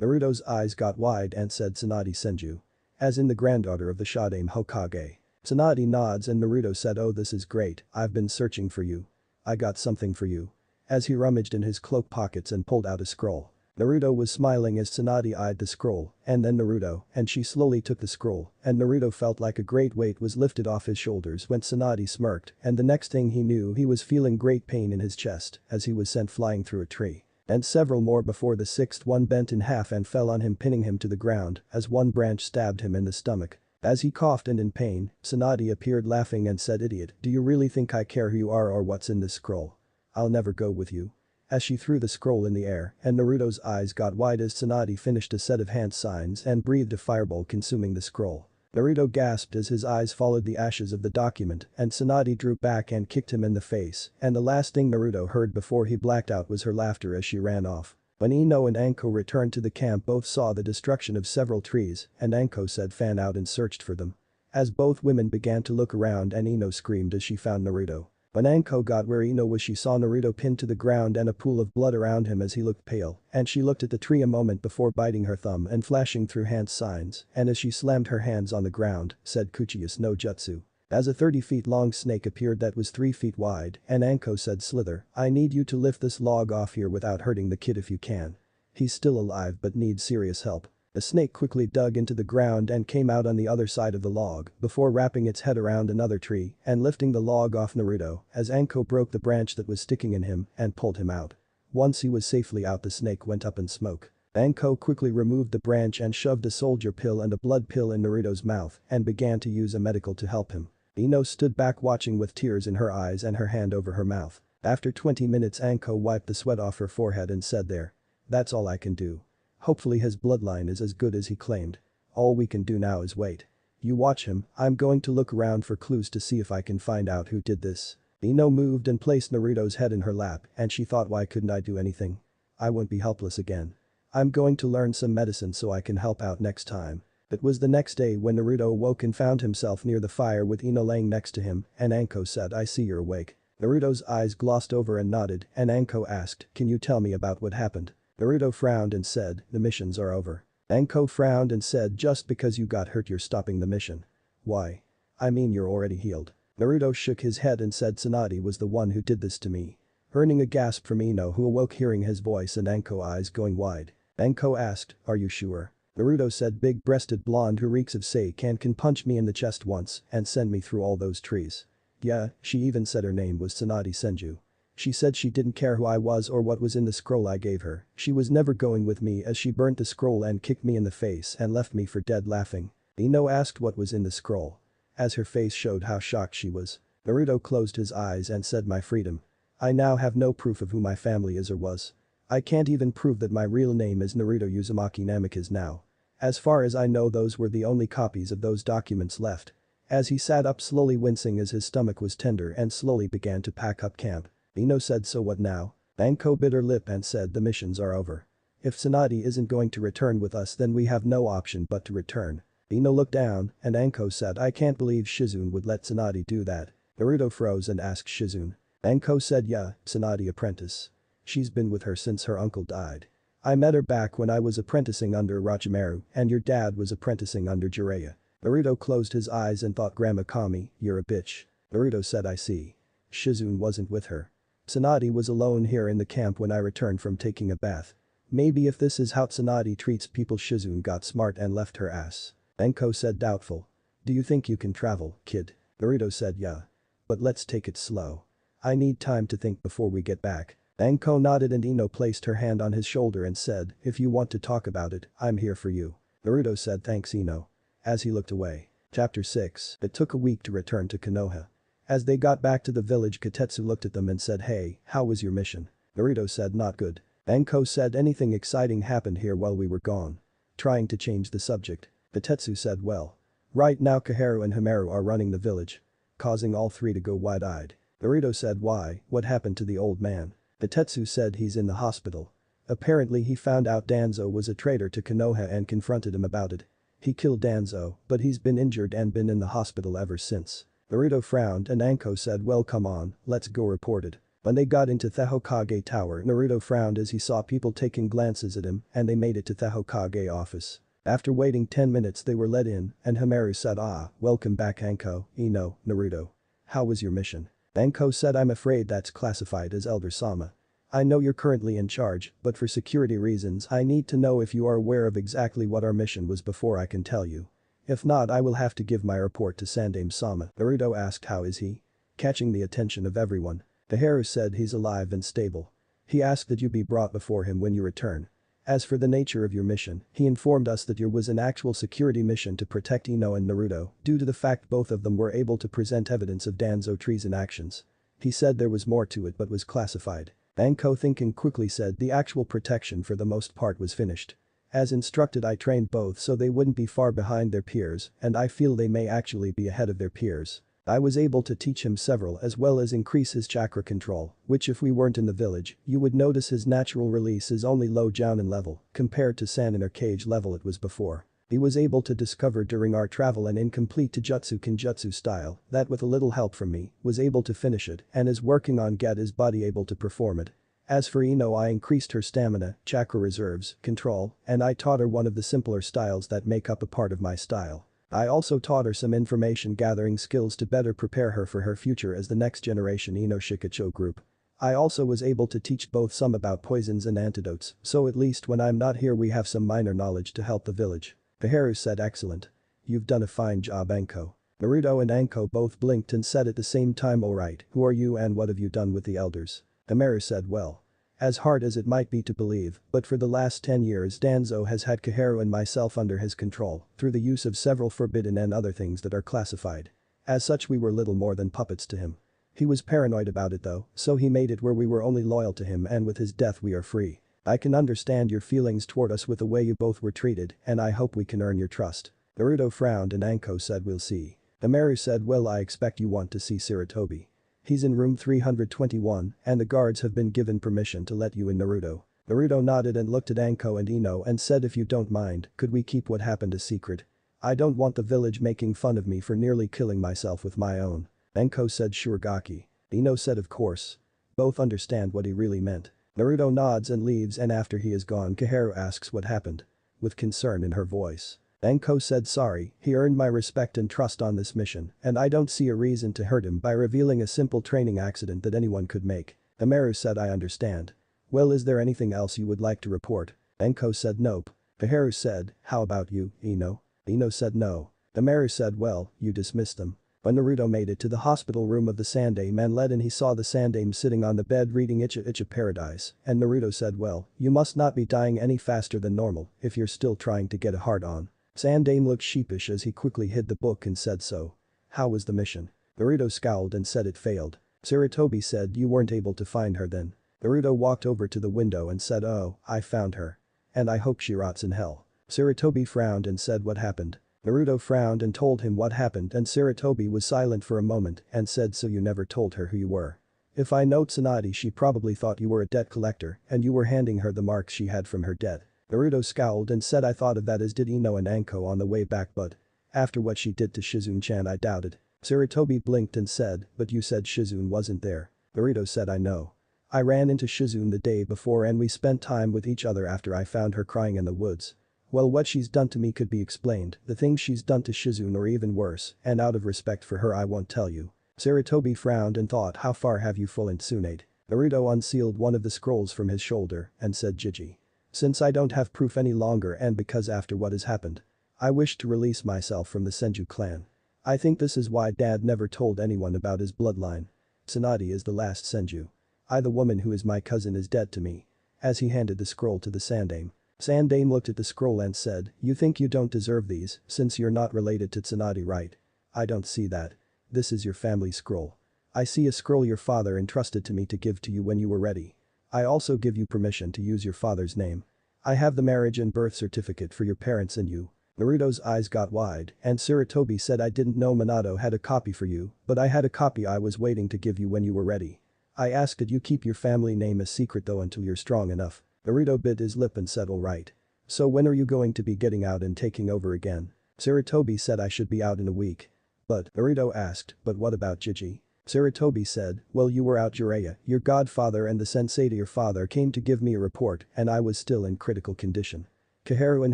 Naruto's eyes got wide and said Tsunade Senju. As in the granddaughter of the Shodaime Hokage. Tsunade nods and Naruto said oh this is great, I've been searching for you. I got something for you. As he rummaged in his cloak pockets and pulled out a scroll. Naruto was smiling as Tsunade eyed the scroll, and then Naruto, and she slowly took the scroll, and Naruto felt like a great weight was lifted off his shoulders when Tsunade smirked, and the next thing he knew he was feeling great pain in his chest as he was sent flying through a tree. And several more before the sixth one bent in half and fell on him pinning him to the ground as one branch stabbed him in the stomach. As he coughed and in pain, Tsunade appeared laughing and said idiot, do you really think I care who you are or what's in this scroll? I'll never go with you. As she threw the scroll in the air and Naruto's eyes got wide as Tsunade finished a set of hand signs and breathed a fireball consuming the scroll. Naruto gasped as his eyes followed the ashes of the document and Tsunade drew back and kicked him in the face and the last thing Naruto heard before he blacked out was her laughter as she ran off. When Ino and Anko returned to the camp both saw the destruction of several trees and Anko said fan out and searched for them. As both women began to look around and Ino screamed as she found Naruto. When Anko got where Ino was she saw Naruto pinned to the ground and a pool of blood around him as he looked pale and she looked at the tree a moment before biting her thumb and flashing through hand signs and as she slammed her hands on the ground, said Kuchiyas no Jutsu. As a 30 feet long snake appeared that was 3 feet wide and Anko said Slither, I need you to lift this log off here without hurting the kid if you can. He's still alive but needs serious help. The snake quickly dug into the ground and came out on the other side of the log before wrapping its head around another tree and lifting the log off Naruto as Anko broke the branch that was sticking in him and pulled him out. Once he was safely out the snake went up in smoke. Anko quickly removed the branch and shoved a soldier pill and a blood pill in Naruto's mouth and began to use a medical to help him. Ino stood back watching with tears in her eyes and her hand over her mouth. After 20 minutes Anko wiped the sweat off her forehead and said there. That's all I can do. Hopefully his bloodline is as good as he claimed. All we can do now is wait. You watch him, I'm going to look around for clues to see if I can find out who did this. Ino moved and placed Naruto's head in her lap and she thought why couldn't I do anything? I won't be helpless again. I'm going to learn some medicine so I can help out next time. It was the next day when Naruto awoke and found himself near the fire with Ino laying next to him and Anko said I see you're awake. Naruto's eyes glossed over and nodded and Anko asked, can you tell me about what happened? Naruto frowned and said, the missions are over. Anko frowned and said just because you got hurt you're stopping the mission. Why? I mean you're already healed. Naruto shook his head and said Tsunade was the one who did this to me. Earning a gasp from Ino who awoke hearing his voice and Anko eyes going wide. Anko asked, are you sure? Naruto said big-breasted blonde who reeks of sake and can punch me in the chest once and send me through all those trees. Yeah, she even said her name was Tsunade Senju. She said she didn't care who I was or what was in the scroll I gave her, she was never going with me as she burnt the scroll and kicked me in the face and left me for dead laughing. Ino asked what was in the scroll. As her face showed how shocked she was. Naruto closed his eyes and said my freedom. I now have no proof of who my family is or was. I can't even prove that my real name is Naruto Uzumaki Namikaze now. As far as I know those were the only copies of those documents left. As he sat up slowly wincing as his stomach was tender and slowly began to pack up camp. Ino said so what now? Anko bit her lip and said the missions are over. If Tsunade isn't going to return with us then we have no option but to return. Ino looked down and Anko said I can't believe Shizune would let Tsunade do that. Naruto froze and asked Shizune. Anko said yeah, Tsunade apprentice. She's been with her since her uncle died. I met her back when I was apprenticing under Orochimaru and your dad was apprenticing under Jiraiya. Naruto closed his eyes and thought Grandma Kami, you're a bitch. Naruto said I see. Shizune wasn't with her. Tsunade was alone here in the camp when I returned from taking a bath. Maybe if this is how Tsunade treats people Shizune got smart and left her ass. Anko said doubtful. Do you think you can travel, kid? Naruto said yeah. But let's take it slow. I need time to think before we get back. Anko nodded and Ino placed her hand on his shoulder and said, if you want to talk about it, I'm here for you. Naruto said thanks Ino. As he looked away. Chapter 6. It took a week to return to Konoha. As they got back to the village Kotetsu looked at them and said hey, how was your mission? Naruto said not good. Anko said anything exciting happened here while we were gone. Trying to change the subject. Kotetsu said well. Right now Koharu and Himeru are running the village. Causing all three to go wide-eyed. Naruto said why, what happened to the old man? Kotetsu said he's in the hospital. Apparently he found out Danzo was a traitor to Konoha and confronted him about it. He killed Danzo, but he's been injured and been in the hospital ever since. Naruto frowned and Anko said well come on, let's go report it. When they got into the Hokage Tower Naruto frowned as he saw people taking glances at him and they made it to the Hokage office. After waiting 10 minutes they were let in and Himeru said welcome back Anko, Ino, Naruto. How was your mission? Anko said I'm afraid that's classified as Elder Sama. I know you're currently in charge, but for security reasons I need to know if you are aware of exactly what our mission was before I can tell you. If not I will have to give my report to Sandaime Sama. Naruto asked how is he? Catching the attention of everyone. Koharu said he's alive and stable. He asked that you be brought before him when you return. As for the nature of your mission, he informed us that yours was an actual security mission to protect Ino and Naruto due to the fact both of them were able to present evidence of Danzo treason actions. He said there was more to it but was classified. Anko thinking quickly said the actual protection for the most part was finished. As instructed I trained both so they wouldn't be far behind their peers and I feel they may actually be ahead of their peers. I was able to teach him several as well as increase his chakra control, which if we weren't in the village, you would notice his natural release is only low jounin level compared to San inner cage level it was before. He was able to discover during our travel an incomplete Taijutsu Kenjutsu style that with a little help from me was able to finish it and is working on get his body able to perform it. As for Ino I increased her stamina, chakra reserves, control, and I taught her one of the simpler styles that make up a part of my style. I also taught her some information gathering skills to better prepare her for her future as the next generation Ino Shikacho group. I also was able to teach both some about poisons and antidotes, so at least when I'm not here we have some minor knowledge to help the village. Koharu said excellent. You've done a fine job Anko. Naruto and Anko both blinked and said at the same time alright, who are you and what have you done with the elders? Himeru said well. As hard as it might be to believe, but for the last 10 years Danzo has had Koharu and myself under his control through the use of several forbidden and other things that are classified. As such we were little more than puppets to him. He was paranoid about it though, so he made it where we were only loyal to him and with his death we are free. I can understand your feelings toward us with the way you both were treated and I hope we can earn your trust. Naruto frowned and Anko said we'll see. Himeru said well I expect you want to see Sarutobi. He's in room 321 and the guards have been given permission to let you in Naruto. Naruto nodded and looked at Anko and Ino and said if you don't mind, could we keep what happened a secret? I don't want the village making fun of me for nearly killing myself with my own. Anko said sure Gaki. Ino said of course. Both understand what he really meant. Naruto nods and leaves and after he is gone Koharu asks what happened. With concern in her voice. Anko said sorry, he earned my respect and trust on this mission and I don't see a reason to hurt him by revealing a simple training accident that anyone could make. Himeru said I understand. Well is there anything else you would like to report? Anko said nope. Koharu said, how about you, Ino? Ino said no. Himeru said well, you dismissed them. When Naruto made it to the hospital room of the Sandaime and led in he saw the Sandaime sitting on the bed reading Icha Icha Paradise and Naruto said well, you must not be dying any faster than normal if you're still trying to get a hard on. Sandaime looked sheepish as he quickly hid the book and said so. How was the mission? Naruto scowled and said it failed. Sarutobi said you weren't able to find her then. Naruto walked over to the window and said oh, I found her. And I hope she rots in hell. Sarutobi frowned and said what happened? Naruto frowned and told him what happened, and Sarutobi was silent for a moment and said, so you never told her who you were. If I know Tsunade, she probably thought you were a debt collector and you were handing her the marks she had from her debt. Naruto scowled and said, I thought of that as did Ino and Anko on the way back, but after what she did to Shizune-chan I doubted. Sarutobi blinked and said, but you said Shizune wasn't there. Naruto said, I know. I ran into Shizune the day before and we spent time with each other after I found her crying in the woods. Well, what she's done to me could be explained, the things she's done to Shizune are even worse, and out of respect for her I won't tell you. Sarutobi frowned and thought, how far have you fallen, Tsunade? Naruto unsealed one of the scrolls from his shoulder and said, Jiji. Since I don't have proof any longer and because after what has happened, I wish to release myself from the Senju clan. I think this is why Dad never told anyone about his bloodline. Tsunade is the last Senju. The woman who is my cousin is dead to me. As he handed the scroll to the Sandaime. Sandaime looked at the scroll and said, you think you don't deserve these since you're not related to Tsunade, right? I don't see that. This is your family scroll. I see a scroll your father entrusted to me to give to you when you were ready. I also give you permission to use your father's name. I have the marriage and birth certificate for your parents and you. Naruto's eyes got wide and Sarutobi said, I didn't know Minato had a copy for you, but I had a copy I was waiting to give you when you were ready. I asked that you keep your family name a secret though until you're strong enough. Naruto bit his lip and said, alright. So when are you going to be getting out and taking over again? Sarutobi said, I should be out in a week. But, Naruto asked, but what about Jiji? Sarutobi said, well, you were out, Jiraiya, your godfather and the sensei to your father came to give me a report and I was still in critical condition. Koharu and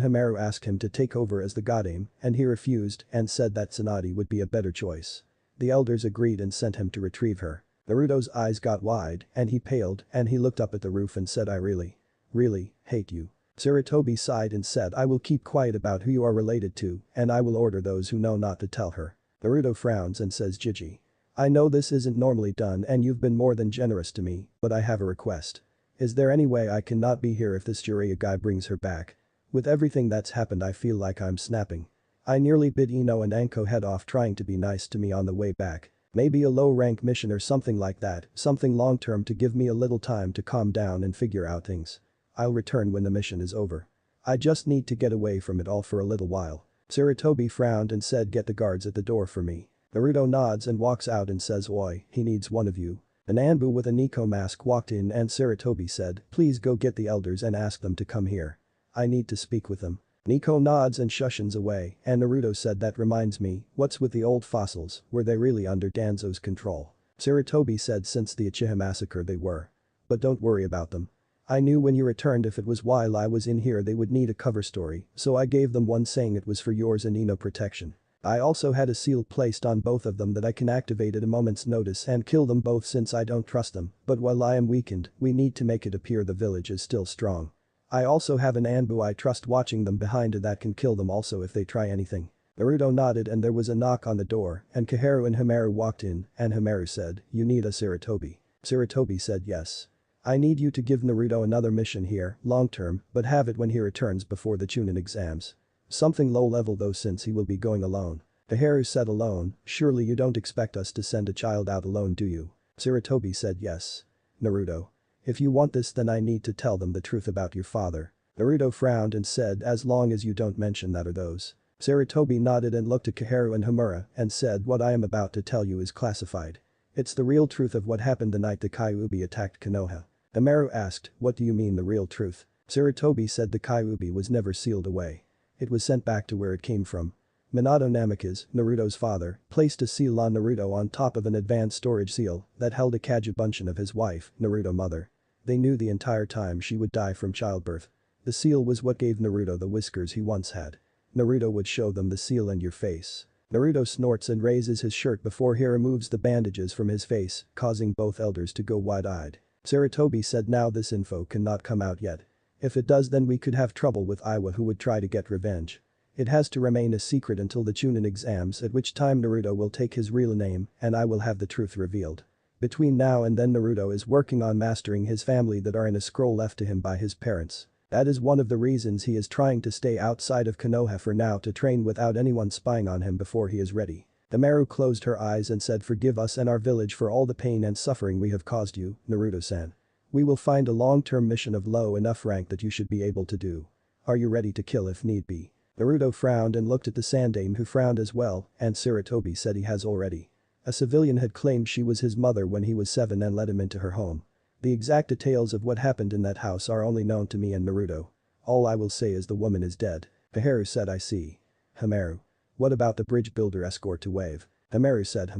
Hamaru asked him to take over as the Godame and he refused and said that Tsunade would be a better choice. The elders agreed and sent him to retrieve her. Naruto's eyes got wide and he paled and he looked up at the roof and said, I really hate you. Sarutobi sighed and said, I will keep quiet about who you are related to and I will order those who know not to tell her. Naruto frowns and says, Jiji. I know this isn't normally done and you've been more than generous to me, but I have a request. Is there any way I can not be here if this Jiraiya guy brings her back? With everything that's happened I feel like I'm snapping. I nearly bit Ino and Anko head off trying to be nice to me on the way back. Maybe a low-rank mission or something like that, something long-term to give me a little time to calm down and figure out things. I'll return when the mission is over. I just need to get away from it all for a little while. Sarutobi frowned and said, get the guards at the door for me. Naruto nods and walks out and says, oi, he needs one of you. An Anbu with a Nico mask walked in and Sarutobi said, please go get the elders and ask them to come here. I need to speak with them. Nico nods and shushens away and Naruto said, that reminds me, what's with the old fossils, were they really under Danzo's control? Sarutobi said since the Uchiha massacre they were. But don't worry about them. I knew when you returned if it was while I was in here they would need a cover story, so I gave them one saying it was for yours and Ino protection. I also had a seal placed on both of them that I can activate at a moment's notice and kill them both since I don't trust them, but while I am weakened, we need to make it appear the village is still strong. I also have an Anbu I trust watching them behind that can kill them also if they try anything. Naruto nodded and there was a knock on the door and Koharu and Hamaru walked in and Hamaru said, you need a Sarutobi. Sarutobi said yes. I need you to give Naruto another mission here, long term, but have it when he returns before the Chunin exams. Something low level though since he will be going alone. Koharu said alone, surely you don't expect us to send a child out alone do you? Sarutobi said yes. Naruto. If you want this then I need to tell them the truth about your father. Naruto frowned and said as long as you don't mention that or those. Sarutobi nodded and looked at Koharu and Hamura and said what I am about to tell you is classified. It's the real truth of what happened the night the Kyuubi attacked Konoha. Hamaru asked, what do you mean the real truth? Sarutobi said the Kyuubi was never sealed away. It was sent back to where it came from. Minato Namikaze, Naruto's father, placed a seal on Naruto on top of an advanced storage seal that held a Kajibuntion of his wife, Naruto mother. They knew the entire time she would die from childbirth. The seal was what gave Naruto the whiskers he once had. Naruto would show them the seal and your face. Naruto snorts and raises his shirt before he removes the bandages from his face, causing both elders to go wide-eyed. Sarutobi said now this info cannot come out yet. If it does then we could have trouble with Iwa who would try to get revenge. It has to remain a secret until the Chunin exams at which time Naruto will take his real name and I will have the truth revealed. Between now and then Naruto is working on mastering his family that are in a scroll left to him by his parents. That is one of the reasons he is trying to stay outside of Konoha for now to train without anyone spying on him before he is ready. Hamaru closed her eyes and said forgive us and our village for all the pain and suffering we have caused you, Naruto-san. We will find a long-term mission of low enough rank that you should be able to do. Are you ready to kill if need be? Naruto frowned and looked at the Sandaime who frowned as well, and Sarutobi said he has already. A civilian had claimed she was his mother when he was 7 and let him into her home. The exact details of what happened in that house are only known to me and Naruto. All I will say is the woman is dead. Koharu said I see. Hamaru. What about the bridge builder escort to Wave? Hamaru said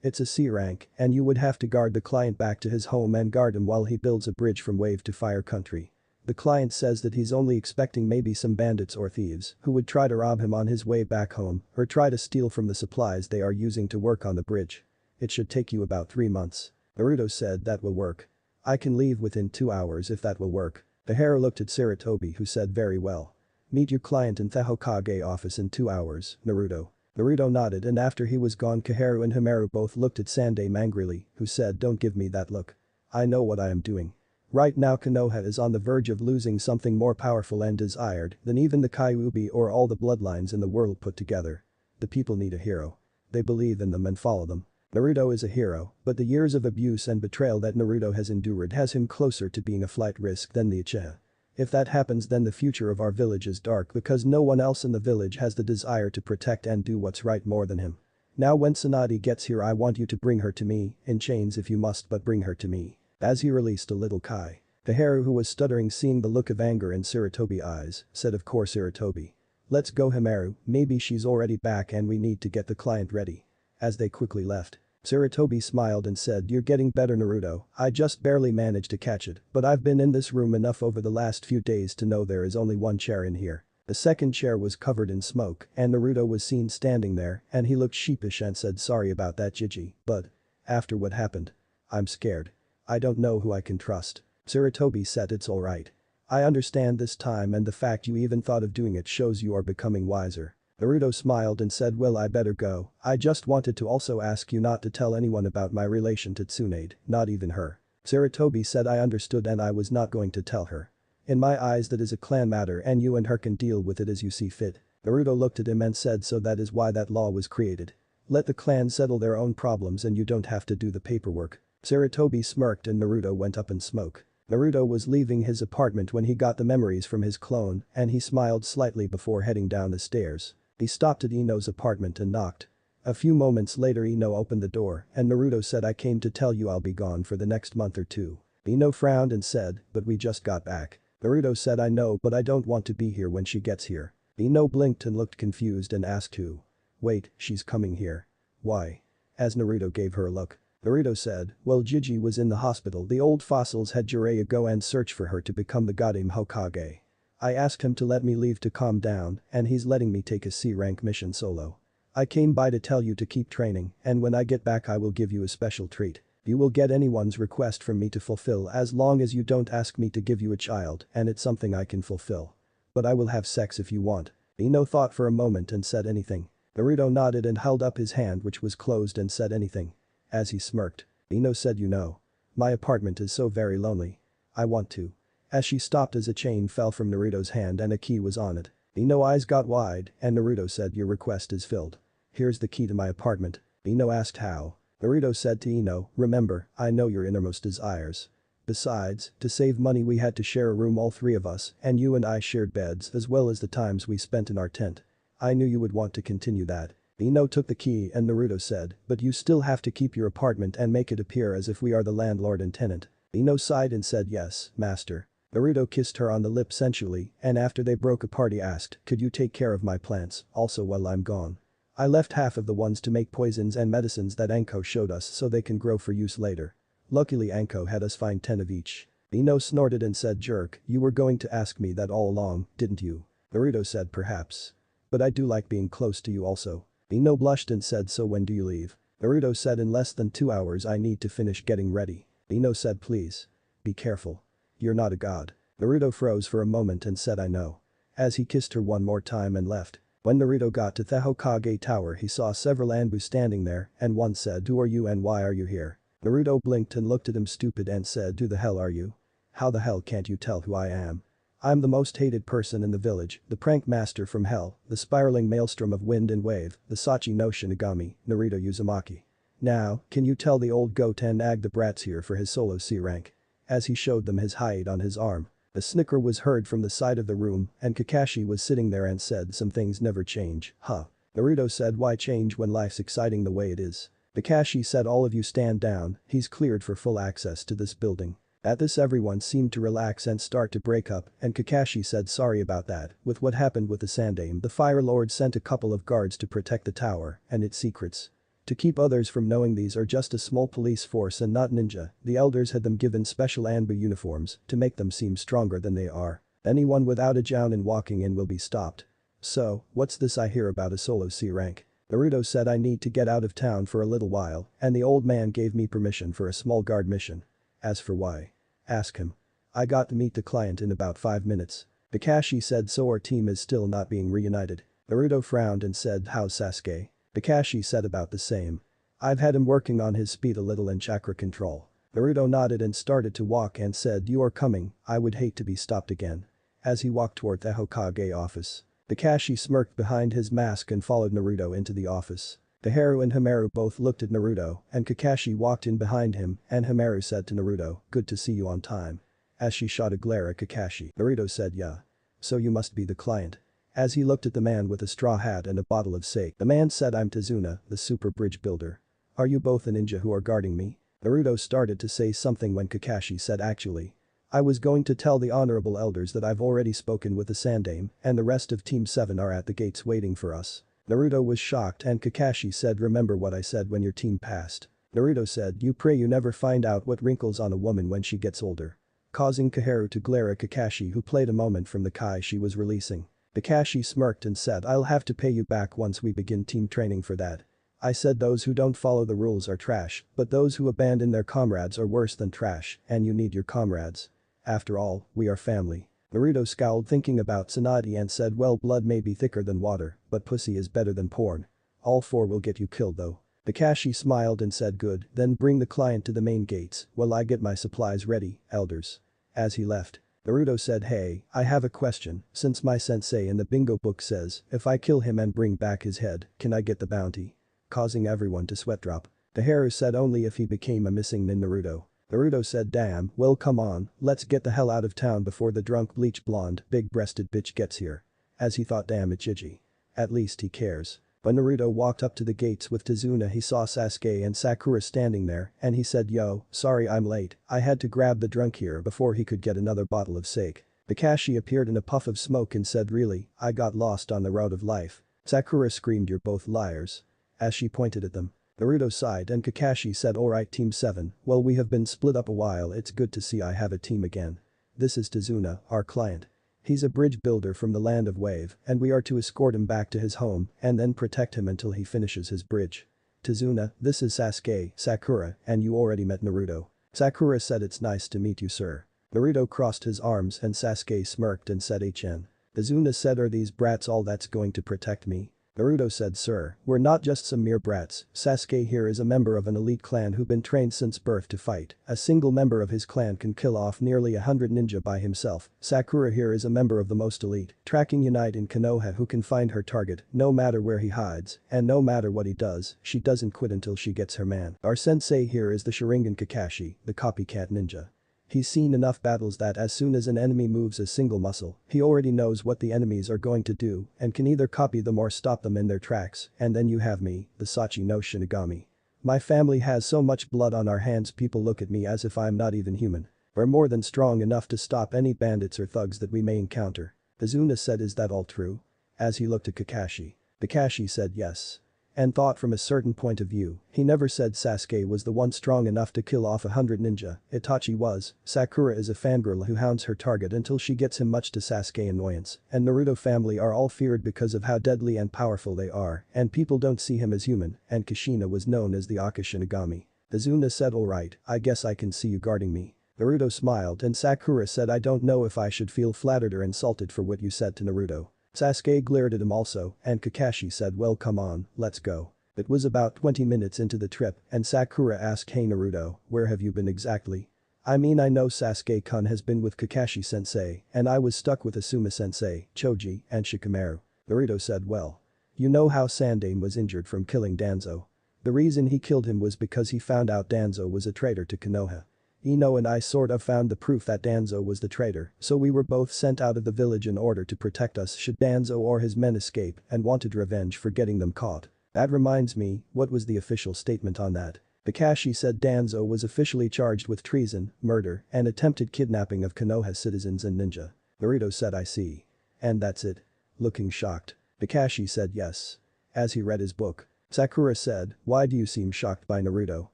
It's a C rank and you would have to guard the client back to his home and guard him while he builds a bridge from Wave to Fire Country. The client says that he's only expecting maybe some bandits or thieves who would try to rob him on his way back home or try to steal from the supplies they are using to work on the bridge. It should take you about 3 months. Naruto said that will work. I can leave within 2 hours if that will work. Koharu looked at Sarutobi who said very well. Meet your client in the Hokage office in 2 hours, Naruto. Naruto nodded and after he was gone Koharu and Hamaru both looked at Sandaime angrily, who said don't give me that look. I know what I am doing. Right now Konoha is on the verge of losing something more powerful and desired than even the Kyuubi or all the bloodlines in the world put together. The people need a hero. They believe in them and follow them. Naruto is a hero, but the years of abuse and betrayal that Naruto has endured has him closer to being a flight risk than the Uchiha. If that happens then the future of our village is dark because no one else in the village has the desire to protect and do what's right more than him. Now when Tsunade gets here I want you to bring her to me, in chains if you must but bring her to me. As he released a little Kai. Koharu who was stuttering seeing the look of anger in Sarutobi's eyes, said of course Sarutobi. Let's go Hamaru, maybe she's already back and we need to get the client ready. As they quickly left. Sarutobi smiled and said you're getting better Naruto, I just barely managed to catch it, but I've been in this room enough over the last few days to know there is only one chair in here. The second chair was covered in smoke and Naruto was seen standing there and he looked sheepish and said sorry about that Jiji, but. After what happened. I'm scared. I don't know who I can trust. Sarutobi said it's alright. I understand this time and the fact you even thought of doing it shows you are becoming wiser. Naruto smiled and said well I better go, I just wanted to also ask you not to tell anyone about my relation to Tsunade, not even her. Sarutobi said I understood and I was not going to tell her. In my eyes that is a clan matter and you and her can deal with it as you see fit. Naruto looked at him and said so that is why that law was created. Let the clan settle their own problems and you don't have to do the paperwork. Sarutobi smirked and Naruto went up in smoke. Naruto was leaving his apartment when he got the memories from his clone and he smiled slightly before heading down the stairs. He stopped at Ino's apartment and knocked. A few moments later Ino opened the door and Naruto said I came to tell you I'll be gone for the next month or 2. Ino frowned and said, but we just got back. Naruto said I know but I don't want to be here when she gets here. Ino blinked and looked confused and asked who. Wait, she's coming here. Why? As Naruto gave her a look. Naruto said, well Jiji was in the hospital the old fossils had Jiraiya go and search for her to become the Goddamn Hokage. I asked him to let me leave to calm down and he's letting me take a C-rank mission solo. I came by to tell you to keep training and when I get back I will give you a special treat. You will get anyone's request from me to fulfill as long as you don't ask me to give you a child and it's something I can fulfill. But I will have sex if you want. Ino thought for a moment and said anything. Naruto nodded and held up his hand which was closed and said anything. As he smirked. Ino said you know. My apartment is so very lonely. I want to. As she stopped as a chain fell from Naruto's hand and a key was on it. Ino's eyes got wide and Naruto said your request is filled. Here's the key to my apartment. Ino asked how. Naruto said to Ino, remember, I know your innermost desires. Besides, to save money we had to share a room all 3 of us and you and I shared beds as well as the times we spent in our tent. I knew you would want to continue that. Ino took the key and Naruto said, but you still have to keep your apartment and make it appear as if we are the landlord and tenant. Ino sighed and said yes, master. Naruto kissed her on the lips sensually and after they broke apart he asked, could you take care of my plants also while I'm gone? I left half of the ones to make poisons and medicines that Anko showed us so they can grow for use later. Luckily Anko had us find 10 of each. Ino snorted and said jerk, you were going to ask me that all along, didn't you? Naruto said perhaps. But I do like being close to you also. Ino blushed and said so when do you leave? Naruto said in less than 2 hours I need to finish getting ready. Ino said please. Be careful. You're not a god. Naruto froze for a moment and said I know. As he kissed her one more time and left. When Naruto got to the Hokage tower he saw several Anbu standing there and one said who are you and why are you here? Naruto blinked and looked at him stupid and said who the hell are you? How the hell can't you tell who I am? I'm the most hated person in the village, the prank master from hell, the spiraling maelstrom of wind and wave, the Sachi no Shinigami, Naruto Uzumaki. Now, can you tell the old goat and nag the brats here for his solo C rank? As he showed them his hide on his arm. A snicker was heard from the side of the room and Kakashi was sitting there and said some things never change, huh? Naruto said why change when life's exciting the way it is? Kakashi said all of you stand down, he's cleared for full access to this building. At this everyone seemed to relax and start to break up and Kakashi said sorry about that, with what happened with the Sandaime the Fire Lord sent a couple of guards to protect the tower and its secrets. To keep others from knowing these are just a small police force and not ninja, the elders had them given special Anbu uniforms to make them seem stronger than they are. Anyone without a jounin walking in will be stopped. So, what's this I hear about a solo C rank? Naruto said I need to get out of town for a little while and the old man gave me permission for a small guard mission. As for why? Ask him. I got to meet the client in about 5 minutes. Kakashi said so our team is still not being reunited. Naruto frowned and said how's Sasuke? Kakashi said about the same. I've had him working on his speed a little and chakra control. Naruto nodded and started to walk and said you are coming, I would hate to be stopped again. As he walked toward the Hokage office. Kakashi smirked behind his mask and followed Naruto into the office. Taharu and Hamaru both looked at Naruto and Kakashi walked in behind him and Hamaru said to Naruto, good to see you on time. As she shot a glare at Kakashi, Naruto said yeah. So you must be the client. As he looked at the man with a straw hat and a bottle of sake, the man said I'm Tazuna, the super bridge builder. Are you both a ninja who are guarding me? Naruto started to say something when Kakashi said actually. I was going to tell the honorable elders that I've already spoken with the Sandaime and the rest of Team 7 are at the gates waiting for us. Naruto was shocked and Kakashi said remember what I said when your team passed. Naruto said you pray you never find out what wrinkles on a woman when she gets older. Causing Kaharu to glare at Kakashi who played a moment from the kai she was releasing. Kakashi smirked and said I'll have to pay you back once we begin team training for that. I said those who don't follow the rules are trash, but those who abandon their comrades are worse than trash and you need your comrades. After all, we are family. Naruto scowled thinking about Tsunade and said well blood may be thicker than water, but pussy is better than porn. All 4 will get you killed though. Kakashi smiled and said good, then bring the client to the main gates while I get my supplies ready, elders. As he left. Naruto said hey, I have a question, since my sensei in the bingo book says if I kill him and bring back his head, can I get the bounty? Causing everyone to sweat drop. Taharu said only if he became a missing nin Naruto. Naruto said damn, well come on, let's get the hell out of town before the drunk bleach blonde, big-breasted bitch gets here. As he thought damn it Gigi. At least he cares. When Naruto walked up to the gates with Tazuna he saw Sasuke and Sakura standing there and he said yo, sorry I'm late, I had to grab the drunk here before he could get another bottle of sake. Kakashi appeared in a puff of smoke and said really, I got lost on the road of life. Sakura screamed you're both liars. As she pointed at them. Naruto sighed and Kakashi said alright Team 7, well we have been split up a while it's good to see I have a team again. This is Tazuna, our client. He's a bridge builder from the land of Wave and we are to escort him back to his home and then protect him until he finishes his bridge. Tazuna, this is Sasuke, Sakura, and you already met Naruto. Sakura said it's nice to meet you sir. Naruto crossed his arms and Sasuke smirked and said HN. Tazuna said are these brats all that's going to protect me? Naruto said sir, we're not just some mere brats, Sasuke here is a member of an elite clan who've been trained since birth to fight, a single member of his clan can kill off nearly 100 ninja by himself, Sakura here is a member of the most elite, tracking unite in Konoha who can find her target no matter where he hides, and no matter what he does, she doesn't quit until she gets her man. Our sensei here is the Sharingan Kakashi, the copycat ninja. He's seen enough battles that as soon as an enemy moves a single muscle, he already knows what the enemies are going to do and can either copy them or stop them in their tracks, and then you have me, the Sachi no Shinigami. My family has so much blood on our hands people look at me as if I'm not even human. We're more than strong enough to stop any bandits or thugs that we may encounter. Tazuna said is that all true? As he looked at Kakashi. Kakashi said yes. And thought from a certain point of view, he never said Sasuke was the one strong enough to kill off 100 ninja, Itachi was, Sakura is a fangirl who hounds her target until she gets him much to Sasuke annoyance, and Naruto family are all feared because of how deadly and powerful they are, and people don't see him as human, and Kushina was known as the Aka Shinigami. Tazuna said alright, I guess I can see you guarding me. Naruto smiled and Sakura said I don't know if I should feel flattered or insulted for what you said to Naruto. Sasuke glared at him also, and Kakashi said well come on, let's go. It was about 20 minutes into the trip and Sakura asked hey Naruto, where have you been exactly? I mean I know Sasuke-kun has been with Kakashi sensei and I was stuck with Asuma sensei, Choji, and Shikamaru. Naruto said well. You know how Sandaime was injured from killing Danzo. The reason he killed him was because he found out Danzo was a traitor to Konoha. Ino and I sort of found the proof that Danzo was the traitor, so we were both sent out of the village in order to protect us should Danzo or his men escape and wanted revenge for getting them caught. That reminds me, what was the official statement on that? Kakashi said Danzo was officially charged with treason, murder, and attempted kidnapping of Konoha citizens and ninja. Naruto said I see. And that's it? Looking shocked. Kakashi said yes. As he read his book. Sakura said, why do you seem shocked by Naruto?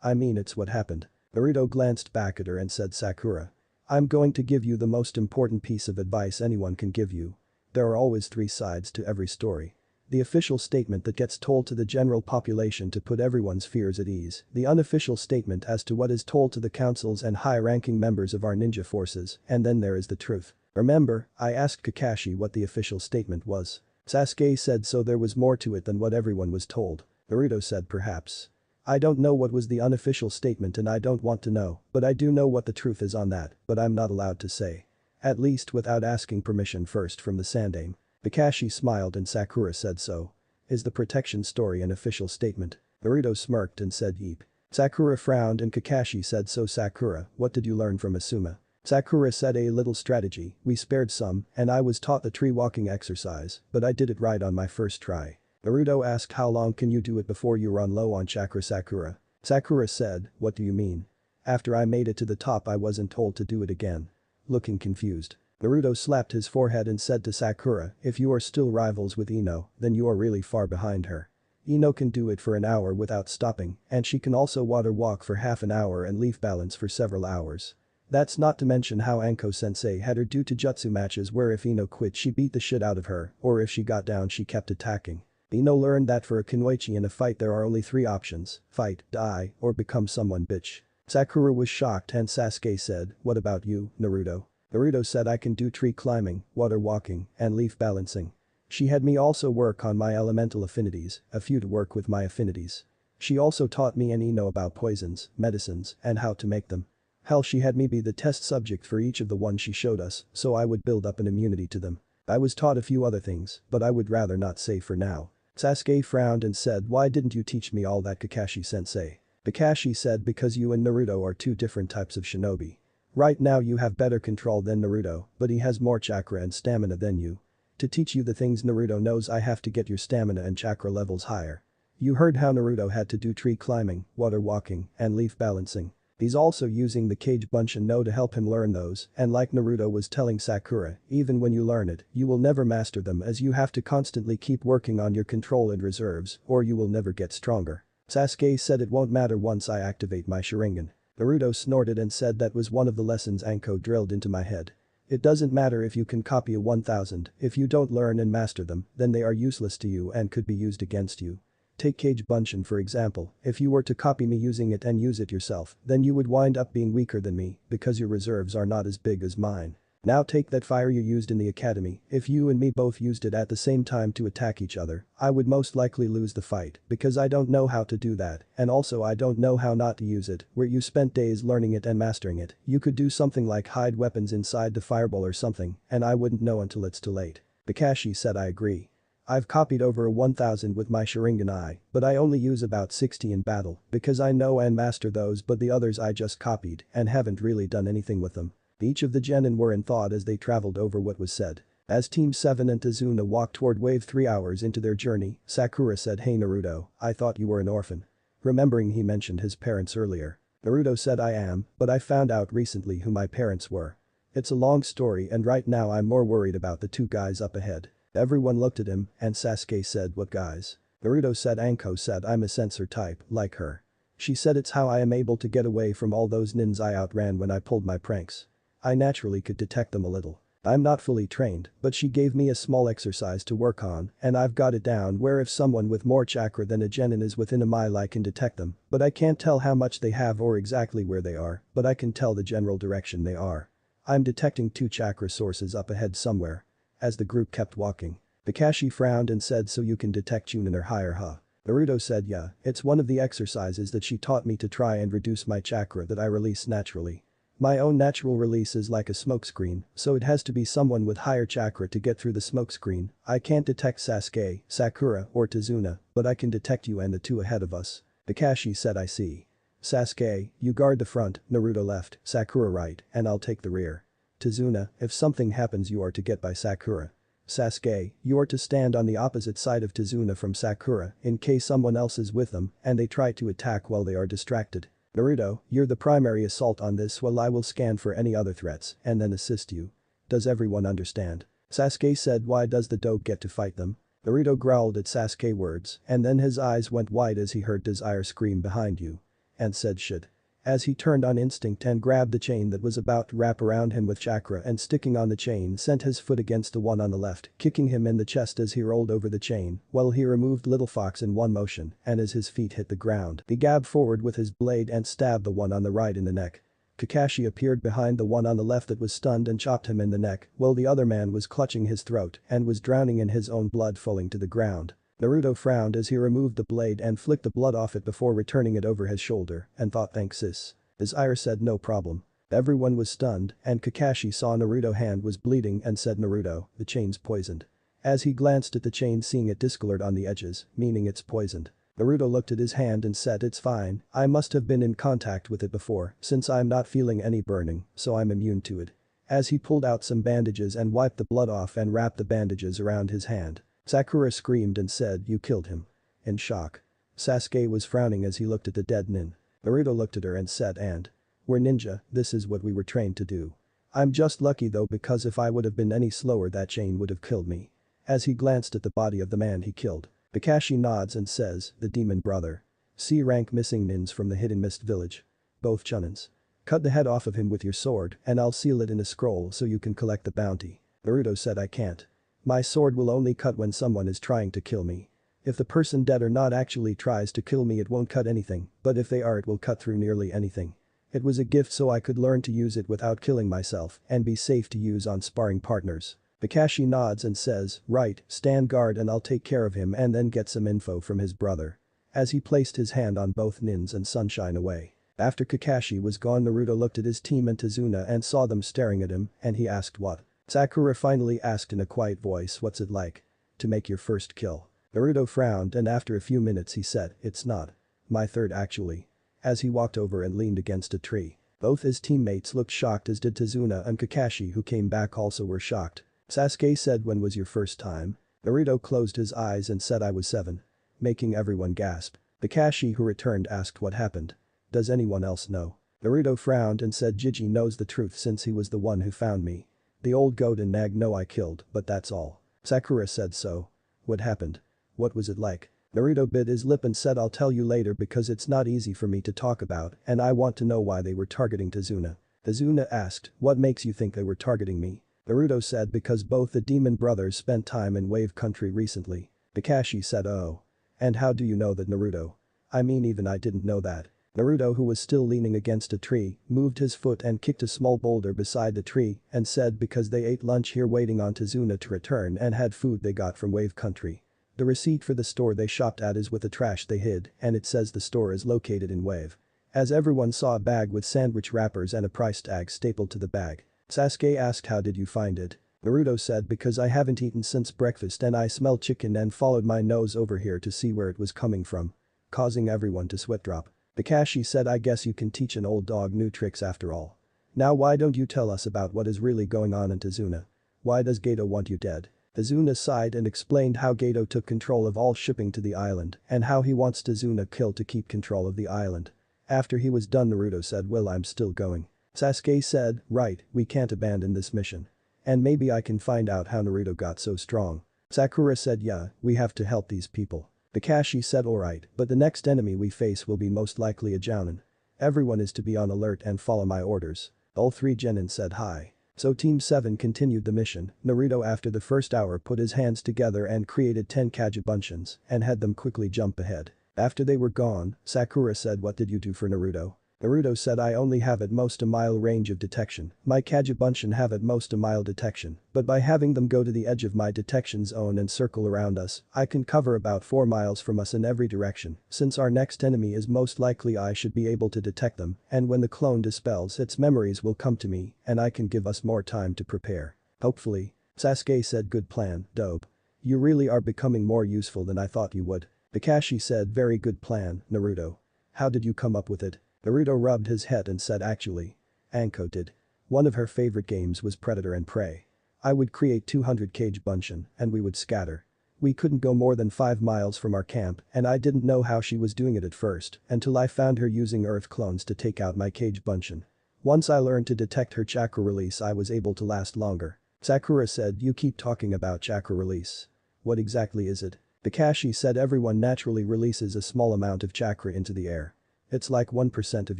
I mean it's what happened. Naruto glanced back at her and said Sakura. I'm going to give you the most important piece of advice anyone can give you. There are always three sides to every story. The official statement that gets told to the general population to put everyone's fears at ease, the unofficial statement as to what is told to the councils and high-ranking members of our ninja forces, and then there is the truth. Remember, I asked Kakashi what the official statement was. Sasuke said so there was more to it than what everyone was told. Naruto said perhaps. I don't know what was the unofficial statement and I don't want to know, but I do know what the truth is on that, but I'm not allowed to say. At least without asking permission first from the Sandaime. Kakashi smiled and Sakura said so. Is the protection story an official statement? Naruto smirked and said yeep. Sakura frowned and Kakashi said so Sakura, what did you learn from Asuma? Sakura said a little strategy, we spared some, and I was taught the tree walking exercise, but I did it right on my first try. Naruto asked how long can you do it before you run low on chakra Sakura? Sakura said, what do you mean? After I made it to the top I wasn't told to do it again. Looking confused. Naruto slapped his forehead and said to Sakura, if you are still rivals with Ino, then you are really far behind her. Ino can do it for an hour without stopping, and she can also water walk for half an hour and leaf balance for several hours. That's not to mention how Anko-sensei had her do jutsu matches where if Ino quit she beat the shit out of her, or if she got down she kept attacking. Ino learned that for a kunoichi in a fight there are only three options, fight, die, or become someone bitch. Sakura was shocked and Sasuke said, what about you, Naruto? Naruto said I can do tree climbing, water walking, and leaf balancing. She had me also work on my elemental affinities, a few to work with my affinities. She also taught me and Ino about poisons, medicines, and how to make them. Hell, she had me be the test subject for each of the ones she showed us, so I would build up an immunity to them. I was taught a few other things, but I would rather not say for now. Sasuke frowned and said why didn't you teach me all that Kakashi-sensei? Kakashi said because you and Naruto are two different types of shinobi. Right now you have better control than Naruto, but he has more chakra and stamina than you. To teach you the things Naruto knows I have to get your stamina and chakra levels higher. You heard how Naruto had to do tree climbing, water walking, and leaf balancing. He's also using the Kage Bunshin no to help him learn those, and like Naruto was telling Sakura, even when you learn it, you will never master them as you have to constantly keep working on your control and reserves, or you will never get stronger. Sasuke said it won't matter once I activate my Sharingan. Naruto snorted and said that was one of the lessons Anko drilled into my head. It doesn't matter if you can copy a 1000, if you don't learn and master them, then they are useless to you and could be used against you. Take Kage Bunshin for example, if you were to copy me using it and use it yourself, then you would wind up being weaker than me because your reserves are not as big as mine. Now take that fire you used in the academy, if you and me both used it at the same time to attack each other, I would most likely lose the fight because I don't know how to do that and also I don't know how not to use it, where you spent days learning it and mastering it, you could do something like hide weapons inside the fireball or something and I wouldn't know until it's too late. Kakashi said I agree. I've copied over 1000 with my Sharingan I, but I only use about 60 in battle because I know and master those but the others I just copied and haven't really done anything with them. Each of the genin were in thought as they traveled over what was said. As Team 7 and Tazuna walked toward Wave 3 hours into their journey, Sakura said hey Naruto, I thought you were an orphan. Remembering he mentioned his parents earlier. Naruto said I am, but I found out recently who my parents were. It's a long story and right now I'm more worried about the two guys up ahead. Everyone looked at him and Sasuke said what guys? Naruto said Anko said I'm a sensor type, like her. She said it's how I am able to get away from all those nins I outran when I pulled my pranks. I naturally could detect them a little. I'm not fully trained, but she gave me a small exercise to work on and I've got it down where if someone with more chakra than a genin is within a mile I can detect them, but I can't tell how much they have or exactly where they are, but I can tell the general direction they are. I'm detecting two chakra sources up ahead somewhere. As the group kept walking. Kakashi frowned and said so you can detect Chunin or higher huh? Naruto said yeah, it's one of the exercises that she taught me to try and reduce my chakra that I release naturally. My own natural release is like a smokescreen, so it has to be someone with higher chakra to get through the smokescreen. I can't detect Sasuke, Sakura, or Tazuna, but I can detect you and the two ahead of us. Kakashi said I see. Sasuke, you guard the front, Naruto left, Sakura right, and I'll take the rear. Tazuna, if something happens you are to get by Sakura. Sasuke, you are to stand on the opposite side of Tazuna from Sakura in case someone else is with them and they try to attack while they are distracted. Naruto, you're the primary assault on this while I will scan for any other threats and then assist you. Does everyone understand? Sasuke said, why does the dog get to fight them? Naruto growled at Sasuke words and then his eyes went wide as he heard Desire scream behind you. And said shit. As he turned on instinct and grabbed the chain that was about to wrap around him with chakra and sticking on the chain sent his foot against the one on the left, kicking him in the chest as he rolled over the chain, while he removed Little Fox in one motion and as his feet hit the ground, he gabbed forward with his blade and stabbed the one on the right in the neck. Kakashi appeared behind the one on the left that was stunned and chopped him in the neck, while the other man was clutching his throat and was drowning in his own blood falling to the ground. Naruto frowned as he removed the blade and flicked the blood off it before returning it over his shoulder and thought thanks sis. Desire said no problem. Everyone was stunned and Kakashi saw Naruto's hand was bleeding and said Naruto, the chain's poisoned. As he glanced at the chain seeing it discolored on the edges, meaning it's poisoned. Naruto looked at his hand and said it's fine, I must have been in contact with it before since I'm not feeling any burning, so I'm immune to it. As he pulled out some bandages and wiped the blood off and wrapped the bandages around his hand. Sakura screamed and said you killed him. In shock. Sasuke was frowning as he looked at the dead nin. Naruto looked at her and said and. We're ninja, this is what we were trained to do. I'm just lucky though because if I would have been any slower that chain would have killed me. As he glanced at the body of the man he killed. Kakashi nods and says, the demon brother. C rank missing nins from the hidden mist village. Both chunins. Cut the head off of him with your sword and I'll seal it in a scroll so you can collect the bounty. Naruto said I can't. My sword will only cut when someone is trying to kill me. If the person dead or not actually tries to kill me it won't cut anything, but if they are it will cut through nearly anything. It was a gift so I could learn to use it without killing myself and be safe to use on sparring partners. Kakashi nods and says, right, stand guard and I'll take care of him and then get some info from his brother. As he placed his hand on both nins and sunshine away. After Kakashi was gone Naruto looked at his team and Tazuna and saw them staring at him and he asked what. Sakura finally asked in a quiet voice what's it like to make your first kill. Naruto frowned and after a few minutes he said, it's not. My third actually. As he walked over and leaned against a tree. Both his teammates looked shocked as did Tazuna and Kakashi who came back also were shocked. Sasuke said when was your first time? Naruto closed his eyes and said I was 7. Making everyone gasp. Kakashi who returned asked what happened. Does anyone else know? Naruto frowned and said Jiji knows the truth since he was the one who found me. The old goat and nag know I killed, but that's all. Sakura said so. What happened? What was it like? Naruto bit his lip and said I'll tell you later because it's not easy for me to talk about and I want to know why they were targeting Tazuna. Tazuna asked, what makes you think they were targeting me? Naruto said because both the demon brothers spent time in Wave Country recently. Kakashi said oh. And how do you know that Naruto? I mean even I didn't know that. Naruto who was still leaning against a tree, moved his foot and kicked a small boulder beside the tree and said because they ate lunch here waiting on Tazuna to return and had food they got from Wave Country. The receipt for the store they shopped at is with the trash they hid and it says the store is located in Wave. As everyone saw a bag with sandwich wrappers and a price tag stapled to the bag. Sasuke asked how did you find it? Naruto said because I haven't eaten since breakfast and I smelled chicken and followed my nose over here to see where it was coming from. Causing everyone to sweat drop. Kakashi said I guess you can teach an old dog new tricks after all. Now why don't you tell us about what is really going on in Tazuna? Why does Gato want you dead? Tazuna sighed and explained how Gato took control of all shipping to the island and how he wants Tazuna killed to keep control of the island. After he was done Naruto said well I'm still going. Sasuke said, right, we can't abandon this mission. And maybe I can find out how Naruto got so strong. Sakura said yeah, we have to help these people. Kakashi said alright, but the next enemy we face will be most likely a Jounin. Everyone is to be on alert and follow my orders. All 3 genin said hi. So Team 7 continued the mission. Naruto after the first hour put his hands together and created 10 Kagebunshin and had them quickly jump ahead. After they were gone, Sakura said what did you do for Naruto? Naruto said I only have at most a mile range of detection, my Kagebunshin have at most a mile detection, but by having them go to the edge of my detection zone and circle around us, I can cover about 4 miles from us in every direction, since our next enemy is most likely I should be able to detect them, and when the clone dispels its memories will come to me, and I can give us more time to prepare. Hopefully. Sasuke said good plan, dope. You really are becoming more useful than I thought you would. Kakashi said very good plan, Naruto. How did you come up with it? Naruto rubbed his head and said actually. Anko did. One of her favorite games was Predator and Prey. I would create 200 cage bunshin and we would scatter. We couldn't go more than 5 miles from our camp and I didn't know how she was doing it at first until I found her using earth clones to take out my cage bunshin. Once I learned to detect her chakra release I was able to last longer. Sakura said you keep talking about chakra release. What exactly is it? Kakashi said everyone naturally releases a small amount of chakra into the air. It's like 1% of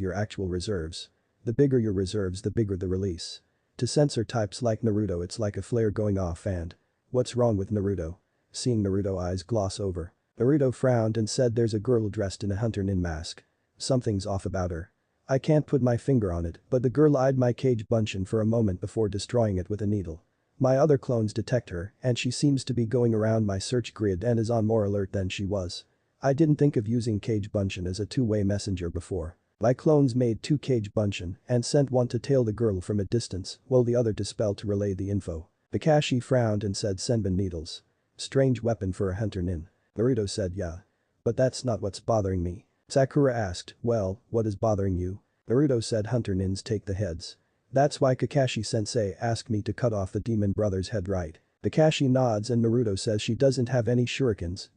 your actual reserves. The bigger your reserves the bigger the release. To sensor types like Naruto it's like a flare going off and… What's wrong with Naruto? Seeing Naruto eyes gloss over. Naruto frowned and said there's a girl dressed in a hunter nin mask. Something's off about her. I can't put my finger on it but the girl eyed my cage bunshin for a moment before destroying it with a needle. My other clones detect her and she seems to be going around my search grid and is on more alert than she was. I didn't think of using cage bunshin as a two-way messenger before. My clones made 2 cage bunshin and sent one to tail the girl from a distance while the other to spell to relay the info. Kakashi frowned and said senbon needles. Strange weapon for a hunter nin. Naruto said yeah. But that's not what's bothering me. Sakura asked, well, what is bothering you? Naruto said hunter nins take the heads. That's why Kakashi-sensei asked me to cut off the demon brother's head, right? Kakashi nods and Naruto says she doesn't have any shurikens,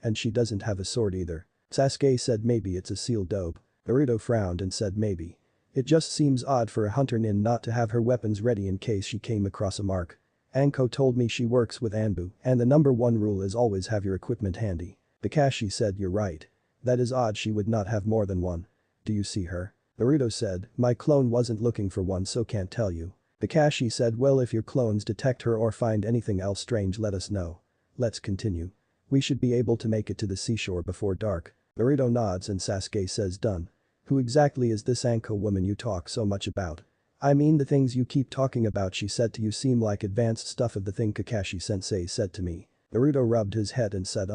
and she doesn't have a sword either. Sasuke said maybe it's a sealed dope. Naruto frowned and said maybe. It just seems odd for a hunter nin not to have her weapons ready in case she came across a mark. Anko told me she works with Anbu and the number 1 rule is always have your equipment handy. Kakashi said you're right. That is odd she would not have more than one. Do you see her? Naruto said, my clone wasn't looking for one so can't tell you. Kakashi said well if your clones detect her or find anything else strange let us know. Let's continue. We should be able to make it to the seashore before dark. Naruto nods and Sasuke says done. Who exactly is this Anko woman you talk so much about? I mean the things you keep talking about she said to you seem like advanced stuff of the thing Kakashi-sensei said to me. Naruto rubbed his head and said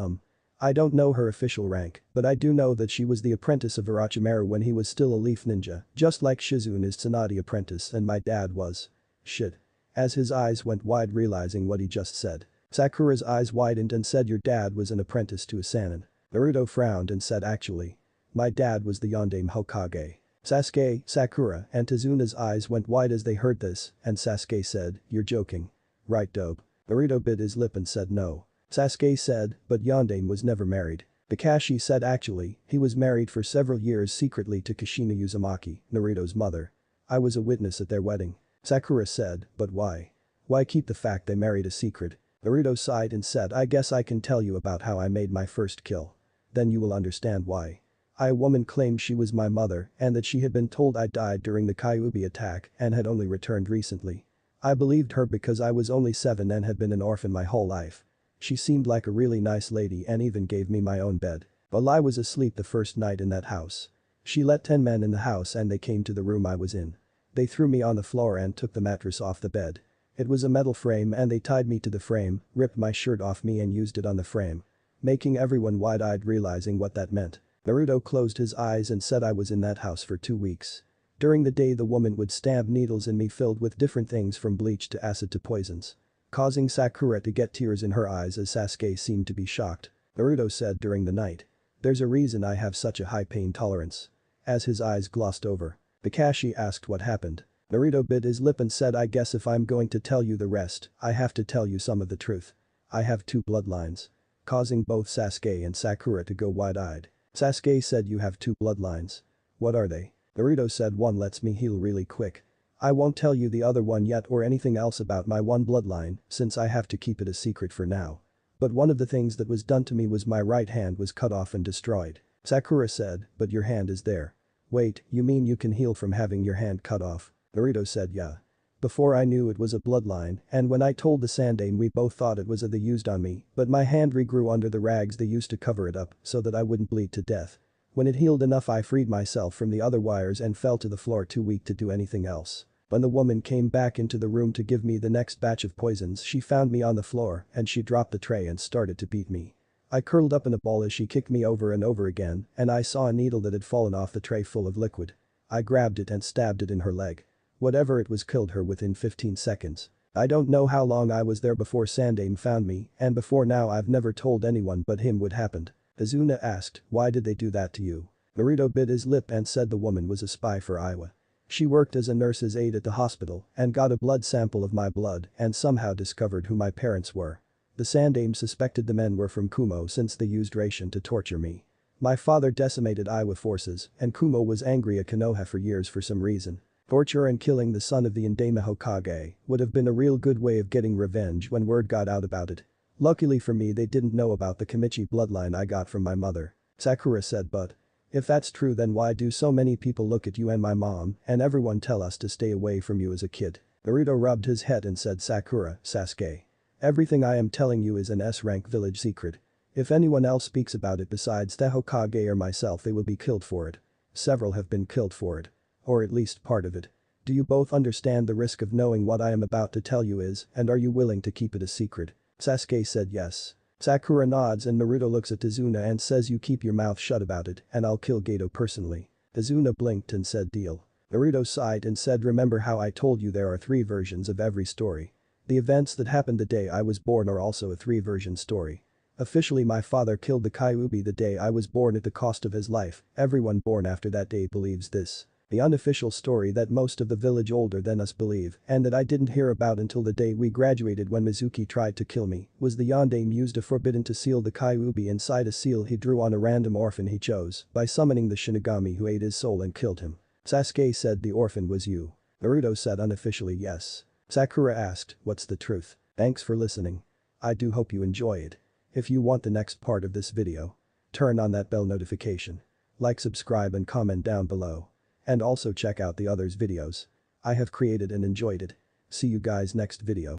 I don't know her official rank, but I do know that she was the apprentice of Orochimaru when he was still a leaf ninja, just like Shizune is Tsunade apprentice and my dad was. Shit. As his eyes went wide realizing what he just said. Sakura's eyes widened and said your dad was an apprentice to a Sannin. Naruto frowned and said actually. My dad was the Yondaime Hokage. Sasuke, Sakura, and Tizuna's eyes went wide as they heard this, and Sasuke said, you're joking. Right dope. Naruto bit his lip and said no. Sasuke said, but Yondaime was never married. Kakashi said actually, he was married for several years secretly to Kushina Uzumaki, Naruto's mother. I was a witness at their wedding. Sakura said, but why? Why keep the fact they married a secret? Naruto sighed and said I guess I can tell you about how I made my first kill. Then you will understand why. A woman claimed she was my mother and that she had been told I died during the Kyuubi attack and had only returned recently. I believed her because I was only 7 and had been an orphan my whole life. She seemed like a really nice lady and even gave me my own bed. While I was asleep the first night in that house. She let 10 men in the house and they came to the room I was in. They threw me on the floor and took the mattress off the bed. It was a metal frame and they tied me to the frame, ripped my shirt off me and used it on the frame. Making everyone wide-eyed realizing what that meant. Naruto closed his eyes and said I was in that house for 2 weeks. During the day the woman would stab needles in me filled with different things from bleach to acid to poisons. Causing Sakura to get tears in her eyes as Sasuke seemed to be shocked. Naruto said during the night. There's a reason I have such a high pain tolerance. As his eyes glossed over. Kakashi asked what happened. Naruto bit his lip and said I guess if I'm going to tell you the rest, I have to tell you some of the truth. I have 2 bloodlines. Causing both Sasuke and Sakura to go wide-eyed. Sasuke said you have 2 bloodlines. What are they? Naruto said one lets me heal really quick. I won't tell you the other one yet or anything else about my one bloodline since I have to keep it a secret for now. But one of the things that was done to me was my right hand was cut off and destroyed. Sakura said, but your hand is there. Wait, you mean you can heal from having your hand cut off? Naruto said yeah. Before I knew it was a bloodline and when I told the Sandaime we both thought it was they used on me but my hand regrew under the rags they used to cover it up so that I wouldn't bleed to death. When it healed enough I freed myself from the other wires and fell to the floor too weak to do anything else. When the woman came back into the room to give me the next batch of poisons she found me on the floor and she dropped the tray and started to beat me. I curled up in a ball as she kicked me over and over again and I saw a needle that had fallen off the tray full of liquid. I grabbed it and stabbed it in her leg. Whatever it was killed her within 15 seconds. I don't know how long I was there before Sandaime found me and before now I've never told anyone but him what happened. Izuna asked, why did they do that to you? Naruto bit his lip and said the woman was a spy for Iwa. She worked as a nurse's aide at the hospital and got a blood sample of my blood and somehow discovered who my parents were. The Sandaime suspected the men were from Kumo since they used ration to torture me. My father decimated Iwa forces and Kumo was angry at Konoha for years for some reason. Torture and killing the son of the Indaime Hokage would have been a real good way of getting revenge when word got out about it. Luckily for me they didn't know about the Kimichi bloodline I got from my mother. Sakura said, but if that's true then why do so many people look at you and my mom and everyone tell us to stay away from you as a kid? Naruto rubbed his head and said, Sakura, Sasuke. Everything I am telling you is an S-rank village secret. If anyone else speaks about it besides the Hokage or myself they will be killed for it. Several have been killed for it. Or at least part of it. Do you both understand the risk of knowing what I am about to tell you is and are you willing to keep it a secret? Sasuke said yes. Sakura nods and Naruto looks at Tazuna and says you keep your mouth shut about it and I'll kill Gato personally. Tazuna blinked and said deal. Naruto sighed and said remember how I told you there are 3 versions of every story. The events that happened the day I was born are also a 3-version story. Officially my father killed the Kyuubi the day I was born at the cost of his life, everyone born after that day believes this. The unofficial story that most of the village older than us believe and that I didn't hear about until the day we graduated when Mizuki tried to kill me was the Yondaime used a forbidden to seal the Kyuubi inside a seal he drew on a random orphan he chose by summoning the Shinigami who ate his soul and killed him. Sasuke said the orphan was you. Naruto said unofficially yes. Sakura asked, what's the truth? Thanks for listening. I do hope you enjoy it. If you want the next part of this video, turn on that bell notification. Like, subscribe and comment down below. And also check out the others videos I have created and enjoyed it. See you guys next video.